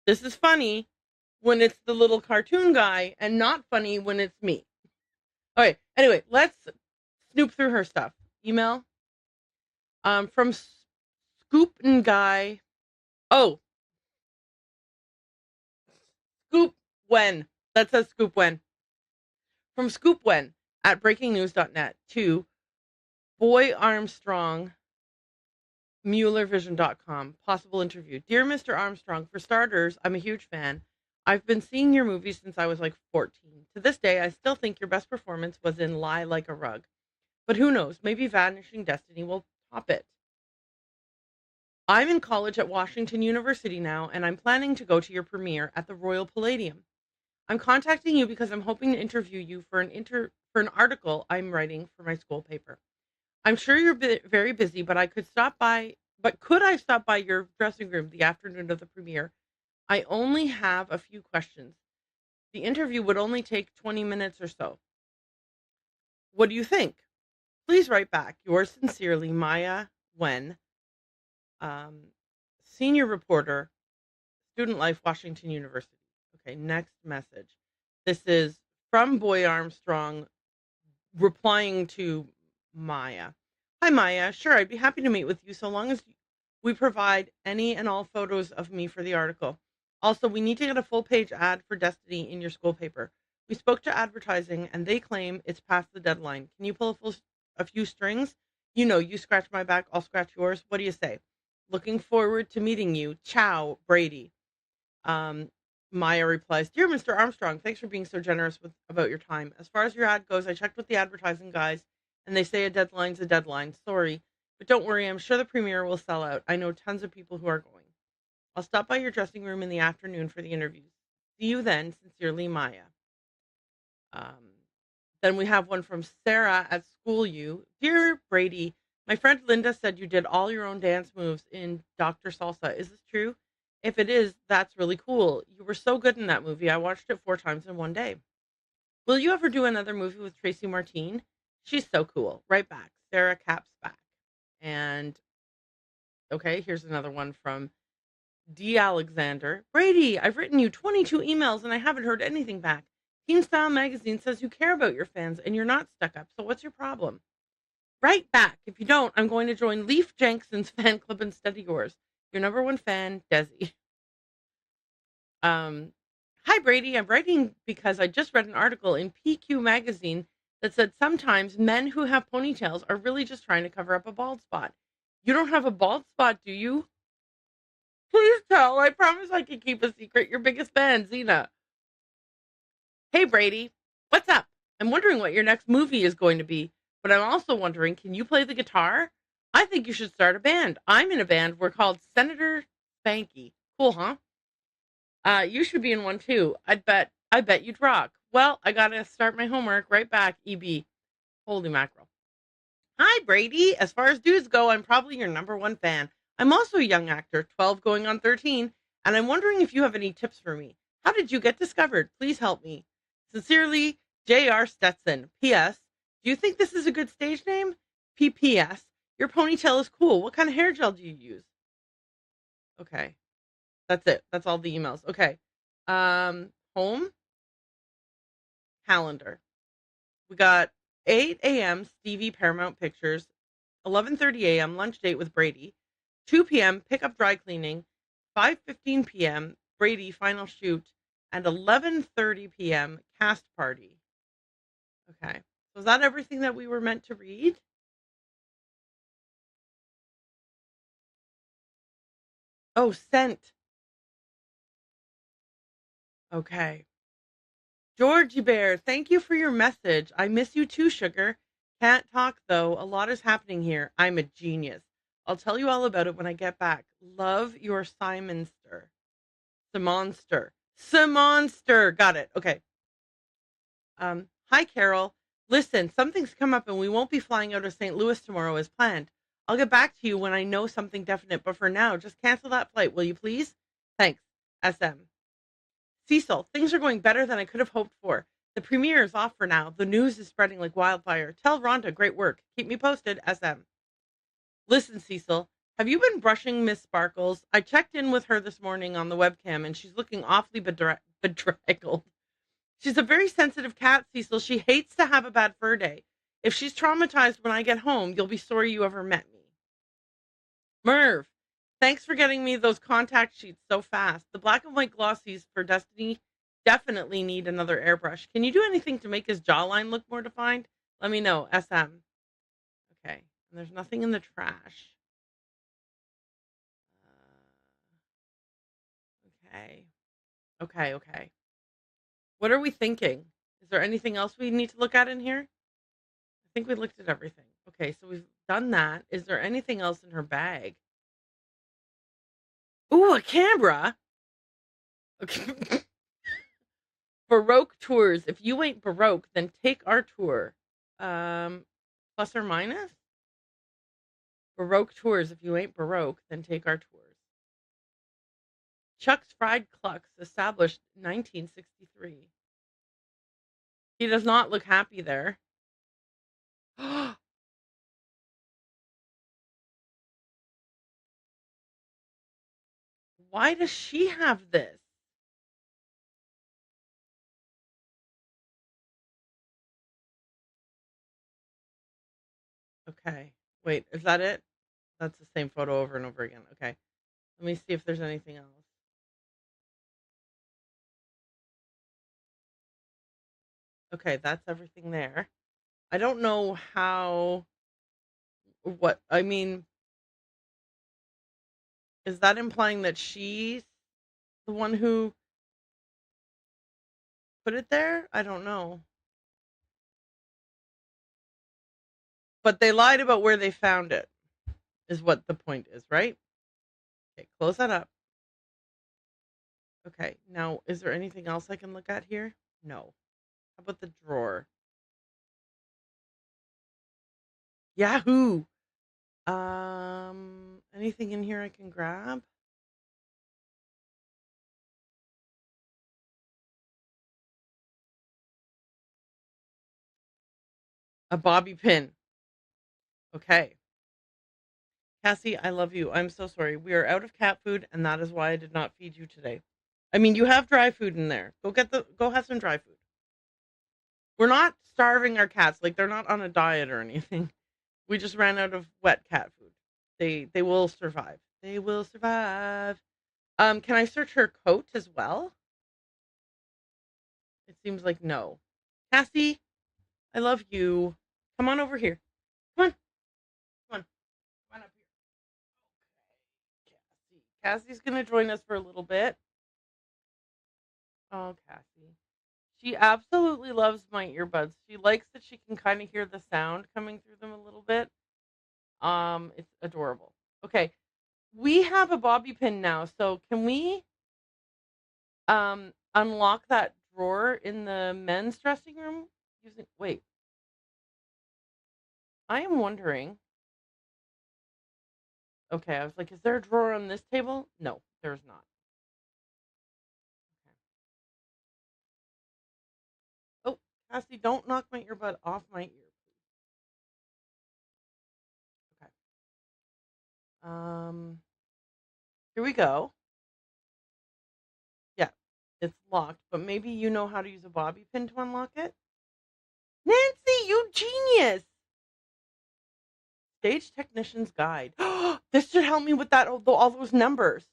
is funny when it's the little cartoon guy and not funny when it's me. All right. Anyway, let's snoop through her stuff. Email from Scoop and Guy. Oh, Scoop Wen. That says Scoop Wen. From Scoop Wen at breakingnews.net to Boy Armstrong, MuellerVision.com. Possible interview. Dear Mr. Armstrong, for starters, I'm a huge fan. I've been seeing your movies since I was like 14. To this day, I still think your best performance was in Lie Like a Rug. But who knows? Maybe Vanishing Destiny will top it. I'm in college at Washington University now, and I'm planning to go to your premiere at the Royal Palladium. I'm contacting you because I'm hoping to interview you for an article I'm writing for my school paper. I'm sure you're very busy, but could I stop by your dressing room the afternoon of the premiere? I only have a few questions. The interview would only take 20 minutes or so. What do you think? Please write back. Yours sincerely, Maya Wen, senior reporter, Student Life, Washington University. Okay, next message. This is from Boy Armstrong replying to Maya. Hi, Maya. Sure, I'd be happy to meet with you so long as we provide any and all photos of me for the article. Also, we need to get a full page ad for Destiny in your school paper. We spoke to advertising and they claim it's past the deadline. Can you pull a few strings? You know, you scratch my back, I'll scratch yours. What do you say? Looking forward to meeting you. Ciao, Brady. Maya replies, Dear Mr. Armstrong, thanks for being so generous about your time. As far as your ad goes, I checked with the advertising guys, and they say a deadline's a deadline. Sorry, but don't worry, I'm sure the premiere will sell out. I know tons of people who are going. I'll stop by your dressing room in the afternoon for the interviews. See you then. Sincerely, Maya. Um, then we have one from Sarah at School U. Dear Brady, my friend Linda said you did all your own dance moves in Dr. Salsa. Is this true? If it is, that's really cool. You were so good in that movie. I watched it 4 times in one day. Will you ever do another movie with Tracy Martin? She's so cool. Right back. Sarah Caps back. And okay, here's another one from D. Alexander. Brady, I've written you 22 emails and I haven't heard anything back. Teen Style Magazine says you care about your fans and you're not stuck up. So what's your problem? Right back. If you don't, I'm going to join Leif Jenkson's fan club and study yours. Your number one fan, Desi. Hi, Brady. I'm writing because I just read an article in PQ magazine that said sometimes men who have ponytails are really just trying to cover up a bald spot. You don't have a bald spot, do you? Please tell. I promise I can keep a secret. Your biggest fan, Zena. Hey, Brady. What's up? I'm wondering what your next movie is going to be, but I'm also wondering, can you play the guitar? I think you should start a band. I'm in a band. We're called Senator Spanky. Cool, huh? You should be in one too. I bet you'd rock. Well, I gotta start my homework. Right back, EB. Holy mackerel. Hi, Brady. As far as dudes go, I'm probably your number one fan. I'm also a young actor, 12 going on 13, and I'm wondering if you have any tips for me. How did you get discovered? Please help me. Sincerely, J.R. Stetson. P.S. Do you think this is a good stage name? P.P.S. Your ponytail is cool. What kind of hair gel do you use? Okay. That's it. That's all the emails. Okay. Home calendar. We got 8 a.m. Stevie Paramount Pictures, 11:30 a.m. lunch date with Brady, 2 p.m. pickup dry cleaning, 5:15 p.m. Brady final shoot, and 11:30 p.m. cast party. Okay. So is that everything that we were meant to read? Oh, sent. Okay. Georgie Bear, thank you for your message. I miss you too, sugar. Can't talk though. A lot is happening here. I'm a genius. I'll tell you all about it when I get back. Love your Simonster. Simonster. Simonster. Got it. Okay. Hi, Carol. Listen, something's come up and we won't be flying out of St. Louis tomorrow as planned. I'll get back to you when I know something definite, but for now, just cancel that flight, will you please? Thanks. SM. Cecil, things are going better than I could have hoped for. The premiere is off for now. The news is spreading like wildfire. Tell Rhonda, great work. Keep me posted, SM. Listen, Cecil, have you been brushing Miss Sparkles? I checked in with her this morning on the webcam, and she's looking awfully bedraggled. She's a very sensitive cat, Cecil. She hates to have a bad fur day. If she's traumatized when I get home, you'll be sorry you ever met me. Merv, thanks for getting me those contact sheets so fast. The black and white glossies for Destiny definitely need another airbrush. Can you do anything to make his jawline look more defined? Let me know, SM. Okay, and there's nothing in the trash. Okay. Okay. What are we thinking? Is there anything else we need to look at in here? I think we looked at everything. Okay, so we've done that. Is there anything else in her bag? Ooh, a camera. Okay. Baroque tours. If you ain't Baroque, then take our tour. Plus or minus? Baroque tours. If you ain't Baroque, then take our tours. Chuck's Fried Clucks, established 1963. He does not look happy there. Why does she have this? Okay. Wait, is that it? That's the same photo over and over again. Okay. Let me see if there's anything else. Okay, that's everything there. I don't know what, I mean, is that implying that she's the one who put it there? I don't know. But they lied about where they found it, is what the point is, right? Okay, close that up. Okay, now, is there anything else I can look at here? No. How about the drawer? Yahoo! Anything in here I can grab? A bobby pin. Okay. Cassie, I love you. I'm so sorry. We are out of cat food, and that is why I did not feed you today. I mean, you have dry food in there. Go have some dry food. We're not starving our cats. Like, they're not on a diet or anything. We just ran out of wet cat food. They will survive. They will survive. Can I search her coat as well? It seems like no. Cassie, I love you. Come on over here. Come on. Come on. Come on up here. Cassie. Cassie's gonna join us for a little bit. Oh, Cassie. She absolutely loves my earbuds. She likes that she can kind of hear the sound coming through them a little bit. It's adorable. Okay. We have a bobby pin now, so can we unlock that drawer in the men's dressing room using wait. I am wondering. Okay, I was like, is there a drawer on this table? No, there's not. Okay. Oh, Cassie, don't knock my earbud off my ear, please. Okay. Here we go. Yeah, it's locked, but maybe you know how to use a bobby pin to unlock it? Nancy, you genius! Stage Technician's Guide. This should help me with that, all those numbers.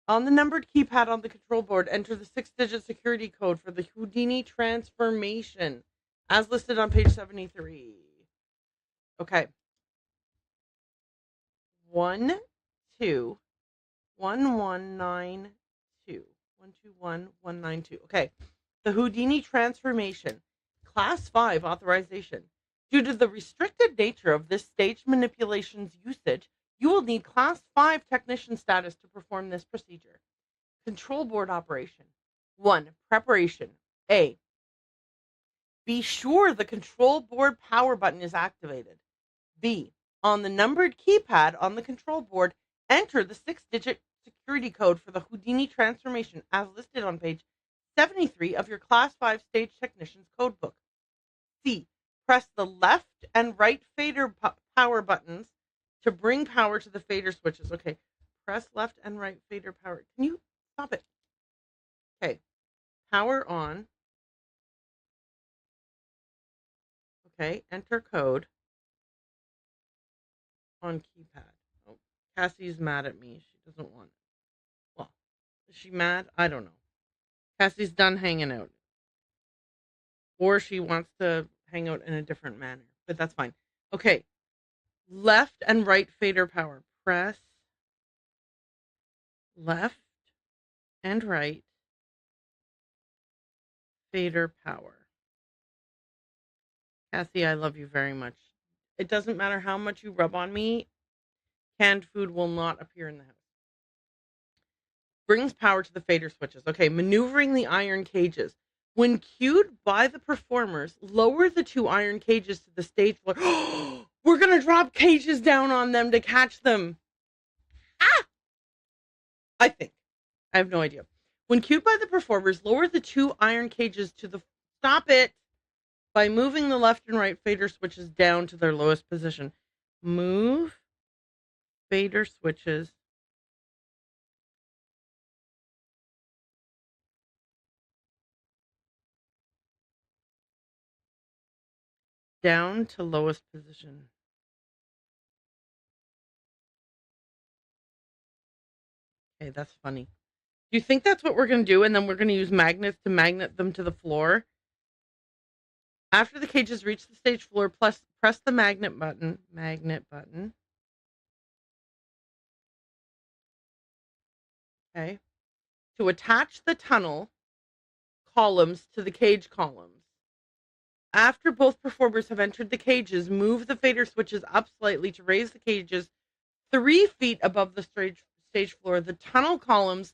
On the numbered keypad on the control board, enter the 6-digit security code for the Houdini transformation, as listed on page 73. Okay. 12192. 121192. Okay. The Houdini transformation, class 5 authorization. Due to the restricted nature of this stage manipulation's usage, you will need class 5 technician status to perform this procedure. Control board operation. 1. Preparation. A. Be sure the control board power button is activated. B. On the numbered keypad on the control board, enter the 6-digit security code for the Houdini transformation as listed on page 73 of your Class 5 Stage Technician's Codebook. C. Press the left and right fader power buttons to bring power to the fader switches. Okay, press left and right fader power. Can you stop it? Okay, power on. Okay, enter code on keypad. Oh, Cassie's mad at me. She doesn't want it. Well, is she mad? I don't know. Cassie's done hanging out. Or she wants to hang out in a different manner, but that's fine. Okay, left and right fader power. Press left and right fader power. Cassie, I love you very much. It doesn't matter how much you rub on me, canned food will not appear in the house. Brings power to the fader switches. Okay, maneuvering the iron cages. When cued by the performers, lower the 2 iron cages to the stage floor. We're going to drop cages down on them to catch them. Ah! I think. I have no idea. When cued by the performers, lower the 2 iron cages to the... Stop it! By moving the left and right fader switches down to their lowest position. Move fader switches down to lowest position. Okay, that's funny. Do you think that's what we're going to do? And then we're going to use magnets to magnet them to the floor? After the cages reach the stage floor, press the magnet button. Okay. To attach the tunnel columns to the cage columns. After both performers have entered the cages, move the fader switches up slightly to raise the cages 3 feet above the stage floor. The tunnel columns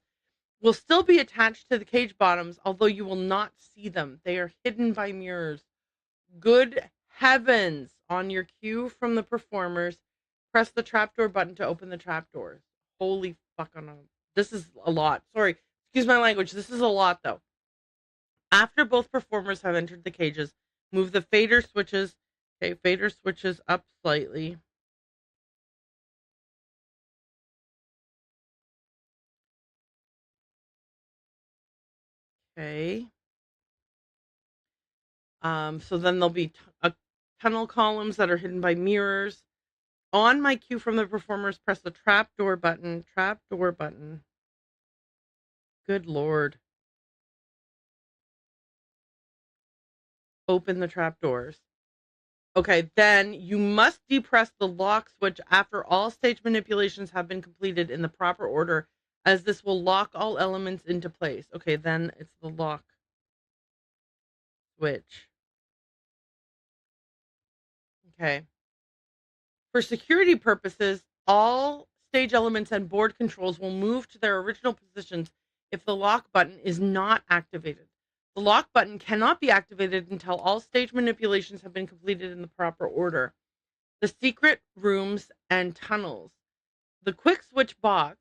will still be attached to the cage bottoms, although you will not see them. They are hidden by mirrors. Good heavens. On your cue from the performers, press the trapdoor button to open the trapdoors. Holy fuck on. This is a lot. Sorry. Excuse my language. This is a lot, though. After both performers have entered the cages, move the fader switches. Okay, fader switches up slightly. Okay. So then there'll be tunnel columns that are hidden by mirrors. On my cue from the performers, press the trapdoor button. Trapdoor button. Good Lord. Open the trapdoors. Okay, then you must depress the lock switch after all stage manipulations have been completed in the proper order, as this will lock all elements into place. Okay, then it's the lock switch. Okay. For security purposes, all stage elements and board controls will move to their original positions if the lock button is not activated. The lock button cannot be activated until all stage manipulations have been completed in the proper order. The secret rooms and tunnels. The quick switch box.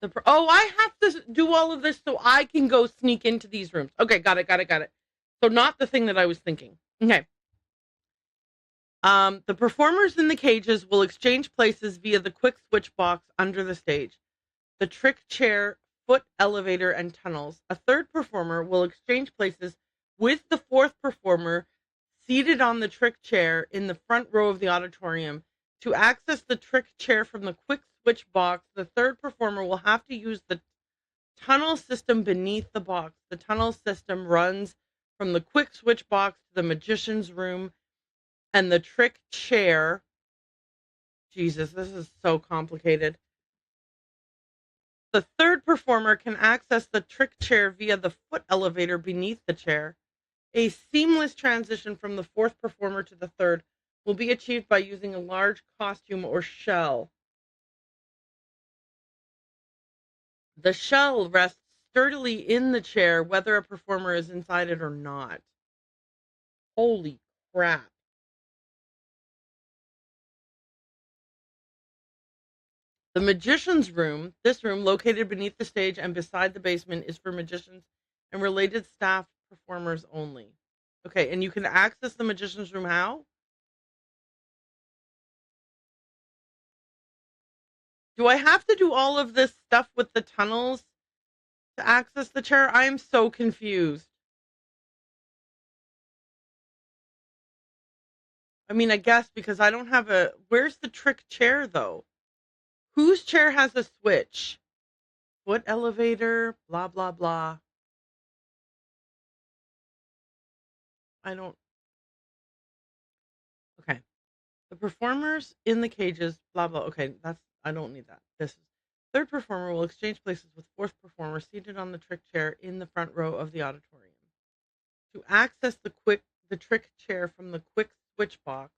I have to do all of this so I can go sneak into these rooms. Okay, got it. So not the thing that I was thinking. Okay. The performers in the cages will exchange places via the quick switch box under the stage, the trick chair, foot elevator, and tunnels. A third performer will exchange places with the fourth performer seated on the trick chair in the front row of the auditorium. To access the trick chair from the quick switch box, the third performer will have to use the tunnel system beneath the box. The tunnel system runs from the quick switch box to the magician's room and the trick chair. Jesus, this is so complicated. The third performer can access the trick chair via the foot elevator beneath the chair. A seamless transition from the fourth performer to the third will be achieved by using a large costume or shell. The shell rests sturdily in the chair, whether a performer is inside it or not. Holy crap. The magician's room, this room located beneath the stage and beside the basement, is for magicians and related staff performers only. Okay, and you can access the magician's room how? Do I have to do all of this stuff with the tunnels to access the chair? I am so confused. I mean, I guess because I don't have a. Where's the trick chair though? Whose chair has a switch? Foot elevator, blah, blah, blah. I don't. Okay. The performers in the cages, blah, blah. Okay, I don't need that. This is. Third performer will exchange places with fourth performer seated on the trick chair in the front row of the auditorium. To access the trick chair from the quick switch box,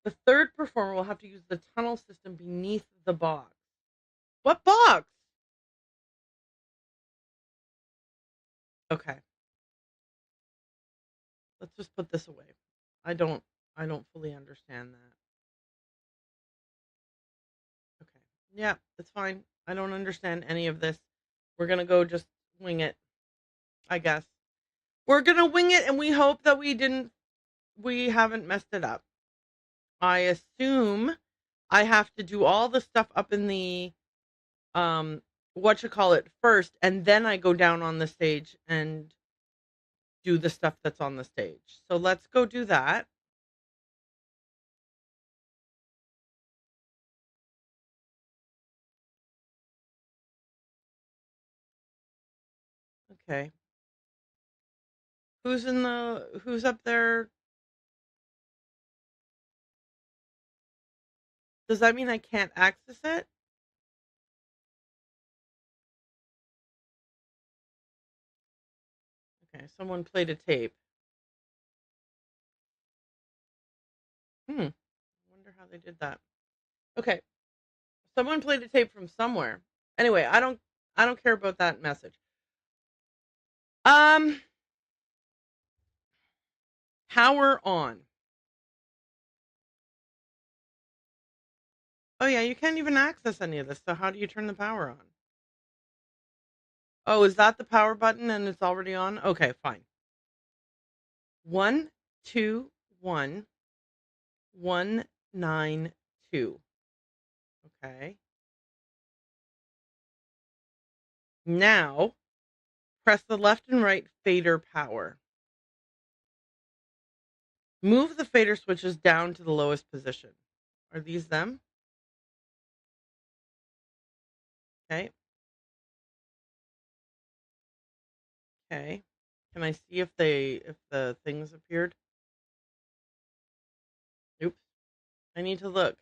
the third performer will have to use the tunnel system beneath the box. What box? Okay. Let's just put this away. I don't I don't fully understand that. Okay. Yeah, it's fine. I don't understand any of this. We're going to go just wing it, I guess. We're going to wing it and we hope that we haven't messed it up. I assume I have to do all the stuff up in the what you call it first, and then I go down on the stage and do the stuff that's on the stage. So let's go do that. Okay. Who's up there? Does that mean I can't access it? Okay, someone played a tape. I wonder how they did that. Okay, someone played a tape from somewhere. Anyway, I don't care about that message. Um, Power on. Oh yeah, you can't even access any of this. So how do you turn the power on? Oh, is that the power button and it's already on? Okay, fine. 121192. Okay. Now press the left and right fader power. Move the fader switches down to the lowest position. Are these them? Okay. Okay. Can I see if the things appeared? Oops. I need to look.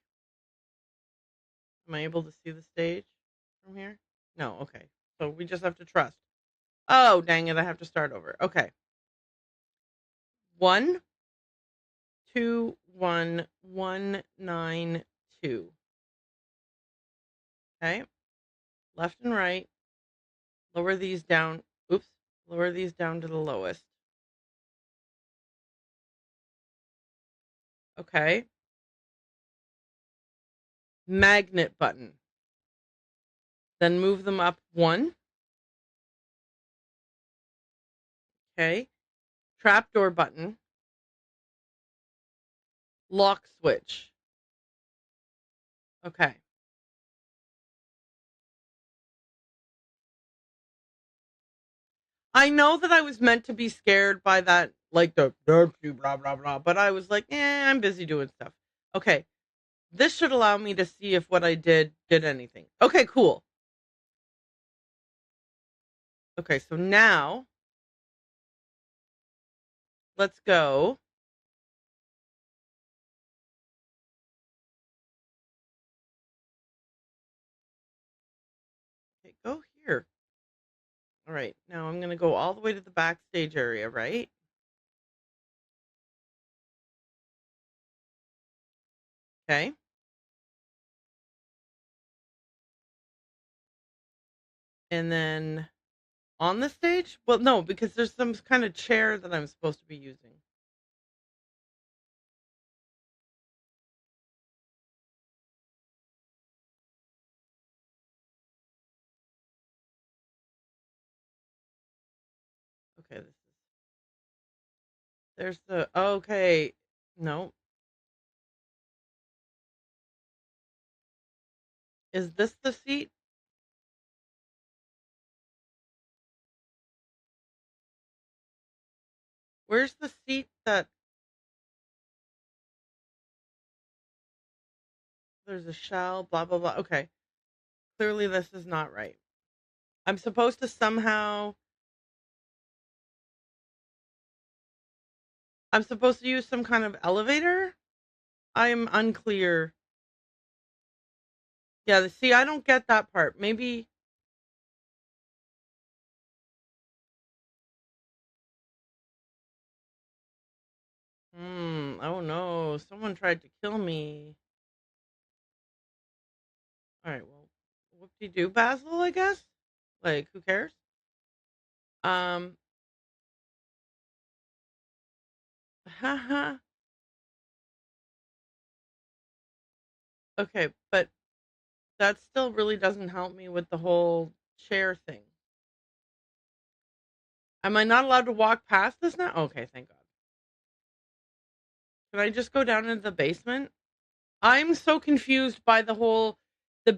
Am I able to see the stage from here? No. Okay. So we just have to trust. Oh, dang it. I have to start over. Okay. 121192. Okay. Left and right. Lower these down. Oops. Lower these down to the lowest. Okay. Magnet button. Then move them up one. Okay. Trapdoor button. Lock switch. Okay. I know that I was meant to be scared by that, like the blah blah blah, but I was like, I'm busy doing stuff. Okay. This should allow me to see if what I did anything. Okay, cool. Okay, so now let's go. Okay, go here. All right, now I'm going to go all the way to the backstage area, right? Okay. And then on the stage? Well, no, because there's some kind of chair that I'm supposed to be using. Okay, there's the okay. No. Is this the seat? Where's the seat that there's a shell, blah blah blah. Okay. Clearly this is not right. I'm supposed to somehow I'm supposed to use some kind of elevator? I'm unclear. Yeah, see, I don't get that part. Maybe oh no, someone tried to kill me. All right, well, whoop-de-doo, Basil, I guess. Like, who cares? Um, haha. Okay, but that still really doesn't help me with the whole chair thing. Am I not allowed to walk past this now? Okay, thank God. Can I just go down into the basement? I'm so confused by the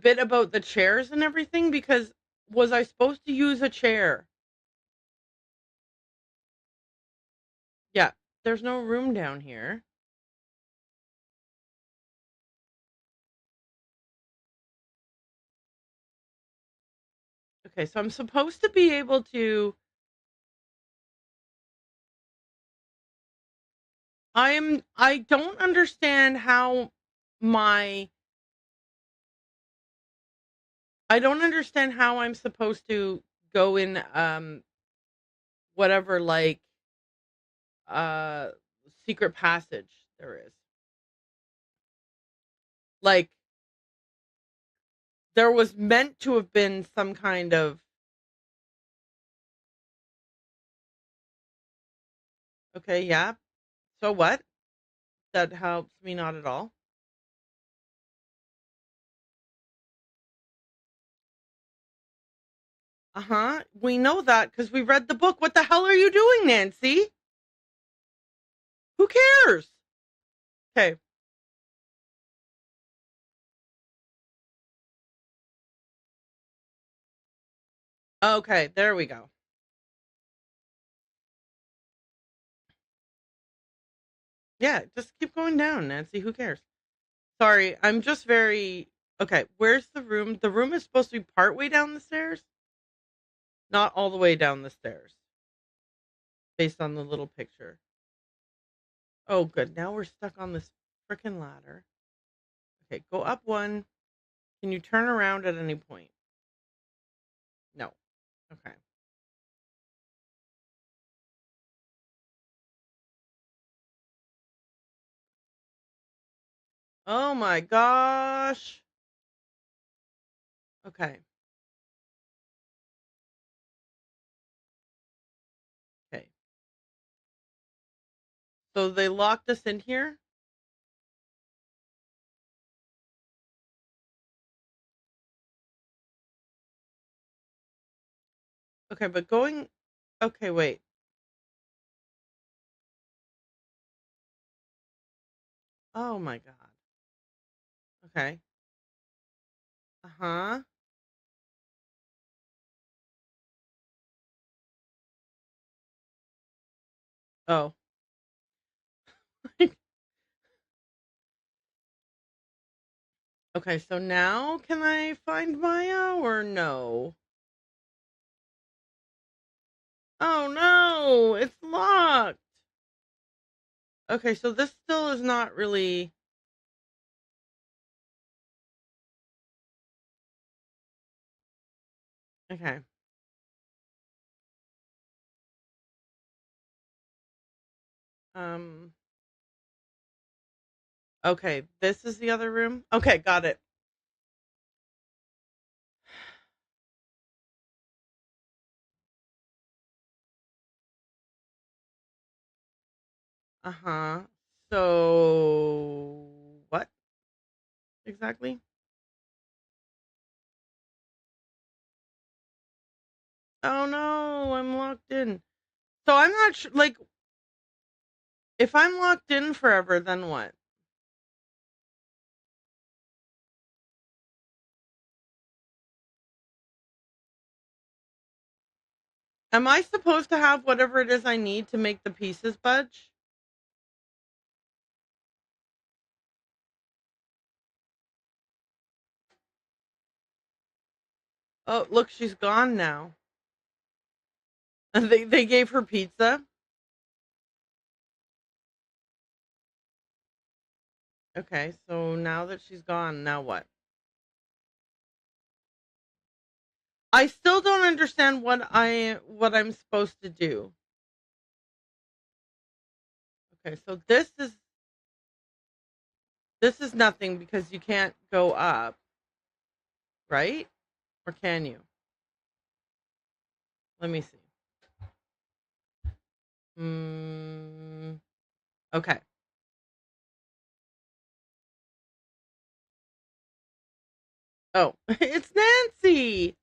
bit about the chairs and everything because was I supposed to use a chair? Yeah, there's no room down here. Okay, so I'm supposed to be able to I don't understand how my I don't understand how I'm supposed to go in whatever like uh secret passage there is. Like there was meant to have been some kind of okay, yeah. So what? That helps me not at all. Uh-huh. We know that because we read the book. What the hell are you doing, Nancy? Who cares? Okay. Okay, there we go. Yeah, just keep going down, Nancy. Who cares? Sorry, I'm just very okay. Where's the room? The room is supposed to be part way down the stairs, not all the way down the stairs, based on the little picture. Oh, good. Now we're stuck on this freaking ladder. Okay, go up one. Can you turn around at any point? No. Okay. Oh my gosh. Okay. Okay. So they locked us in here. Okay, but going. Okay, wait. Oh my god. Okay. Uh huh. Oh. Okay, so now can I find Maya or no? Oh no, it's locked. Okay, so this still is not really okay. Um okay, this is the other room. Okay, got it. Uh-huh. So what exactly? Oh no, I'm locked in. So I'm not sure, like, if I'm locked in forever, then what? Am I supposed to have whatever it is I need to make the pieces budge? Oh, look, she's gone now. And they gave her pizza. Okay, so now that she's gone, now what? I still don't understand what I'm supposed to do. Okay, so this is nothing because you can't go up, right? Or can you? Let me see. Okay. Oh, it's Nancy.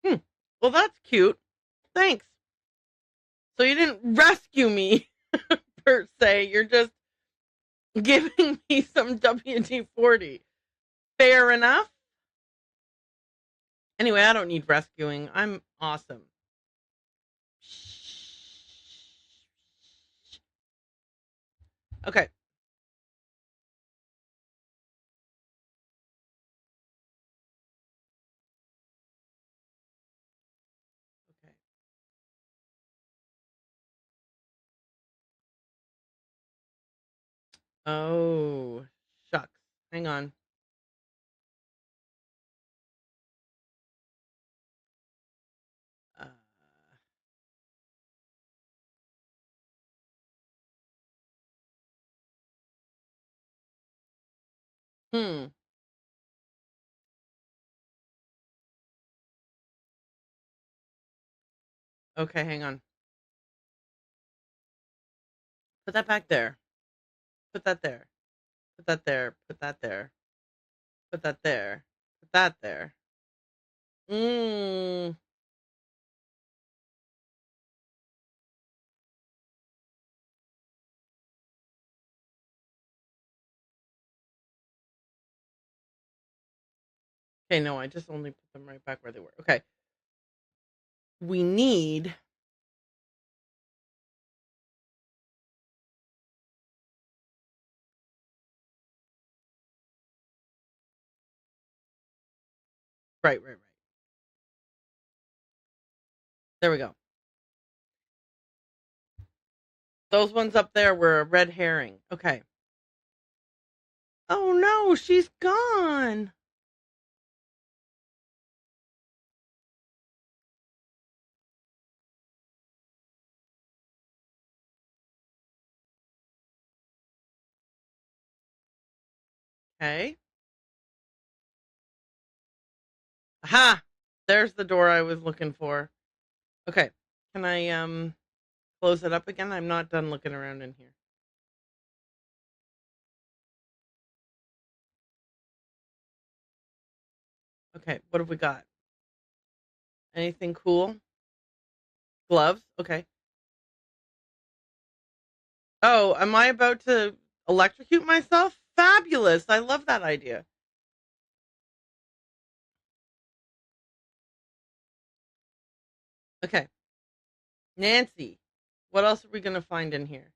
Hmm. Well, that's cute. Thanks. So you didn't rescue me per se. You're just giving me some WD 40. Fair enough. Anyway, I don't need rescuing. I'm awesome. Okay. Okay. Oh, shucks. Hang on. Uh, hmm. Okay, hang on. Put that back there. Put that there. Put that there. Put that there. Put that there. Put that there. Mm. Okay, no, I just only put them right back where they were. Okay. We need. Right, right, right. There we go. Those ones up there were a red herring. Okay. Oh no, she's gone. Okay. Aha! There's the door I was looking for. Okay. Can I close it up again? I'm not done looking around in here. Okay, what have we got? Anything cool? Gloves? Okay. Oh, am I about to electrocute myself? Fabulous. I love that idea. Okay. Nancy, what else are we going to find in here?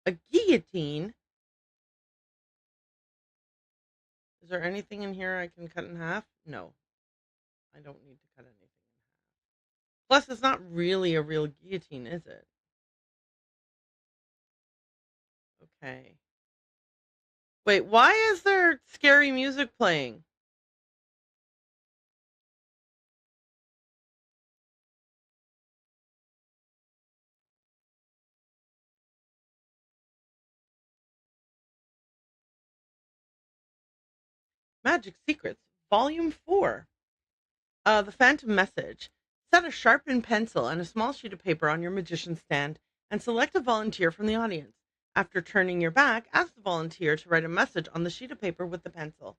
A guillotine? Is there anything in here I can cut in half? No, I don't need to cut anything in half. Plus, it's not really a real guillotine, is it? Okay. Wait, why is there scary music playing? Magic Secrets, Volume 4. The Phantom Message. Set a sharpened pencil and a small sheet of paper on your magician's stand and select a volunteer from the audience. After turning your back, ask the volunteer to write a message on the sheet of paper with the pencil.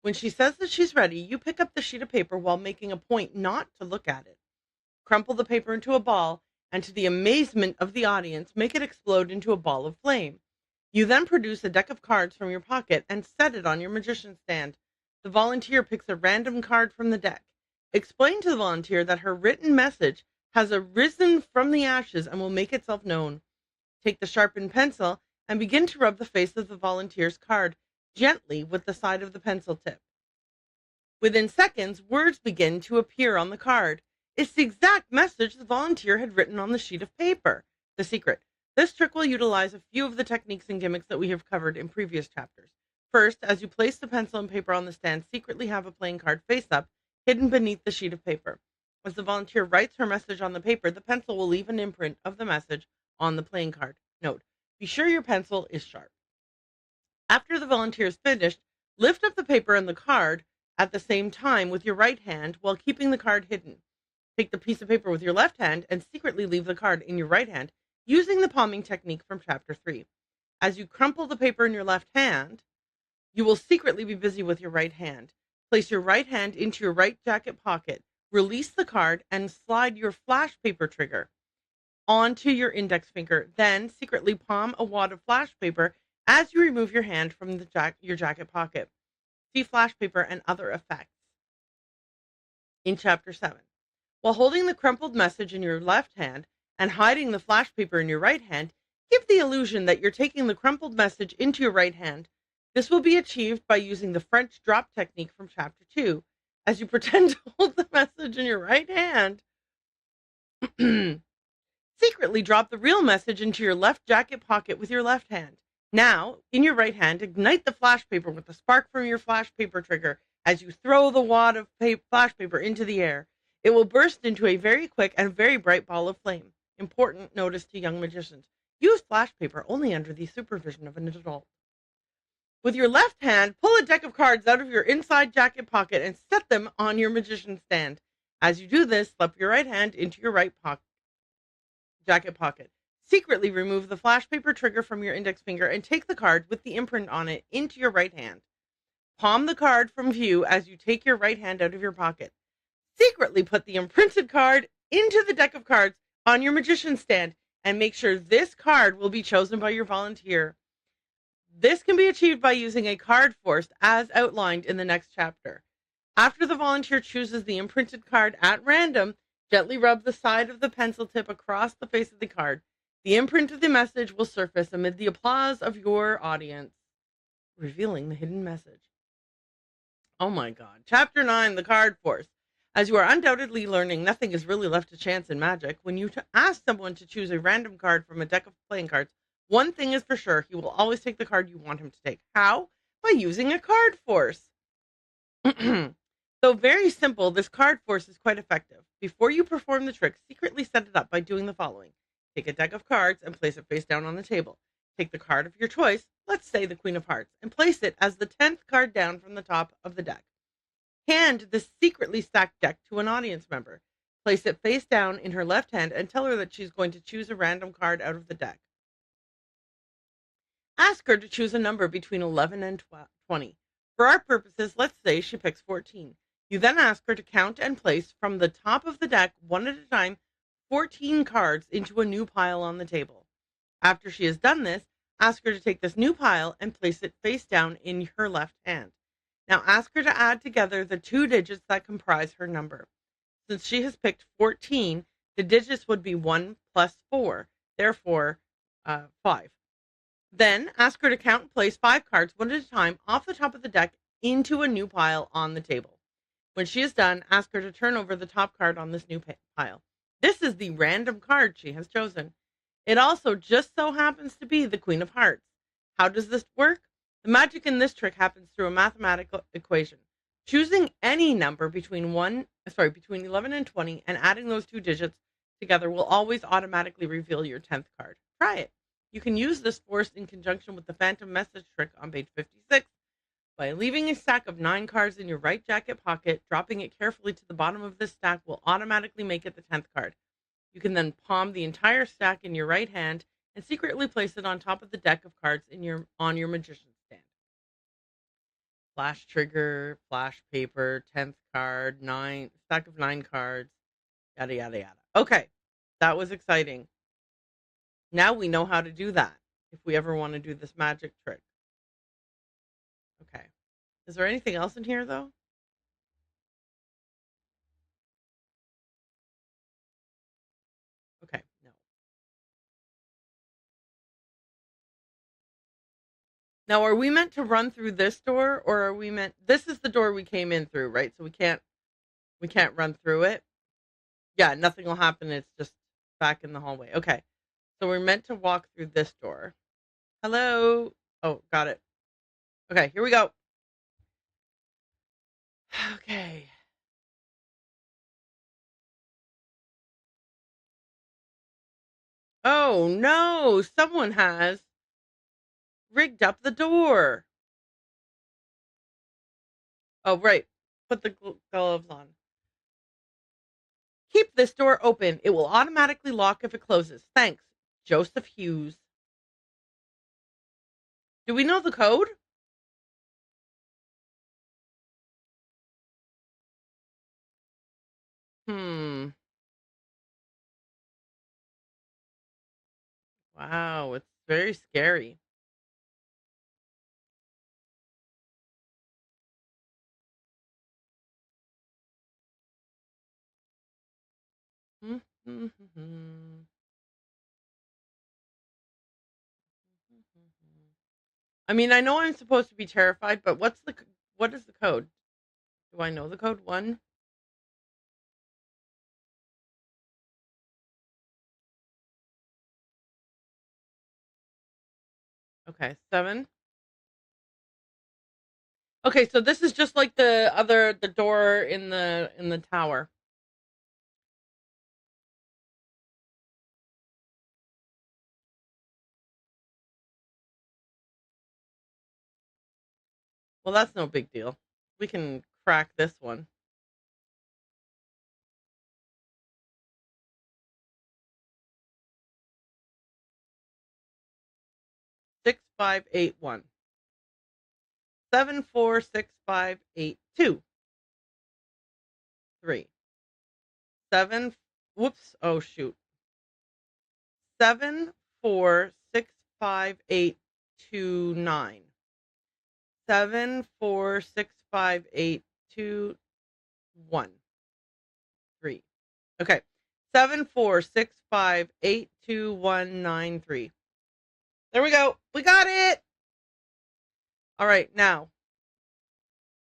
When she says that she's ready, you pick up the sheet of paper while making a point not to look at it. Crumple the paper into a ball, and to the amazement of the audience, make it explode into a ball of flame. You then produce a deck of cards from your pocket and set it on your magician's stand. The volunteer picks a random card from the deck. Explain to the volunteer that her written message has arisen from the ashes and will make itself known. Take the sharpened pencil and begin to rub the face of the volunteer's card gently with the side of the pencil tip. Within seconds, words begin to appear on the card. It's the exact message the volunteer had written on the sheet of paper. The secret. This trick will utilize a few of the techniques and gimmicks that we have covered in previous chapters. First, as you place the pencil and paper on the stand, secretly have a playing card face up, hidden beneath the sheet of paper. As the volunteer writes her message on the paper, the pencil will leave an imprint of the message on the playing card. Note, be sure your pencil is sharp. After the volunteer is finished, lift up the paper and the card at the same time with your right hand while keeping the card hidden. Take the piece of paper with your left hand and secretly leave the card in your right hand using the palming technique from Chapter 3. As you crumple the paper in your left hand, you will secretly be busy with your right hand. Place your right hand into your right jacket pocket, release the card, and slide your flash paper trigger onto your index finger. Then secretly palm a wad of flash paper as you remove your hand from your jacket pocket. See flash paper and other effects in Chapter 7. While holding the crumpled message in your left hand and hiding the flash paper in your right hand, give the illusion that you're taking the crumpled message into your right hand. This will be achieved by using the French drop technique from Chapter 2. As you pretend to hold the message in your right hand, secretly drop the real message into your left jacket pocket with your left hand. Now, in your right hand, ignite the flash paper with the spark from your flash paper trigger as you throw the wad of flash paper into the air. It will burst into a very quick and very bright ball of flame. Important notice to young magicians. Use flash paper only under the supervision of an adult. With your left hand, pull a deck of cards out of your inside jacket pocket and set them on your magician's stand. As you do this, slip your right hand into your right jacket pocket. Secretly remove the flash paper trigger from your index finger and take the card with the imprint on it into your right hand. Palm the card from view as you take your right hand out of your pocket. Secretly put the imprinted card into the deck of cards on your magician's stand and make sure this card will be chosen by your volunteer. This can be achieved by using a card force as outlined in the next chapter. After the volunteer chooses the imprinted card at random, gently rub the side of the pencil tip across the face of the card. The imprint of the message will surface amid the applause of your audience, revealing the hidden message. Oh my God. Chapter 9, the card force. As you are undoubtedly learning, nothing is really left to chance in magic. When you ask someone to choose a random card from a deck of playing cards, one thing is for sure, he will always take the card you want him to take. How? By using a card force. Though very simple, this card force is quite effective. Before you perform the trick, secretly set it up by doing the following. Take a deck of cards and place it face down on the table. Take the card of your choice, let's say the Queen of Hearts, and place it as the 10th card down from the top of the deck. Hand the secretly stacked deck to an audience member. Place it face down in her left hand and tell her that she's going to choose a random card out of the deck. Ask her to choose a number between 11 and 20. For our purposes, let's say she picks 14. You then ask her to count and place from the top of the deck, one at a time, 14 cards into a new pile on the table. After she has done this, ask her to take this new pile and place it face down in her left hand. Now ask her to add together the two digits that comprise her number. Since she has picked 14, the digits would be 1 plus 4, therefore 5. Then ask her to count and place 5 cards one at a time off the top of the deck into a new pile on the table. When she is done, ask her to turn over the top card on this new pile. This is the random card she has chosen. It also just so happens to be the Queen of Hearts. How does this work? The magic in this trick happens through a mathematical equation. Choosing any number between 11 and 20 and adding those two digits together will always automatically reveal your 10th card. Try it. You can use this force in conjunction with the Phantom Message trick on page 56 By leaving a stack of 9 cards in your right jacket pocket, dropping it carefully to the bottom of this stack will automatically make it the 10th card. You can then palm the entire stack in your right hand and secretly place it on top of the deck of cards on your magician's stand. Flash trigger, flash paper, 10th card, stack of 9 cards, yada yada yada. Okay, that was exciting. Now we know how to do that if we ever want to do this magic trick. Okay. Is there anything else in here though? Okay, no. Now, are we meant to run through this door, or are we meant? This is the door we came in through, right? So we can't run through it. Yeah, nothing will happen. It's just back in the hallway. Okay, so we're meant to walk through this door. Hello. Oh, got it. Okay, here we go. Okay. Oh no! Someone has rigged up the door. Oh right. Put the gloves on. Keep this door open. It will automatically lock if it closes. Thanks, Joseph Hughes. Do we know the code? Hmm. Wow, it's very scary. I mean, I know I'm supposed to be terrified, but what is the code? Do I know the code? One? Okay, seven. Okay, so this is just like the door in the tower. Well, that's no big deal. We can crack this one. 6581. 746582. 3. 7. Whoops. Oh shoot. 746582 9. 746582 1. 3. Okay. 746582 1 9 3. There we go. We got it. All right, now.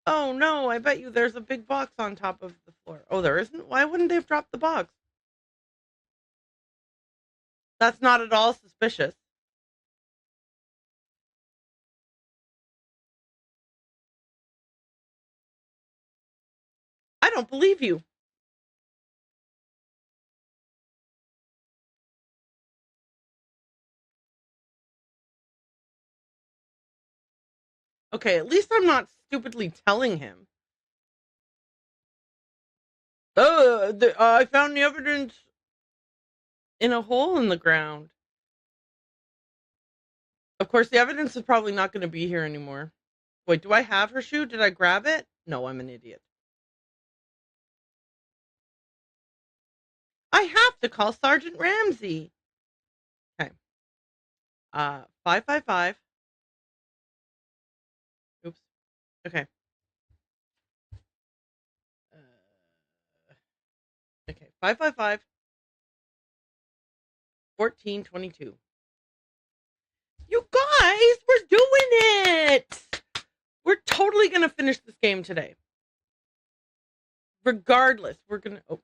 Oh no, I bet you there's a big box on top of the floor. Oh, there isn't? Why wouldn't they have dropped the box? That's not at all suspicious. I don't believe you. Okay, at least I'm not stupidly telling him. I found the evidence in a hole in the ground. Of course, the evidence is probably not going to be here anymore. Wait, do I have her shoe? Did I grab it? No, I'm an idiot. I have to call Sergeant Ramsey. Okay. 555. Oops. Okay. Okay. 555 1422. You guys, we're doing it. We're totally going to finish this game today. Regardless, we're going to. Oh.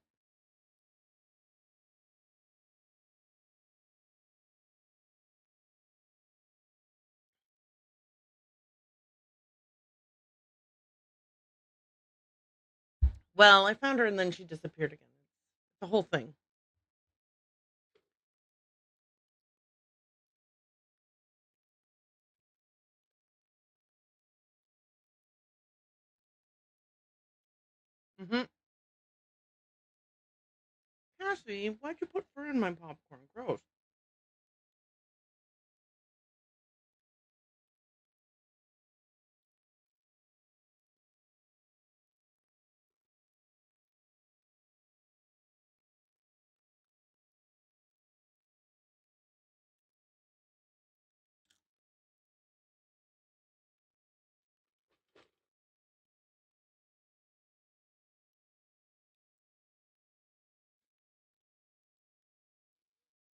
Well, I found her and then she disappeared again. The whole thing. Mm-hmm. Cassie, why'd you put fur in my popcorn? Gross.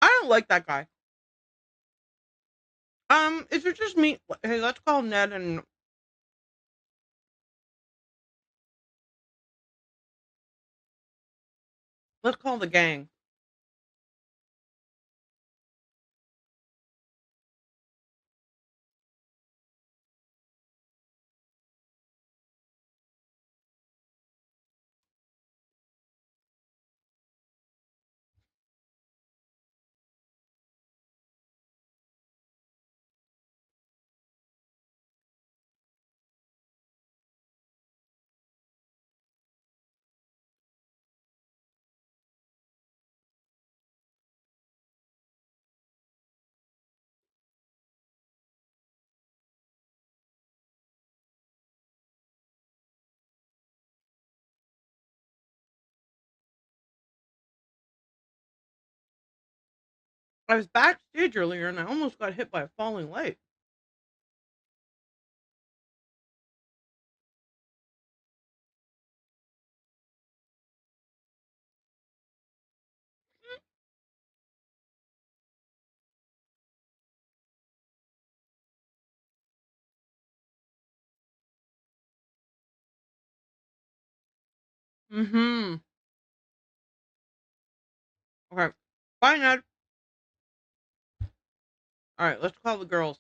I don't like that guy. Is it just me? Hey, let's call Ned and let's call the gang. I was backstage earlier and I almost got hit by a falling light. Mm-hmm. Okay. Bye, Ned. All right, let's call the girls.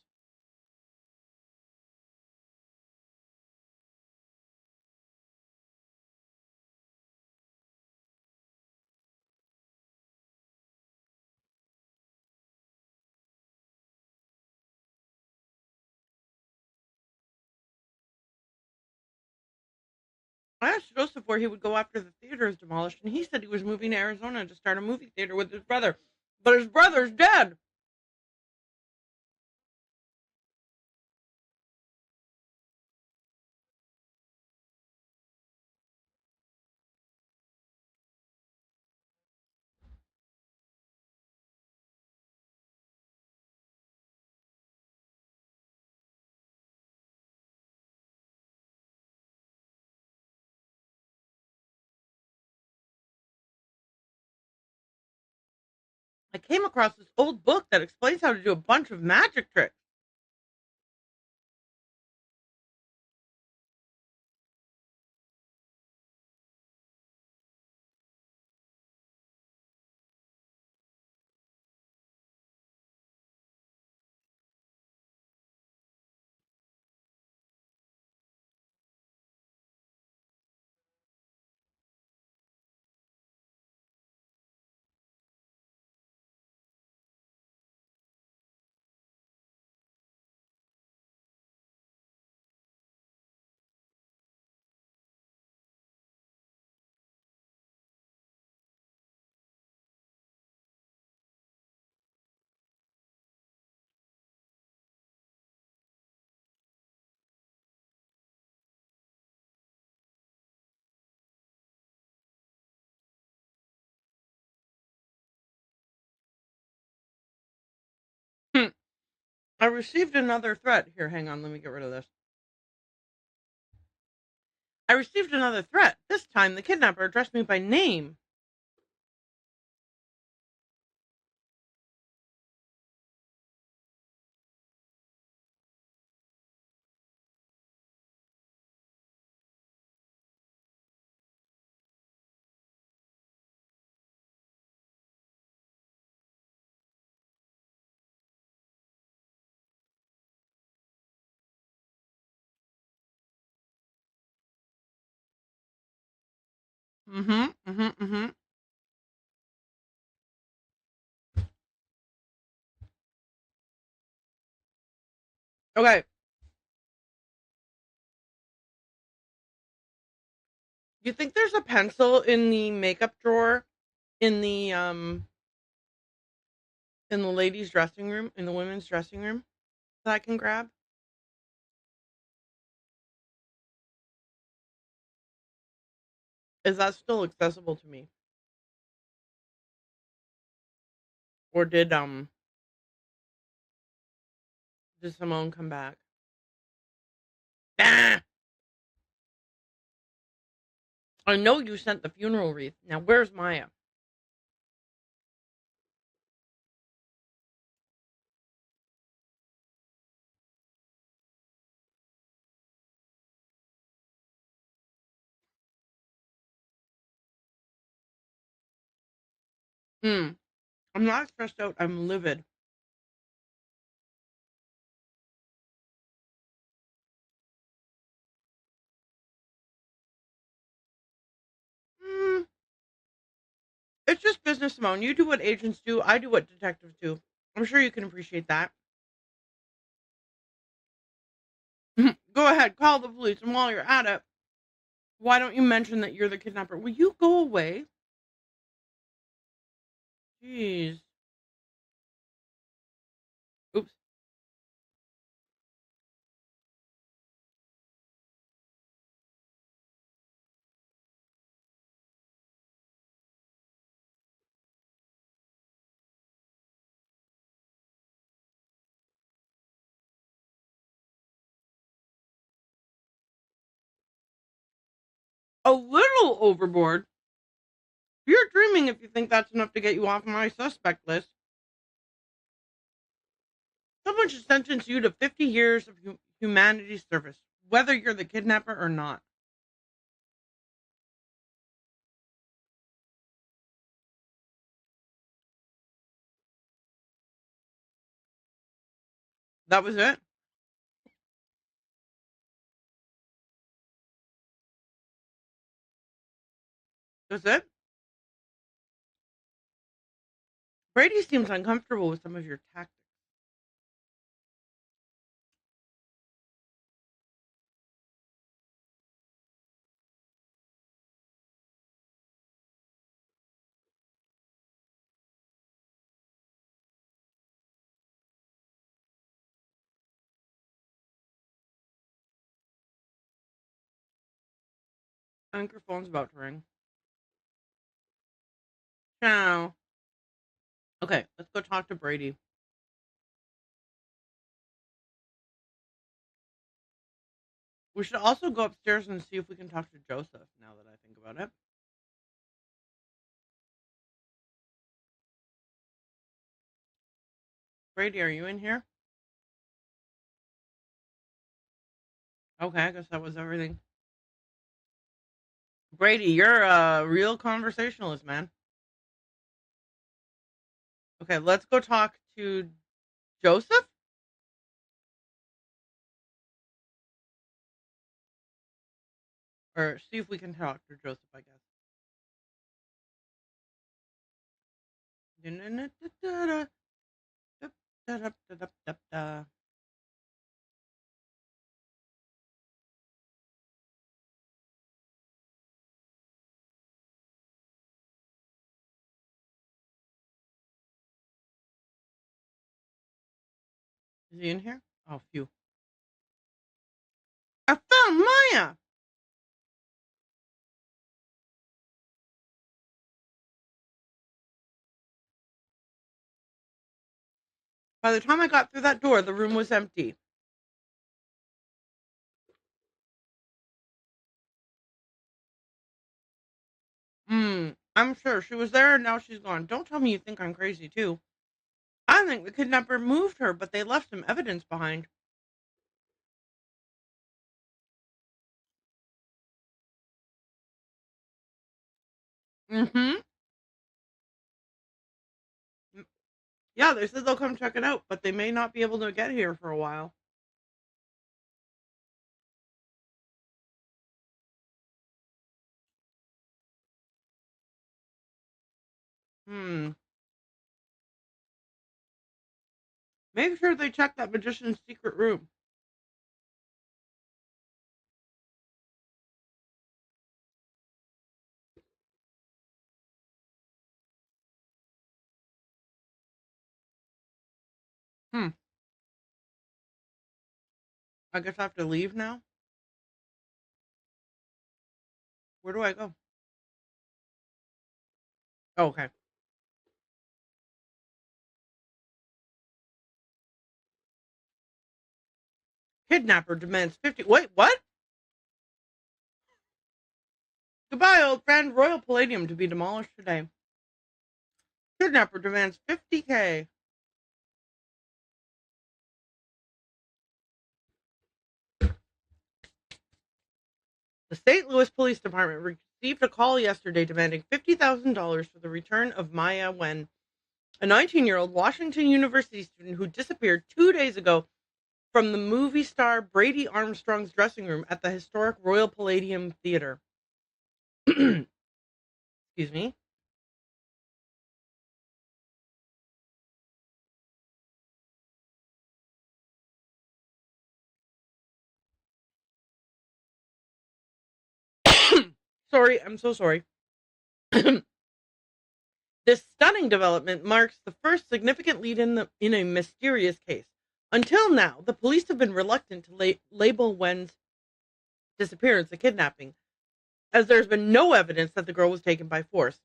I asked Joseph where he would go after the theater is demolished, and he said he was moving to Arizona to start a movie theater with his brother. But his brother's dead. I came across this old book that explains how to do a bunch of magic tricks. I received another threat. Here, hang on. Let me get rid of this. I received another threat. This time, the kidnapper addressed me by name. Mm-hmm. Mm-hmm. Mm-hmm. Okay. You think there's a pencil in the makeup drawer in the ladies' dressing room, in the women's dressing room that I can grab? Is that still accessible to me? Or did Simone come back? Ah! I know you sent the funeral wreath. Now where's Maya? Hmm. I'm not stressed out. I'm livid. Hmm. It's just business, Simone. You do what agents do. I do what detectives do. I'm sure you can appreciate that. Go ahead, call the police, and while you're at it, why don't you mention that you're the kidnapper? Will you go away? Jeez. Oops. A little overboard. You're dreaming if you think that's enough to get you off my suspect list. Someone should sentence you to 50 years of humanity service, whether you're the kidnapper or not. That was it? That's it? Brady seems uncomfortable with some of your tactics. I think your phone's about to ring. Ciao. Okay, let's go talk to Brady. We should also go upstairs and see if we can talk to Joseph now that I think about it. Brady, are you in here? Okay, I guess that was everything. Brady, you're a real conversationalist, man. Okay, let's go talk to Joseph or see if we can talk to Joseph, I guess. Is he in here? Oh, phew. I found Maya! By the time I got through that door, the room was empty. I'm sure she was there and now she's gone. Don't tell me you think I'm crazy, too. I think the kidnapper moved her, but they left some evidence behind. Mm-hmm. Yeah, they said they'll come check it out, but they may not be able to get here for a while. Hmm. Make sure they check that magician's secret room. Hmm. I guess I have to leave now. Where do I go? Oh, okay. Kidnapper demands 50. Wait, what? Goodbye, old friend. Royal Palladium to be demolished today. Kidnapper demands 50K. The St. Louis Police Department received a call yesterday demanding $50,000 for the return of Maya Wen, a 19-year-old Washington University student who disappeared 2 days ago from the movie star Brady Armstrong's dressing room at the historic Royal Palladium Theater. Excuse me. Sorry, I'm so sorry. This stunning development marks the first significant lead in a mysterious case. Until now, the police have been reluctant to label Wen's disappearance a kidnapping, as there's been no evidence that the girl was taken by force.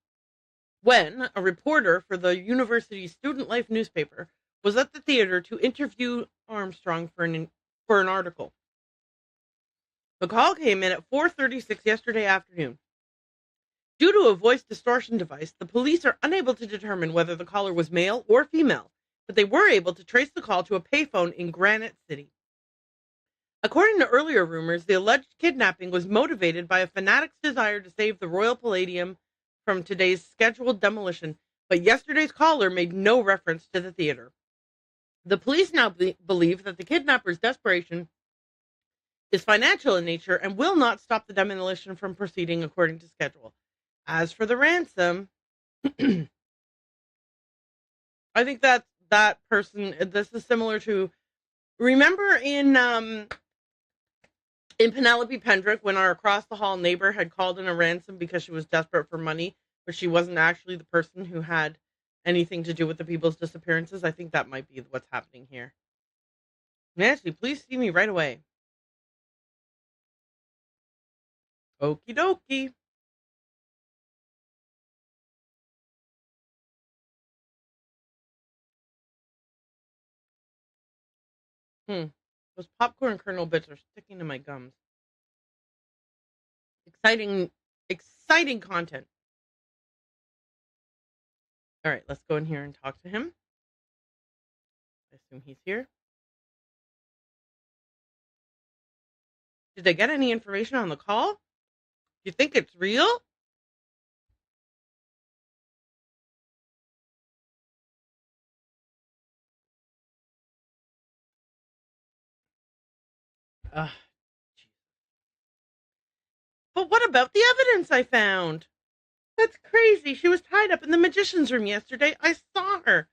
Wen, a reporter for the university's student life newspaper, was at the theater to interview Armstrong for an article. The call came in at 4:36 yesterday afternoon. Due to a voice distortion device, the police are unable to determine whether the caller was male or female, but they were able to trace the call to a payphone in Granite City. According to earlier rumors, the alleged kidnapping was motivated by a fanatic's desire to save the Royal Palladium from today's scheduled demolition, but yesterday's caller made no reference to the theater. The police now believe that the kidnapper's desperation is financial in nature and will not stop the demolition from proceeding according to schedule. As for the ransom, I think that person. This is similar to, remember in Penelope Pendrick when our across the hall neighbor had called in a ransom because she was desperate for money, but she wasn't actually the person who had anything to do with the people's disappearances. I think that might be what's happening here. Nancy, please see me right away. Okie dokie. Those popcorn kernel bits are sticking to my gums. Exciting, exciting content. All right, let's go in here and talk to him. I assume he's here. Did they get any information on the call? Do you think it's real? Ugh. But what about the evidence I found? That's crazy. She was tied up in the magician's room yesterday. I saw her.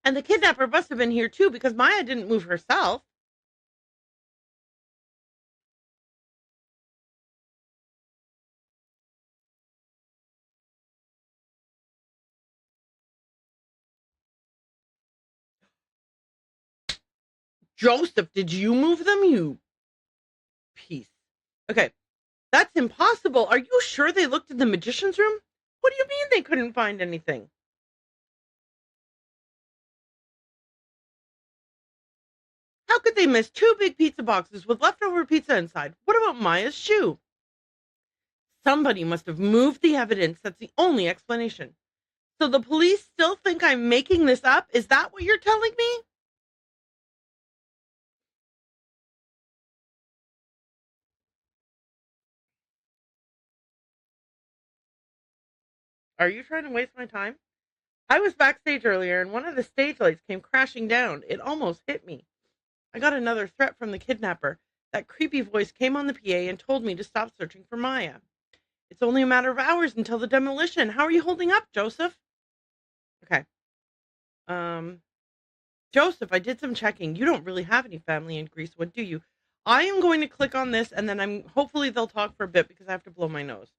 And the kidnapper must have been here too because Maya didn't move herself. Joseph, did you move them, you piece? Okay, that's impossible. Are you sure they looked in the magician's room? What do you mean they couldn't find anything? How could they miss two big pizza boxes with leftover pizza inside? What about Maya's shoe? Somebody must have moved the evidence. That's the only explanation. So the police still think I'm making this up? Is that what you're telling me? Are you trying to waste my time? I was backstage earlier and one of the stage lights came crashing down. It almost hit me. I got another threat from the kidnapper. That creepy voice came on the PA and told me to stop searching for Maya. It's only a matter of hours until the demolition. How are you holding up, Joseph? Okay. Um, Joseph, I did some checking. You don't really have any family in Greece, what do you? I am going to click on this and then hopefully they'll talk for a bit because I have to blow my nose.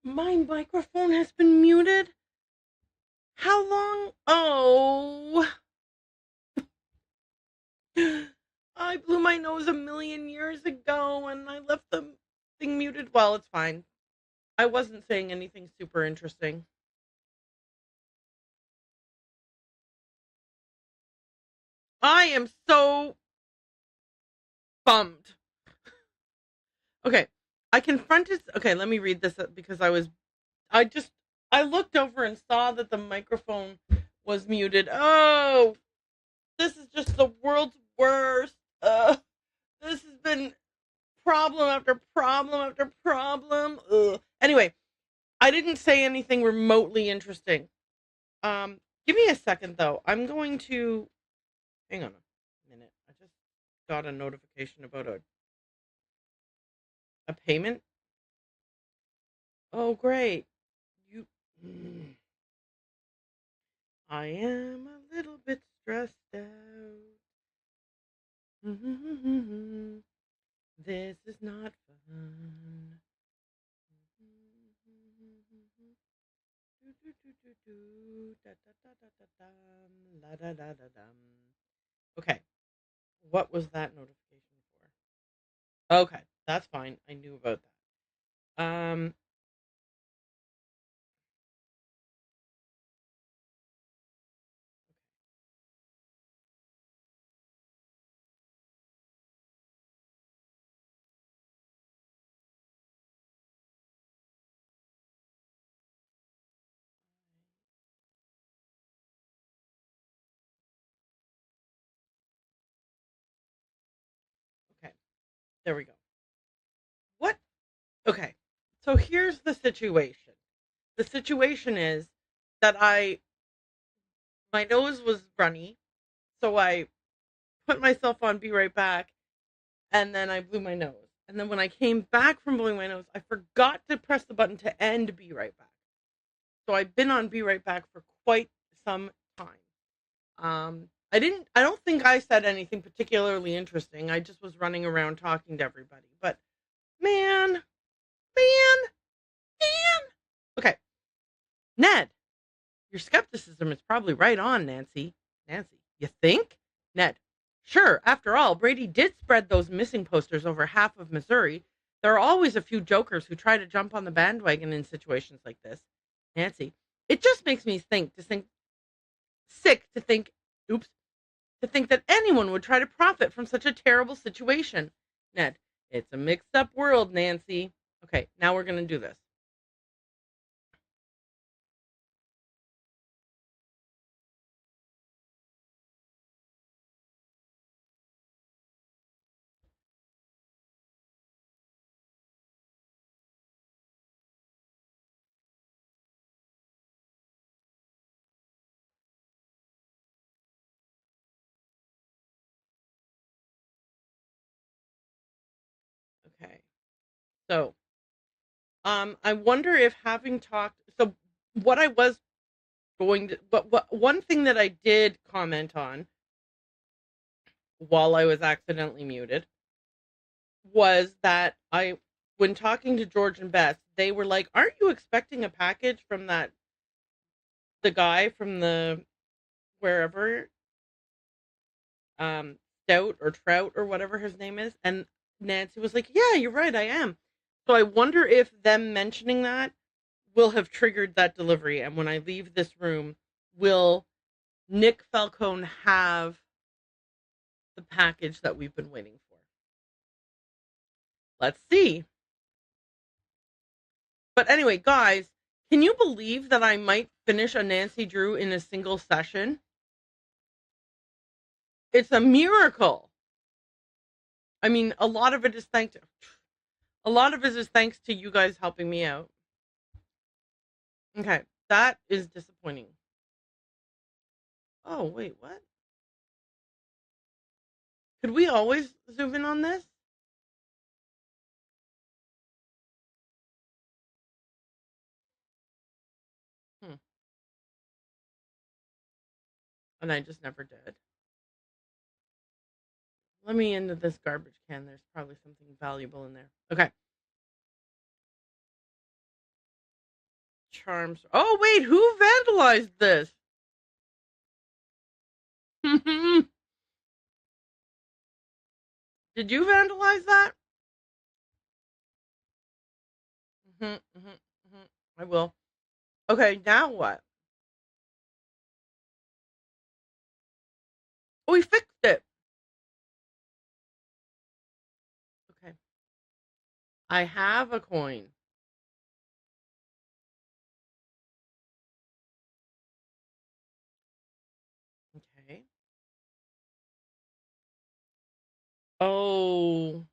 My microphone has been muted? How long? Oh. I blew my nose a million years ago and I left the thing muted. Well, it's fine. I wasn't saying anything super interesting. I am so bummed. Okay. I confronted. Okay, let me read this because I just, I looked over and saw that the microphone was muted. Oh, this is just the world's worst. This has been problem after problem after problem. Ugh. Anyway, I didn't say anything remotely interesting. Give me a second though. I'm going to hang on a minute. I just got a notification about a payment. Oh, great. You. I am a little bit stressed out. This is not fun. Okay, what was that notification for? Okay, that's fine. I knew about that. Okay, there we go. What? Okay, so here's the situation. The situation is that my nose was runny, so I put myself on Be Right Back, and then I blew my nose. And then when I came back from blowing my nose, I forgot to press the button to end Be Right Back. So I've been on Be Right Back for quite some time. I don't think I said anything particularly interesting. I just was running around talking to everybody. But man, man, man. Okay, Ned, your skepticism is probably right on, Nancy. Nancy, you think? Ned, sure. After all, Brady did spread those missing posters over half of Missouri. There are always a few jokers who try to jump on the bandwagon in situations like this. Nancy, it just makes me think sick to think, oops, to think that anyone would try to profit from such a terrible situation. Ned, it's a mixed up world, Nancy. Okay, now we're going to do this. Okay. So, I wonder if having talked, so what I was going to, but what one thing that I did comment on while I was accidentally muted was that when talking to George and Beth, they were like, "Aren't you expecting a package from the guy from the wherever, Stout or Trout or whatever his name is?" And Nancy was like, "Yeah, you're right, I am." So I wonder if them mentioning that will have triggered that delivery, and when I leave this room, will Nick Falcone have the package that we've been waiting for? Let's see. But anyway, guys, can you believe that I might finish a Nancy Drew in a single session? It's a miracle. I mean, a lot of it is thanks to you guys helping me out. Okay, that is disappointing. Oh, wait, what? Could we always zoom in on this? Hmm. And I just never did. Let me into this garbage can. There's probably something valuable in there. Okay. charms. Oh, wait, who vandalized this? Did you vandalize that? I will. Okay, now what? Oh, we fixed it. Okay. I have a coin. Okay. Oh.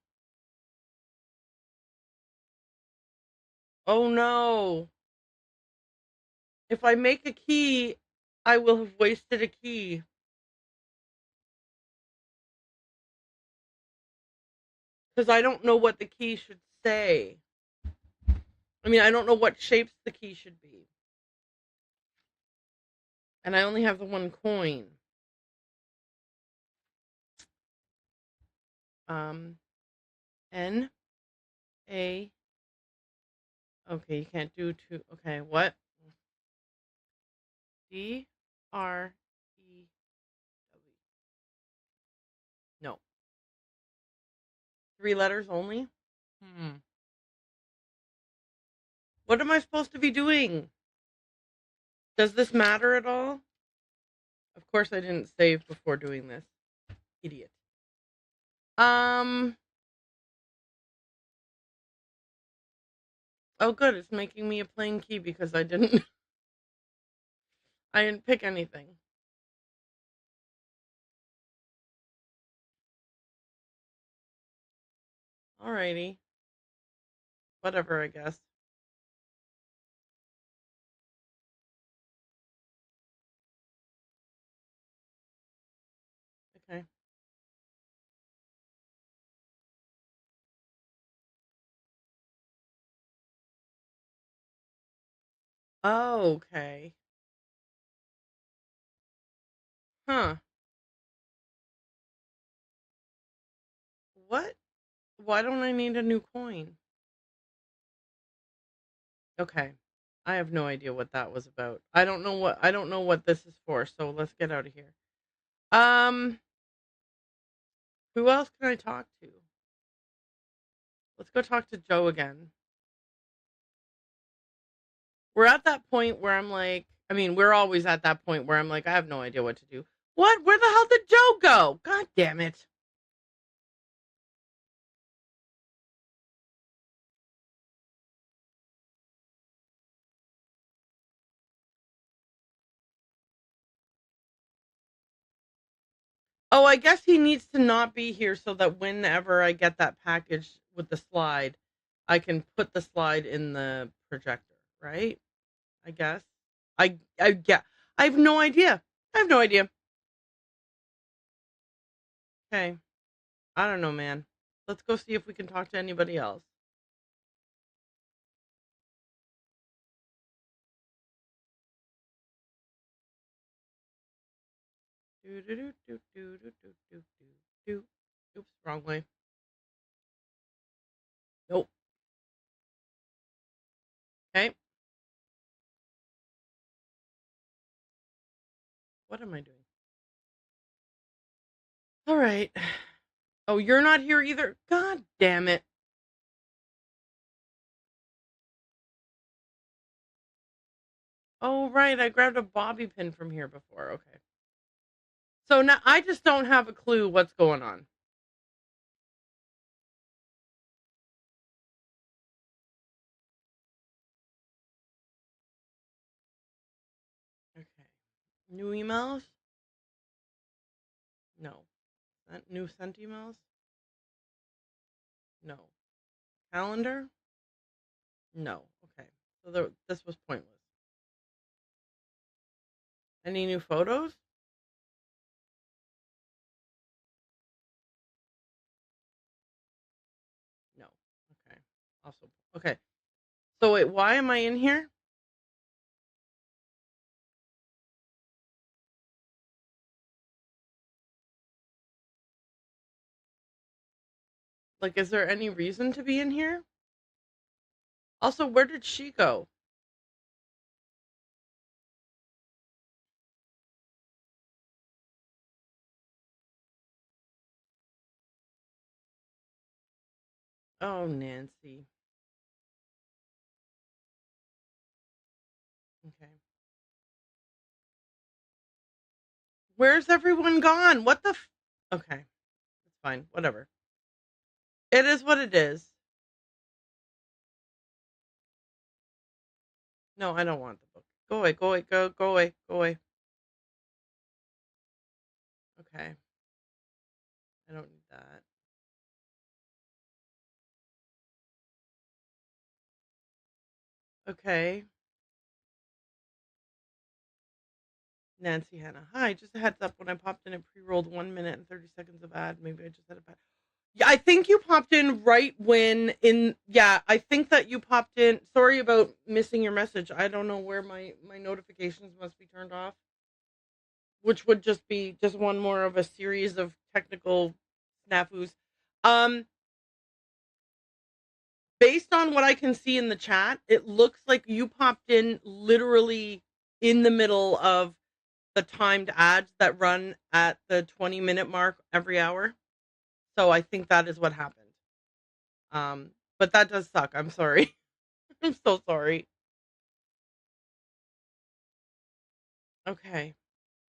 Oh no. If I make a key, I will have wasted a key. Because I don't know what the key should say. I mean, I don't know what shapes the key should be. And I only have the one coin. N A. Okay, you can't do two. Okay, what? D R E W. No. 3 letters only? What am I supposed to be doing? Does this matter at all? Of course I didn't save before doing this. Idiot. Oh good, it's making me a plain key because I didn't I didn't pick anything. Alrighty. Whatever, I guess. Okay. Oh, okay. Huh. What? Why don't I need a new coin? Okay. I have no idea what that was about. I don't know what this is for, so let's get out of here. Um, who else can I talk to? Let's go talk to Joe again. We're at that point where I'm like, I mean, we're always at that point where I'm like, I have no idea what to do. What? Where the hell did Joe go? God damn it. Oh, I guess he needs to not be here so that whenever I get that package with the slide, I can put the slide in the projector, right? I guess. Yeah. I have no idea. I have no idea. Okay. I don't know, man. Let's go see if we can talk to anybody else. Do do do do do do do do do. Oops, wrong way. Nope. Okay. What am I doing? All right. Oh, you're not here either. God damn it. Oh, right. I grabbed a bobby pin from here before. Okay. So now I just don't have a clue what's going on. Okay. New emails? No. New sent emails? No. Calendar? No. Okay. So this was pointless. Any new photos? No. Okay. Also, okay. So wait, why am I in here? Like, is there any reason to be in here? Also, where did she go? Oh, Nancy. Okay. Where's everyone gone? What the Okay, it's fine. Whatever. It is what it is. No, I don't want the book. Go away, go away, go away, go away. Okay. I don't need that. Okay. Nancy Hannah. Hi, just a heads up. When I popped in, it pre-rolled 1 minute and 30 seconds of ad. Maybe I just had a bad. Yeah, I think you popped in right when in. Yeah, I think that you popped in. Sorry about missing your message. I don't know where my notifications must be turned off, which would just be just one more of a series of technical snafus. Um, Based on what I can see in the chat, it looks like you popped in literally in the middle of the timed ads that run at the 20-minute mark every hour. So I think that is what happened. But that does suck. I'm sorry. I'm so sorry. Okay.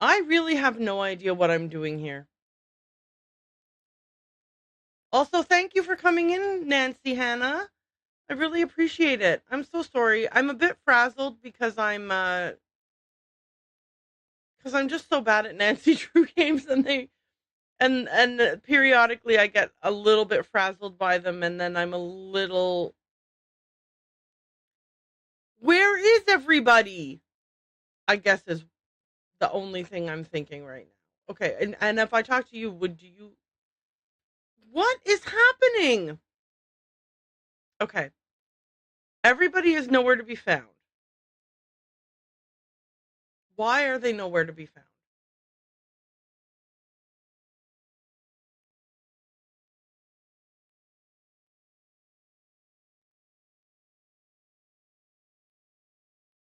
I really have no idea what I'm doing here. Also, thank you for coming in, Nancy Hannah. I really appreciate it. I'm so sorry. I'm a bit frazzled because I'm just so bad at Nancy Drew games, and periodically I get a little bit frazzled by them, and then I'm a little. Where is everybody? I guess is the only thing I'm thinking right now. Okay, and if I talk to you, would you? What is happening? Okay, everybody is nowhere to be found. Why are they nowhere to be found?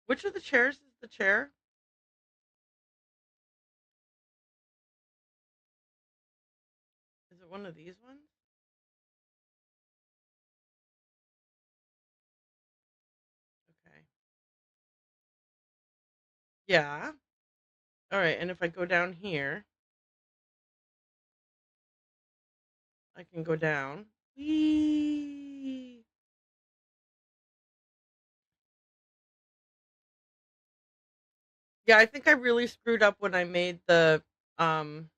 Which of the chairs is the chair? Is it one of these ones? Okay. Yeah. All right. And if I go down here, I can go down. Whee! Yeah, I think I really screwed up when I made the um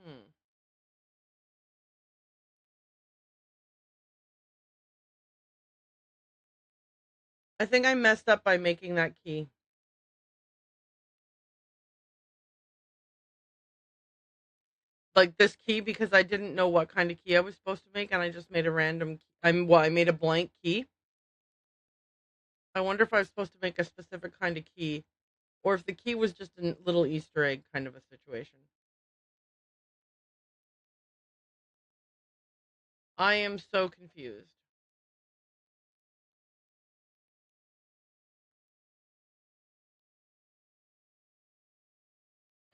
hmm. I think I messed up by making that key. Like this key because I didn't know what kind of key I was supposed to make and I just made a random I made a blank key. I wonder if I was supposed to make a specific kind of key or if the key was just a little Easter egg kind of a situation. I am so confused.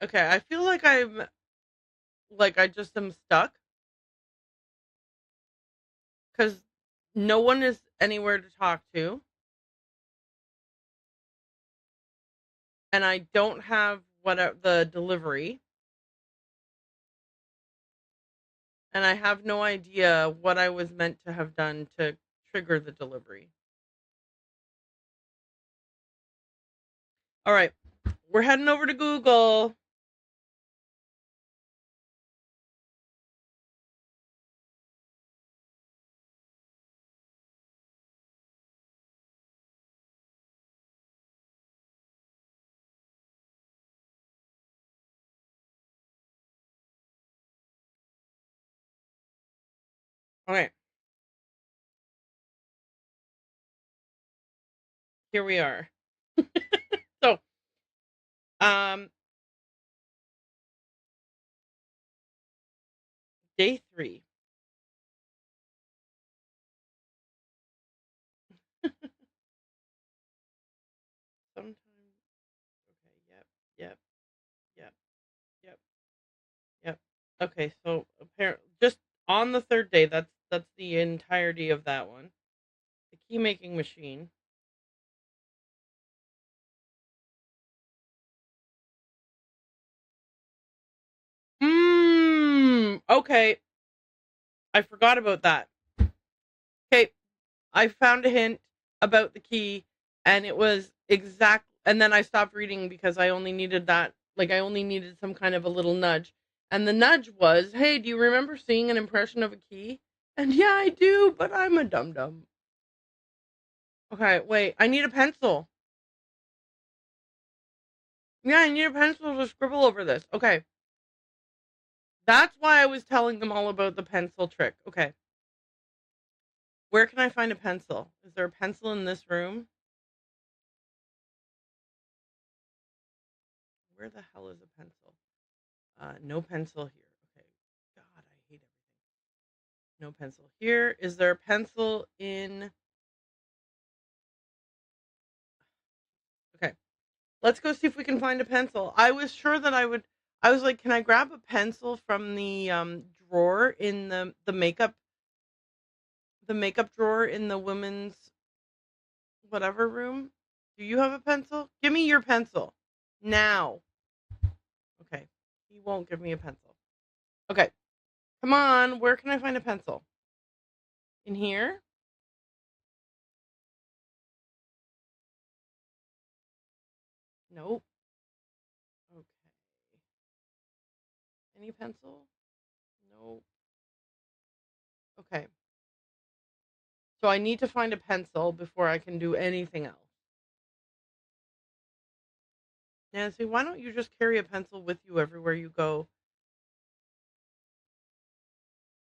Okay, I feel like I just am stuck because no one is anywhere to talk to, and I don't have the delivery, and I have no idea what I was meant to have done to trigger the delivery. All right, we're heading over to Google. All right, here we are. So, um, day 3. Sometimes. Okay. Yep. Yep. Yep. Yep. Okay. So apparently, just on the third day, that's the entirety of that one. The key making machine. Okay. I forgot about that. Okay. I found a hint about the key, and it was exact. And then I stopped reading because I only needed that. Like, I only needed some kind of a little nudge. And the nudge was, hey, do you remember seeing an impression of a key? And yeah, I do, but I'm a dum dum. Okay, wait. I need a pencil. Yeah, I need a pencil to scribble over this. Okay. That's why I was telling them all about the pencil trick. Okay. Where can I find a pencil? Is there a pencil in this room? Where the hell is a pencil? No pencil here. Okay. God, I hate everything. No pencil here. Is there a pencil in? Okay. Let's go see if we can find a pencil. I was sure that I would. I was like, can I grab a pencil from the drawer in the makeup drawer in the women's whatever room? Do you have a pencil? Give me your pencil now. Okay. He won't give me a pencil. Okay. Come on. Where can I find a pencil? In here? Nope. Okay. Any pencil? Nope. Okay. So I need to find a pencil before I can do anything else. Nancy, why don't you just carry a pencil with you everywhere you go?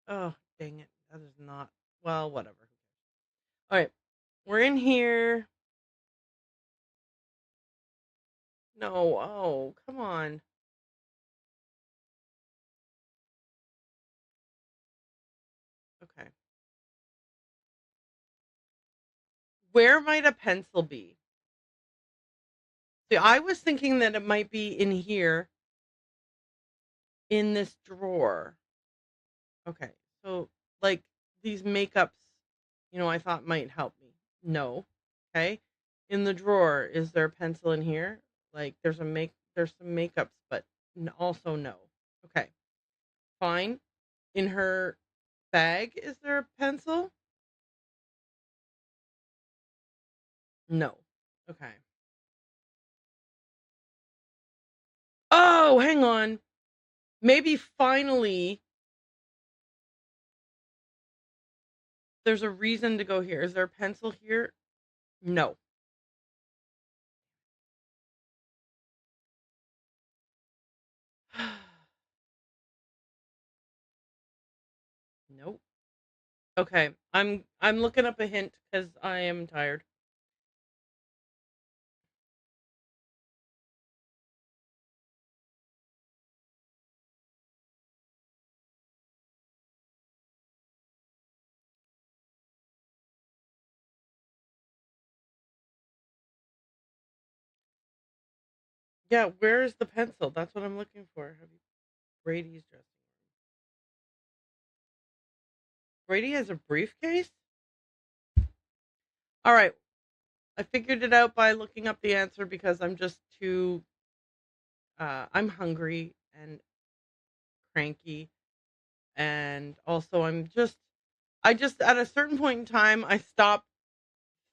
Oh, dang it. That is not. Well, whatever. All right. We're in here. No. Oh, come on. Okay. Where might a pencil be? See, I was thinking that it might be in here in this drawer. Okay. So, like these makeups, I thought might help me. No. Okay. In the drawer, is there a pencil in here? Like there's some makeups, but also no. Okay. Fine. In her bag, is there a pencil? No. Okay. Oh, hang on. Maybe finally there's a reason to go here. Is there a pencil here? No. Nope. Okay. I'm looking up a hint because I am tired. Yeah, where is the pencil? That's what I'm looking for. Have you Brady's dressing room? Brady has a briefcase? All right. I figured it out by looking up the answer because I'm just too I'm hungry and cranky, and also I just at a certain point in time I stopped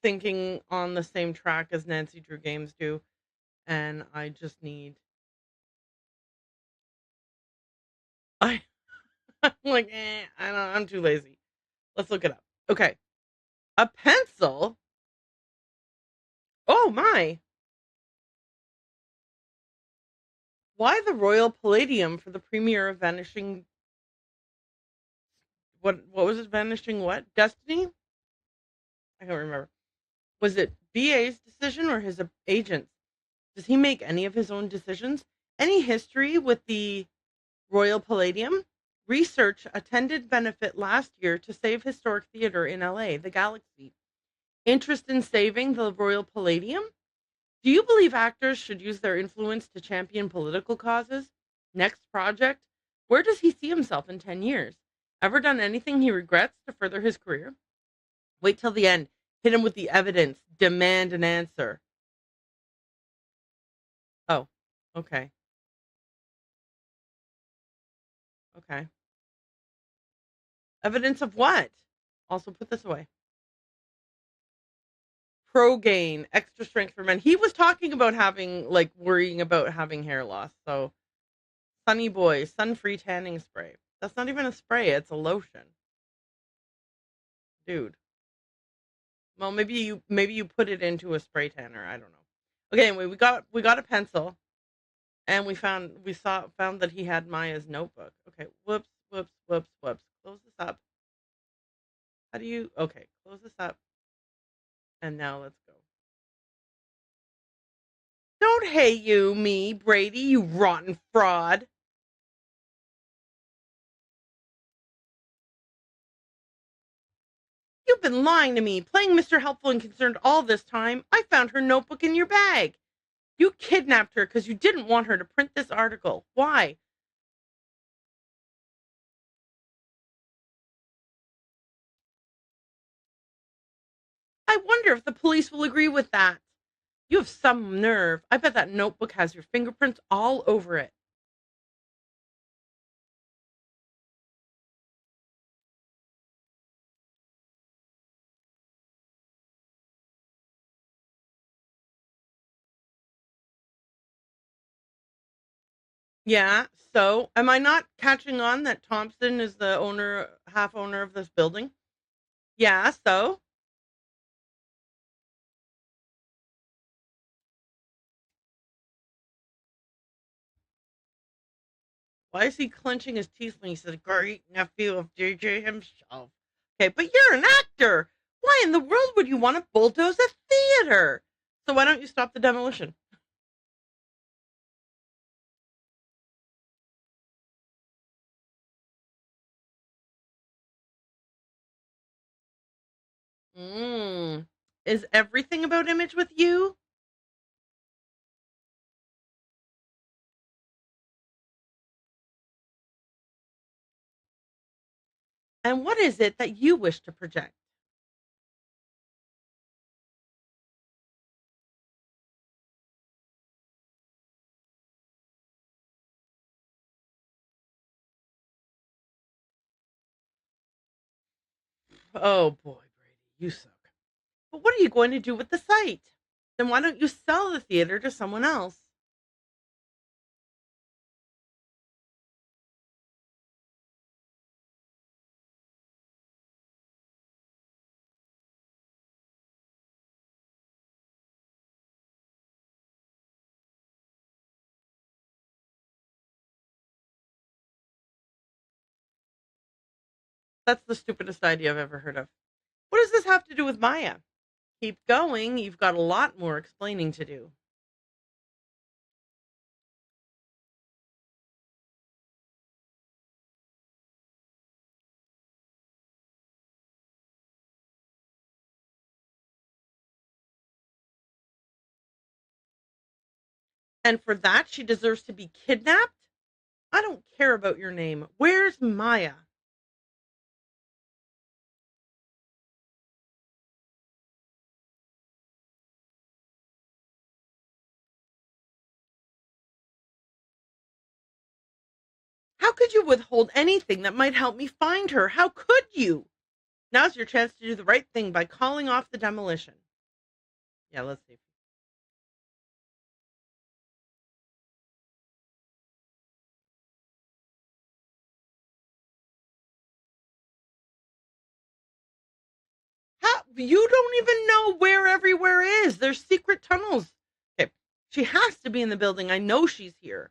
thinking on the same track as Nancy Drew Games do, and I just need I I'm like I don't I'm too lazy. Let's look it up. Okay. A pencil? Oh my. Why the Royal Palladium for the premiere of Vanishing what was it? Vanishing what? Destiny? I can't remember. Was it BA's decision or his agent's? Does he make any of his own decisions? Any history with the Royal Palladium? Research attended benefit last year to save historic theater in LA, the Galaxy. Interest in saving the Royal Palladium? Do you believe actors should use their influence to champion political causes? Next project? Where does he see himself in 10 years? Ever done anything he regrets to further his career? Wait till the end. Hit him with the evidence. Demand an answer. Oh, okay. Okay. Evidence of what? Also, put this away. Progain, extra strength for men. He was talking about having, like, worrying about having hair loss. So, Sunny Boy, sun free tanning spray. That's not even a spray, it's a lotion. Dude. Well, maybe you put it into a spray tanner. I don't know. Okay, anyway, we got a pencil and we found that he had Maya's notebook. Okay, whoops, whoops, whoops, whoops. Close this up. How do you okay, close this up and now let's go. Don't hey you me, Brady, you rotten fraud. You've been lying to me, playing Mr. Helpful and Concerned all this time. I found her notebook in your bag. You kidnapped her because you didn't want her to print this article. Why? I wonder if the police will agree with that. You have some nerve. I bet that notebook has your fingerprints all over it. Yeah, so am I not catching on that Thompson is the owner, half owner of this building? Yeah, so why is he clenching his teeth when he says great nephew of JJ himself? Okay, but you're an actor. Why in the world would you want to bulldoze a theater? So why don't you stop the demolition? Mm. Is everything about image with you? And what is it that you wish to project? Oh boy, Brady, you suck. But what are you going to do with the site? Then why don't you sell the theater to someone else? That's the stupidest idea I've ever heard of. What does this have to do with Maya? Keep going. You've got a lot more explaining to do. And for that, she deserves to be kidnapped? I don't care about your name. Where's Maya? How could you withhold anything that might help me find her? How could you? Now's your chance to do the right thing by calling off the demolition. Yeah, let's see. How you don't even know where everywhere is. There's secret tunnels. Okay. She has to be in the building. I know she's here.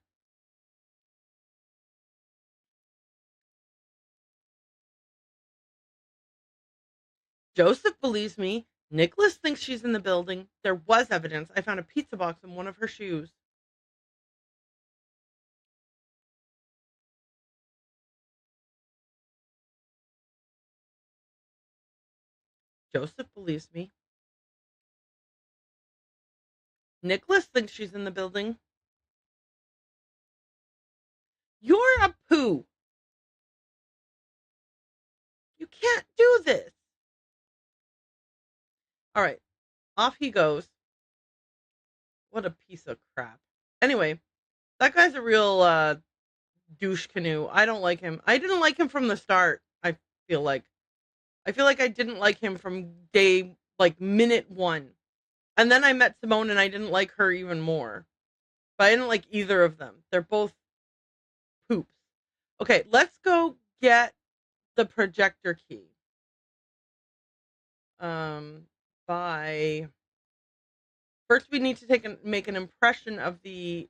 Joseph believes me. Nicholas thinks she's in the building. There was evidence. I found a pizza box in one of her shoes. Joseph believes me. Nicholas thinks she's in the building. You're a poo. You can't do this. All right, off he goes. What a piece of crap. Anyway, that guy's a real douche canoe. I don't like him. I didn't like him from the start. Feel like I feel like I didn't like him from day like minute one. And then I met Simone and I didn't like her even more. But I didn't like either of them. They're both poops. Okay, let's go get the projector key. Um by first we need to make an impression of the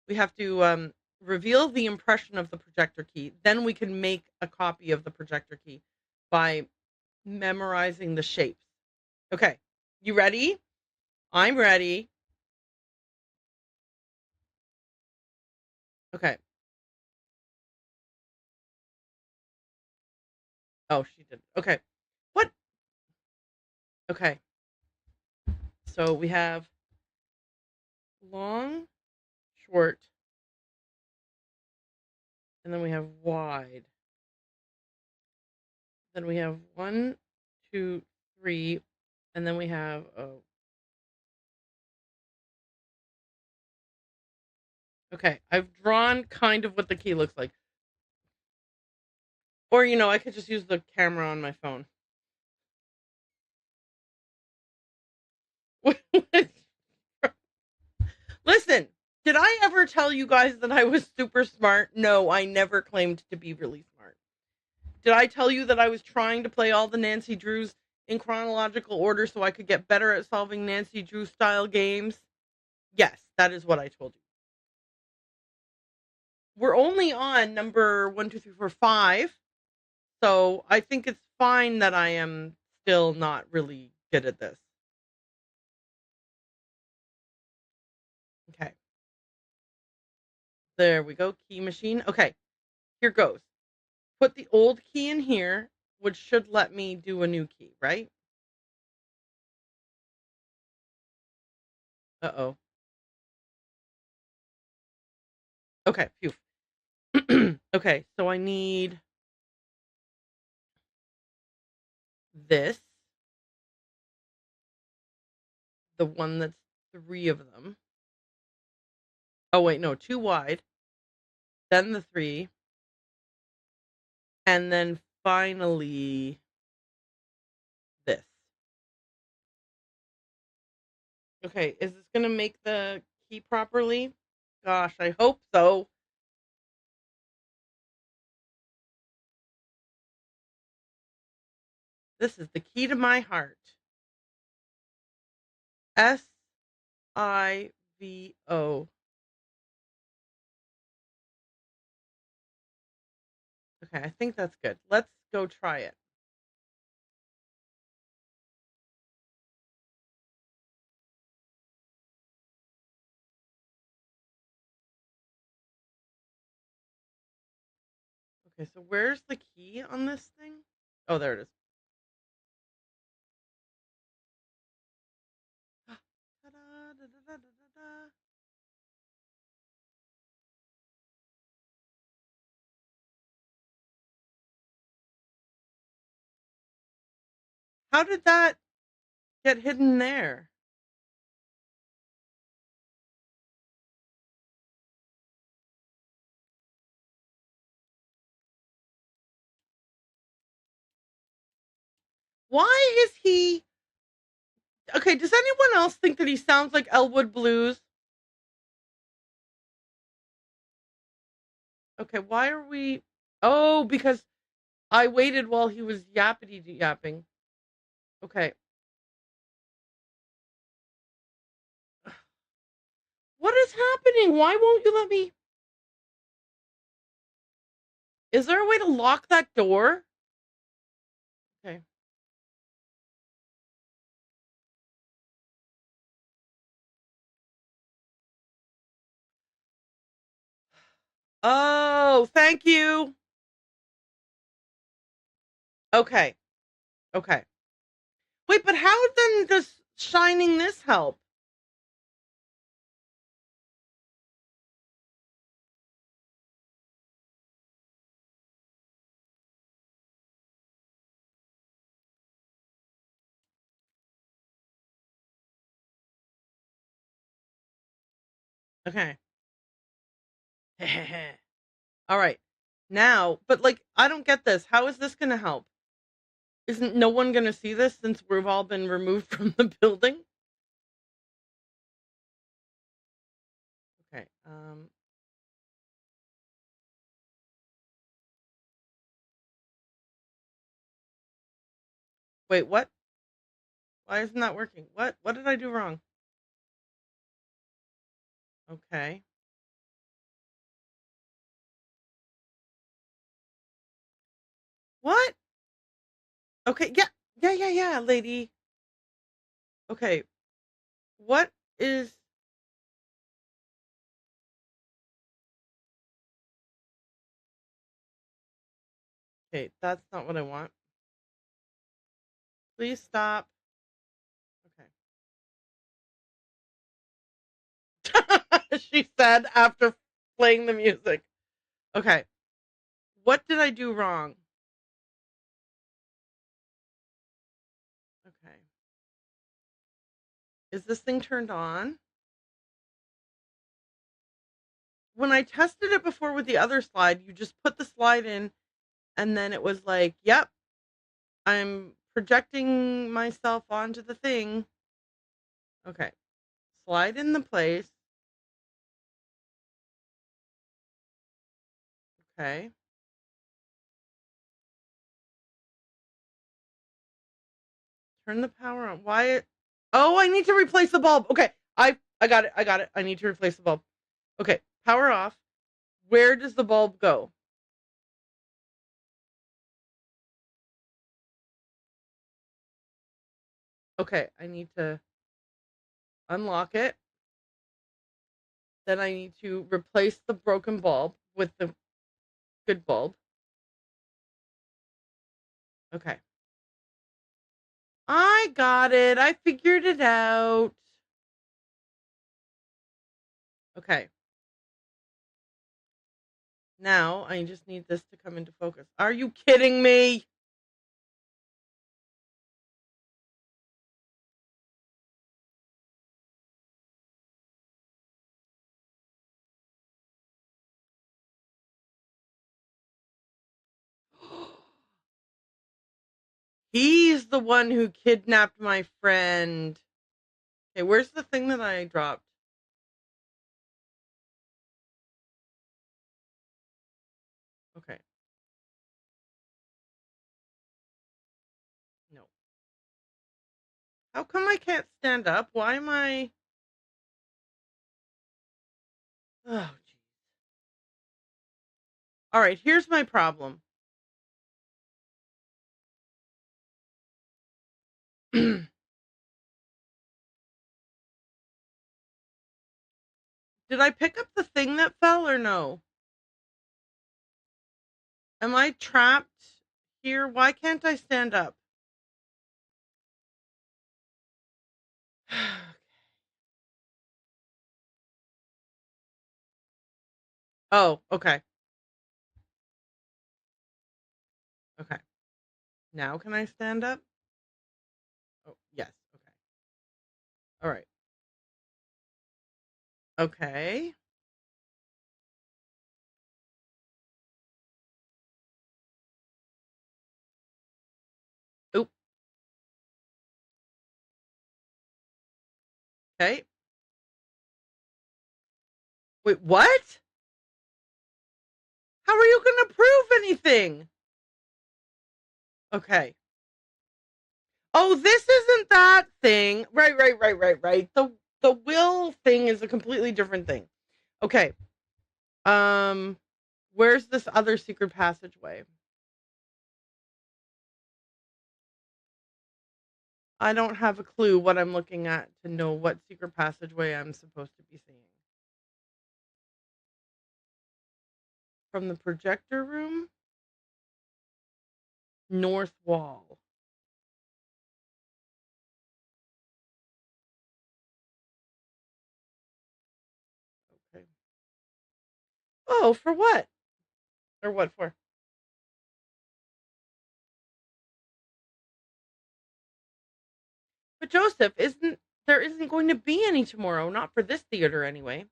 we have to reveal the impression of the projector key. Then we can make a copy of the projector key by memorizing the shapes. Okay, you ready? I'm ready. Okay. Oh, she did. Okay. What? Okay. So we have long, short, and then we have wide. Then we have one, two, three, and then we have okay. I've drawn kind of what the key looks like. Or I could just use the camera on my phone. Listen, did I ever tell you guys that I was super smart? No, I never claimed to be really smart. Did I tell you that I was trying to play all the Nancy Drews in chronological order so I could get better at solving Nancy Drew style games? Yes, that is what I told you. We're only on number 1, 2, 3, 4, 5. So I think it's fine that I am still not really good at this. Okay. There we go. Key machine. Okay. Here goes. Put the old key in here, which should let me do a new key, right? Uh-oh. Okay. Phew. Okay. So I need this. The one that's 3 of them. Oh, wait. No. 2 wide. Then the 3. And then finally this. Okay, is this gonna make the key properly? Gosh, I hope so. This is the key to my heart. SIVO. Okay, I think that's good. Let's go try it. Okay, so where's the key on this thing? Oh, there it is. How did that get hidden there? Why is he okay? Does anyone else think that he sounds like Elwood Blues? Okay, why are we? Oh, because I waited while he was yappity yapping. Okay. What is happening? Why won't you let me? Is there a way to lock that door? Okay. Oh, thank you. Okay. Okay. Wait, but how then does shining this help? Okay. All right. Now, but like, I don't get this. How is this going to help? Isn't no one going to see this since we've all been removed from the building? Okay. Wait, what? Why isn't that working? What did I do wrong? Okay. What? Okay, yeah. Yeah, lady. Okay. What is Okay, that's not what I want. Please stop. Okay. She said after playing the music. Okay. What did I do wrong? Okay. Is this thing turned on? When I tested it before with the other slide, you just put the slide in and then it was like, yep, I'm projecting myself onto the thing. Okay. Slide in the place. Okay. Turn the power on. Why it Oh, I need to replace the bulb. Okay. I got it. I got it. I need to replace the bulb. Okay. Power off. Where does the bulb go? Okay, I need to unlock it. Then I need to replace the broken bulb with the good bulb. Okay. I got it. I figured it out. Okay. Now I just need this to come into focus. Are you kidding me? He's the one who kidnapped my friend. Okay, where's the thing that I dropped? Okay. No. How come I can't stand up? Why am I Oh, geez. All right, here's my problem. Did I pick up the thing that fell or no? Am I trapped here? Why can't I stand up? Oh, okay. Okay. Now can I stand up? Oh, yes. Okay. All right. Okay. Oop. Okay. Wait, what? How are you going to prove anything? Okay. Oh, this isn't that thing. Right. The will thing is a completely different thing. Okay. Um where's this other secret passageway? I don't have a clue what I'm looking at to know what secret passageway I'm supposed to be seeing. From the projector room, north wall. Okay. Oh, for what? Or what for? But Joseph, isn't there isn't going to be any tomorrow, not for this theater anyway.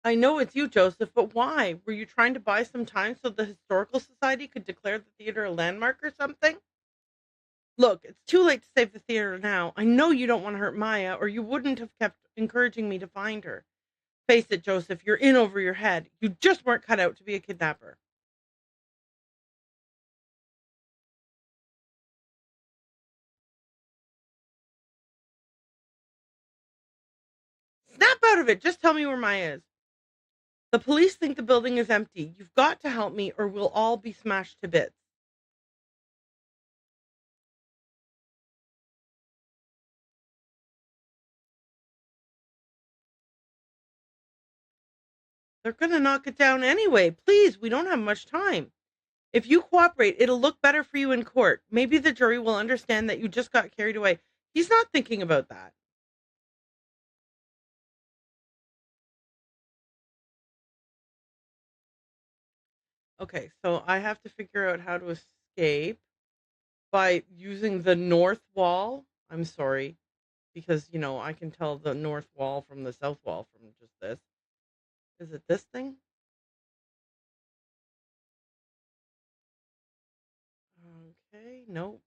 I know it's you, Joseph, but why? Were you trying to buy some time so the Historical Society could declare the theater a landmark or something? Look, it's too late to save the theater now. I know you don't want to hurt Maya, or you wouldn't have kept encouraging me to find her. Face it, Joseph, you're in over your head. You just weren't cut out to be a kidnapper. Snap out of it. Just tell me where Maya is. The police think the building is empty. You've got to help me, or we'll all be smashed to bits. They're going to knock it down anyway. Please, we don't have much time. If you cooperate, it'll look better for you in court. Maybe the jury will understand that you just got carried away. He's not thinking about that. Okay, so I have to figure out how to escape by using the north wall. I'm sorry, because, I can tell the north wall from the south wall from just this. Is it this thing? Okay, nope.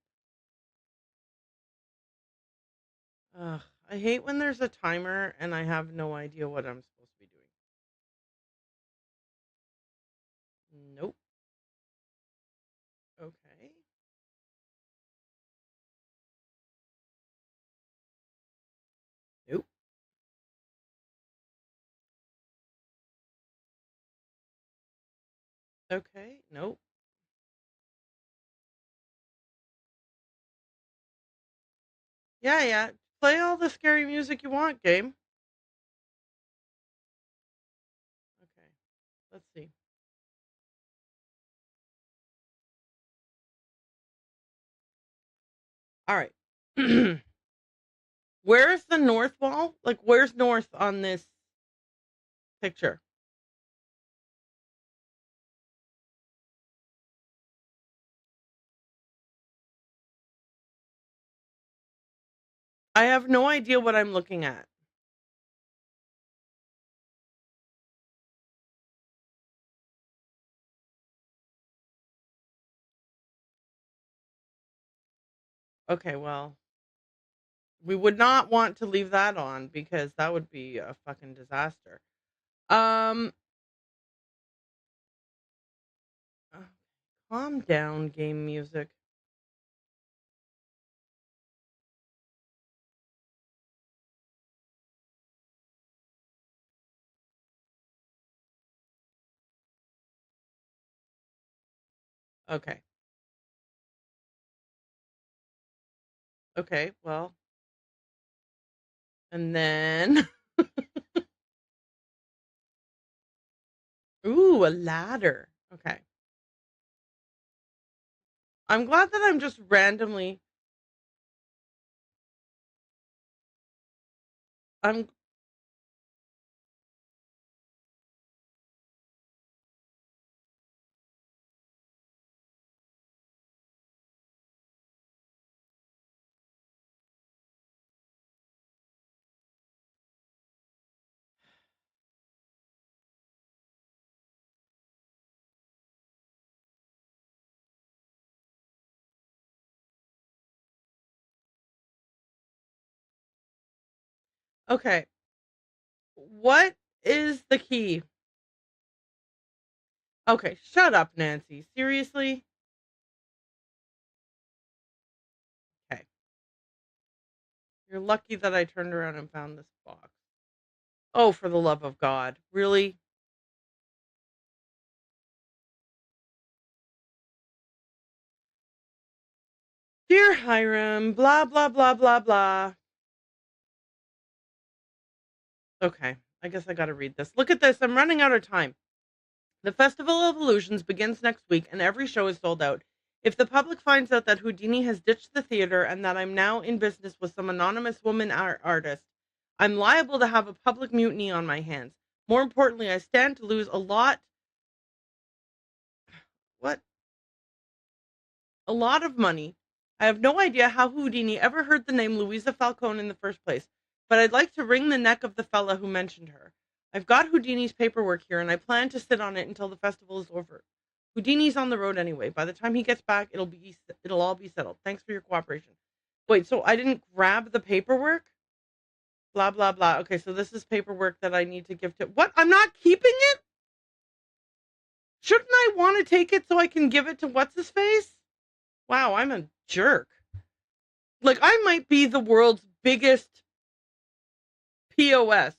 Ugh, I hate when there's a timer and I have no idea what I'm supposed to be doing. Nope. Okay. Nope. Okay. Nope. Yeah, yeah. Play all the scary music you want, game. Okay. Let's see. All right. Where's the north wall? Like, where's north on this picture? I have no idea what I'm looking at. Okay, well, we would not want to leave that on because that would be a fucking disaster. Um, uh, Calm down, game music. Okay. Okay, well, and then ooh, a ladder. Okay. I'm glad that I'm just randomly I'm okay. What is the key? Okay, shut up, Nancy. Seriously? Okay. You're lucky that I turned around and found this box. Oh, for the love of God. Really? Dear Hiram, blah, blah, blah, blah, blah. Okay, I guess I gotta read this. Look at this. I'm running out of time. The Festival of Illusions begins next week and every show is sold out. If the public finds out that Houdini has ditched the theater and that I'm now in business with some anonymous woman artist, I'm liable to have a public mutiny on my hands. More importantly, I stand to lose what? A lot of money. I have no idea how Houdini ever heard the name Louisa Falcone in the first place, but I'd like to wring the neck of the fella who mentioned her. I've got Houdini's paperwork here, and I plan to sit on it until the festival is over. Houdini's on the road anyway. By the time he gets back, it'll all be settled. Thanks for your cooperation. Wait, so I didn't grab the paperwork? Blah blah blah. Okay, so this is paperwork that I need to give to what? I'm not keeping it? Shouldn't I want to take it so I can give it to what's his face? Wow, I'm a jerk. Like I might be the world's biggest POS.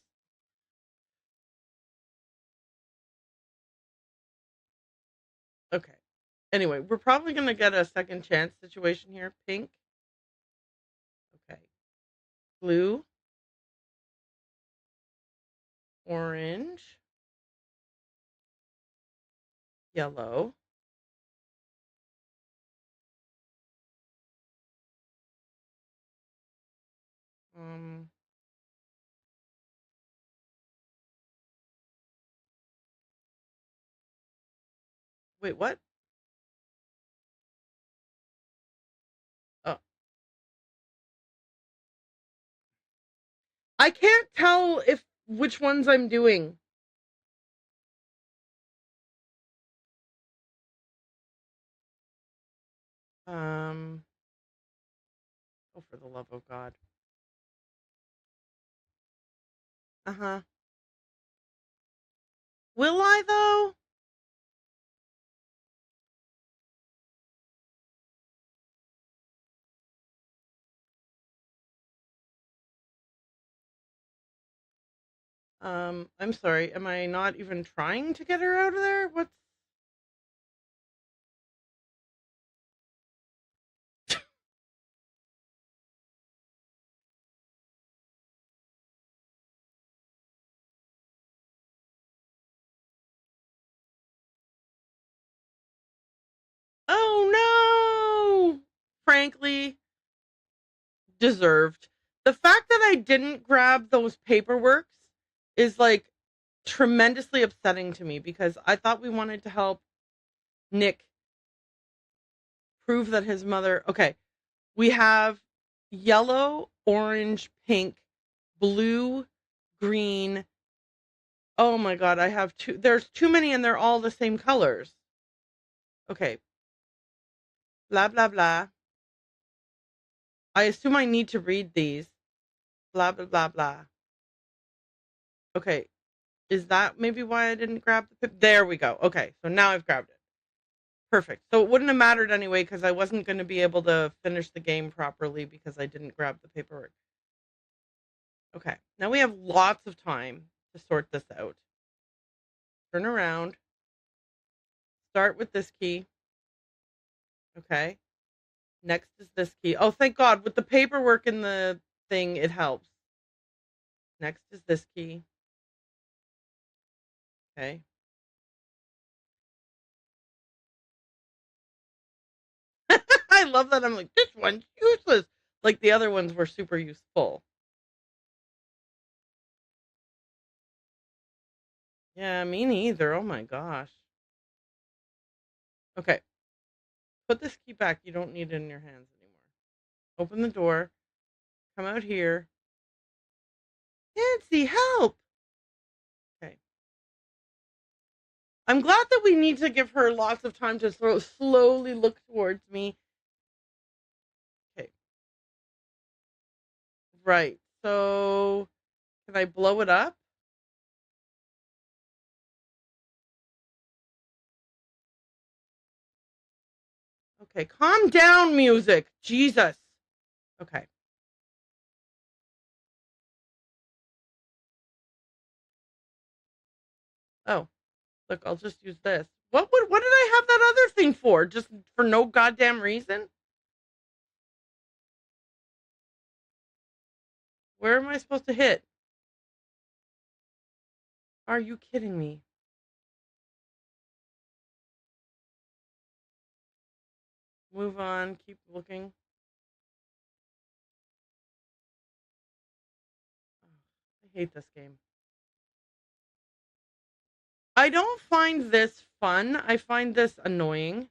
Okay. Anyway, we're probably going to get a second chance situation here. Pink. Okay. Blue. Orange. Yellow. Um, wait, what? Oh, I can't tell if which ones I'm doing. Um, oh, for the love of God. Uh-huh. Will I though? I'm sorry. Am I not even trying to get her out of there? What's Oh no! Frankly, deserved. The fact that I didn't grab those paperworks is like tremendously upsetting to me because I thought we wanted to help Nick prove that his mother. Okay, we have yellow, orange, pink, blue, green. Oh my god, I have two. There's too many and they're all the same colors. Okay, blah, blah, blah. I assume I need to read these. Blah, blah, blah, blah. Okay, is that maybe why I didn't grab the There we go. Okay, so now I've grabbed it. Perfect. So it wouldn't have mattered anyway because I wasn't going to be able to finish the game properly because I didn't grab the paperwork. Okay, now we have lots of time to sort this out. Turn around. Start with this key. Okay. Next is this key. Oh, thank God. With the paperwork in the thing, it helps. Next is this key. Okay. I love that. I'm like, this one's useless. Like the other ones were super useful. Yeah, me neither. Oh my gosh. Okay. Put this key back. You don't need it in your hands anymore. Open the door. Come out here. Nancy, help. Okay. I'm glad that we need to give her lots of time to slowly look towards me. Okay. Right. So, can I blow it up? Okay. Calm down, music. Jesus. Okay. Oh, look, I'll just use this. What did I have that other thing for? Just for no goddamn reason? Where am I supposed to hit? Are you kidding me? Move on. Keep looking. I hate this game. I don't find this fun. I find this annoying.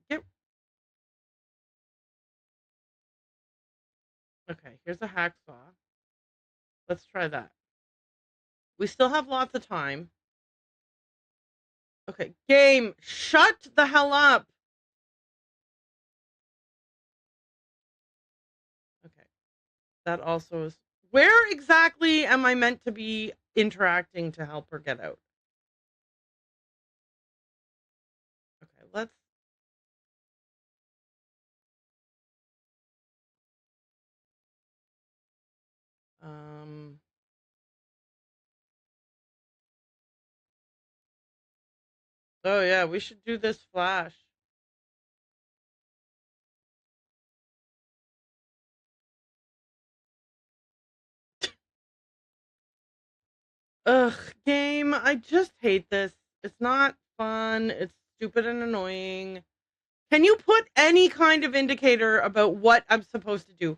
Get Okay, here's a hacksaw. Let's try that. We still have lots of time. Okay, game, shut the hell up. Okay, that also is. Where exactly am I meant to be interacting to help her get out? Okay, let's. Um. Oh yeah, we should do this flash. Ugh, game. I just hate this. It's not fun. It's stupid and annoying. Can you put any kind of indicator about what I'm supposed to do?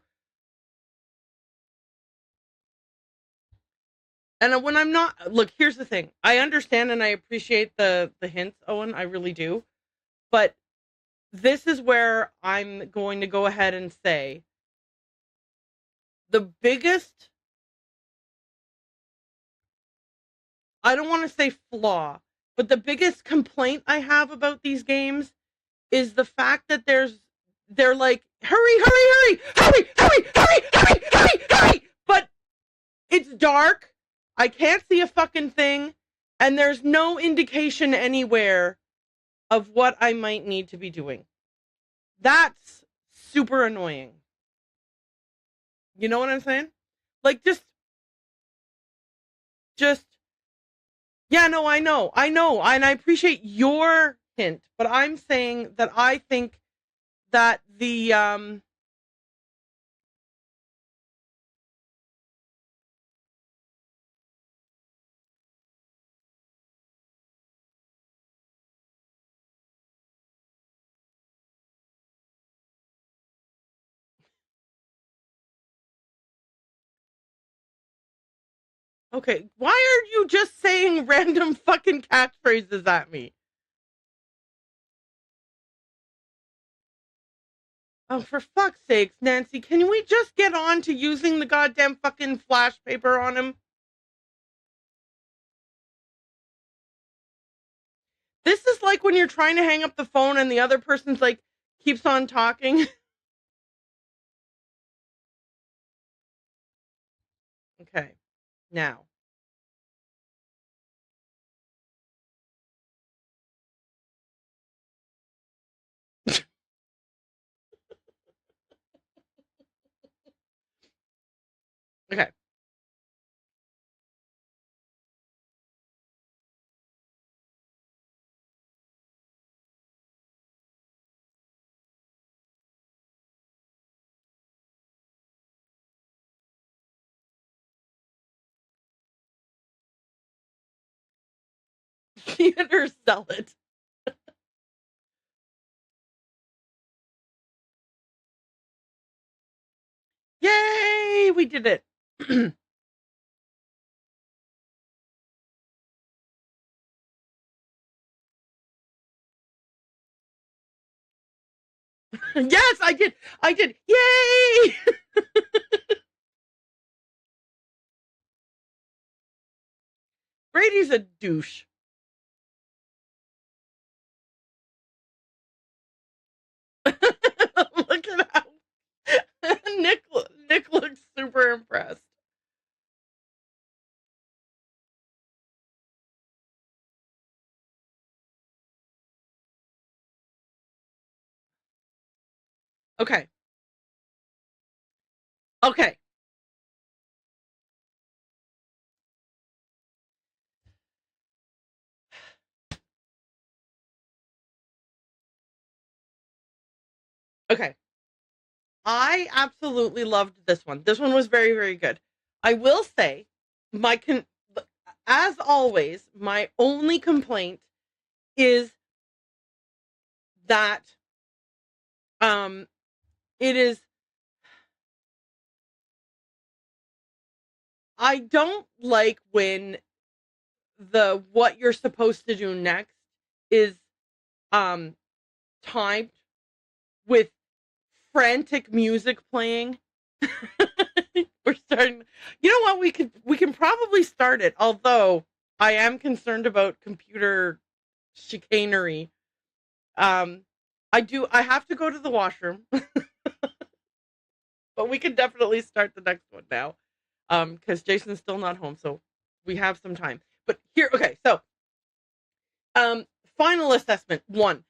And when I'm not, look, here's the thing. I understand and I appreciate the hints, Owen. I really do. But this is where I'm going to go ahead and say the biggest, I don't want to say flaw, but the biggest complaint I have about these games is the fact that they're like, hurry, hurry, hurry, hurry, hurry, hurry, hurry, hurry, hurry. But it's dark. I can't see a fucking thing. And there's no indication anywhere of what I might need to be doing. That's super annoying. You know what I'm saying? Like just yeah, no, I know, and I appreciate your hint, but I'm saying that I think that the okay, why are you just saying random fucking catchphrases at me? Oh, for fuck's sakes, Nancy, can we just get on to using the goddamn fucking flash paper on him? This is like when you're trying to hang up the phone and the other person's like keeps on talking. Okay, now. Okay. Theater sell it. Yay! We did it. Yes, I did. I did. Yay! Brady's a douche. Look at how Nick Nick looks super impressed. Okay. Okay. Okay. I absolutely loved this one. This one was very, very good. I will say, my as always, my only complaint is that um it is I don't like when the what you're supposed to do next is um timed with frantic music playing. We're starting. You know what? We can probably start it. Although I am concerned about computer chicanery. Um, I have to go to the washroom, but we can definitely start the next one now. Because Jason's still not home, so we have some time. But here, okay. So, um, final assessment one.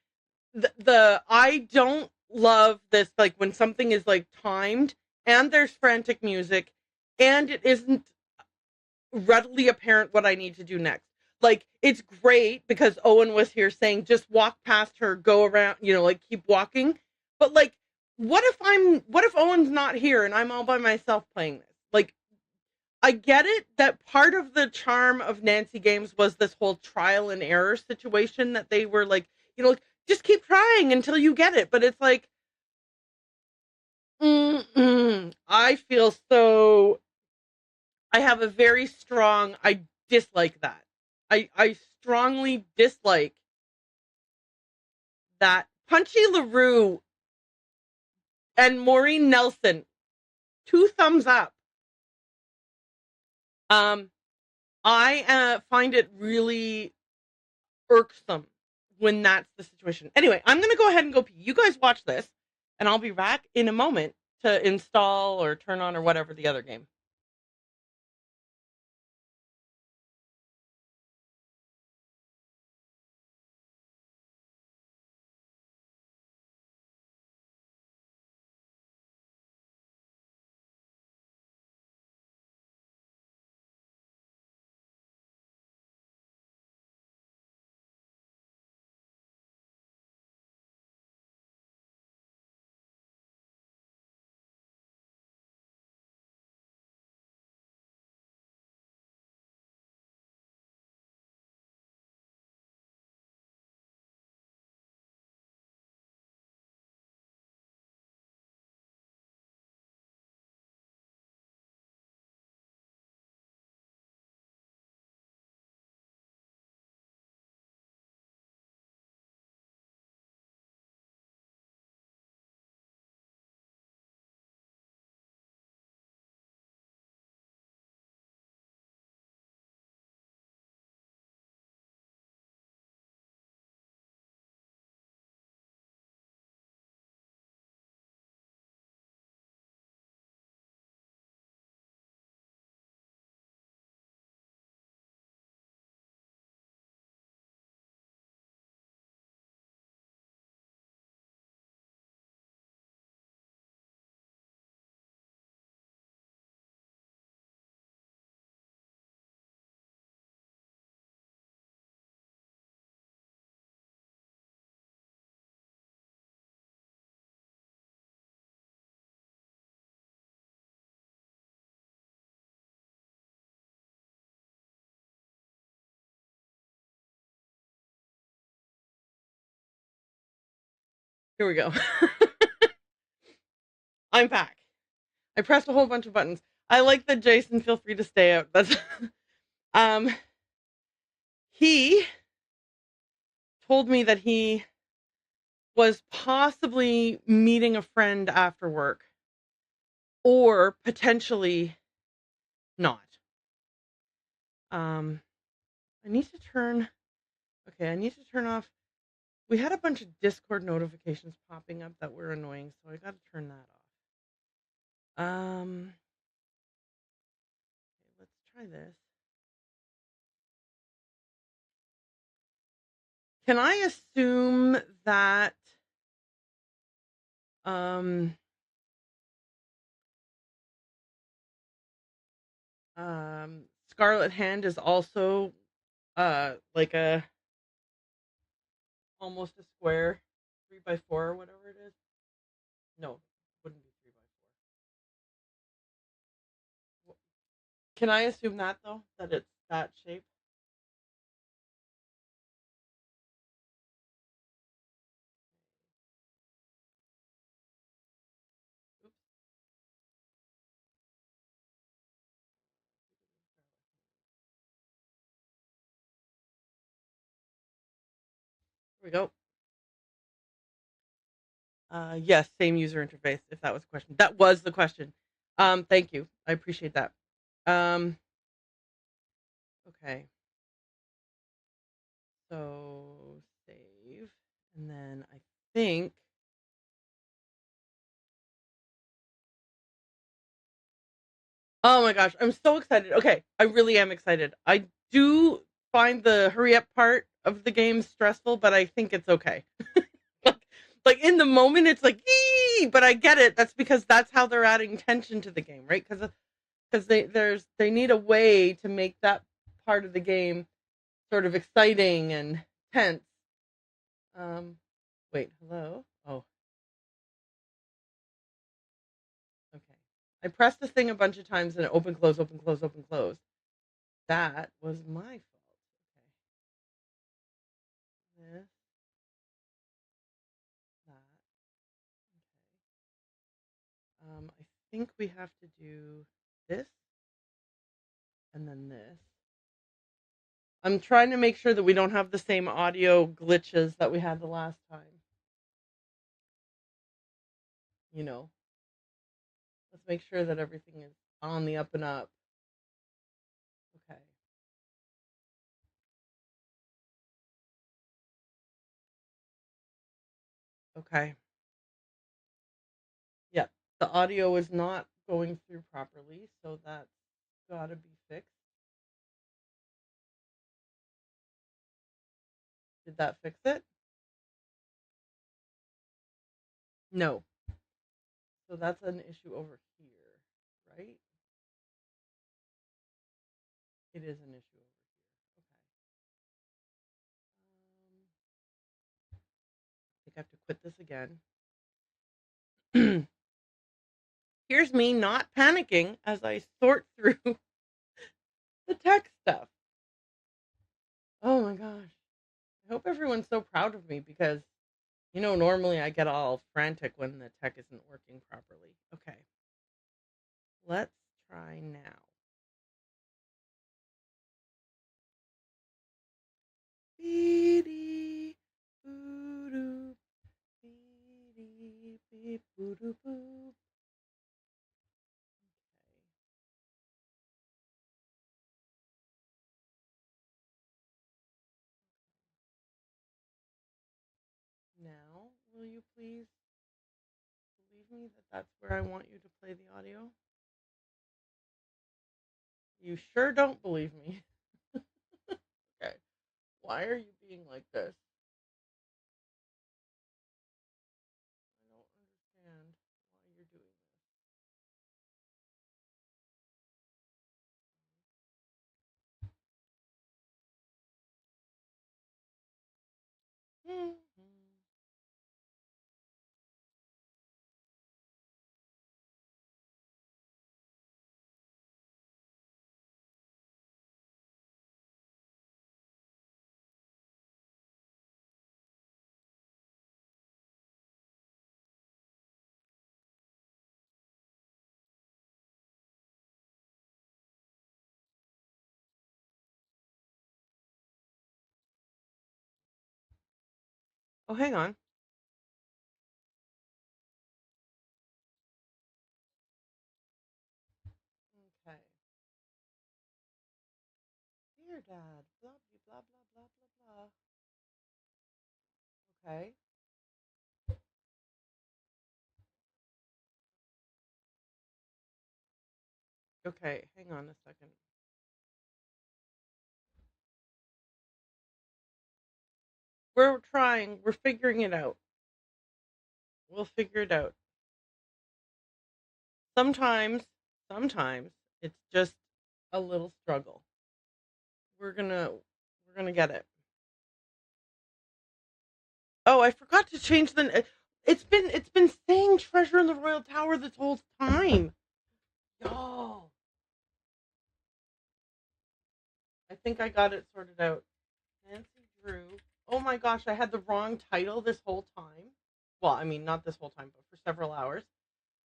The I don't love this, like when something is like timed and there's frantic music and it isn't readily apparent what I need to do next. Like it's great because Owen was here saying just walk past her, go around, like keep walking. But like what if Owen's not here and I'm all by myself playing this? Like I get it that part of the charm of Nancy Games was this whole trial and error situation that they were like, just keep trying until you get it. But it's like, I feel so. I have a very strong. I dislike that. I strongly dislike that. Punchy LaRue and Maureen Nelson, two thumbs up. Um, I find it really irksome when that's the situation. Anyway, I'm going to go ahead and go pee. You guys watch this, and I'll be back in a moment to install or turn on or whatever the other game. Here we go. I'm back. I pressed a whole bunch of buttons. I like that Jason. Feel free to stay out. That's um. He told me that he was possibly meeting a friend after work, or potentially not. Um, I need to turn. Okay, I need to turn off. We had a bunch of Discord notifications popping up that were annoying, so I got to turn that off. Let's try this. Can I assume that um Scarlet Hand is also like a almost a square 3x4 or whatever it is? No, wouldn't be 3x4. Can I assume that though? That it's that shape? Oops. Here we go. Yes, same user interface, if that was the question. That was the question. Thank you. I appreciate that. Um, okay. So save, and then I think. Oh my gosh, I'm so excited. Okay, I really am excited. I do find the hurry up part of the game stressful, but I think it's okay. like, like in the moment, it's like, Yee! But I get it. That's because that's how they're adding tension to the game, right? Because they need a way to make that part of the game sort of exciting and tense. Um, wait, hello. Oh, okay. I pressed the thing a bunch of times and it open, close, open, close, open, close. That was my fault. Okay. This, that. Okay. I think we have to do this and then this. I'm trying to make sure that we don't have the same audio glitches that we had the last time. You know, let's make sure that everything is on the up and up. Okay. Okay. Yep. The audio is not going through properly, so that's got to be fixed. Did that fix it? No. So that's an issue over here, right? It is an issue over here. I think I have to quit this again. Here's me not panicking as I sort through the tech stuff. Oh my gosh. I hope everyone's so proud of me because, normally I get all frantic when the tech isn't working properly. Okay. Let's try now. Beady, boo-doo, beady, beep, boo-doo, boo. Now, will you please believe me that that's where I want you to play the audio? You sure don't believe me. Okay. Why are you being like this? I don't understand why you're doing this. Oh, hang on. Okay. Dear Dad, blah, blah, blah, blah, blah, blah. Okay. Okay, hang on a second. We're trying. We're figuring it out. We'll figure it out. Sometimes, sometimes it's just a little struggle. We're gonna get it. Oh, I forgot to change the. It's been saying Treasure in the Royal Tower this whole time. Y'all, I think I got it sorted out. Nancy Drew. Oh my gosh, I had the wrong title this whole time. Well, I mean, not this whole time, but for several hours.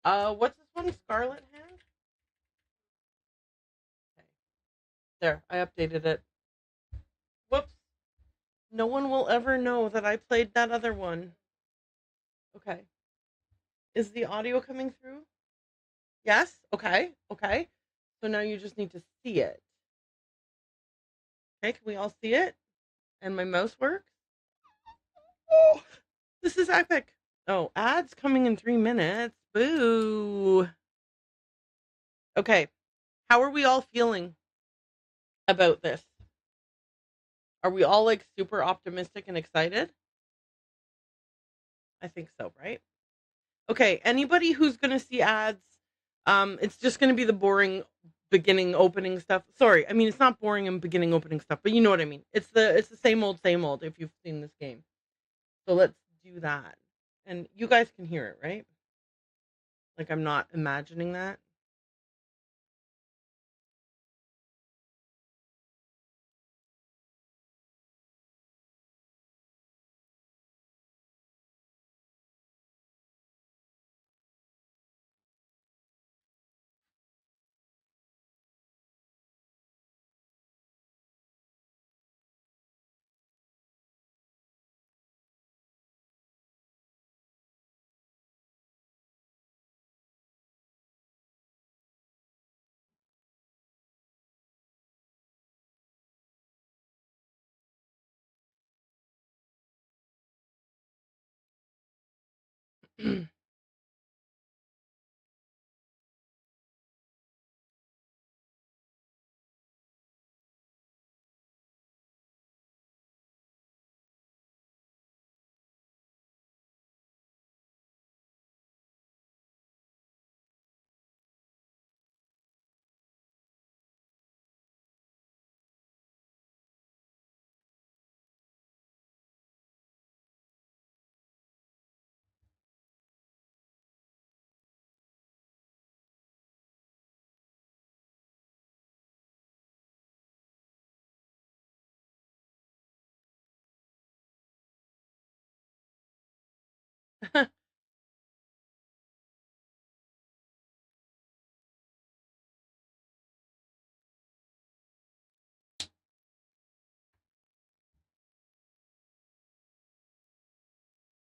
What's this one? Scarlet Hand? Okay. There, I updated it. Whoops. No one will ever know that I played that other one. Okay. Is the audio coming through? Yes? Okay. Okay. So now you just need to see it. Okay, can we all see it? And my mouse works? Oh, this is epic. Oh, ads coming in 3 minutes. Boo. Okay. How are we all feeling about this? Are we all like super optimistic and excited? I think so, right? Okay, anybody who's going to see ads, it's just going to be the boring beginning opening stuff. Sorry, I mean it's not boring and beginning opening stuff, but you know what I mean. It's the same old if you've seen this game. So let's do that. And you guys can hear it, right? Like I'm not imagining that.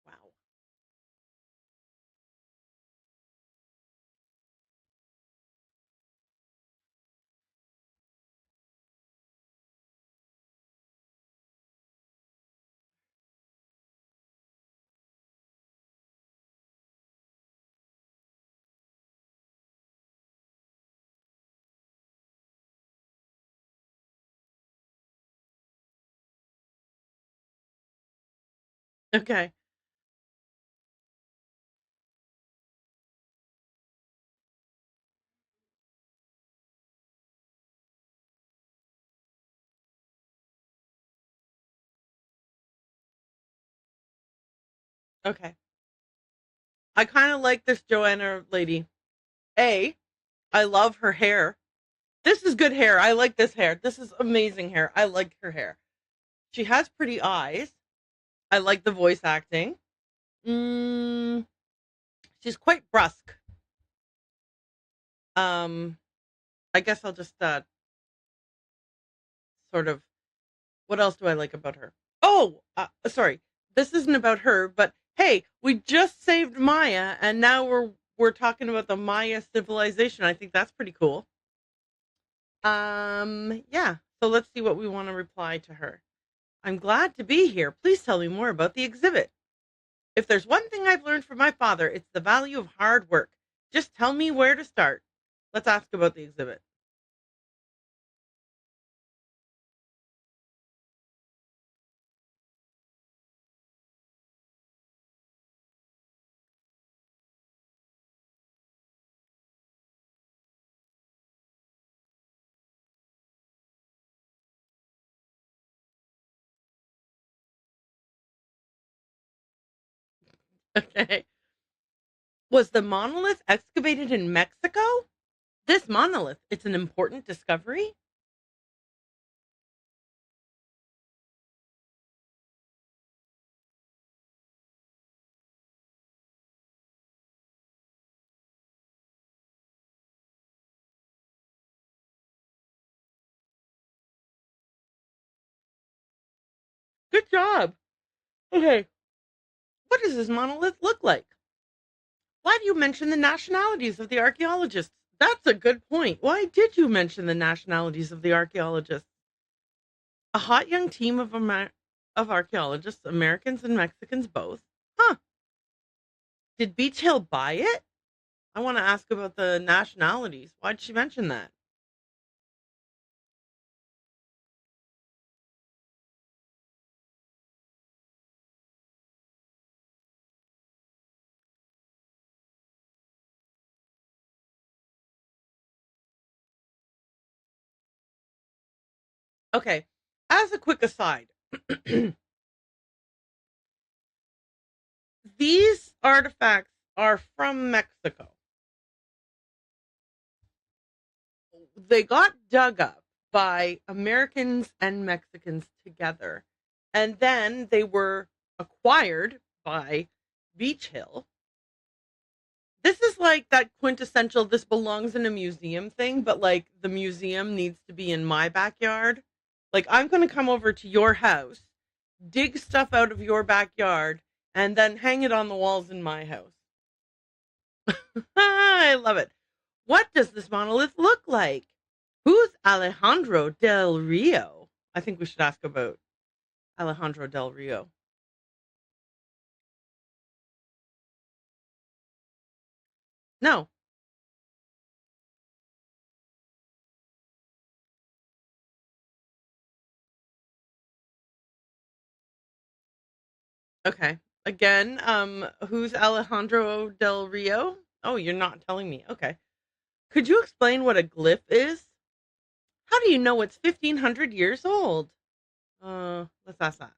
Wow. Okay. Okay. I kind of like this Joanna lady. A, I love her hair. This is good hair. I like this hair. This is amazing hair. I like her hair. She has pretty eyes. I like the voice acting. Mm, she's quite brusque. Um, I guess I'll just sort of. What else do I like about her? Oh, sorry. This isn't about her, but hey, we just saved Maya, and now we're talking about the Maya civilization. I think that's pretty cool. Yeah. So let's see what we want to reply to her. I'm glad to be here. Please tell me more about the exhibit. If there's one thing I've learned from my father, it's the value of hard work. Just tell me where to start. Let's ask about the exhibit. Okay. Was the monolith excavated in Mexico? This monolith, it's an important discovery? Good job. Okay. What does this monolith look like? Why do you mention the nationalities of the archaeologists? That's a good point. Why did you mention the nationalities of the archaeologists? A hot young team of archaeologists, Americans and Mexicans both. Huh. Did Beach Hill buy it? I want to ask about the nationalities. Why'd she mention that? Okay. As a quick aside, these artifacts are from Mexico. They got dug up by Americans and Mexicans together. And then they were acquired by Beach Hill. This is like that quintessential this belongs in a museum thing, but like the museum needs to be in my backyard. Like I'm going to come over to your house, dig stuff out of your backyard, and then hang it on the walls in my house. I love it. What does this monolith look like? Who's Alejandro del Rio? I think we should ask about Alejandro del Rio. No. Okay. Again, who's Alejandro del Rio? Oh, you're not telling me. Okay. Could you explain what a glyph is? How do you know it's 1500 years old? Let's ask that.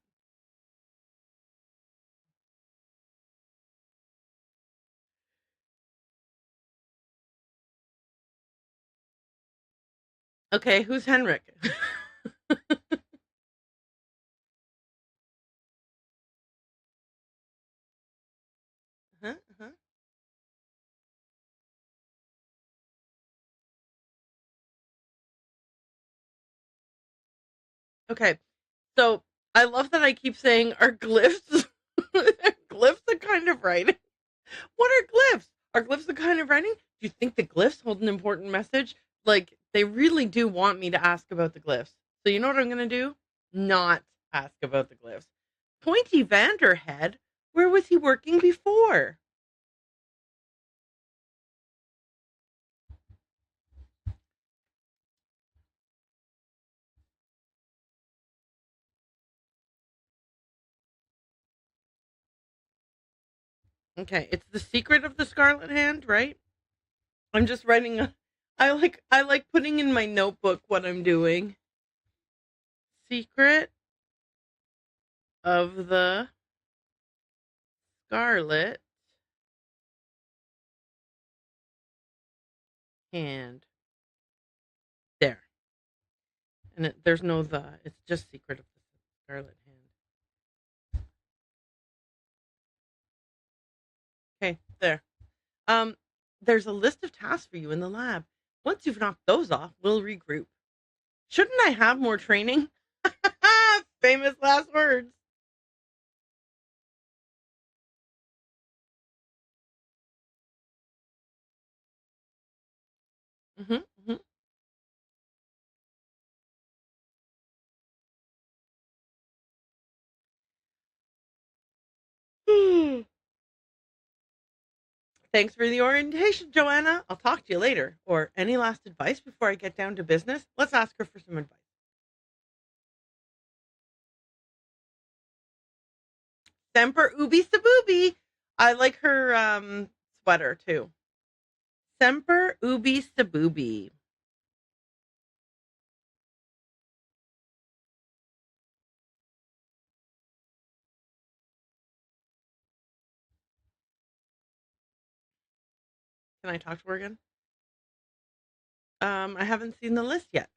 Okay, who's Henrik? Huh? Huh? Okay. So I love that I keep saying are glyphs glyphs a kind of writing? What are glyphs? Are glyphs the kind of writing? Do you think the glyphs hold an important message? Like, they really do want me to ask about the glyphs. So, you know what I'm going to do? Not ask about the glyphs. Pointy Vanderhead, where was he working before? Okay, it's the secret of the Scarlet Hand, right? I'm just writing a. I like putting in my notebook what I'm doing. Secret of the Scarlet Hand. There. And there's no the. It's just Secret of the Scarlet Hand. Okay, there. Um, there's a list of tasks for you in the lab. Once you've knocked those off, we'll regroup. Shouldn't I have more training? Famous last words. Mm-hmm, mm-hmm. Thanks for the orientation, Joanna. I'll talk to you later. Or any last advice before I get down to business? Let's ask her for some advice. Semper ubi sabubi. I like her sweater too. Semper ubi sabubi. Can I talk to her again? I haven't seen the list yet.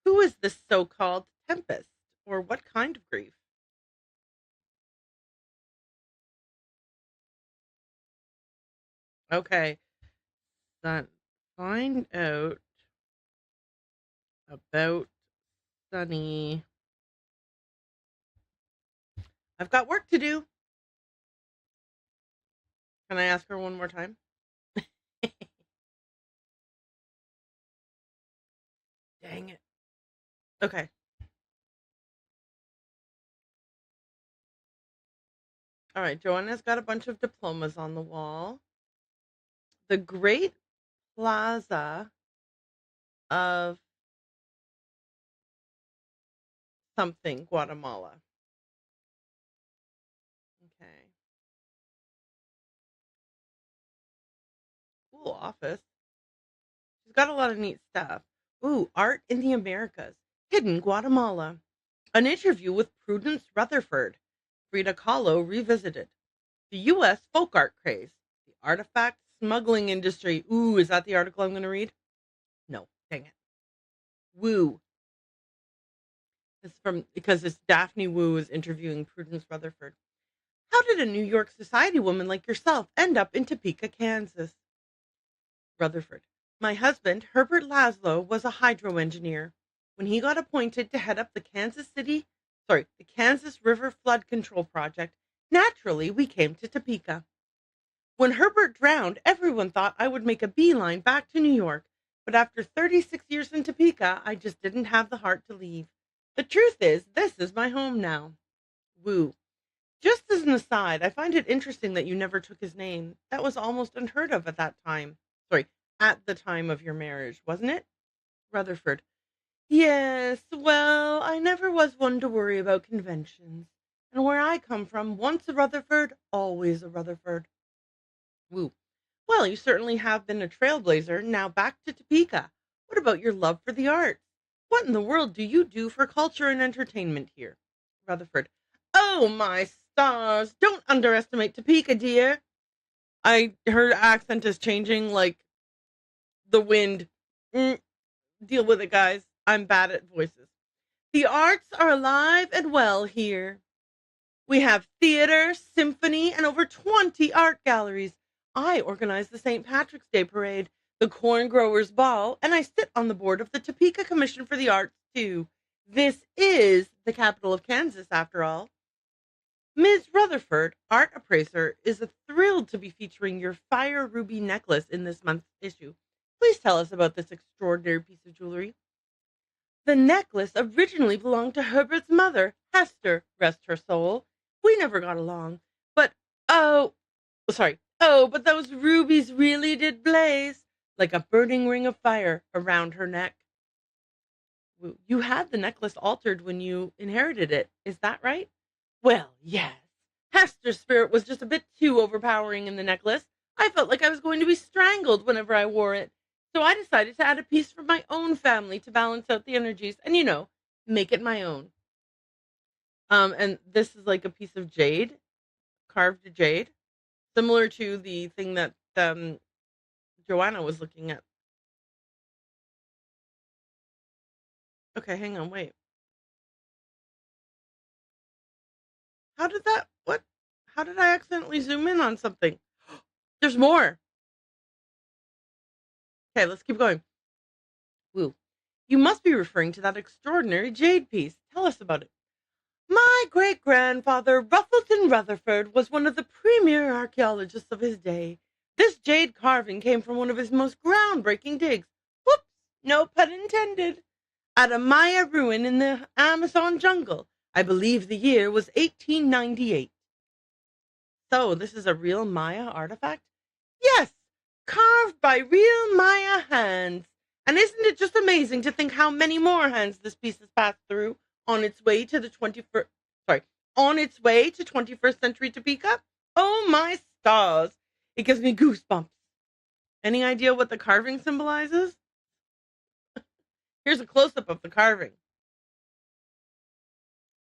Who is this so-called tempest, or what kind of grief? Okay, son, find out about Sunny. I've got work to do. Can I ask her one more time? Dang it. Okay. All right. Joanna's got a bunch of diplomas on the wall. The Great Plaza of something, Guatemala. Okay. Cool office. She's got a lot of neat stuff. Ooh, art in the Americas. Hidden Guatemala. An interview with Prudence Rutherford. Frida Kahlo revisited. The U.S. folk art craze. The artifact smuggling industry. Ooh, is that the article I'm going to read? No, dang it. Woo. It's because it's Daphne Wu is interviewing Prudence Rutherford. How did a New York society woman like yourself end up in Topeka, Kansas? Rutherford. My husband, Herbert Laszlo, was a hydro engineer. When he got appointed to head up the Kansas River Flood Control Project, naturally we came to Topeka. When Herbert drowned, everyone thought I would make a beeline back to New York, but after 36 years in Topeka, I just didn't have the heart to leave. The truth is, this is my home now. Woo. Just as an aside, I find it interesting that you never took his name. That was almost unheard of at that time. Sorry, at the time of your marriage, wasn't it? Rutherford. Yes, well, I never was one to worry about conventions. And where I come from, once a Rutherford, always a Rutherford. Woo. Well, you certainly have been a trailblazer. Now back to Topeka. What about your love for the arts? What in the world do you do for culture and entertainment here? Rutherford. Oh, my stars. Don't underestimate Topeka, dear. Her accent is changing like the wind. Deal with it, guys. I'm bad at voices. The arts are alive and well here. We have theater, symphony, and over 20 art galleries. I organize the St. Patrick's Day Parade, the Corn Growers Ball, and I sit on the board of the Topeka Commission for the Arts, too. This is the capital of Kansas, after all. Ms. Rutherford, art appraiser, is thrilled to be featuring your fire ruby necklace in this month's issue. Please tell us about this extraordinary piece of jewelry. The necklace originally belonged to Herbert's mother, Hester, rest her soul. We never got along, but but those rubies really did blaze like a burning ring of fire around her neck. You had the necklace altered when you inherited it, is that right? Well, yes. Hester's spirit was just a bit too overpowering in the necklace. I felt like I was going to be strangled whenever I wore it. So I decided to add a piece from my own family to balance out the energies and, make it my own. And this is like a piece of jade, carved jade, similar to the thing that Joanna was looking at. Okay, hang on, wait. How did I accidentally zoom in on something? There's more. Okay, let's keep going. Woo. You must be referring to that extraordinary jade piece. Tell us about it. My great-grandfather, Ruffleton Rutherford, was one of the premier archaeologists of his day. This jade carving came from one of his most groundbreaking digs. Whoops, no pun intended. At a Maya ruin in the Amazon jungle. I believe the year was 1898. So, this is a real Maya artifact? Yes, carved by real Maya hands. And isn't it just amazing to think how many more hands this piece has passed through on its way to 21st century Topeka? Oh my stars. It gives me goosebumps. Any idea what the carving symbolizes? Here's a close-up of the carving.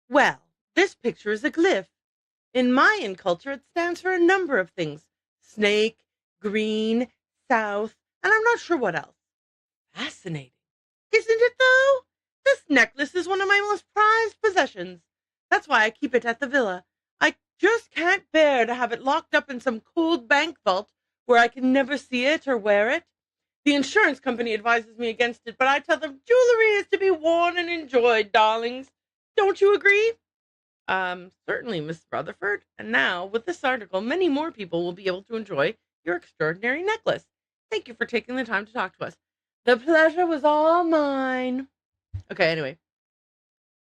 Well, this picture is a glyph. In Mayan culture, it stands for a number of things. Snake, green, south, and I'm not sure what else. Fascinating. Isn't it, though? This necklace is one of my most prized possessions. That's why I keep it at the villa. I just can't bear to have it locked up in some cold bank vault where I can never see it or wear it. The insurance company advises me against it, but I tell them jewelry is to be worn and enjoyed, darlings. Don't you agree? Certainly, Miss Rutherford. And now, with this article, many more people will be able to enjoy your extraordinary necklace. Thank you for taking the time to talk to us. The pleasure was all mine. Okay, anyway.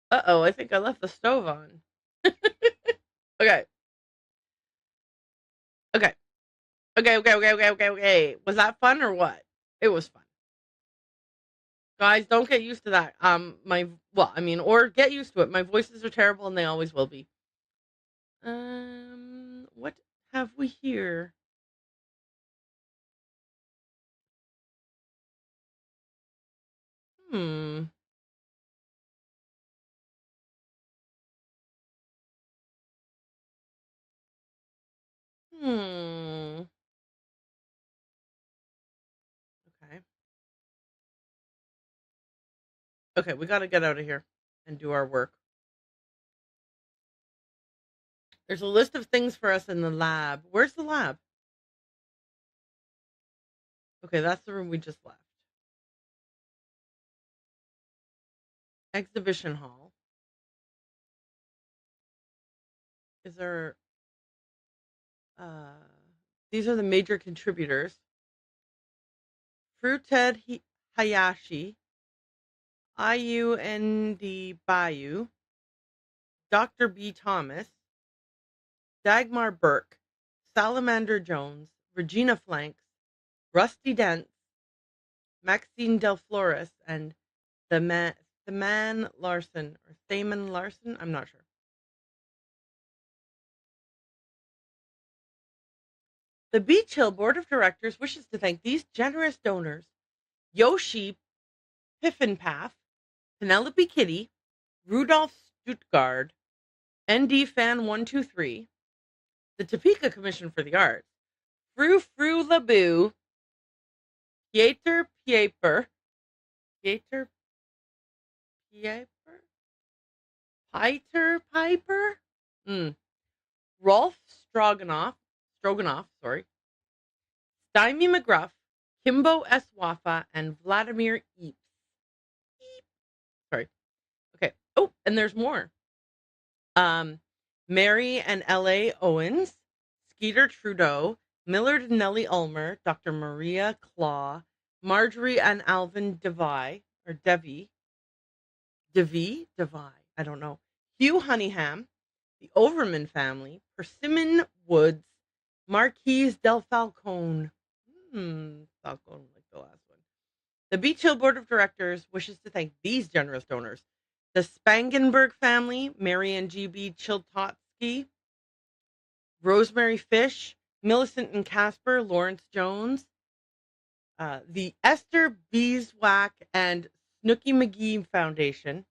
Uh-oh, I think I left the stove on. Okay. Okay. Okay. Was that fun or what? It was fun. Guys, don't get used to that. Or get used to it. My voices are terrible and they always will be. What have we here? Hmm. Hmm. Okay. Okay, we got to get out of here and do our work. There's a list of things for us in the lab. Where's the lab? Okay, that's the room we just left. Exhibition hall. Is there uh these are the major contributors. Fruited Hayashi, IU and the Bayou, Dr. B. Thomas, Dagmar Burke, Salamander Jones, Regina Flanks, Rusty Dent, Maxine Del Flores, and Thaman Larson, or Thaman Larson? I'm not sure. The Beach Hill Board of Directors wishes to thank these generous donors: Yoshi Piffinpaff, Penelope Kitty, Rudolph Stuttgart, ND Fan 123, the Topeka Commission for the Arts, Frou Frou Laboo, Pieter Pieper, Pieter Pieper, Pieter Piper, Rolf Stroganoff, sorry, Stymie McGruff, Kimbo S. Waffa, and Vladimir Eeps. Sorry. Okay. Oh, and there's more. Mary and L.A. Owens, Skeeter Trudeau, Millard and Nellie Ulmer, Dr. Maria Claw, Marjorie and Alvin Devi, I don't know, Hugh Honeyham, the Overman family, Persimmon Woods, Marquise Del Falcone. Falcone, like the last one. The Beach Hill Board of Directors wishes to thank these generous donors: the Spangenberg family, Mary and G.B. Chiltotsky, Rosemary Fish, Millicent and Casper, Lawrence Jones, the Esther Beeswax and Snooky McGee Foundation,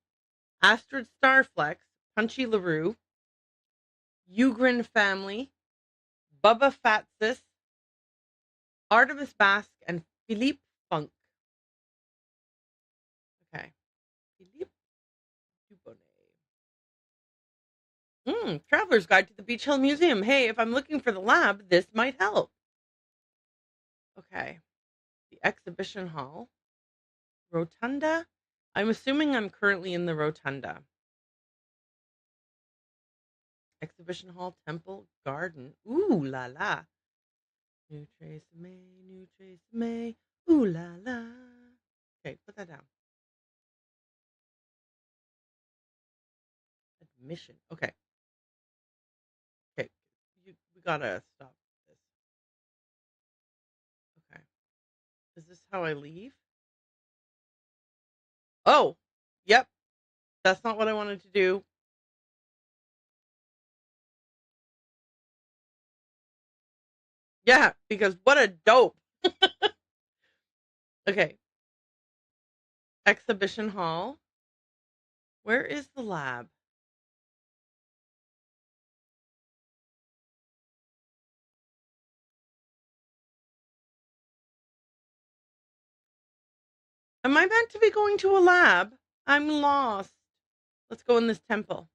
Astrid Starflex, Punchy LaRue, Ugrin family, Bubba Fatsis, Artemis Basque, and Philippe Funk. Okay. Philippe Dubonnet. Traveler's Guide to the Beach Hill Museum. Hey, if I'm looking for the lab, this might help. Okay. The exhibition hall. Rotunda. I'm assuming I'm currently in the rotunda. Exhibition hall, temple, garden. Ooh la la. New Trace May. Ooh la la. Okay, put that down. Admission. Okay. Okay. We gotta stop this. Okay. Is this how I leave? Oh, yep. That's not what I wanted to do. Yeah, because what a dope. Okay. Exhibition hall. Where is the lab? Am I meant to be going to a lab? I'm lost. Let's go in this temple.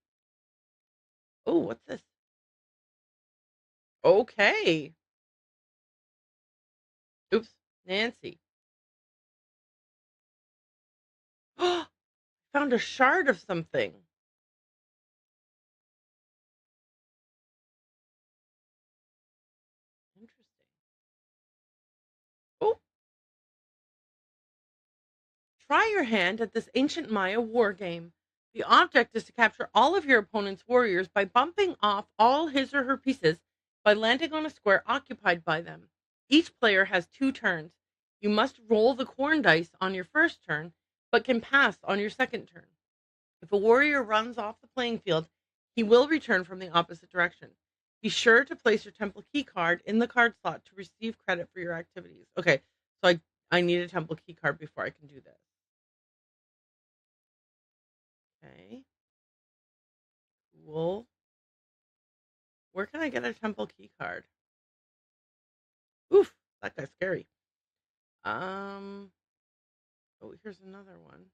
Oh, what's this? Okay. Oops, Nancy. Found a shard of something. Interesting. Oh, try your hand at this ancient Maya war game. The object is to capture all of your opponent's warriors by bumping off all his or her pieces by landing on a square occupied by them. Each player has 2 turns. You must roll the corn dice on your first turn, but can pass on your second turn. If a warrior runs off the playing field, he will return from the opposite direction. Be sure to place your temple key card in the card slot to receive credit for your activities. Okay, so I need a temple key card before I can do this. Okay, cool. Where can I get a temple key card? Oof, that guy's scary. Um, oh, here's another one.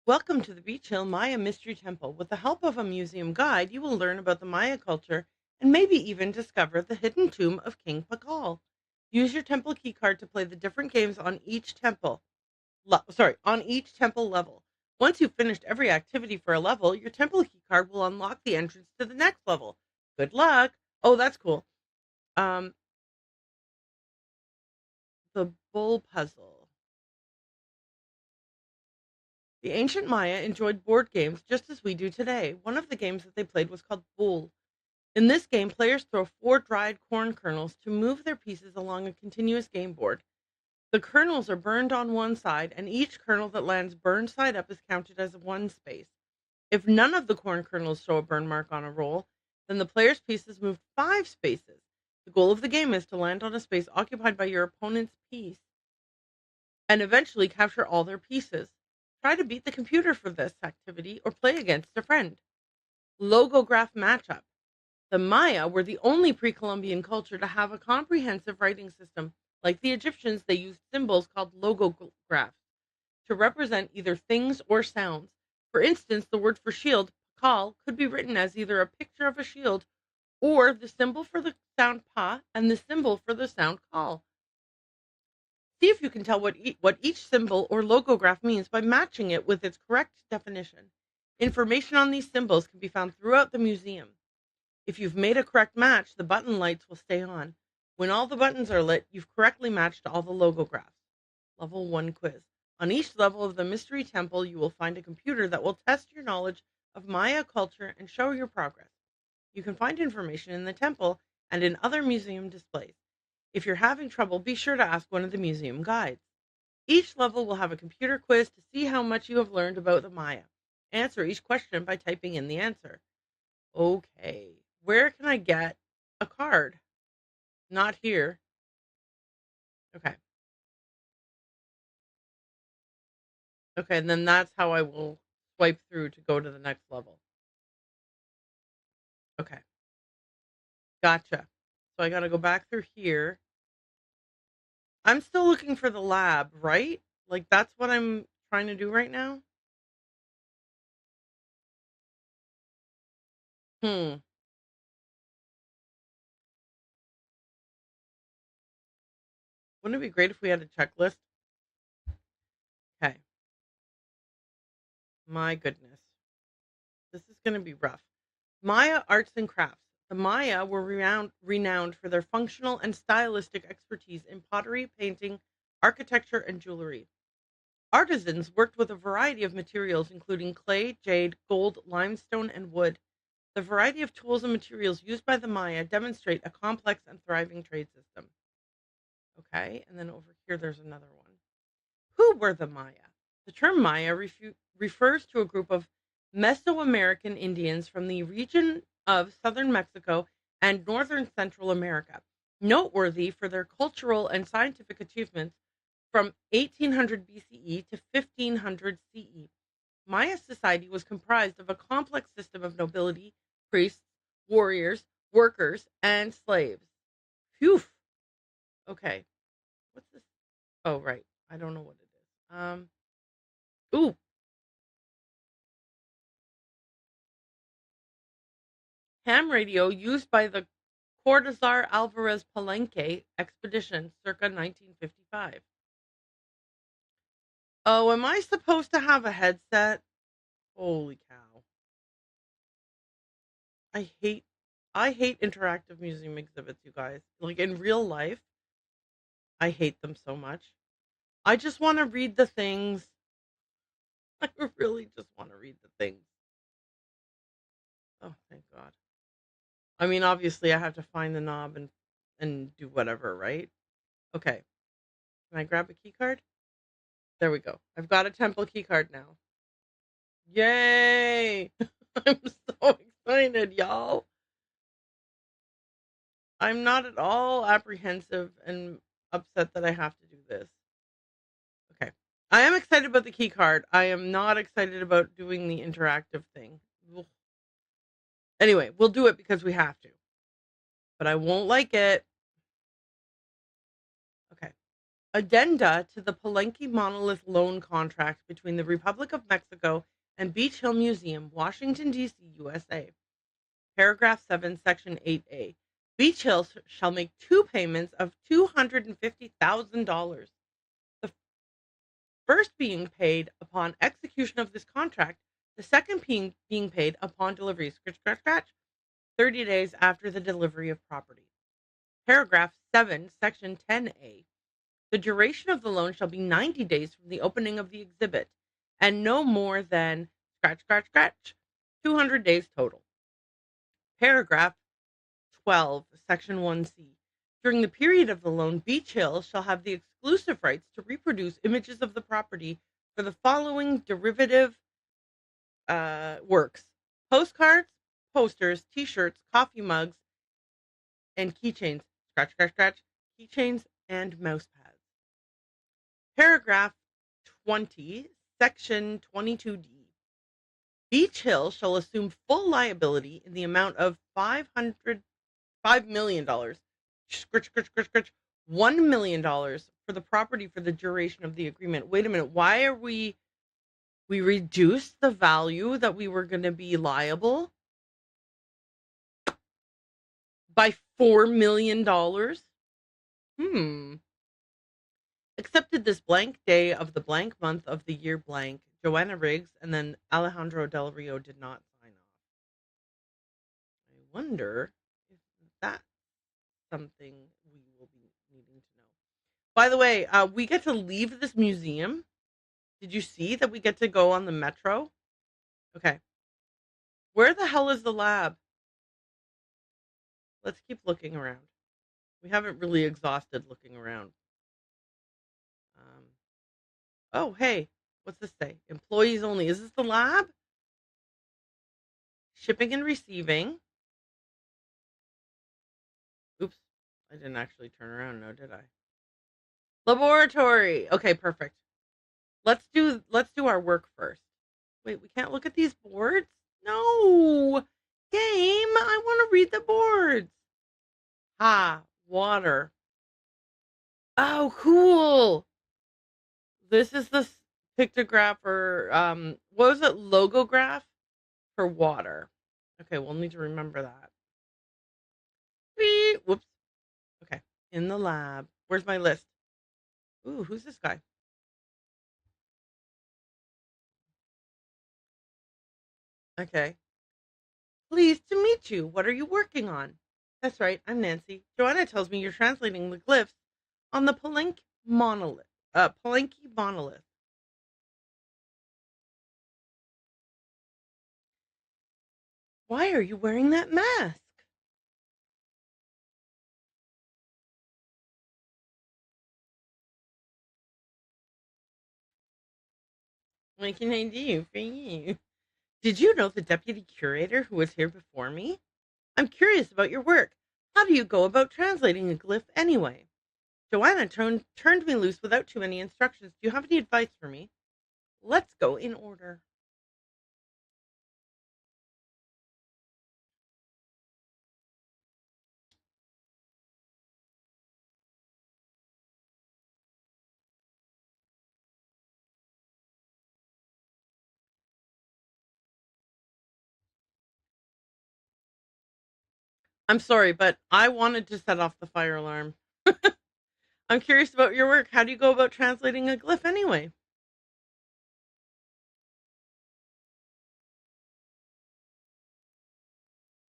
Welcome to the Beach Hill Maya Mystery Temple. With the help of a museum guide, you will learn about the Maya culture and maybe even discover the hidden tomb of King Pakal. Use your temple key card to play the different games on each on each temple level. Once you've finished every activity for a level, your temple key card will unlock the entrance to the next level. Good luck. Oh, that's cool. Um, the bull puzzle. The ancient Maya enjoyed board games just as we do today. One of the games that they played was called Bull. In this game, players throw 4 dried corn kernels to move their pieces along a continuous game board. The kernels are burned on one side, and each kernel that lands burned side up is counted as 1 space. If none of the corn kernels show a burn mark on a roll, then the player's pieces move 5 spaces. The goal of the game is to land on a space occupied by your opponent's piece and eventually capture all their pieces. Try to beat the computer for this activity or play against a friend. Logograph matchup. The Maya were the only pre-Columbian culture to have a comprehensive writing system. Like the Egyptians, they used symbols called logographs to represent either things or sounds. For instance, the word for shield, pakal, could be written as either a picture of a shield or the symbol for the sound pa and the symbol for the sound kal. See if you can tell what each symbol or logograph means by matching it with its correct definition. Information on these symbols can be found throughout the museum. If you've made a correct match, the button lights will stay on. When all the buttons are lit, you've correctly matched all the logographs. Level 1 quiz. On each level of the Mystery Temple, you will find a computer that will test your knowledge of Maya culture and show your progress. You can find information in the temple and in other museum displays. If you're having trouble, be sure to ask one of the museum guides. Each level will have a computer quiz to see how much you have learned about the Maya. Answer each question by typing in the answer. Okay, where can I get a card? Not here. Okay. Okay, and then that's how I will swipe through to go to the next level. Okay, gotcha. So I got to go back through here. I'm still looking for the lab, right? Like that's what I'm trying to do right now. Hmm. Wouldn't it be great if we had a checklist? Okay. My goodness. This is going to be rough. Maya arts and crafts. The Maya were renowned for their functional and stylistic expertise in pottery, painting, architecture, and jewelry. Artisans worked with a variety of materials, including clay, jade, gold, limestone, and wood. The variety of tools and materials used by the Maya demonstrate a complex and thriving trade system. Okay, and then over here, there's another one. Who were the Maya? The term Maya refers to a group of Mesoamerican Indians from the region of southern Mexico and northern Central America, noteworthy for their cultural and scientific achievements from 1800 BCE to 1500 CE. Maya society was comprised of a complex system of nobility, priests, warriors, workers, and slaves. Phew. Okay. What's this? Oh, right. I don't know what it is. Ooh, ham radio used by the Cortazar Alvarez Palenque expedition circa 1955. Oh, am I supposed to have a headset? Holy cow. I hate I hate interactive museum exhibits, you guys. Like in real life, I hate them so much. I just want to read the things. I really just want to read the things. Oh, thank God. I mean, obviously I have to find the knob and do whatever, right? Okay. Can I grab a key card? There we go. I've got a temple key card now. Yay! I'm so excited, y'all. I'm not at all apprehensive and upset that I have to do this. Okay. I am excited about the key card. I am not excited about doing the interactive thing. Anyway, we'll do it because we have to, but I won't like it. Okay. Addenda to the Palenque Monolith loan contract between the Republic of Mexico and Beach Hill Museum, Washington, D.C., USA. Paragraph 7, Section 8A. Beach Hill shall make two payments of $250,000. The first being paid upon execution of this contract, the second being paid upon delivery, scratch, scratch, scratch, 30 days after the delivery of property. Paragraph 7, Section 10A. The duration of the loan shall be 90 days from the opening of the exhibit, and no more than scratch, scratch, scratch, 200 days total. Paragraph 12, Section 1C. During the period of the loan, Beach Hill shall have the exclusive rights to reproduce images of the property for the following derivative works: postcards, posters, t-shirts, coffee mugs, and keychains. Scratch, scratch, scratch. Keychains and mouse pads. Paragraph 20, Section 22D. Beach Hill shall assume full liability in the amount of $5 million, scritch, scritch, scritch, scritch, $1 million for the property for the duration of the agreement. Wait a minute. Why are we reduced the value that we were going to be liable by $4 million? Accepted this blank day of the blank month of the year blank. Joanna Riggs and then Alejandro Del Rio did not sign off. I wonder if that's something we will be needing to know. By the way, we get to leave this museum. Did you see that we get to go on the metro? Okay. Where the hell is the lab? Let's keep looking around. We haven't really exhausted looking around. Oh, hey, what's this say? Employees only. Is this the lab? Shipping and receiving. Oops, I didn't actually turn around, no, did I? Laboratory. Okay, perfect. Let's do our work first. Wait, we can't look at these boards? No. Game, I want to read the boards. Water. Oh, cool. This is the pictograph or what was it? Logograph for water. Okay, we'll need to remember that. Whee! Whoops. Okay. In the lab. Where's my list? Ooh, who's this guy? Okay. Pleased to meet you. What are you working on? That's right. I'm Nancy. Joanna tells me you're translating the glyphs on the Palenque monolith. Palenque monolith. Why are you wearing that mask? What can I do for you? Did you know the deputy curator who was here before me? I'm curious about your work. How do you go about translating a glyph anyway? Joanna turned me loose without too many instructions. Do you have any advice for me? Let's go in order. I'm sorry, but I wanted to set off the fire alarm. I'm curious about your work. How do you go about translating a glyph anyway?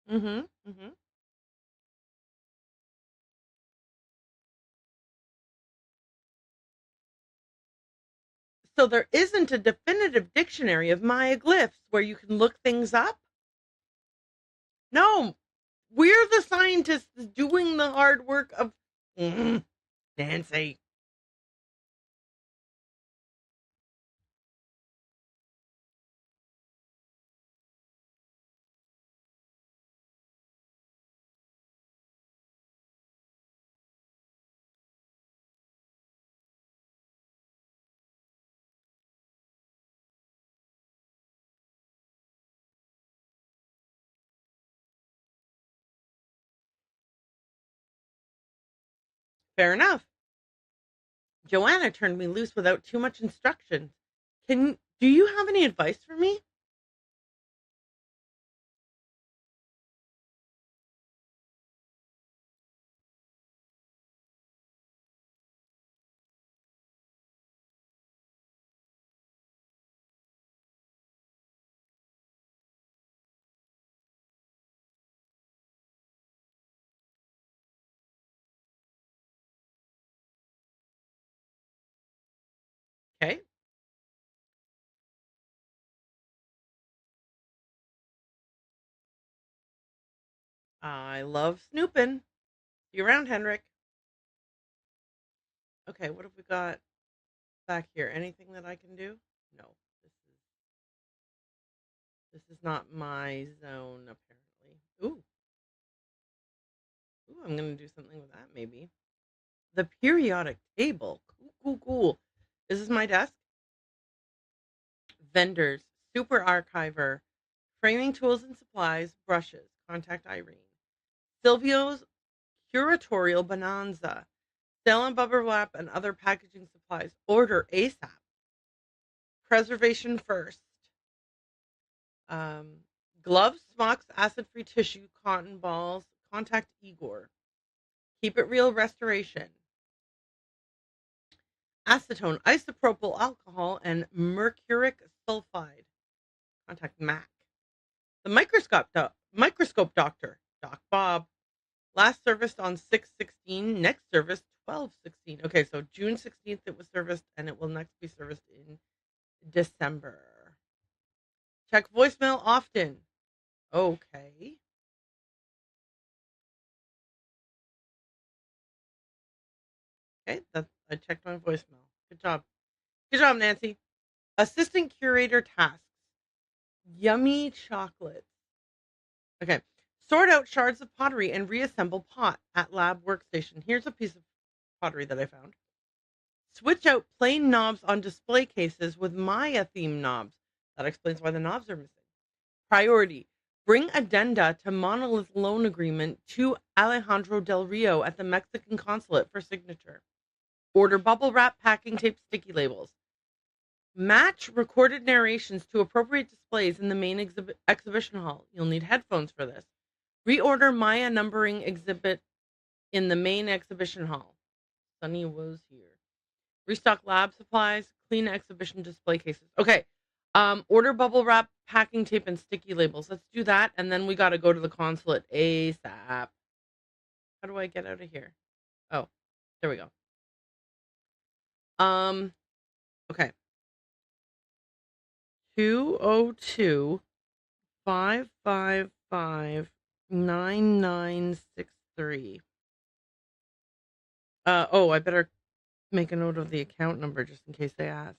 Mm-hmm. Mm-hmm. So there isn't a definitive dictionary of Maya glyphs where you can look things up? No, we're the scientists doing the hard work of Nancy. Fair enough. Joanna turned me loose without too much instruction. Do you have any advice for me? Okay. I love snooping. You around, Henrik? Okay, what have we got back here? Anything that I can do? No. This is not my zone apparently. Ooh, I'm gonna do something with that maybe. The periodic table. Cool, cool, cool. This is my desk. Vendors, super archiver, framing tools and supplies, brushes. Contact Irene. Silvio's curatorial bonanza. Sale on bubble wrap and other packaging supplies. Order ASAP. Preservation first. Um, Gloves, smocks, acid-free tissue, cotton balls. Contact Igor. Keep it real restoration. Acetone, isopropyl alcohol, and mercuric sulfide. Contact Mac. The microscope doctor, Doc Bob. Last serviced on 6/16. Next service 12/16. Okay, so June 16th it was serviced, and it will next be serviced in December. Check voicemail often. Okay. Okay, I checked my voicemail. Good job. Good job, Nancy. Assistant curator tasks. Yummy chocolate. Okay. Sort out shards of pottery and reassemble pot at lab workstation. Here's a piece of pottery that I found. Switch out plain knobs on display cases with Maya theme knobs. That explains why the knobs are missing. Priority. Bring addenda to monolith loan agreement to Alejandro Del Rio at the Mexican consulate for signature. Order bubble wrap, packing tape, sticky labels. Match recorded narrations to appropriate displays in the main exhibition hall. You'll need headphones for this. Reorder Maya numbering exhibit in the main exhibition hall. Sunny was here. Restock lab supplies, clean exhibition display cases. Okay. Order bubble wrap, packing tape, and sticky labels. Let's do that. And then we got to go to the consulate ASAP. How do I get out of here? Oh, there we go. Um, okay. 202-555-9963. Oh, I better make a note of the account number just in case they ask.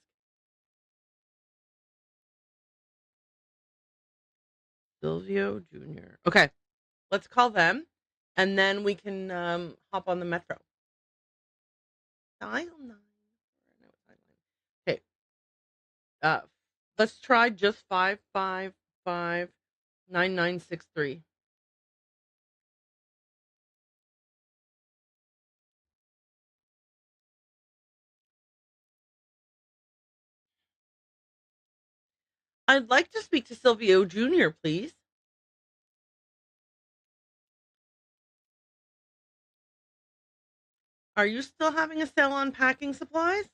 Silvio Jr. Okay, let's call them, and then we can hop on the metro. Dial 9. Okay, uh, let's try just 555-9963. I'd like to speak to Silvio Jr., please. Are you still having a sale on packing supplies?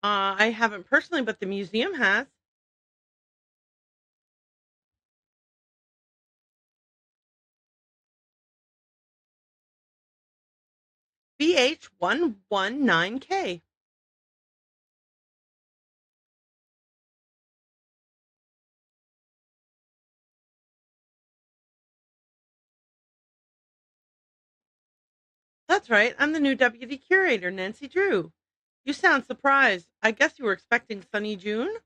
I haven't personally, but the museum has. BH119K. That's right. I'm the new deputy curator, Nancy Drew. You sound surprised. I guess you were expecting sunny June?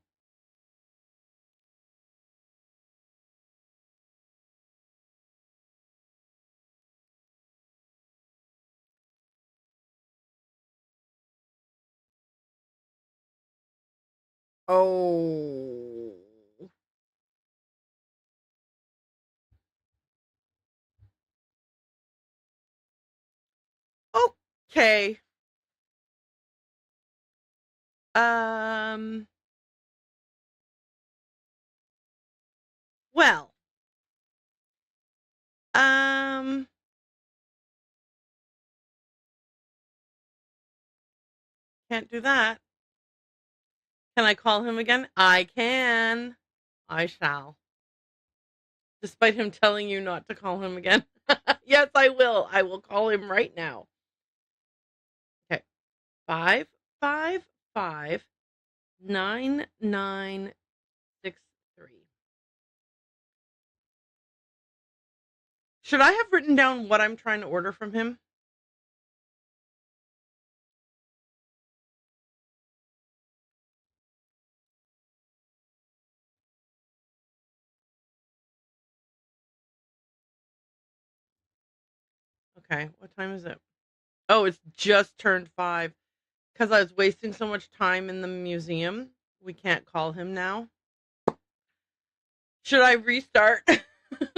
Oh. Okay. Um, well, um, can't do that. Can I call him again? I can. I shall. Despite him telling you not to call him again. Yes, I will. I will call him right now. Okay. 555 9963. Should I have written down what I'm trying to order from him? Okay. What time is it? Oh, it's just turned 5. Because I was wasting so much time in the museum. We can't call him now. Should I restart the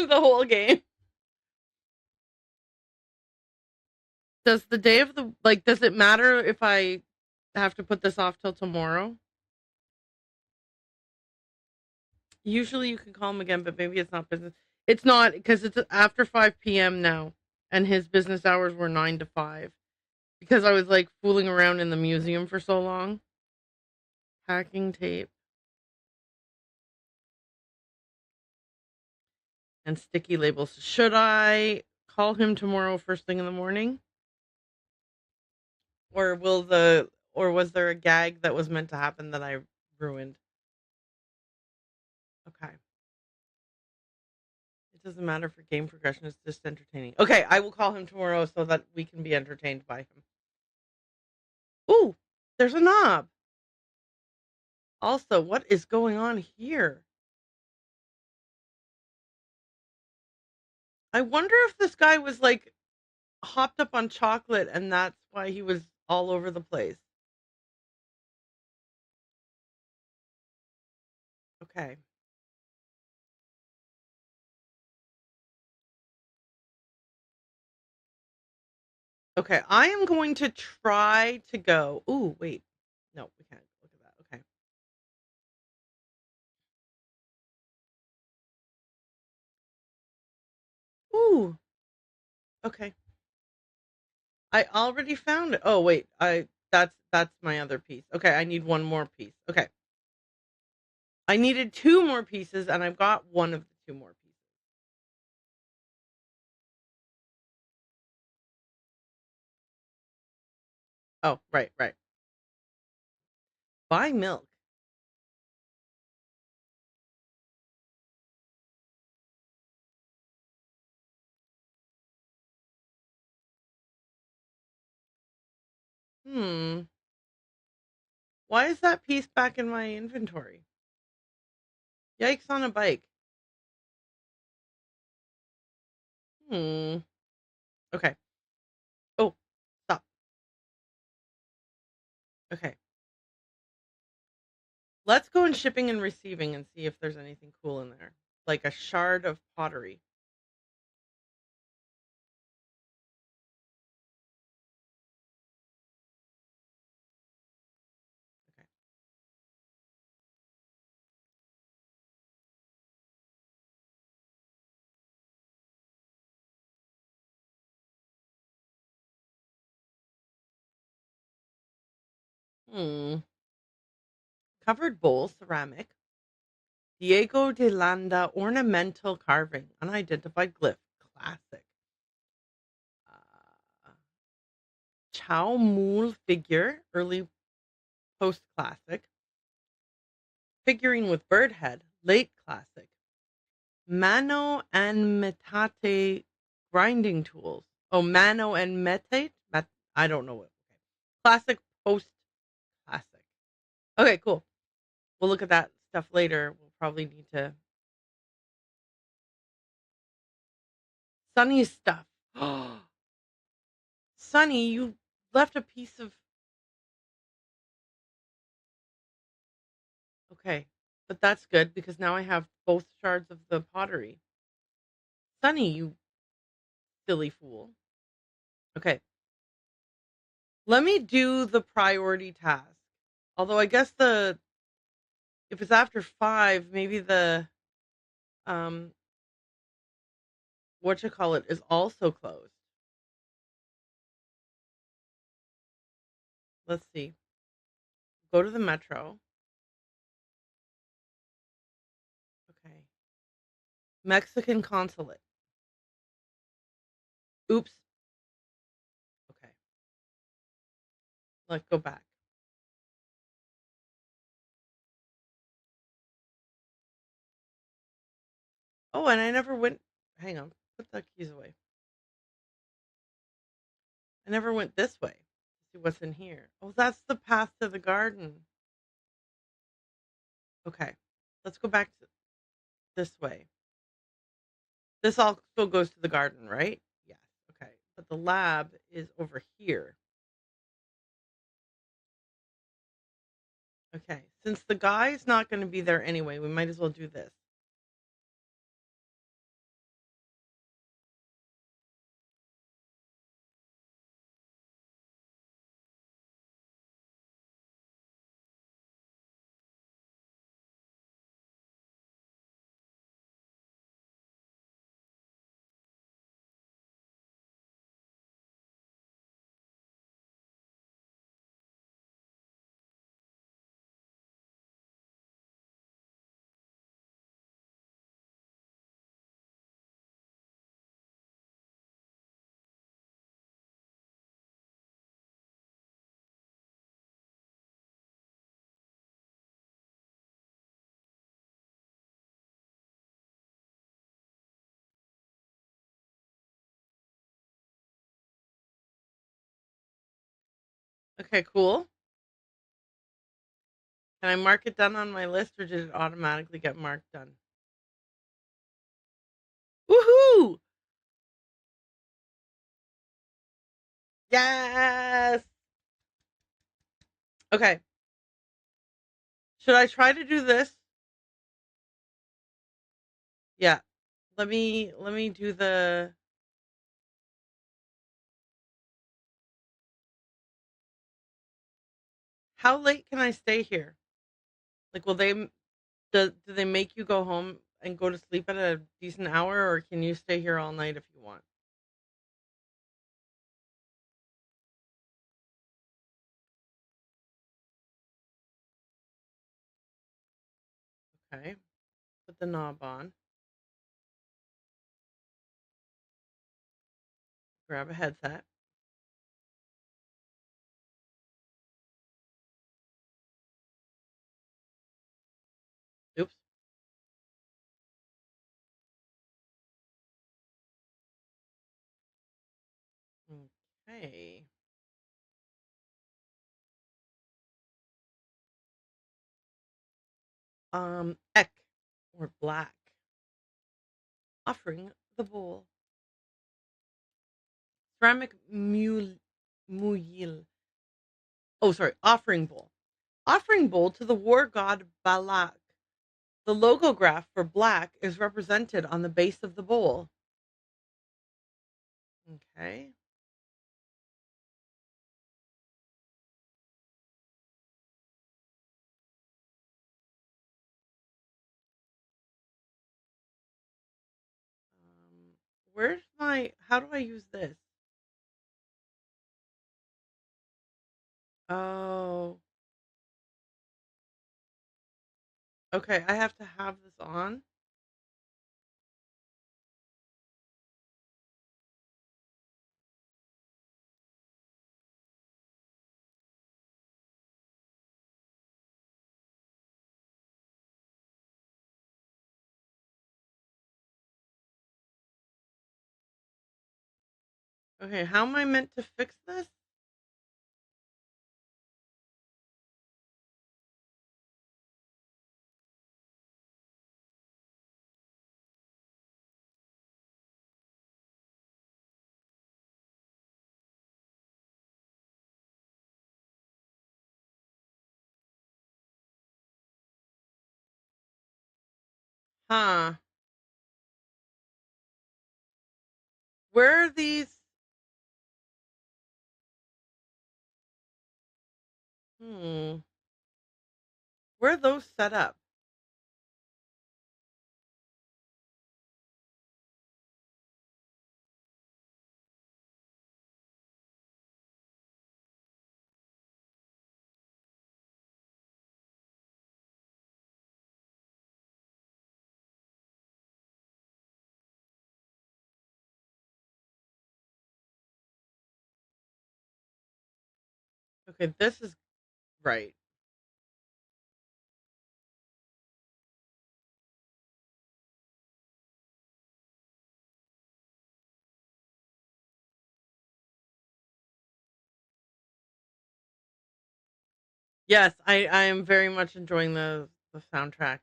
whole game? Does the day of the does it matter if I have to put this off till tomorrow? Usually you can call him again, but maybe it's not business. It's not because it's after 5 p.m. now, and his business hours were 9 to 5 because I was like fooling around in the museum for so long. Packing tape and sticky labels. Should I call him tomorrow first thing in the morning? Or was there a gag that was meant to happen that I ruined? Okay. It doesn't matter for game progression, it's just entertaining. Okay, I will call him tomorrow so that we can be entertained by him. Ooh, there's a knob. Also, what is going on here? I wonder if this guy was like hopped up on chocolate and that's why he was all over the place. Okay. Okay, I am going to try to go. Ooh, wait. No, we can't look at that. Okay. Ooh, okay. I already found it. Oh wait, I that's my other piece. Okay, I need one more piece. Okay. I needed two more pieces and I've got one of the two more pieces. Oh, right, right. Buy milk. Hmm. Why is that piece back in my inventory? Yikes on a bike. Hmm. Okay. Oh, stop. Okay. Let's go in shipping and receiving and see if there's anything cool in there. Like a shard of pottery. Hmm. Covered bowl, ceramic. Diego de Landa, ornamental carving. Unidentified glyph. Classic. Uh, Chow Mool figure. Early post classic. Figurine with bird head. Late classic. Mano and metate grinding tools. Oh, mano and metate? I don't know what. Okay. Classic post classic. Okay, cool. We'll look at that stuff later. We'll probably need to. Sunny's stuff. Sunny, you left a piece of. Okay, but that's good because now I have both shards of the pottery. Sunny, you silly fool. Okay, let me do the priority task. Although I guess the if it's after 5, maybe the um what you call it is also closed. Let's see. Go to the metro. Okay. Mexican consulate. Oops. Okay. Let's go back. Oh, and I never went. Hang on. Put the keys away. I never went this way. See what's in here. Oh, that's the path to the garden. Okay. Let's go back to this way. This also goes to the garden, right? Yes. Okay. But the lab is over here. Okay. Since the guy's not going to be there anyway, we might as well do this. Okay, cool. Can I mark it done on my list or did it automatically get marked done? Woohoo! Yes. Okay. Should I try to do this? Yeah. Let me do the How late can I stay here? Like will they do they make you go home and go to sleep at a decent hour or can you stay here all night if you want? Okay. Put the knob on. Grab a headset. Oops. Okay. Ek or black. Offering the bowl. Ceramic muyil. Oh, sorry, offering bowl. Offering bowl to the war god Balak. The logograph for black is represented on the base of the bowl. Okay. Where's my how do I use this? Oh. Okay, I have to have this on. Okay, how am I meant to fix this? Huh. Where are these? Hmm. Where are those set up? Okay, this is right. Yes, I am very much enjoying the soundtrack.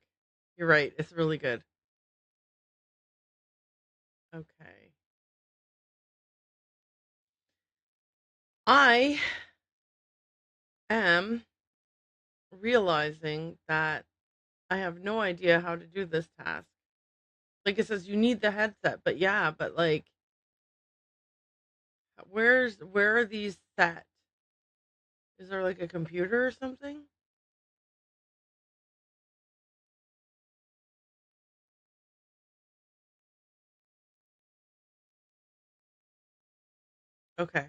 You're right. It's really good. Okay. I am realizing that I have no idea how to do this task. Like it says you need the headset, but yeah, but like where are these set? Is there like a computer or something? Okay.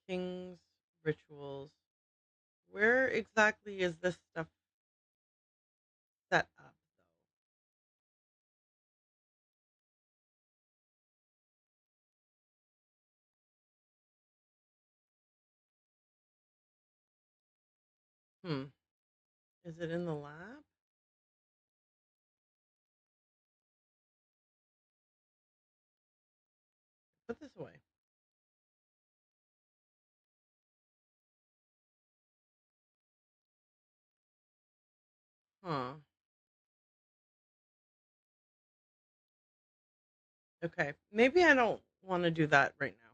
King's rituals. Where exactly is this stuff set up though? Hmm. Is it in the lab? Put this away. Huh. Okay. Maybe I don't want to do that right now.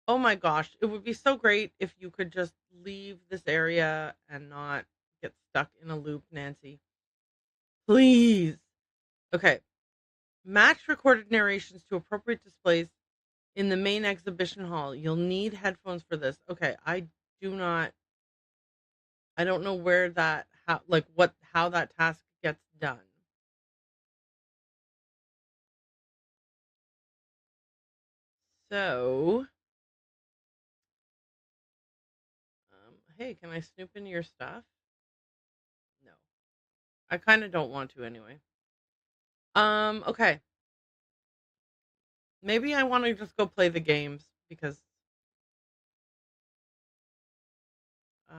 Oh my gosh, it would be so great if you could just leave this area and not get stuck in a loop, Nancy. Please. Okay. Match recorded narrations to appropriate displays in the main exhibition hall. You'll need headphones for this. Okay, do not I don't know where that how that task gets done. So, hey, can I snoop into your stuff? No. I kind of don't want to anyway. Okay. Maybe I want to just go play the games because um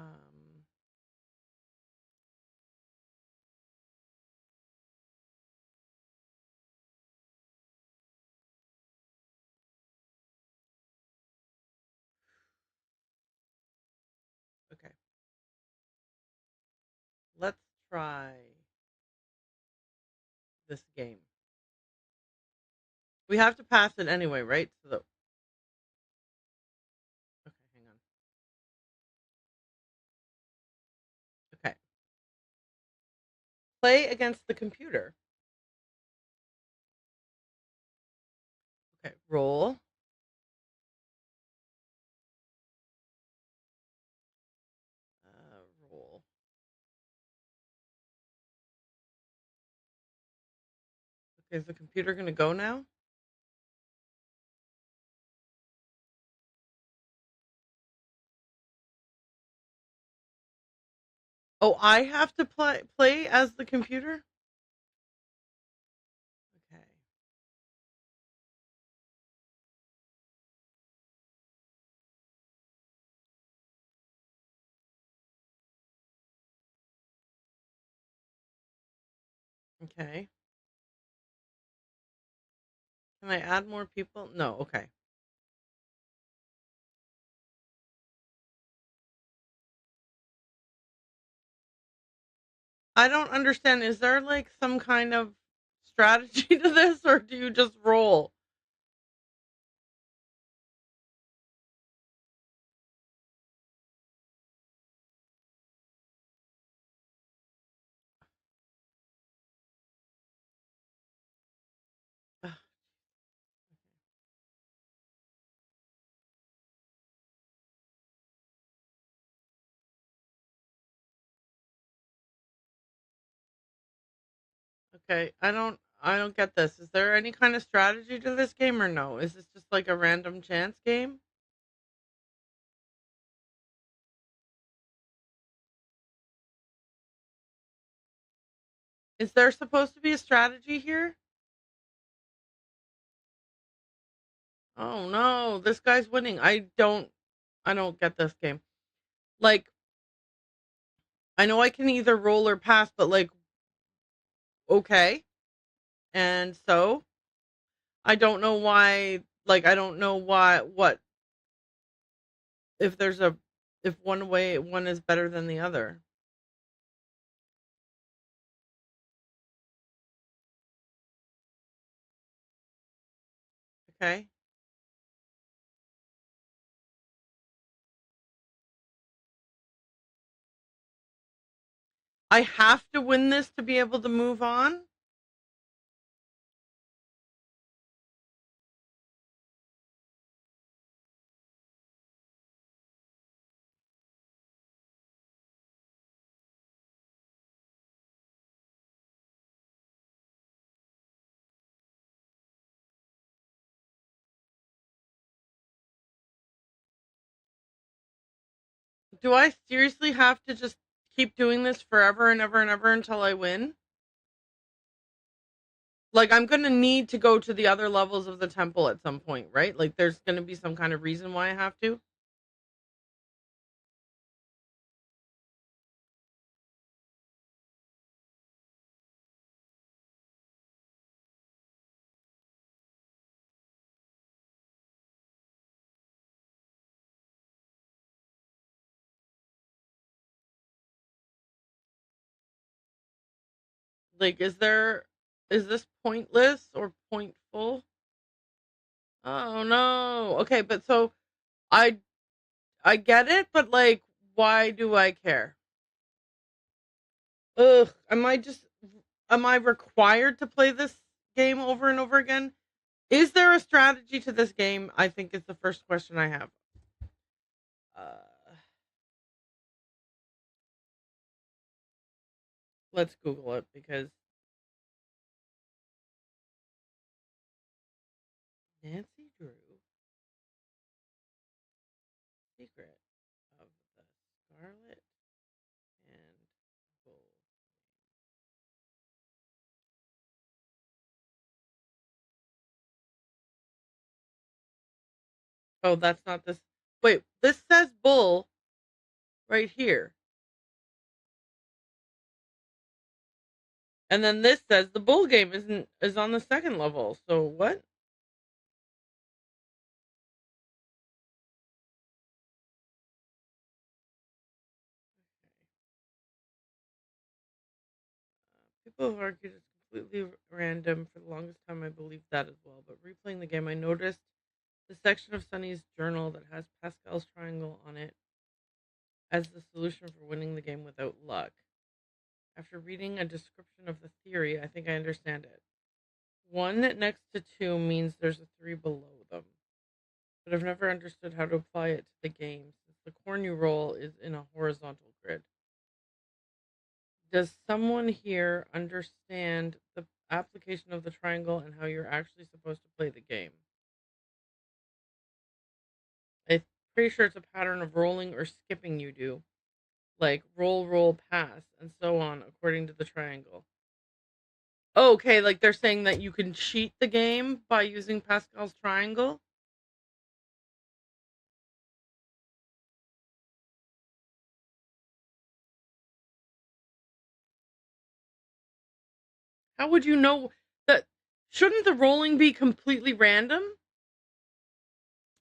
okay. Let's try this game. We have to pass it anyway, right? Okay, hang on. Okay. Play against the computer. Okay, roll. Roll. Okay, is the computer going to go now? Oh, I have to play as the computer? Okay. Okay. Can I add more people? No, okay. I don't understand. Is there like some kind of strategy to this, or do you just roll? Ugh, okay, I don't get this. Is there any kind of strategy to this game or no? Is this just like a random chance game? Is there supposed to be a strategy here? Oh no, this guy's winning. I don't get this game. Like, I know I can either roll or pass, but like, okay. And so I don't know why, like, I don't know why, what, if there's a, if one way, one is better than the other. Okay. I have to win this to be able to move on. Do I seriously have to just keep doing this forever and ever and ever until I win? Like, I'm going to need to go to the other levels of the temple at some point, right? Like, there's going to be some kind of reason why I have to. Like, is this pointless or pointful? Oh no. Okay, but so I I get it, but like, why do I care? Ugh, am I required to play this game over and over again? Is there a strategy to this game? I think is the first question I have. Uh, let's Google it because Nancy Drew secret of the Scarlet and Bull. Oh, that's not this. Wait, this says Bull right here. And then this says the Bull game is on the second level. So what? People have argued it's completely random. For the longest time, I believed that as well. But replaying the game, I noticed the section of Sunny's journal that has Pascal's triangle on it as the solution for winning the game without luck. After reading a description of the theory, I think I understand it. One next to two means there's a three below them, but I've never understood how to apply it to the game since the corn you roll is in a horizontal grid. Does someone here understand the application of the triangle and how you're actually supposed to play the game? I'm pretty sure it's a pattern of rolling or skipping you do. like roll, roll, pass, and so on, according to the triangle. Oh, okay, like they're saying that you can cheat the game by using Pascal's triangle. How would you know that? Shouldn't the rolling be completely random?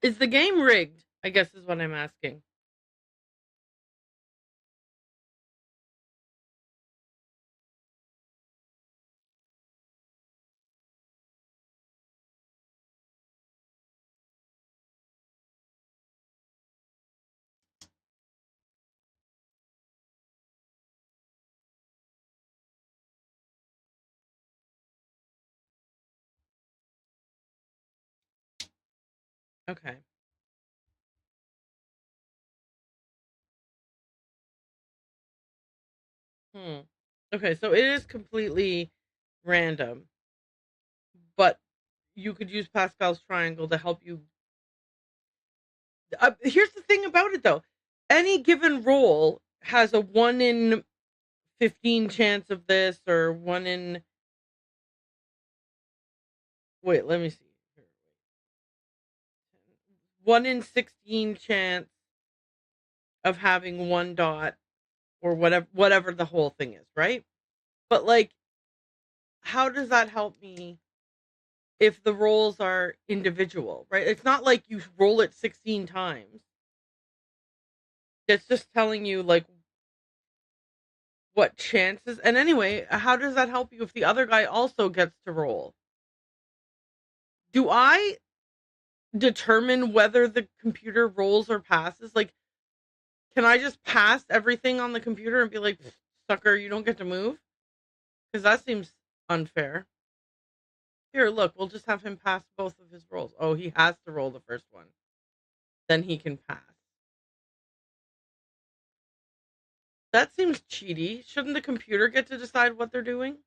Is the game rigged? I guess is what I'm asking. Okay. Hmm. Okay, so it is completely random, but you could use Pascal's triangle to help you. Here's the thing about it, though. Any given roll has a 1 in 15 chance of this, or 1 in. Wait, let me see. 1 in 16 chance of having one dot, or whatever the whole thing is, right? But like, how does that help me if the rolls are individual, right? It's not like you roll it 16 times. It's just telling you like what chances. And anyway, how does that help you if the other guy also gets to roll? Do I determine whether the computer rolls or passes? Like, can I just pass everything on the computer and be like, sucker, you don't get to move? Because that seems unfair. Here, look, we'll just have him pass both of his rolls. Oh, he has to roll the first one. Then he can pass. That seems cheaty. Shouldn't the computer get to decide what they're doing?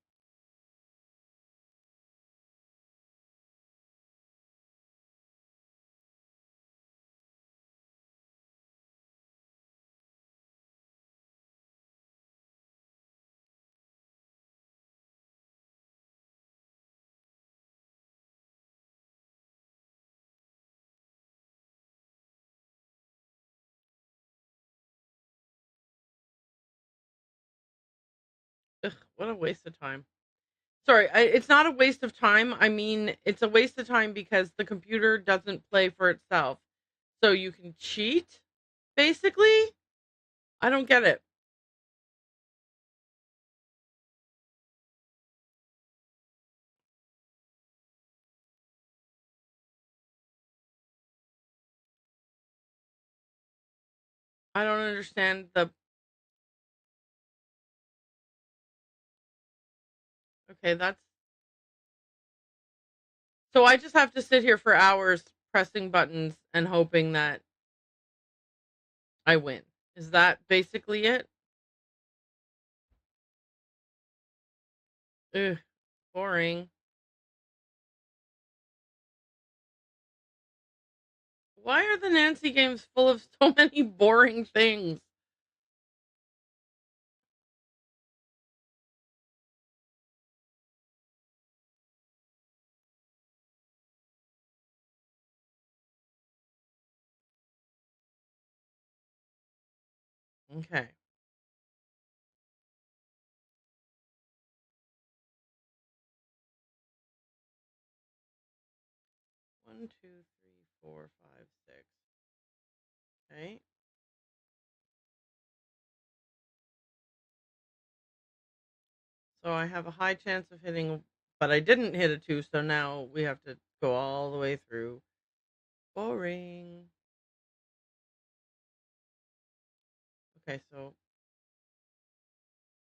Ugh, what a waste of time. Sorry, it's not a waste of time. I mean, it's a waste of time because the computer doesn't play for itself. So you can cheat, basically? I don't get it. I don't understand the. Okay, that's. So I just have to sit here for hours pressing buttons and hoping that I win. Is that basically it? Ugh, boring. Why are the Nancy games full of so many boring things? Okay. 1, 2, 3, 4, 5, 6. Okay. So I have a high chance of hitting, but I didn't hit a 2, so now we have to go all the way through. Boring. Okay, so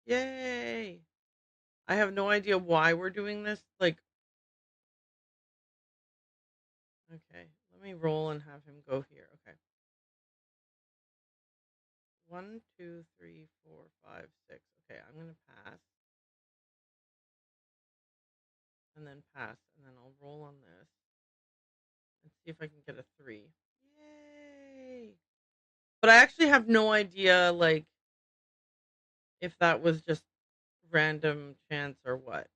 yay! I have no idea why we're doing this. Like, okay, let me roll and have him go here. Okay. 1, 2, 3, 4, 5, 6. Okay, I'm gonna pass and then pass, and then I'll roll on this and see if I can get a 3. Yay! But I actually have no idea, like. if that was just random chance or what.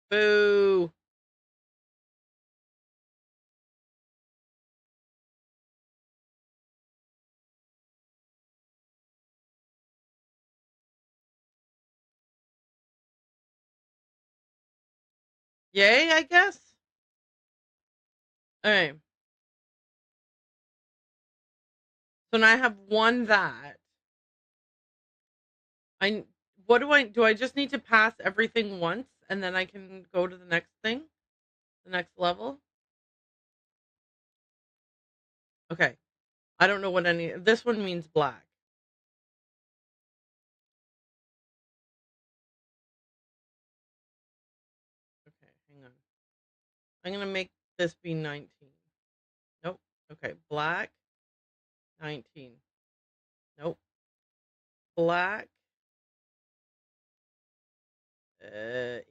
Boo! Yay, I guess. All right. So now I have one that I. What do I do? I just need to pass everything once, and then I can go to the next thing, the next level. Okay. I don't know what any. This one means black. Okay, hang on. I'm gonna make this be 19. Nope. Okay, black 19. Nope. Black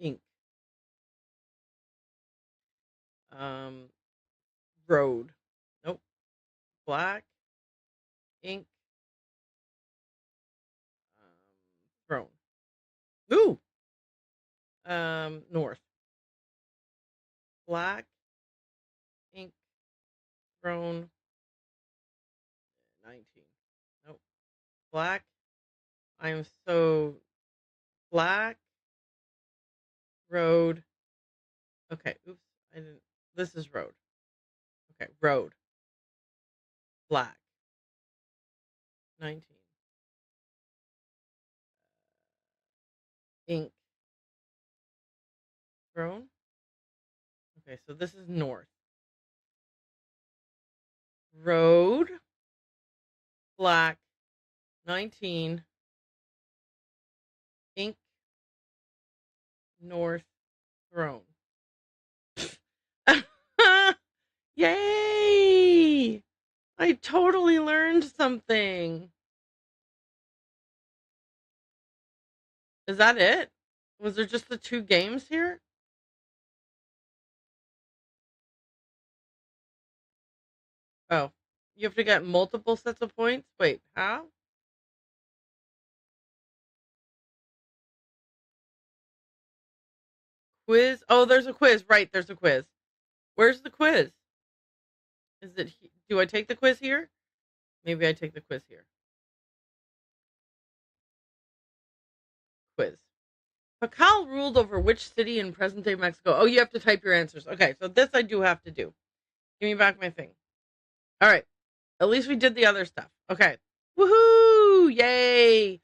ink. Um, road. Nope. Black ink. Throne. Ooh. North. Black ink. Throne. 19. Nope. Black. I am so black. Road. Okay. Oops. I didn't. This is road. Okay. Road. Black. 19. Ink. Throne. Okay. So this is north. Road. Black. 19. Ink. North. Throne. Yay! I totally learned something. Is that it? Was there just the two games here? Oh, you have to get multiple sets of points? Wait, how? Quiz? Oh, there's a quiz. Right, there's a quiz. Where's the quiz? Is it? Do I take the quiz here? Maybe I take the quiz here. Quiz. Pakal ruled over which city in present day Mexico? Oh, you have to type your answers. Okay, so this I do have to do. Give me back my thing. All right. At least we did the other stuff. Okay. Woohoo! Yay!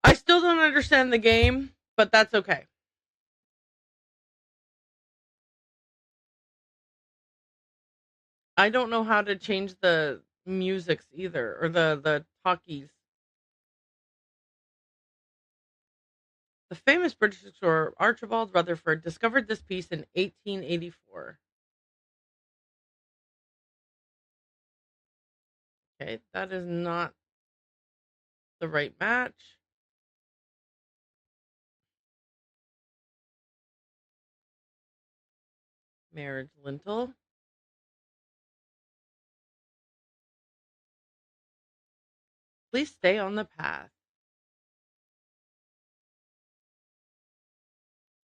I still don't understand the game, but that's okay. I don't know how to change the musics either, or the talkies. The famous British explorer Archibald Rutherford discovered this piece in 1884. Okay, that is not the right match. Marriage lintel. Please stay on the path.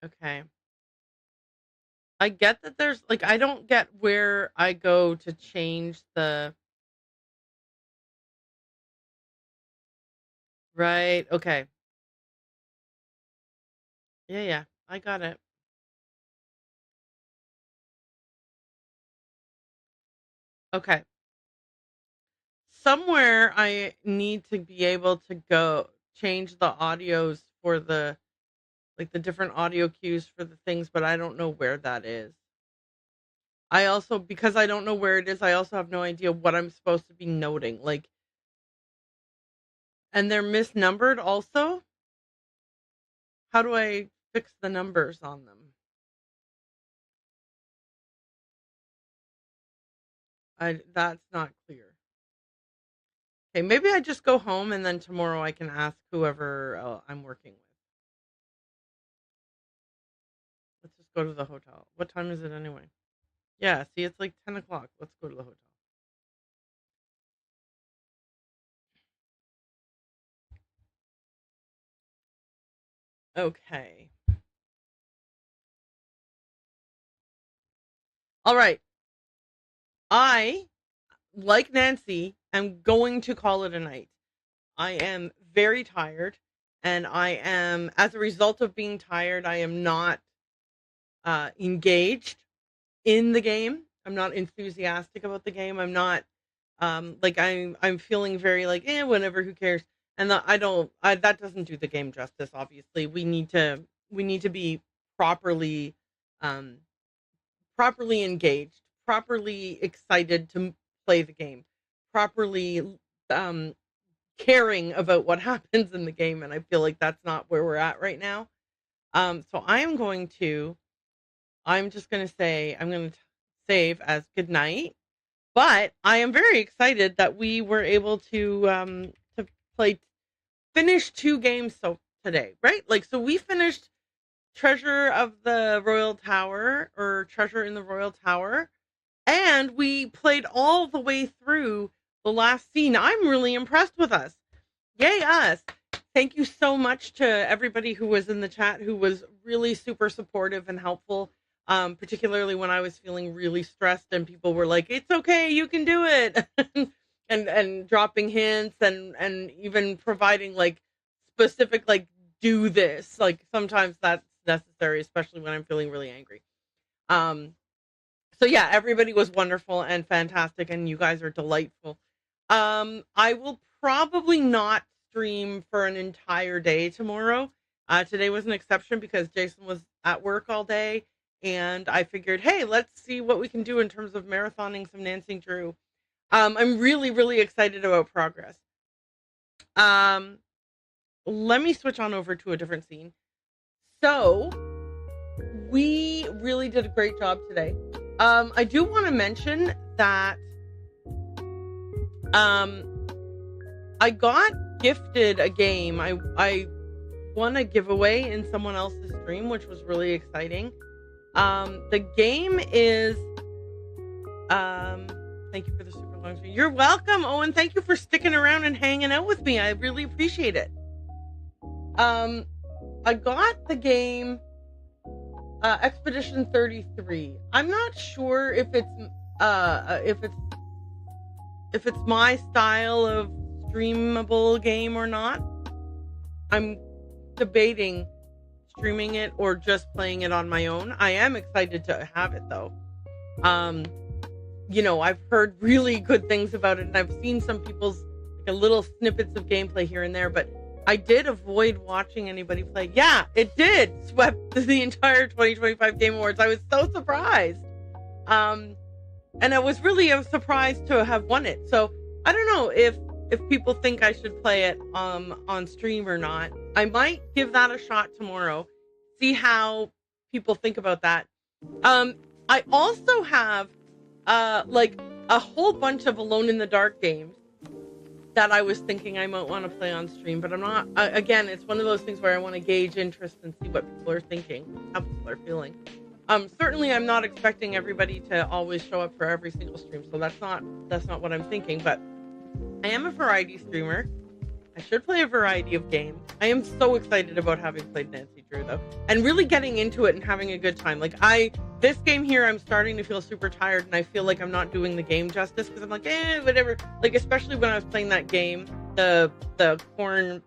Okay. I get that there's like I don't get where I go to change the right. Okay. Yeah, yeah. I got it. Okay. Somewhere I need to be able to go change the audios for the like the different audio cues for the things, but I don't know where that is. I also because I don't know where it is, I also have no idea what I'm supposed to be noting. Like and they're misnumbered also? How do I fix the numbers on them? I that's not clear. Okay, maybe I just go home and then tomorrow I can ask whoever I'm working with. Let's just go to the hotel. What time is it anyway? Yeah, see, it's like 10 o'clock. Let's go to the hotel. Okay. All right. I, like Nancy, am going to call it a night. I am very tired, and as a result of being tired, I am not engaged in the game. I'm not enthusiastic about the game. I'm not like I'm feeling very like whatever, who cares? And that doesn't do the game justice. Obviously, we need to be properly um properly engaged, properly excited to play the game, properly um caring about what happens in the game, and I feel like that's not where we're at right now. So I'm just going to say I'm going to save as good night. But I am very excited that we were able to play finish two games so today, right? Like, so we finished Treasure of the Royal Tower, or Treasure in the Royal Tower, and we played all the way through the last scene. I'm really impressed with us. Yay us. Thank you so much to everybody who was in the chat, who was really super supportive and helpful. Particularly when I was feeling really stressed and people were like, it's okay, you can do it. and dropping hints and even providing like specific, like, do this. Like, sometimes that's necessary, especially when I'm feeling really angry. So yeah, everybody was wonderful and fantastic, and you guys are delightful. I will probably not stream for an entire day tomorrow. Today was an exception because Jason was at work all day, and I figured, hey, let's see what we can do in terms of marathoning some Nancy Drew. I'm really, really excited about progress. Let me switch on over to a different scene. So, we really did a great job today. I do want to mention that I got gifted a game. I won a giveaway in someone else's stream, which was really exciting. The game is thank you for the super long stream. You're welcome, Owen. Thank you for sticking around and hanging out with me. I really appreciate it. I got the game Expedition 33. I'm not sure if it's my style of streamable game or not. I'm debating streaming it or just playing it on my own. I am excited to have it though. I've heard really good things about it, and I've seen some people's like little snippets of gameplay here and there, but I did avoid watching anybody play. Yeah, it did swept the entire 2025 Game Awards. I was so surprised. And I was really surprised to have won it. So I don't know if people think I should play it on stream or not. I might give that a shot tomorrow. See how people think about that. I also have like a whole bunch of Alone in the Dark games that I was thinking I might want to play on stream, but I'm not. Again, it's one of those things where I want to gauge interest and see what people are thinking, how people are feeling. Certainly I'm not expecting everybody to always show up for every single stream, so that's not what I'm thinking, but I am a variety streamer. I should play a variety of games. I am so excited about having played Nancy Drew though, and really getting into it and having a good time. Like this game here, I'm starting to feel super tired, and I feel like I'm not doing the game justice because I'm like, whatever. Like, especially when I was playing that game, the corn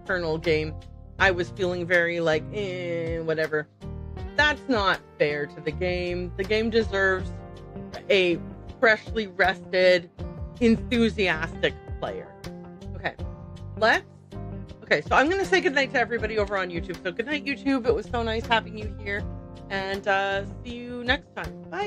kernel game, I was feeling very like, whatever. That's not fair to the game. The game deserves a freshly rested, enthusiastic player. Okay, so I'm going to say goodnight to everybody over on YouTube. So goodnight, YouTube. It was so nice having you here. And see you next time. Bye.